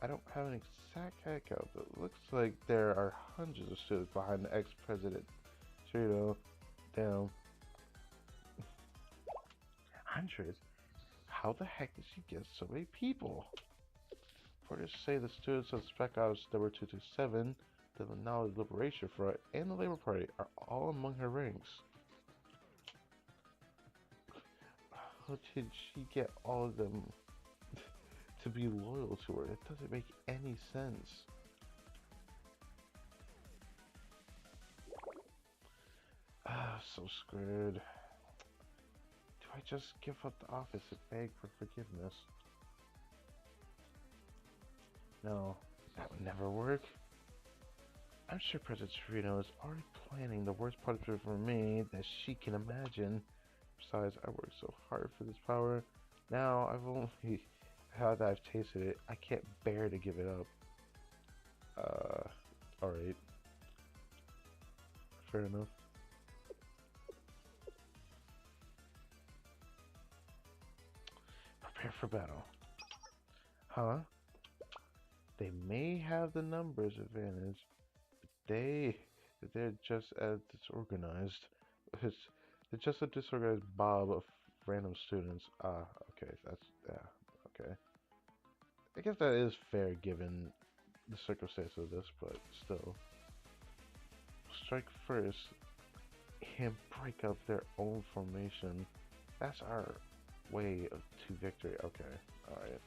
I don't have an exact head count, but it looks like there are hundreds of students behind the ex-president Trito. Damn. Hundreds? How the heck did she get so many people? Reporters say the students of Spec Ops number 227, the Knowledge Liberation Front, and the Labor Party are all among her ranks. How did she get all of them to be loyal to her? It doesn't make any sense. so screwed. Do I just give up the office and beg for forgiveness? No, that would never work. I'm sure President Torino is already planning the worst punishment for me that she can imagine. Besides, I worked so hard for this power. Now that I've tasted it, I can't bear to give it up. Alright. Fair enough. Prepare for battle. Huh? They may have the numbers advantage, but they're just as disorganized. They're just a disorganized mob of random students. Ah, okay, okay. I guess that is fair given the circumstance of this, but still. Strike first and break up their own formation. That's our way to victory. Okay, alright.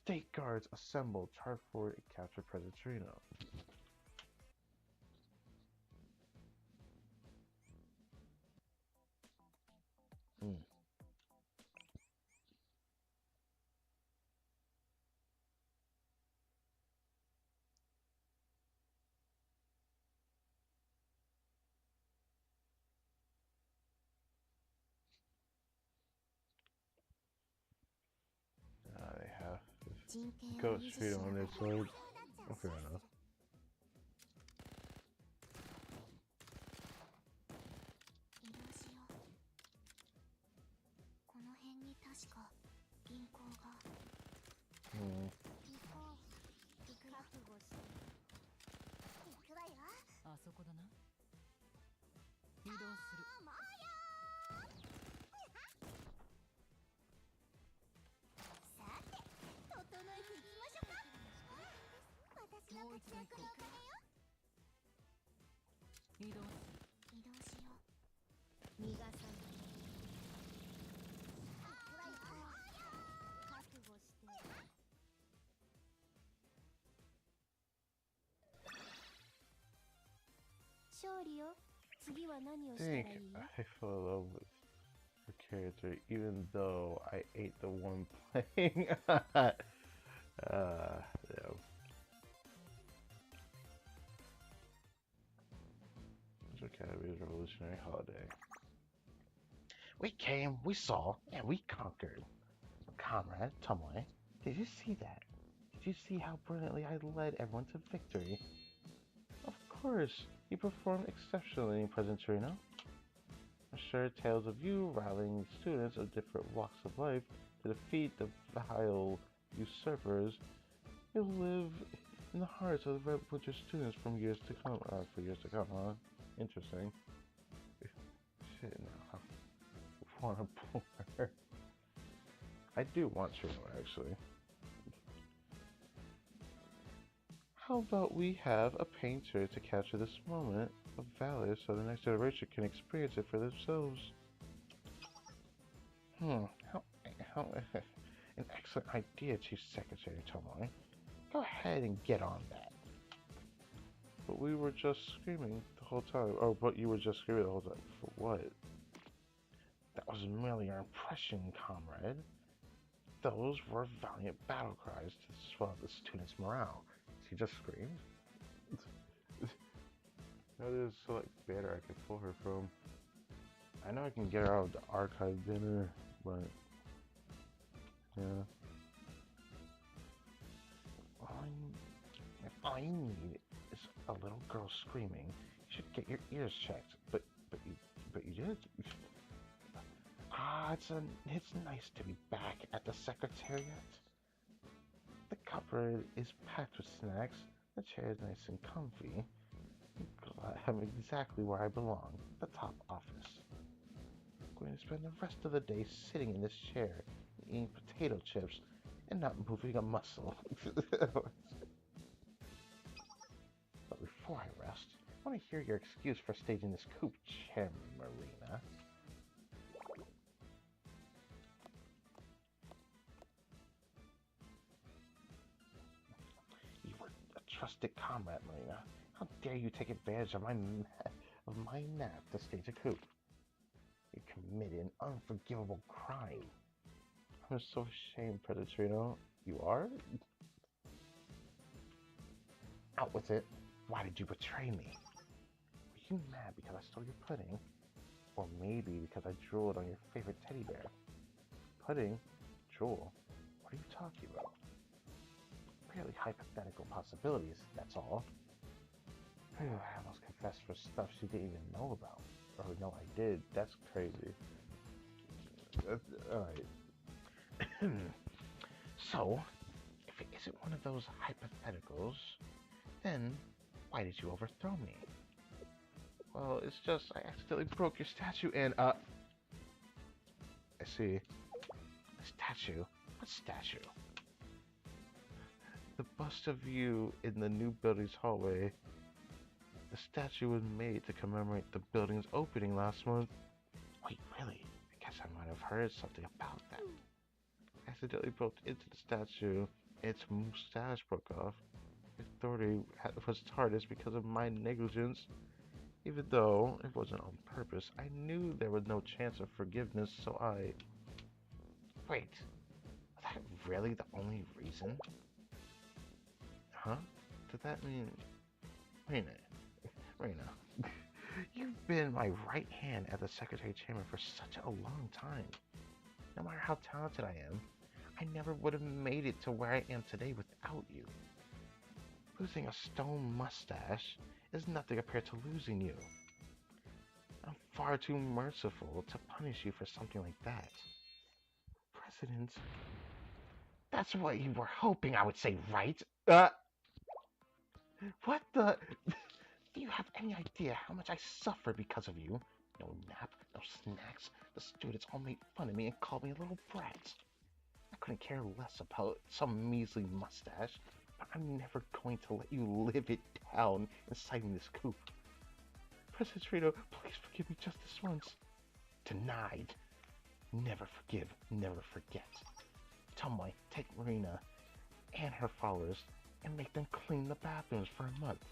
State guards assemble, charge forward, and capture President Torino. They have 人権を Ghost 維持し Street なが on ら their side. Oh, fair enough. 移動しよう。この辺に確か銀行が。行こう。行くよ。覚悟して。行くわよ。あそこだな。移動する。もうよー。さて、整えていきましょうか。私の活躍のおかげよ。移動する。移動しよう。逃がさない。行くわよ。覚悟して。勝利よ。次は何を I したらい think い？ I fell in love with her character, even though I ate the one playing. Yeah. Academy's Revolutionary Holiday. We came, we saw, and we conquered. Comrade Tomoe, did you see that? Did you see how brilliantly I led everyone to victory? Of course, you performed exceptionally, President Torino. I'm sure tales of you rallying students of different walks of life to defeat the vile usurpers will live in the hearts of the Red Butcher students from years to come. For years to come, huh? Interesting. Shit, now I want to pull her. I do want Torino, actually. How about we have a painter to capture this moment of valor so the next generation can experience it for themselves? How an excellent idea, Chief Secretary Tomoe. Go ahead and get on that. But we were just screaming the whole time. Oh, but you were just screaming the whole time. For what? That was merely our impression, comrade. Those were valiant battle cries to swell the students' morale. She just screamed. Now there's a select banner I can pull her from. I know I can get her out of the archive dinner, but yeah. All you need is a little girl screaming. You should get your ears checked, but you did. It's nice to be back at the Secretariat. The cupboard is packed with snacks. The chair is nice and comfy. I'm exactly where I belong, the top office. I'm going to spend the rest of the day sitting in this chair, eating potato chips, and not moving a muscle. But before I rest, I want to hear your excuse for staging this coup, Chairman Marina. You were a trusted comrade, Marina. How dare you take advantage of my of my nap to stage a coup. You committed an unforgivable crime. I'm so ashamed, Predatrino. You are? Out with it. Why did you betray me? Were you mad because I stole your pudding? Or maybe because I drooled on your favorite teddy bear? Pudding? Drool? What are you talking about? Purely hypothetical possibilities, that's all. I almost confessed for stuff she didn't even know about. Or no, I did. That's crazy. Alright. So, if it isn't one of those hypotheticals, then why did you overthrow me? Well, it's just I accidentally broke your statue and, I see. A statue? What statue? The bust of you in the new building's hallway. The statue was made to commemorate the building's opening last month. Wait, really? I guess I might have heard something about that. I accidentally broke into the statue. Its mustache broke off. Authority was hardest because of my negligence. Even though it wasn't on purpose, I knew there was no chance of forgiveness, so I... Wait, was that really the only reason? Huh? Did that mean... Reina, you've been my right hand at the Secretary Chamber for such a long time. No matter how talented I am, I never would have made it to where I am today without you. Losing a stone mustache is nothing compared to losing you. I'm far too merciful to punish you for something like that. President, that's what you were hoping I would say, right? What the? Do you have any idea how much I suffered because of you? No nap, no snacks. The students all made fun of me and called me a little brat. I couldn't care less about some measly mustache, but I'm never going to let you live it down inciting this coup. President Trito, please forgive me just this once. Denied. Never forgive, never forget. Tumway, take Marina and her followers and make them clean the bathrooms for a month.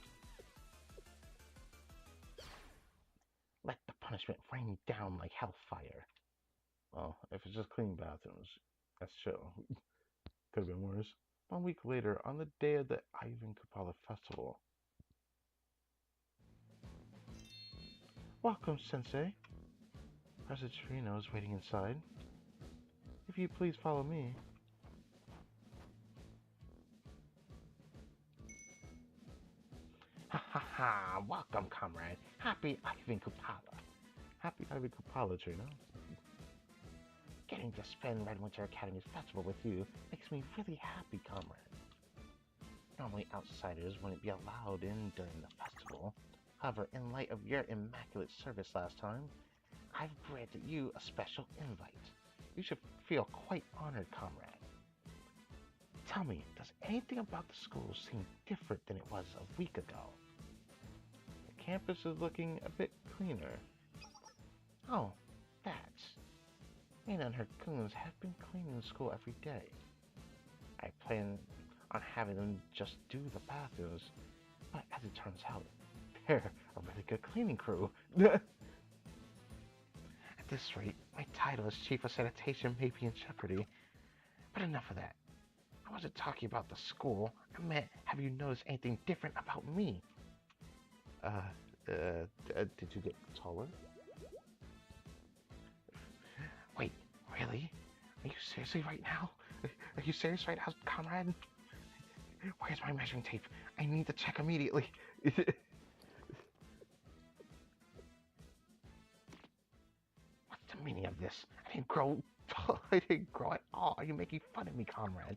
Let the punishment rain down like hellfire. Well, if it's just clean bathrooms, that's chill. Could have been worse. 1 week later, on the day of the Ivan Kupala festival. Welcome, Sensei. President Trino is waiting inside. If you please follow me. Ha ha ha! Welcome, comrade. Happy Ivan Kupala. Happy Ivan Kupala, Trino. Getting to spend Red Winter Academy's festival with you makes me really happy, comrade. Normally, outsiders wouldn't be allowed in during the festival. However, in light of your immaculate service last time, I've granted you a special invite. You should feel quite honored, comrade. Tell me, does anything about the school seem different than it was a week ago? The campus is looking a bit cleaner. Oh, that's... Mina and her goons have been cleaning the school every day. I plan on having them just do the bathrooms, but as it turns out, they're a really good cleaning crew. At this rate, my title as Chief of Sanitation may be in jeopardy. But enough of that. I wasn't talking about the school. I meant, have you noticed anything different about me? Did you get taller? Wait, really? Are you seriously right now? Are you serious right now, comrade? Where's my measuring tape? I need to check immediately. What's the meaning of this? I didn't grow at all. Are you making fun of me, comrade?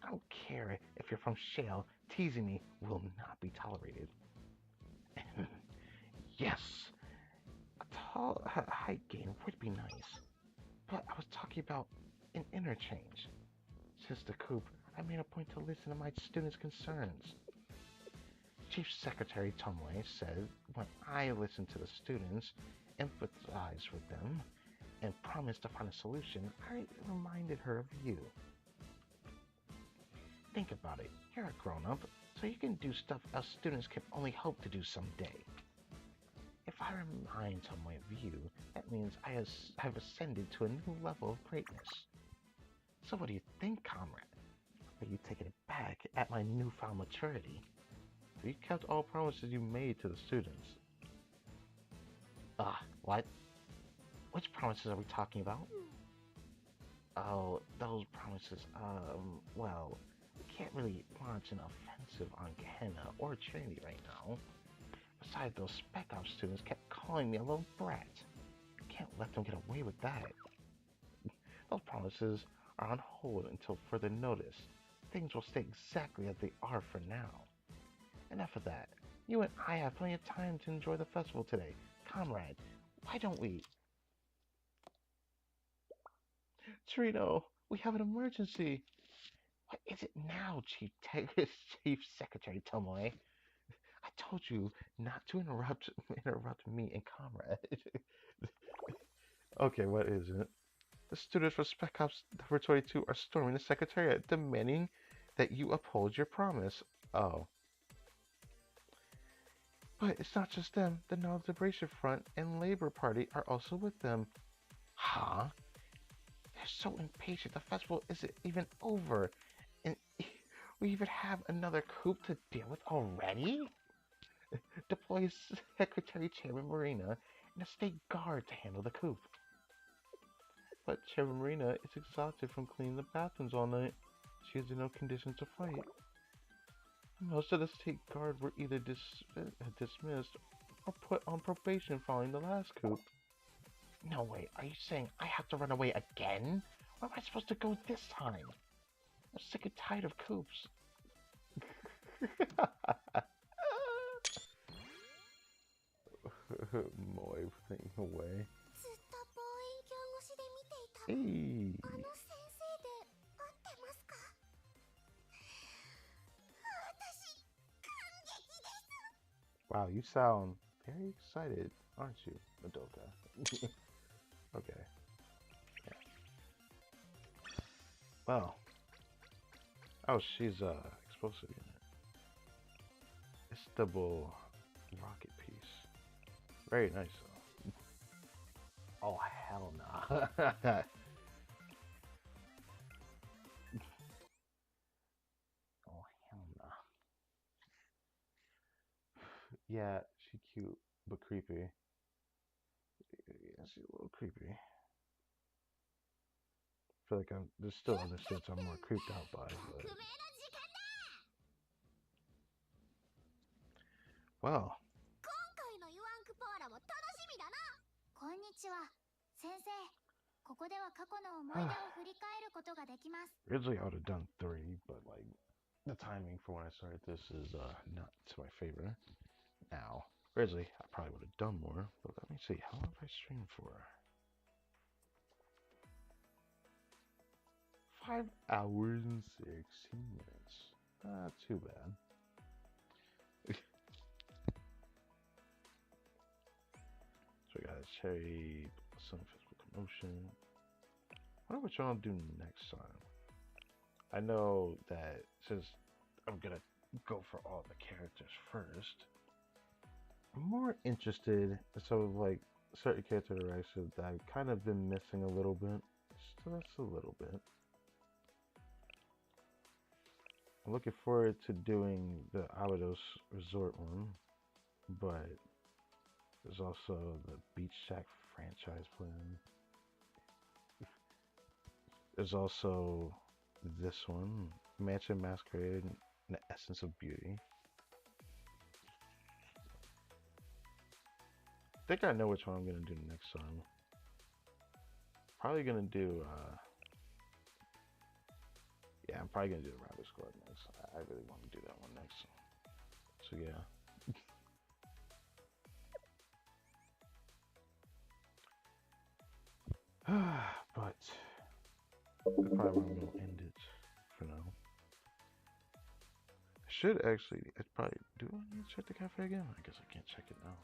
I don't care if you're from Shale. Teasing me will not be tolerated. Yes, a tall height gain would be nice. But I was talking about an interchange. Since the coup, I made a point to listen to my students' concerns. Chief Secretary Tumway said when I listened to the students, empathized with them, and promised to find a solution, I reminded her of you. Think about it. You're a grown-up, so you can do stuff us students can only hope to do someday. If I our minds on my view, that means have ascended to a new level of greatness. So what do you think, comrade? Are you taken aback at my newfound maturity? Have you kept all promises you made to the students? What? Which promises are we talking about? Oh, those promises, well, we can't really launch an offensive on Kenna or Trinity right now. Besides, those Spec Ops students kept calling me a little brat. Can't let them get away with that. Those promises are on hold until further notice. Things will stay exactly as they are for now. Enough of that. You and I have plenty of time to enjoy the festival today. Comrade, why don't we... Trino, we have an emergency. What is it now, Chief Secretary Tomoe? I told you not to interrupt me and Comrade. Okay, what is it? The students for Spec Ops number 22 are storming the Secretariat, demanding that you uphold your promise. Oh. But it's not just them. The Knowledge Liberation Front and Labor Party are also with them. Huh? They're so impatient. The festival isn't even over. And we even have another coup to deal with already? Deploy Secretary Chairman Marina and a state guard to handle the coup. But Chairman Marina is exhausted from cleaning the bathrooms all night. She is in no condition to fight. Most of the state guard were either dismissed or put on probation following the last coup. No way, are you saying I have to run away again? Where am I supposed to go this time? I'm sick and tired of coups. Moy playing away. Hey. Wow, you sound very excited, aren't you, Madoka? Okay. Yeah. Well. Oh, she's explosive unit. It's double rocket piece. Very nice though. Oh hell nah. Oh hell nah. Yeah, she's cute but creepy. Yeah, she's a little creepy. I feel like there's still other suits I'm more creeped out by, but... Well. Originally I would have done 3, but like the timing for when I started this is not to my favor. Now, originally I probably would have done more, but let me see, how long have I streamed for? 5 hours and 16 minutes. Not too bad. So we got a cherry, some physical commotion. I wonder what y'all do next time. I know that since I'm gonna go for all the characters first, I'm more interested in some of like certain character directions that I've kind of been missing a little bit. Just a little bit. I'm looking forward to doing the Abydos Resort one, but there's also the Beach Shack franchise plan. There's also this one, Mansion Masquerade and the Essence of Beauty. I think I know which one I'm gonna do next time. Probably gonna do yeah, I'm probably gonna do the Rabbit Squad next. I really want to do that one next. So yeah. But that's probably where I'm gonna end it for now. I should actually, it's probably, do I need to check the cafe again? I guess I can't check it now.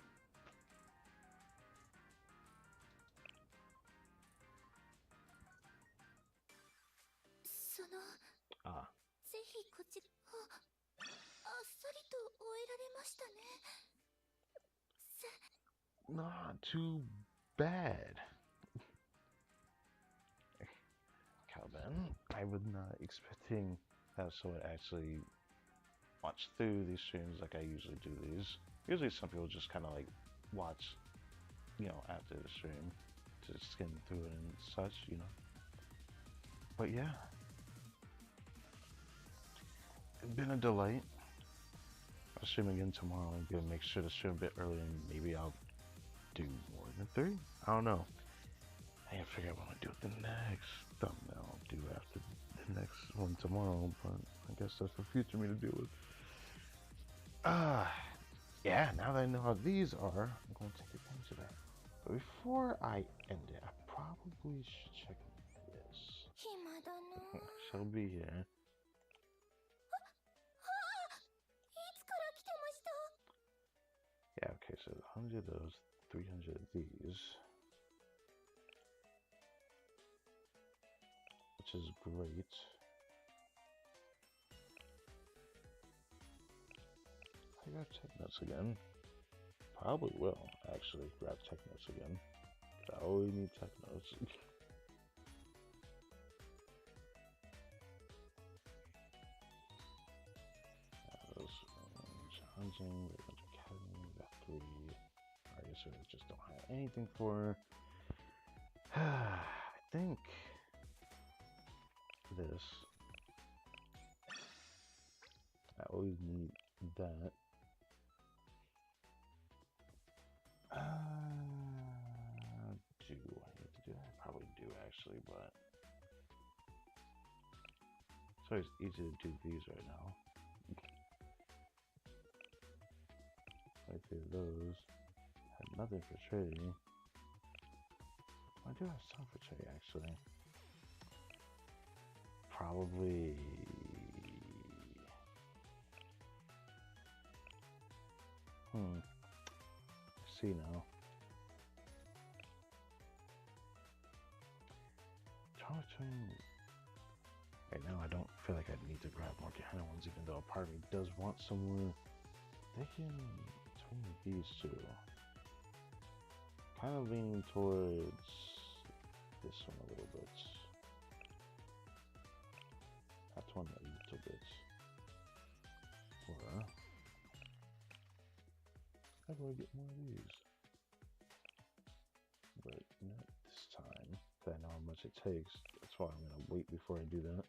Ah. not too bad. Calvin, I was not expecting that someone actually watch through these streams like I usually do these. Usually some people just kind of like watch, after the stream to skim through it and such. But yeah, it's been a delight. I'll stream again tomorrow. I'm gonna make sure to stream a bit earlier and maybe I'll do more than 3. I don't know. I gotta figure out what I'm gonna do with the next thumbnail I'll do after the next one tomorrow, but I guess that's for future me to deal with. Yeah, now that I know how these are, I'm going to take advantage of that. But before I end it, I probably should check this. 暇だな。 She'll be here. いつから来てました？ Yeah, okay, so 100 of those, 300 of these. Which is great. I got tech notes again. Probably will, actually, grab tech notes again. I always need tech notes. Challenging, academy, got 3. Alright, so we just don't have anything for her. I think this. I always need that. Do I need to do that? I probably do actually, but it's always easy to do these right now. Right there, those. Have nothing for trading. I do have some for trading actually. Probably. See now. Right now, I don't feel like I need to grab more Gehenna ones, even though a part of me does want some more. Thinking between these two. Kind of leaning towards this one a little bit. That one a little bit. Or how do I get more of these? But not this time, because I know how much it takes. That's why I'm going to wait before I do that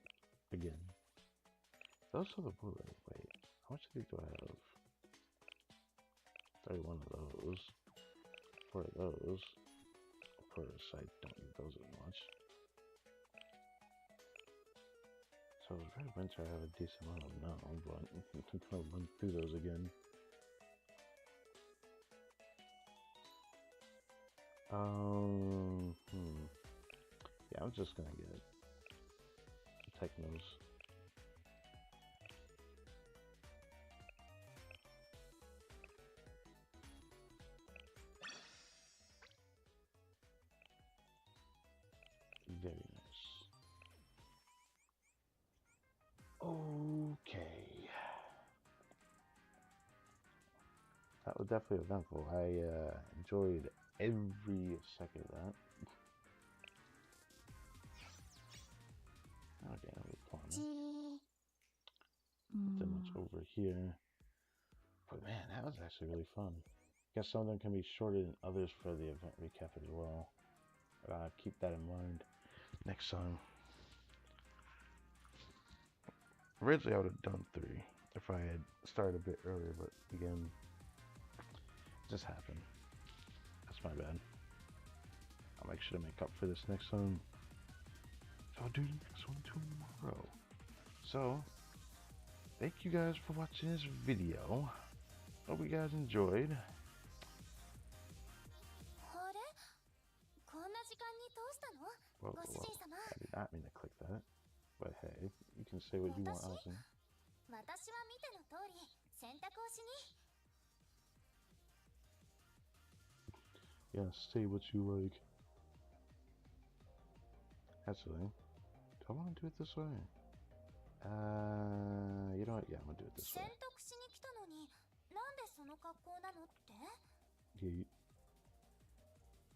again. Those are the bullet. Wait, how much of these do I have? 31 of those. 4 of those. Of course, I don't need those as much. So Red Winter I have a decent amount of now, but I'm going to run through those again. Yeah, I'm just gonna get Technos. Very nice. Okay. That was definitely eventful. I enjoyed every second of that. Okay, we're planning. Nothing much over here. But man, that was actually really fun. Guess some of them can be shorter than others for the event recap as well. Keep that in mind next time. Originally, I would have done 3 if I had started a bit earlier, but again, it just happened. That's my bad. I'll make sure to make up for this next time. So I'll do the next one tomorrow. So, thank you guys for watching this video. Hope you guys enjoyed. Whoa, I did not mean to click that. But hey, you can say what you want, Allison. Yeah, say what you like. Actually, do I want to do it this way? You know what? Yeah, I'm gonna do it this way. Yeah.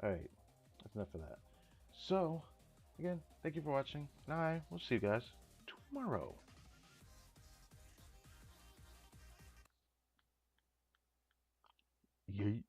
Alright, that's enough of that. So, again, thank you for watching, and I will see you guys tomorrow. Yeet.